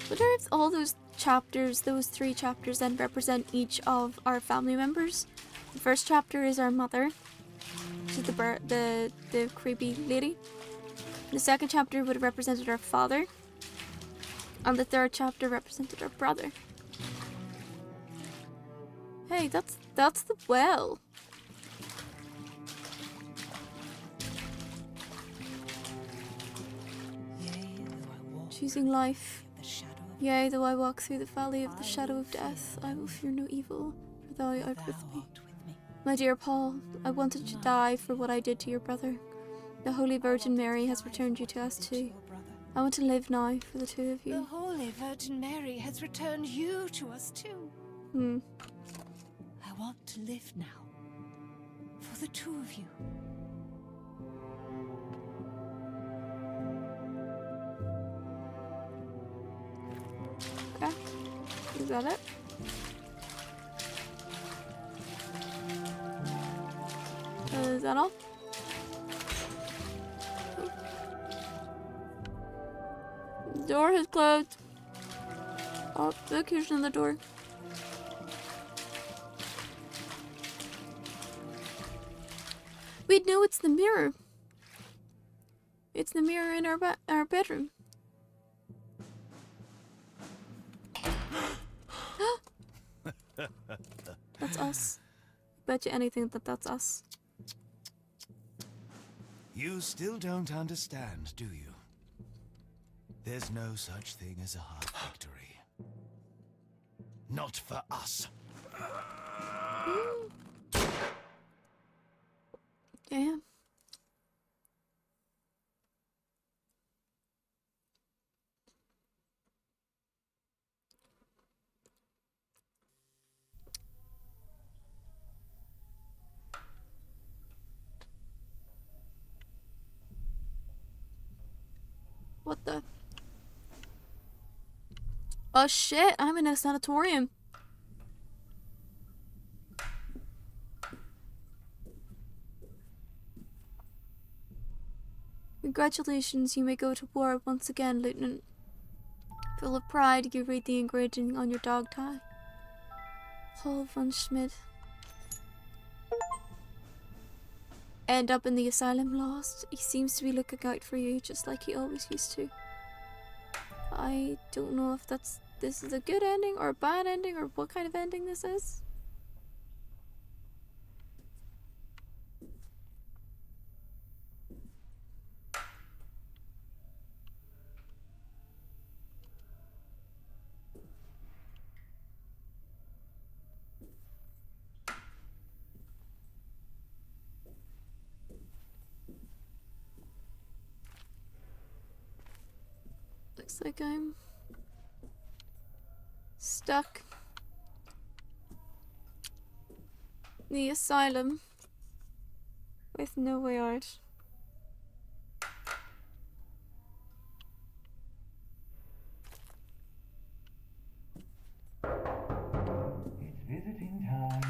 Wonder if all those chapters, those 3 chapters, then represent each of our family members. The first chapter is our mother. She's the creepy lady. The second chapter would have represented our father. And the third chapter represented our brother. Hey, that's the well. Choosing life. Yea, though I walk through the valley of the shadow of death, I will fear no evil, for thou art with me. My dear Paul, I wanted to die for what I did to your brother. The Holy Virgin Mary has returned you to us too. I want to live now for the two of The you. Holy Virgin Mary has returned you to us too. I want to live now for the two of you. Okay. Is that it? Is that all? The door has closed. Oh, look, here's another door. Wait, no, it's the mirror. It's the mirror in our bedroom. That's us. Bet you anything that that's us. You still don't understand, do you? There's no such thing as a half victory. Not for us. Damn. What the? Oh shit, I'm in a sanatorium. Congratulations, you may go to war once again, Lieutenant. Full of pride, you read the engraving on your dog tie. Paul von Schmidt. end up in the asylum lost. He seems to be looking out for you just like he always used to. I don't know if this is a good ending or a bad ending or what kind of ending this is. Looks like I'm stuck in the asylum with no way out. It's visiting time.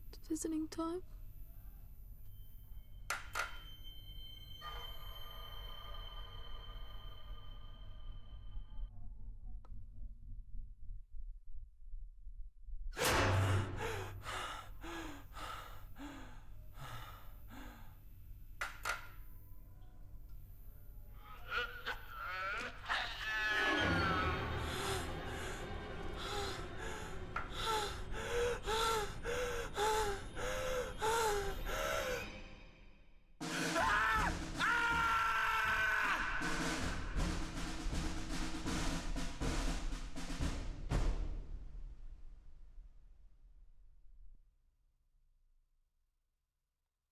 It's visiting time.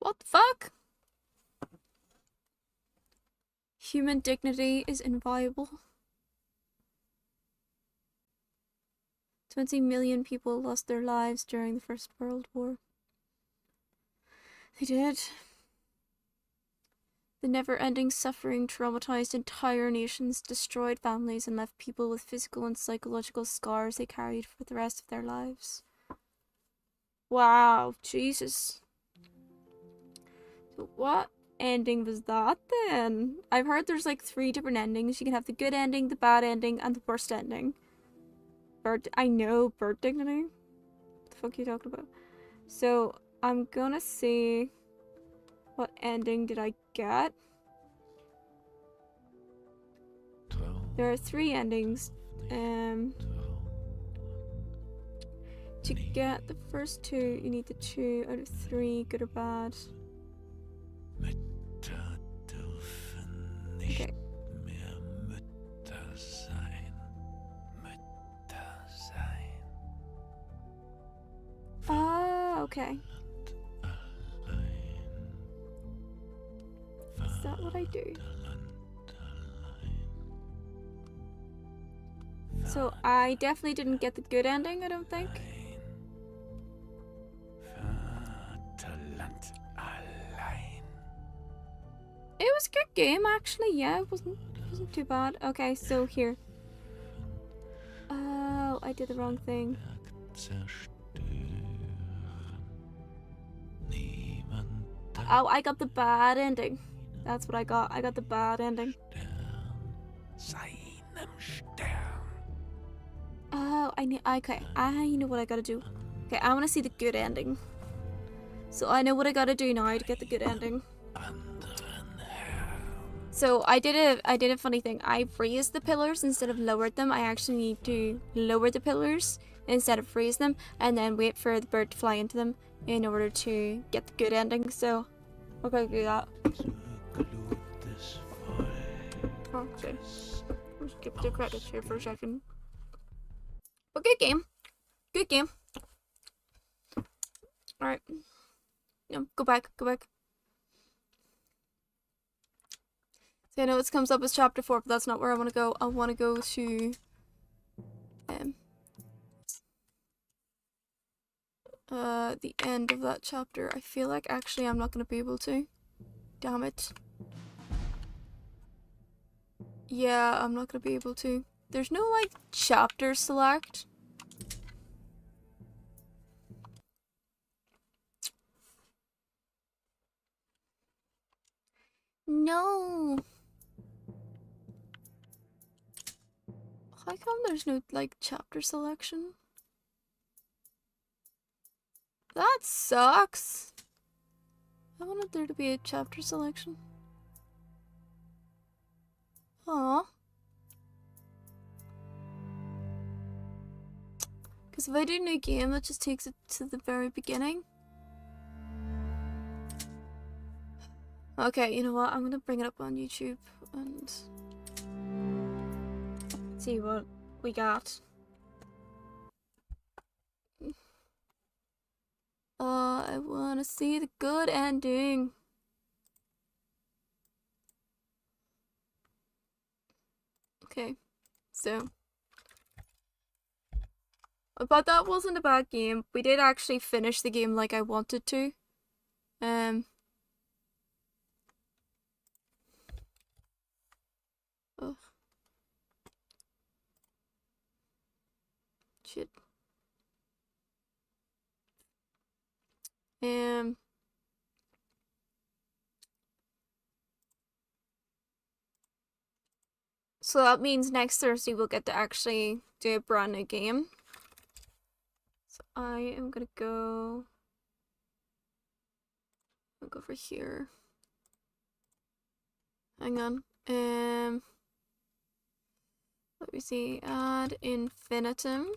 What the fuck? Human dignity is inviolable. 20 million people lost their lives during the First World War. They did. The never-ending suffering traumatized entire nations, destroyed families, and left people with physical and psychological scars they carried for the rest of their lives. Wow, Jesus. So what ending was that then? I've heard there's like 3 different endings. You can have the good ending, the bad ending, and the worst ending. I know, bird dignity. What the fuck are you talking about? So, I'm gonna see what ending did I get. There are 3 endings. To get the first 2, you need the 2 out of 3, good or bad. Okay. Ah, okay. Is that what I do? So I definitely didn't get the good ending, I don't think. It was a good game, actually. Yeah, it wasn't too bad. Okay, so here. Oh, I did the wrong thing. Oh, I got the bad ending. That's what I got. I got the bad ending. Oh, okay, I know what I gotta do. Okay, I wanna see the good ending. So I know what I gotta do now to get the good ending. So I did a funny thing. I raised the pillars instead of lowered them. I actually need to lower the pillars instead of raise them, and then wait for the bird to fly into them in order to get the good ending. So we're gonna do that. Okay. I'll skip the credits here for a second. But good game. Good game. Alright. No, go back. So I know it comes up as chapter 4, but that's not where I want to go. I want to go to the end of that chapter. I feel like actually I'm not going to be able to. Damn it. Yeah, I'm not going to be able to. There's no like chapter select. No. How come there's no like chapter selection? That sucks. I wanted there to be a chapter selection. Aww. Because if I do a new game, that just takes it to the very beginning. Okay, you know what? I'm gonna bring it up on YouTube and see what we got. I wanna see the good ending. Okay, so. But that wasn't a bad game. We did actually finish the game like I wanted to. Oh. Shit. So that means next Thursday we'll get to actually do a brand new game. So I am gonna go... I'll go over here. Hang on. Let me see. Add infinitum.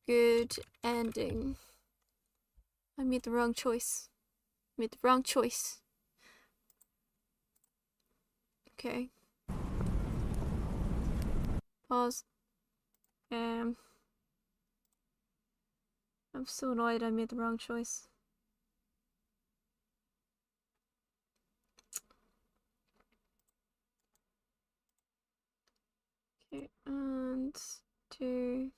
Good ending. I made the wrong choice. Made the wrong choice. Okay. Pause. I'm so annoyed I made the wrong choice. Okay, and to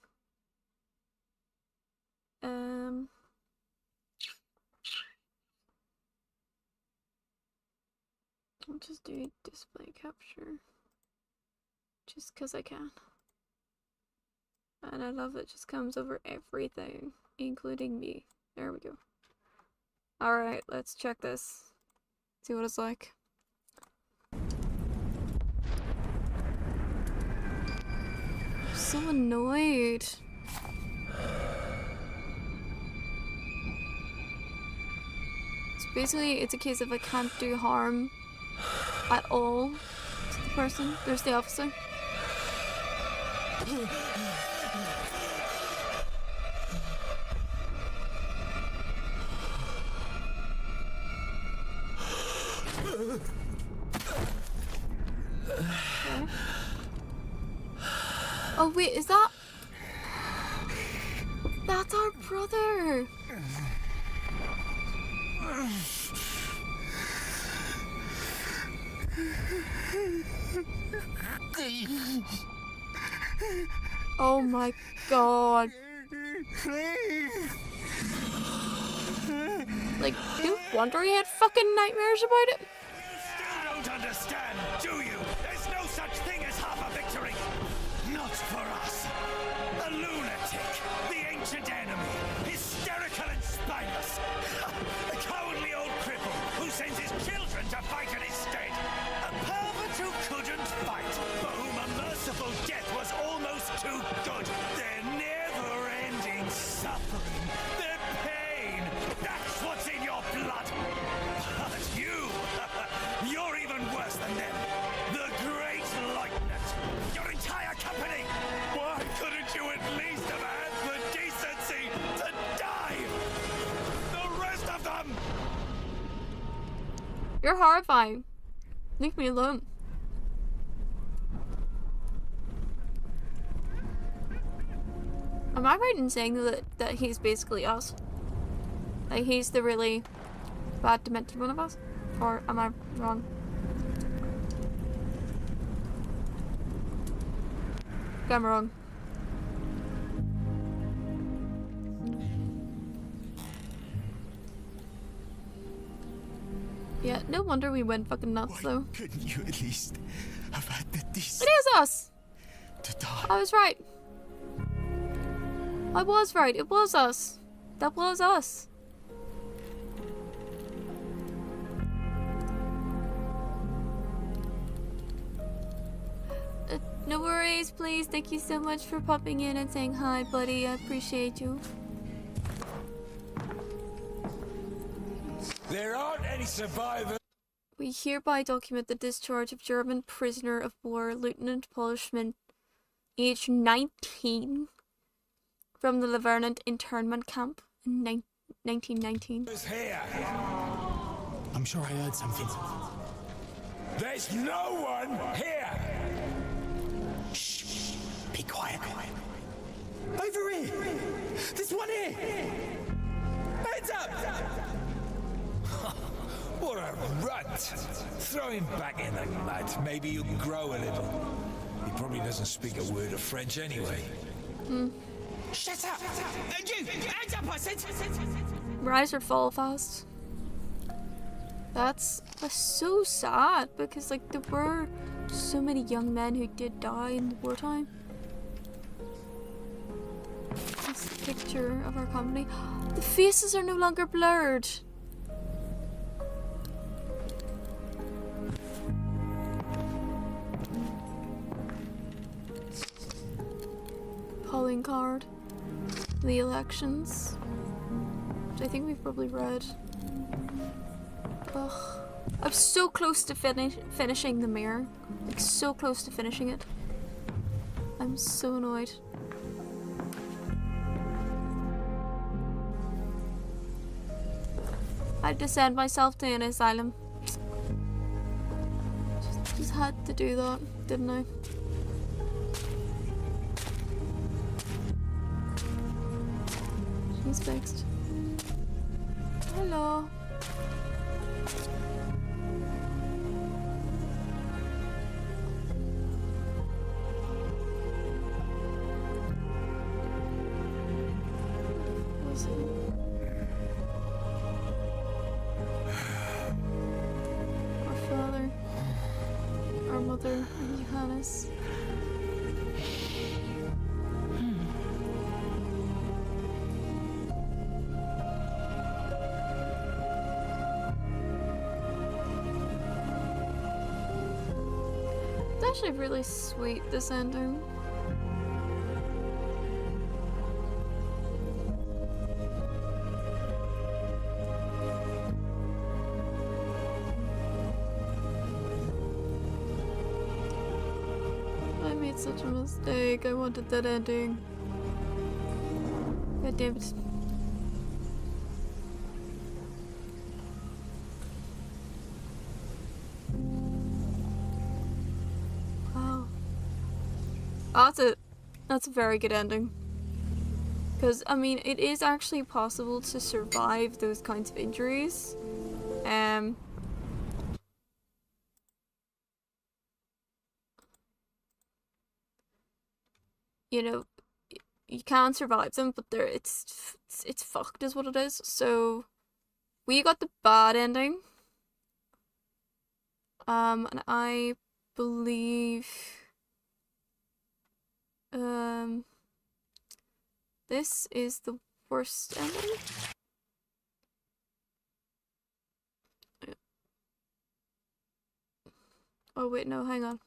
I'll just do display capture just because I can. And I love it just comes over everything, including me. There we go. Alright, let's check this. See what it's like. I'm so annoyed. So basically, it's a case of I can't do harm at all to the person. There's the officer. Okay. Oh wait, is that... That's our brother! Oh my god. Like, no wonder he had fucking nightmares about it. You still don't understand, do you? There's no such thing as half a victory. Not for us. A lunatic, the ancient enemy, hysterical and spineless. A cowardly old cripple who sends his children to fight in his stead. A pervert who couldn't fight, for whom a merciful death was almost too good. Their never-ending suffering, their pain, that's what's in your blood. But you're even worse than them. The Great Lieutenant, your entire company. Why couldn't you at least have had the decency to die? The rest of them! You're horrifying. Leave me alone. Am I right in saying that he's basically us? Like he's the really bad demented one of us? Or am I wrong? I'm wrong. Yeah, no wonder we went fucking nuts though. Couldn't you at least have had the It decency is us! to die? I was right. I was right. It was us. That was us. No worries, please. Thank you so much for popping in and saying hi, buddy. I appreciate you. There aren't any survivors. We hereby document the discharge of German prisoner of war Lieutenant Polishman, age 19, from the Lavernant internment camp in 1919. Here. I'm sure I heard something. There's no one here. Shh. Be quiet. Over here. There's one here. Hands up. What a runt! Throw him back in the mud. Maybe he'll grow a little. He probably doesn't speak a word of French anyway. Shut up. And you. Hands up, I said. Rise or fall fast. That's so sad because like there were so many young men who did die in the wartime. This picture of our company. The faces are no longer blurred. Polling card. The elections. Which I think we've probably read. Ugh. I'm so close to finishing the mirror. Like so close to finishing it. I'm so annoyed. I'd to send myself to an asylum. Just had to do that, didn't I? She's fixed. Hello. What's it? Our father, our mother, and Johannes. It's actually really sweet, this ending. I made such a mistake. I wanted that ending. God damn it. Wow. That's a very good ending. Because, I mean, it is actually possible to survive those kinds of injuries. You know, you can survive them, but it's fucked is what it is. So, we got the bad ending. And I believe this is the worst ending. Oh wait, no, hang on.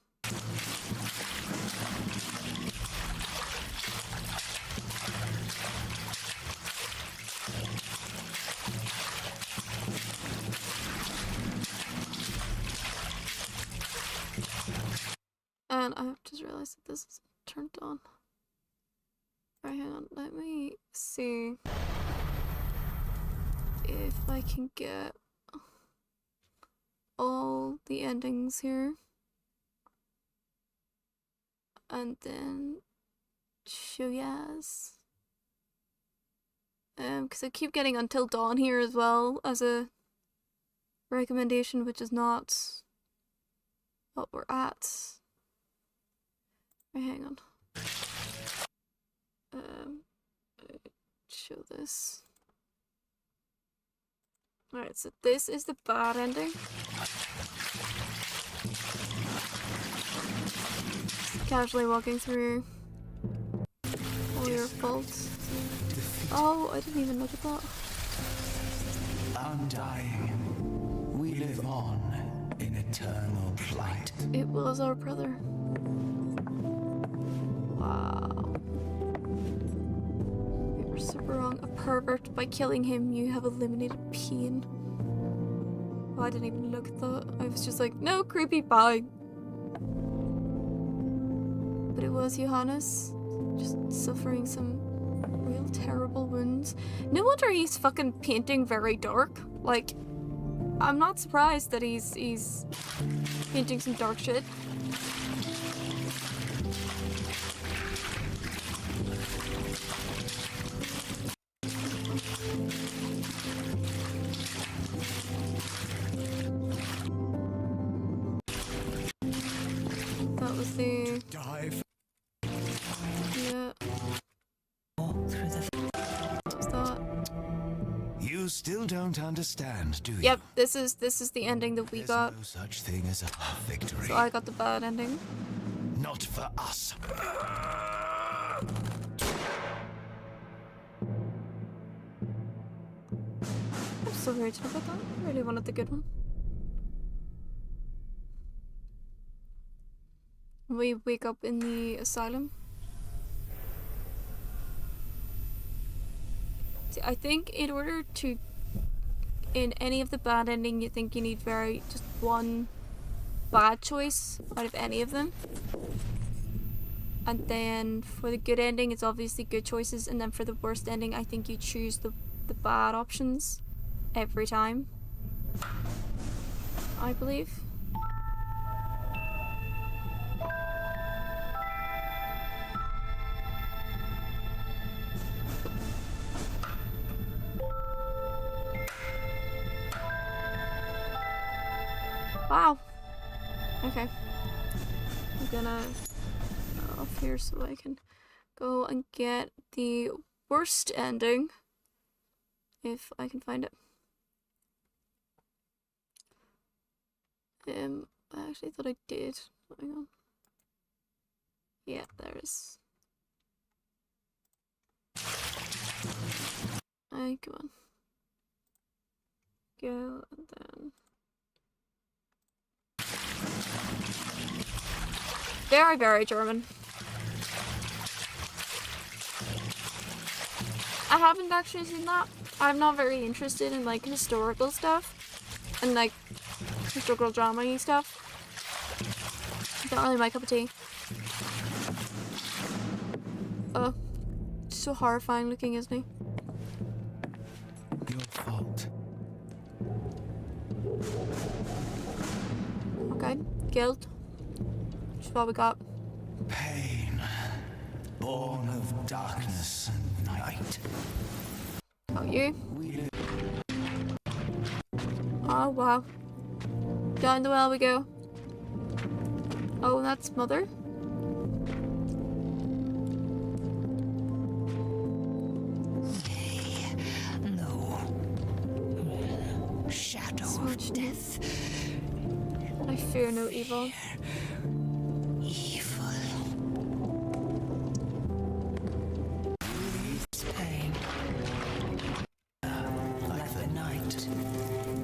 And I have just realized that this is turned on. Right, hang on, let me see if I can get all the endings here. And then show yes. Because I keep getting Until Dawn here as well as a recommendation, which is not what we're at. Right, hang on. Show this. Alright, so this is the bad ending. Casually walking through. All your faults. Oh, I didn't even look at that. Undying, we live on in eternal plight. It was our brother. Wow. We were super wrong. A pervert. By killing him, you have eliminated pain. Oh, I didn't even look at that. I was just like, no, creepy, bye. But it was Johannes, just suffering some real terrible wounds. No wonder he's fucking painting very dark. Like, I'm not surprised that he's painting some dark shit. That was the... Dive. Yeah. What was that? You still don't understand, do you? Yep, this is the ending that we There's got. no such thing as a victory. So I got the bad ending. Not for us. I'm so worried about that. I really wanted the good one. We wake up in the asylum. See, I think in order to, in any of the bad ending, you think you need just one bad choice out of any of them. And then for the good ending, it's obviously good choices. And then for the worst ending, I think you choose the bad options every time. I believe. Wow. Okay. I'm gonna go off here so I can go and get the worst ending. If I can find it. I actually thought I did. Hang on. Yeah, there it is. Come on. Go and then. Very, very German. I haven't actually seen that. I'm not very interested in like historical stuff and like historical drama-y stuff. Not really my cup of tea. Oh, so horrifying looking, isn't he? Your fault. Okay, guilt. Which is what we got. Pain, born of darkness and night. Oh, you? We live. Oh, wow. Down the well we go. Oh, that's Mother. No. Shadow of death. I fear no evil. Evil. Pain. Like the night,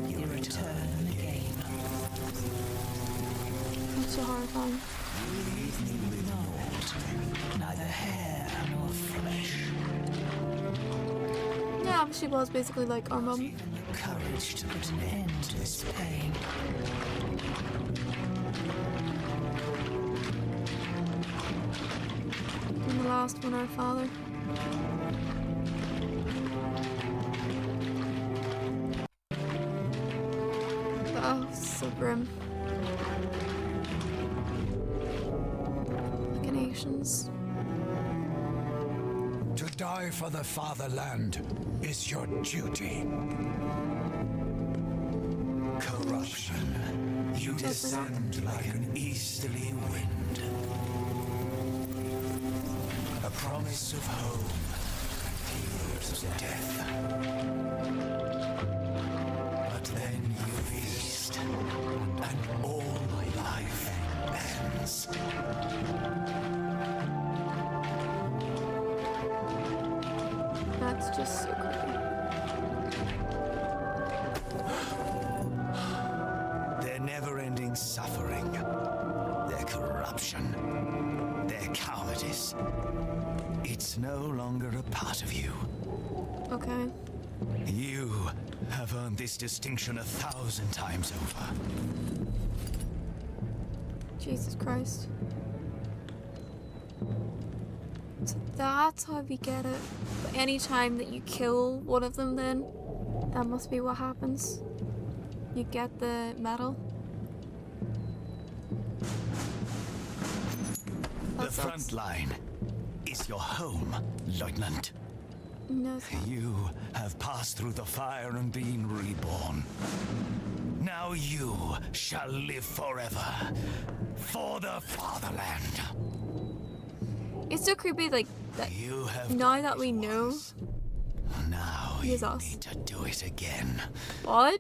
you return again. That's so horrifying. Neither hair nor flesh. Yeah, she was basically like our mum. Even the courage to put an end to this pain. And the last one, our father. Oh, so grim. Machinations. To die for the fatherland is your duty. Corruption. You descend like an easterly wind. A promise of home. Tears of death. But then you feast, and all my life ends. That's just so creepy. Their never-ending suffering, their corruption, their cowardice. It's no longer a part of you. Okay. You have earned this distinction 1,000 times over. Jesus Christ. So that's how we get it. But any time that you kill one of them, then that must be what happens. You get the medal. The That sucks. front line is your home, Lieutenant. No, it's not. You have passed through the fire and been reborn. Now you shall live forever for the fatherland. It's so creepy, like that. You have Now done that it we know, once. Now he you is us. need to do it again. What?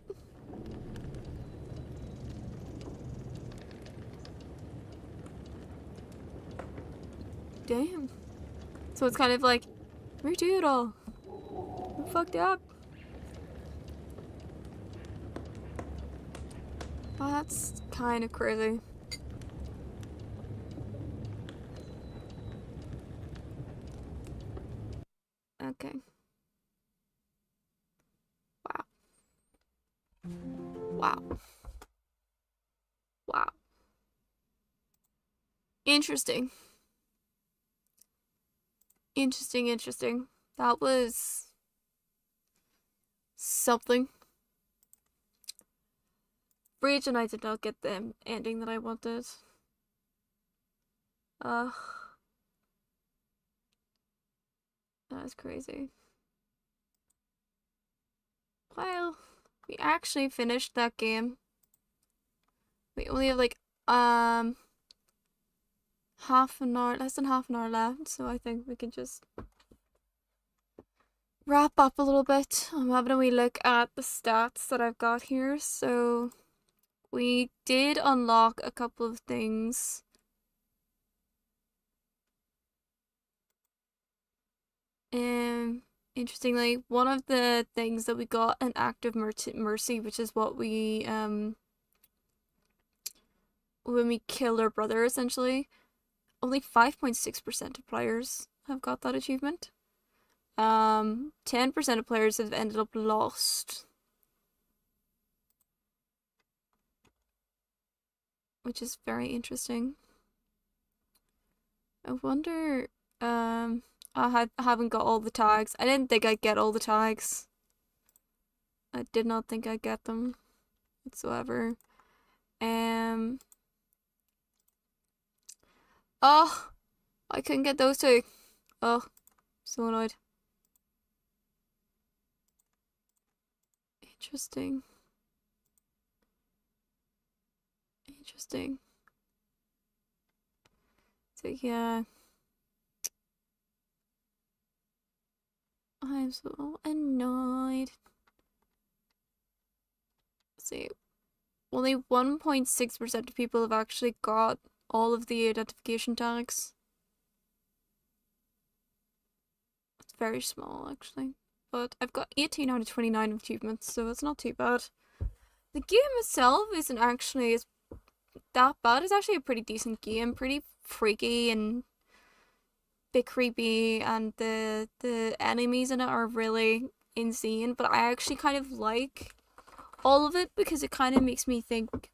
Damn. So it's kind of like, redo it all. We fucked up. That's kind of crazy. Okay. Wow. Wow. Wow. Interesting. Interesting. That was something. Rage and I did not get the ending that I wanted. That's crazy. Well, we actually finished that game. We only have like half an hour, less than half an hour left, so I think we can just wrap up a little bit. I'm having a wee look at the stats that I've got here. So we did unlock a couple of things. Interestingly, one of the things that we got an act of mercy, which is what we when we killed our brother, essentially. Only 5.6% of players have got that achievement. 10% of players have ended up lost, which is very interesting. I wonder, I haven't got all the tags. I didn't think I'd get all the tags. I did not think I'd get them whatsoever. Oh, I couldn't get those two. Oh, so annoyed. Interesting. So yeah. I'm so annoyed. See, only 1.6% of people have actually got all of the identification tags. It's very small, actually. But I've got 18 out of 29 achievements, so it's not too bad. The game itself isn't actually that bad. It's actually a pretty decent game, pretty freaky and bit creepy, and the enemies in it are really insane, but I actually kind of like all of it because it kind of makes me think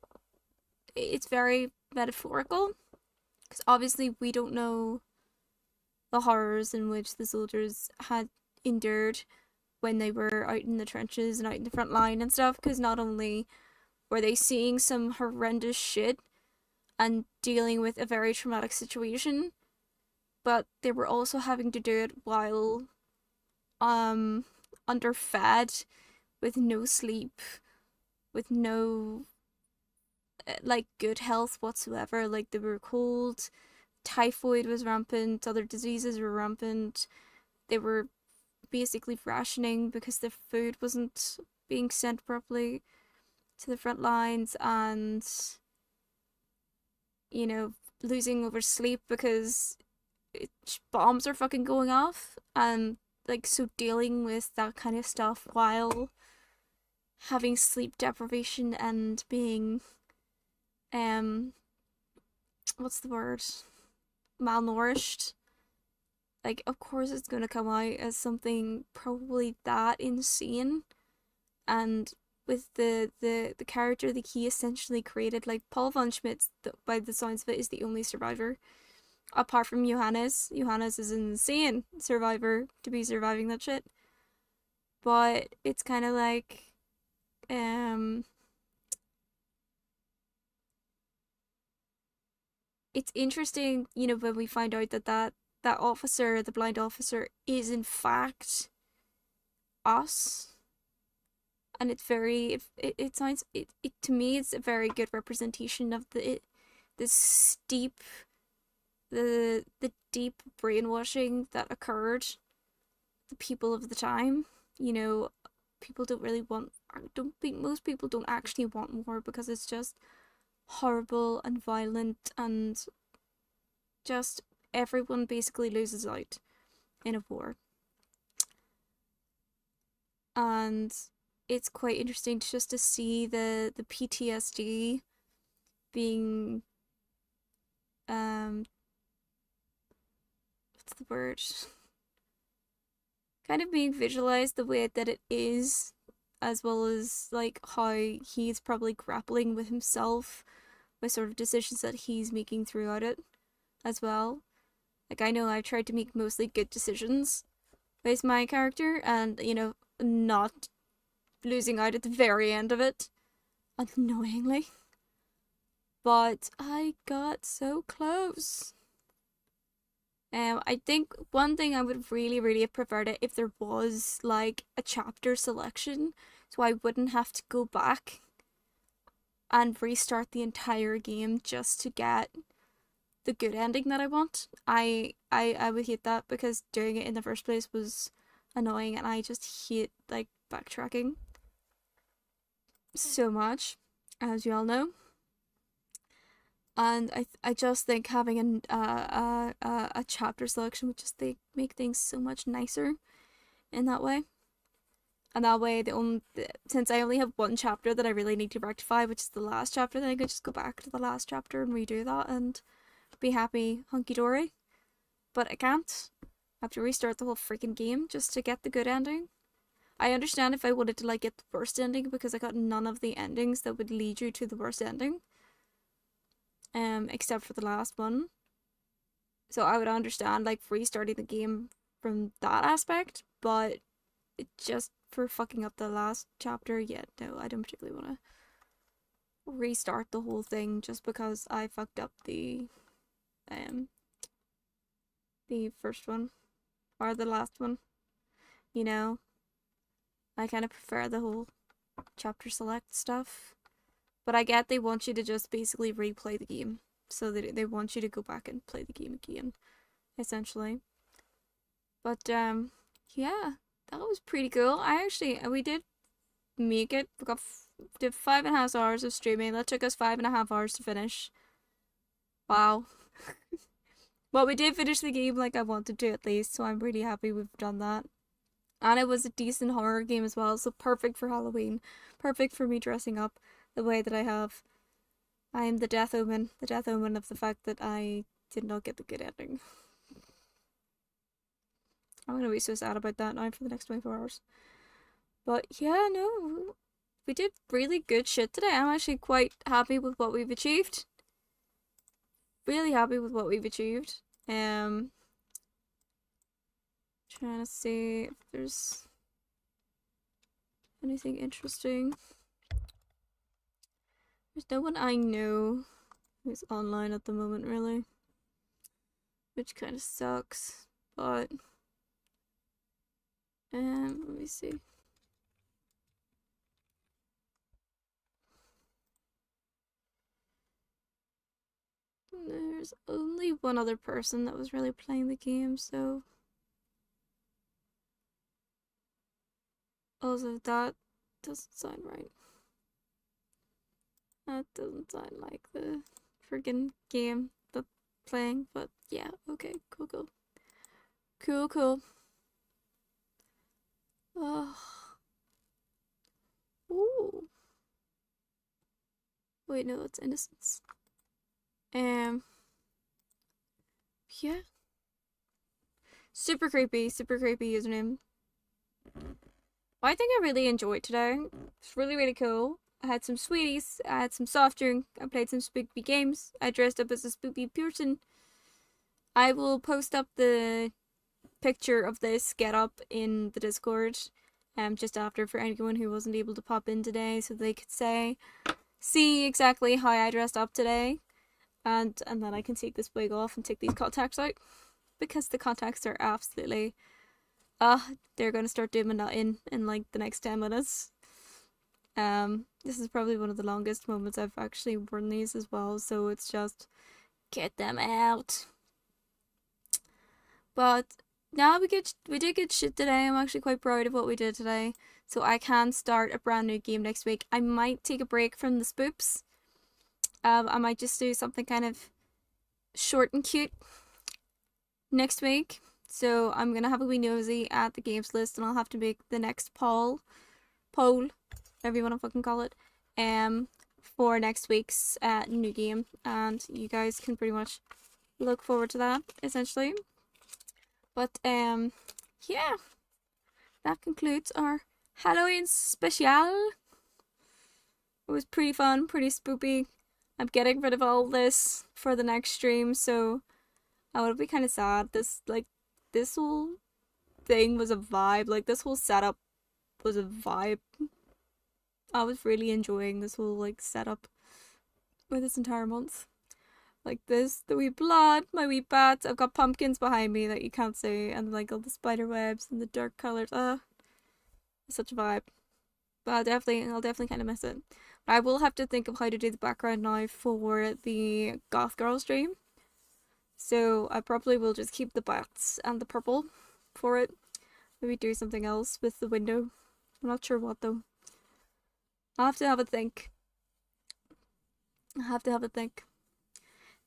it's very metaphorical, because obviously we don't know the horrors in which the soldiers had endured when they were out in the trenches and out in the front line and stuff, because not only were they seeing some horrendous shit and dealing with a very traumatic situation, but they were also having to do it while underfed, with no sleep, with no like good health whatsoever. Like, they were cold, typhoid was rampant, other diseases were rampant. They were basically rationing because the food wasn't being sent properly to the front lines, and you know, losing over sleep because bombs are fucking going off, and like, so dealing with that kind of stuff while having sleep deprivation and being what's the word, malnourished, like, of course it's gonna come out as something probably that insane. And with the character that he essentially created, like Paul von Schmidt's, by the sounds of it, is the only survivor apart from Johannes. Johannes is an insane survivor to be surviving that shit. But it's kind of like, it's interesting, you know, when we find out that officer, the blind officer, is in fact us. And it's very, it sounds, it to me, it's a very good representation of the steep, the deep brainwashing that occurred the people of the time. You know, people don't really want, don't think, most people don't actually want war because it's just horrible and violent, and just everyone basically loses out in a war. And it's quite interesting just to see the PTSD being what's the word, kind of being visualized the way that it is, as well as like how he's probably grappling with himself, with sort of decisions that he's making throughout it as well. Like, I know I've tried to make mostly good decisions with my character, and, you know, not losing out at the very end of it, annoyingly. But I got so close. I think one thing I would really, really have preferred it if there was like a chapter selection, so I wouldn't have to go back and restart the entire game just to get the good ending that I want. I would hate that, because doing it in the first place was annoying, and I just hate like backtracking so much, as you all know. And I just think having a chapter selection would just make things so much nicer in that way. And that way, since I only have one chapter that I really need to rectify, which is the last chapter, then I could just go back to the last chapter and redo that and be happy, hunky dory. But I can't. I have to restart the whole freaking game just to get the good ending. I understand if I wanted to like get the worst ending, because I got none of the endings that would lead you to the worst ending. Except for the last one. So I would understand like restarting the game from that aspect, but it just for fucking up the last chapter, yeah, no, I don't particularly want to restart the whole thing just because I fucked up the first one or the last one. You know, I kind of prefer the whole chapter select stuff. But I get they want you to just basically replay the game. So they want you to go back and play the game again, essentially. But, yeah, that was pretty cool. We did make it. We did 5.5 hours of streaming. That took us 5.5 hours to finish. Wow. But we did finish the game like I wanted to, at least, so I'm really happy we've done that. And it was a decent horror game as well, so perfect for Halloween. Perfect for me dressing up the way that I have. I am the death omen of the fact that I did not get the good ending. I'm gonna be so sad about that now for the next 24 hours. But yeah, no, we did really good shit today. I'm actually quite happy with what we've achieved. Really happy with what we've achieved. Trying to see if there's anything interesting. There's no one I know who's online at the moment, really. Which kind of sucks, but... let me see. There's only one other person that was really playing the game, so... Also, that doesn't sound right. That doesn't sound like the friggin' game that's playing, but yeah, okay, cool, cool. Cool, cool. Oh. Ooh. Wait, no, that's Innocence. Yeah. Super creepy username. Well, I think I really enjoyed today. It's really, really cool. I had some sweeties, I had some soft drink, I played some spoopy games, I dressed up as a spoopy person. I will post up the picture of this get up in the Discord just after for anyone who wasn't able to pop in today so they could see exactly how I dressed up today. And then I can take this wig off and take these contacts out because the contacts are absolutely they're gonna start doing that in like the next 10 minutes. This is probably one of the longest moments I've actually worn these as well, so it's just get them out. But now we did good shit today. I'm actually quite proud of what we did today. So I can start a brand new game next week. I might take a break from the spoops. I might just do something kind of short and cute next week. So I'm gonna have a wee nosy at the games list, and I'll have to make the next poll, whatever you want to fucking call it, for next week's new game, and you guys can pretty much look forward to that essentially. But yeah, that concludes our Halloween special. It was pretty fun, pretty spoopy. I'm getting rid of all this for the next stream, so I would be kind of sad. This whole thing was a vibe. Like, this whole setup was a vibe. I was really enjoying this whole, like, setup for this entire month. Like this, the wee blood, my wee bats. I've got pumpkins behind me that you can't see, and like all the spider webs and the dark colors. It's such a vibe. But I'll definitely kind of miss it. But I will have to think of how to do the background now for the Goth Girl stream. So I probably will just keep the bats and the purple for it. Maybe do something else with the window. I'm not sure what though. I'll have to have a think.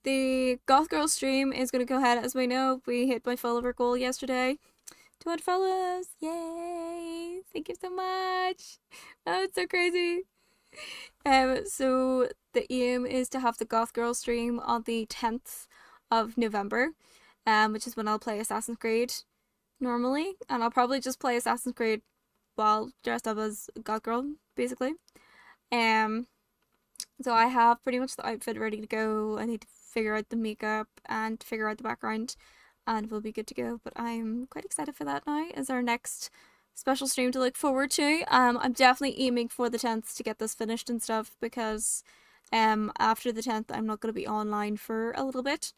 The Goth Girl stream is going to go ahead. As we know, we hit my follower goal yesterday. 200 follows! Yay! Thank you so much! Oh, it's so crazy! So the aim is to have the Goth Girl stream on the 10th of November, which is when I'll play Assassin's Creed normally. And I'll probably just play Assassin's Creed while dressed up as Goth Girl, basically. So I have pretty much the outfit ready to go. I need to figure out the makeup and figure out the background, and we'll be good to go. But I'm quite excited for that now as our next special stream to look forward to. I'm definitely aiming for the 10th to get this finished and stuff, because after the 10th I'm not going to be online for a little bit.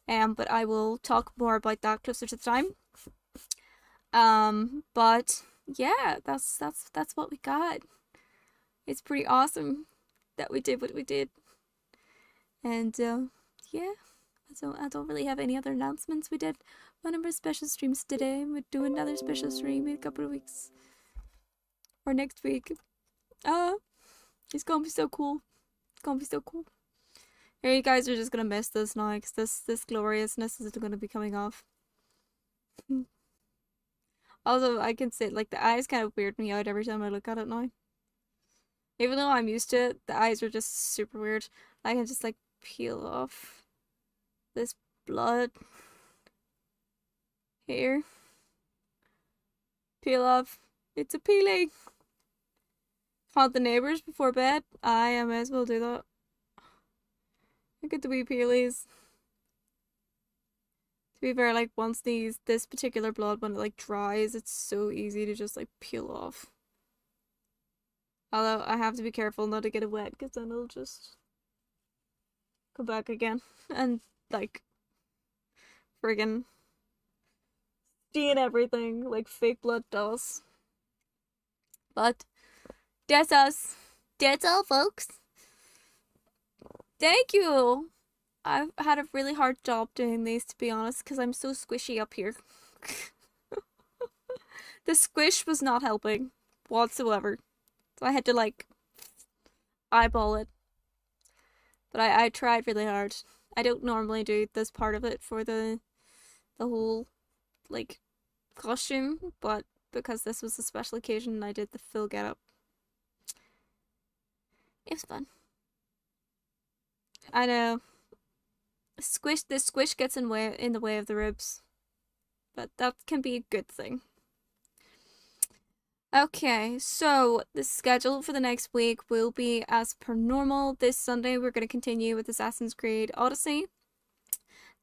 But I will talk more about that closer to the time. But yeah, that's what we got. It's pretty awesome that we did what we did. And yeah, I don't really have any other announcements. We did one of our special streams today. We'll do another special stream in a couple of weeks. Or next week. It's gonna be so cool. It's gonna be so cool. Here, you guys are just gonna miss this now, because this gloriousness is gonna be coming off. Also, I can say, like, the eyes kind of weird me out every time I look at it now. Even though I'm used to it, the eyes are just super weird. I can just, like, peel off this blood here. Peel off. It's a peeling. Haunt the neighbors before bed. I may as well do that. Look at the wee peelies. To be fair, like, once this particular blood, when it, like, dries, it's so easy to just, like, peel off. Although, I have to be careful not to get it wet, because then it'll just come back again. And, like, friggin' stain everything, like fake blood does. But, that's us. That's all, folks. Thank you! I've had a really hard job doing these, to be honest, because I'm so squishy up here. The squish was not helping whatsoever. So I had to, like, eyeball it. But I tried really hard. I don't normally do this part of it for the whole, like, costume, but because this was a special occasion, I did the full getup. It was fun. I know. The squish gets in the way of the ribs. but that can be a good thing. Okay, so the schedule for the next week will be as per normal. This Sunday, we're going to continue with Assassin's Creed Odyssey.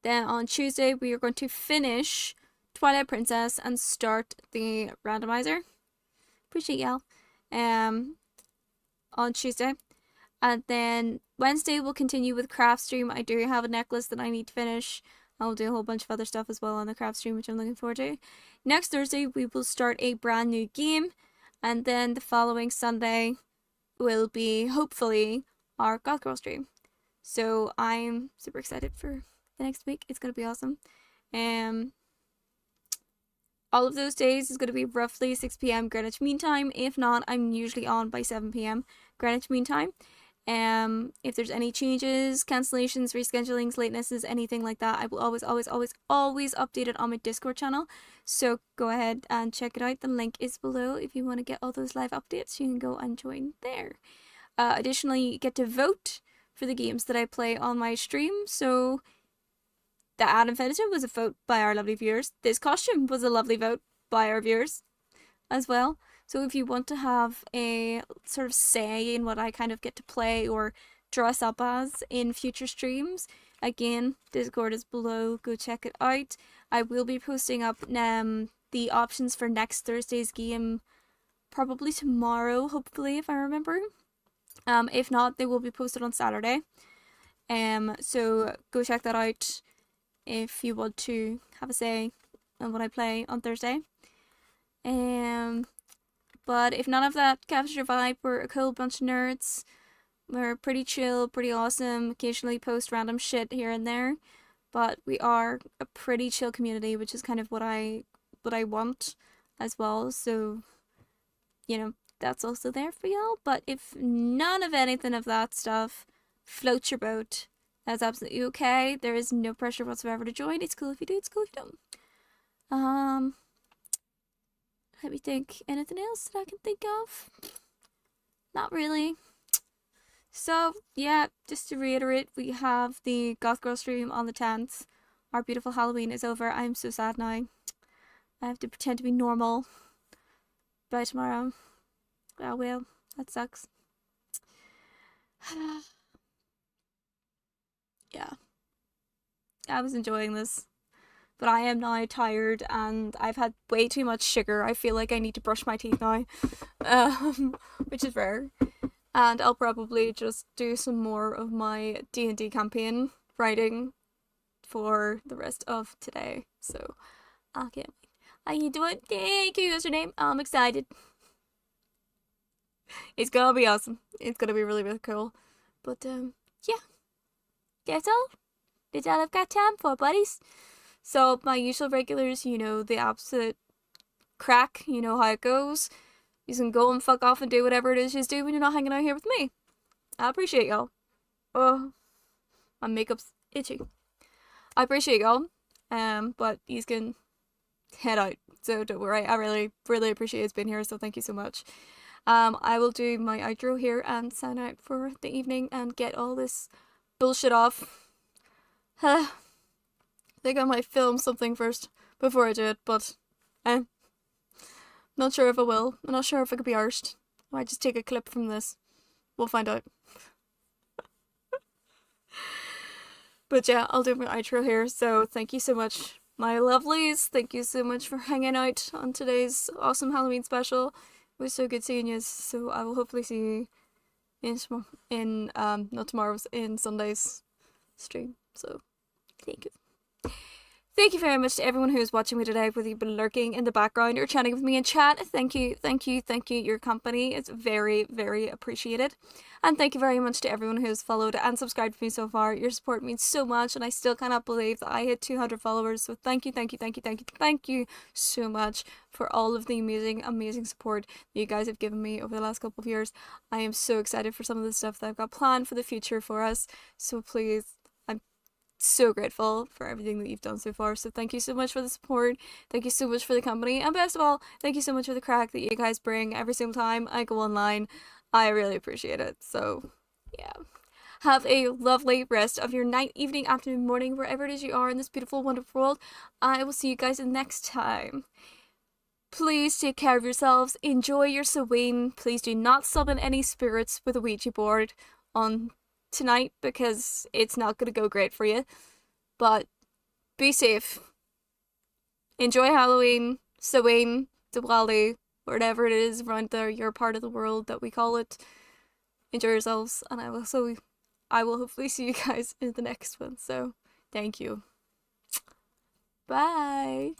Then on Tuesday, we are going to finish Twilight Princess and start the randomizer. Appreciate y'all. On Tuesday. And then Wednesday, we'll continue with craft stream. I do have a necklace that I need to finish. I'll do a whole bunch of other stuff as well on the craft stream, which I'm looking forward to. Next Thursday, we will start a brand new game. And then the following Sunday will be, hopefully, our Goth Girl stream. So I'm super excited for the next week. It's going to be awesome. All of those days is going to be roughly 6 p.m. Greenwich Mean Time. If not, I'm usually on by 7 p.m. Greenwich Mean Time. If there's any changes, cancellations, reschedulings, latenesses, anything like that, I will always update it on my Discord channel. So go ahead and check it out. The link is below. If you want to get all those live updates, you can go and join there. Additionally, you get to vote for the games that I play on my stream. So the Ad Infinitum was a vote by our lovely viewers. This costume was a lovely vote by our viewers as well. So if you want to have a sort of say in what I kind of get to play or dress up as in future streams, again, Discord is below. Go check it out. I will be posting up the options for next Thursday's game probably tomorrow, hopefully, if I remember. If not, they will be posted on Saturday. So go check that out if you want to have a say on what I play on Thursday. But if none of that captures your vibe, we're a cool bunch of nerds. We're pretty chill, pretty awesome, occasionally post random shit here and there. But we are a pretty chill community, which is kind of what I want as well. So, you know, that's also there for y'all. But if none of anything of that stuff floats your boat, that's absolutely okay. There is no pressure whatsoever to join. It's cool if you do, it's cool if you don't. Let me think. Anything else that I can think of? Not really. So, yeah, just to reiterate, we have the Goth Girl stream on the 10th. Our beautiful Halloween is over. I'm so sad now. I have to pretend to be normal by tomorrow. Oh well, that sucks. Yeah. I was enjoying this. But I am now tired and I've had way too much sugar. I feel like I need to brush my teeth now. Which is rare. And I'll probably just do some more of my D&D campaign writing for the rest of today. So, I can't wait. How you doing? Thank you, username. I'm excited. It's gonna be awesome. It's gonna be really, really cool. But, yeah. That's all. That's all I've got time for, buddies. So, my usual regulars, you know, the absolute crack, you know how it goes. You can go and fuck off and do whatever it is you do when you're not hanging out here with me. I appreciate y'all. Oh, my makeup's itchy. I appreciate y'all. But you can head out. So don't worry. I really, really appreciate it's been here. So thank you so much. I will do my outro here and sign out for the evening and get all this bullshit off. I think I might film something first before I do it, but not sure if I will. I'm not sure if I could be arsed. I might just take a clip from this. We'll find out. But yeah, I'll do my outro here. So thank you so much, my lovelies. Thank you so much for hanging out on today's awesome Halloween special. It was so good seeing you. So I will hopefully see you in not tomorrow's, in Sunday's stream. So thank you. Thank you very much to everyone who is watching me today, whether you've been lurking in the background or chatting with me in chat. Thank you, thank you, thank you. Your company is very, very appreciated. And thank you very much to everyone who has followed and subscribed to me so far. Your support means so much, and I still cannot believe that I hit 200 followers. So thank you, thank you, thank you, thank you, thank you so much for all of the amazing, amazing support that you guys have given me over the last couple of years. I am so excited for some of the stuff that I've got planned for the future for us. So please, so grateful for everything that you've done so far. So thank you so much for the support. Thank you so much for the company. And best of all, thank you so much for the crack that you guys bring every single time I go online. I really appreciate it. So yeah. Have a lovely rest of your night, evening, afternoon, morning, wherever it is you are in this beautiful, wonderful world. I will see you guys next time. Please take care of yourselves. Enjoy your Samhain. Please do not summon any spirits with a Ouija board on tonight because it's not going to go great for you. But be safe. Enjoy Halloween, Samhain, Diwali, whatever it is around there, your part of the world that we call it. Enjoy yourselves, and I will hopefully see you guys in the next one. So, thank you. Bye.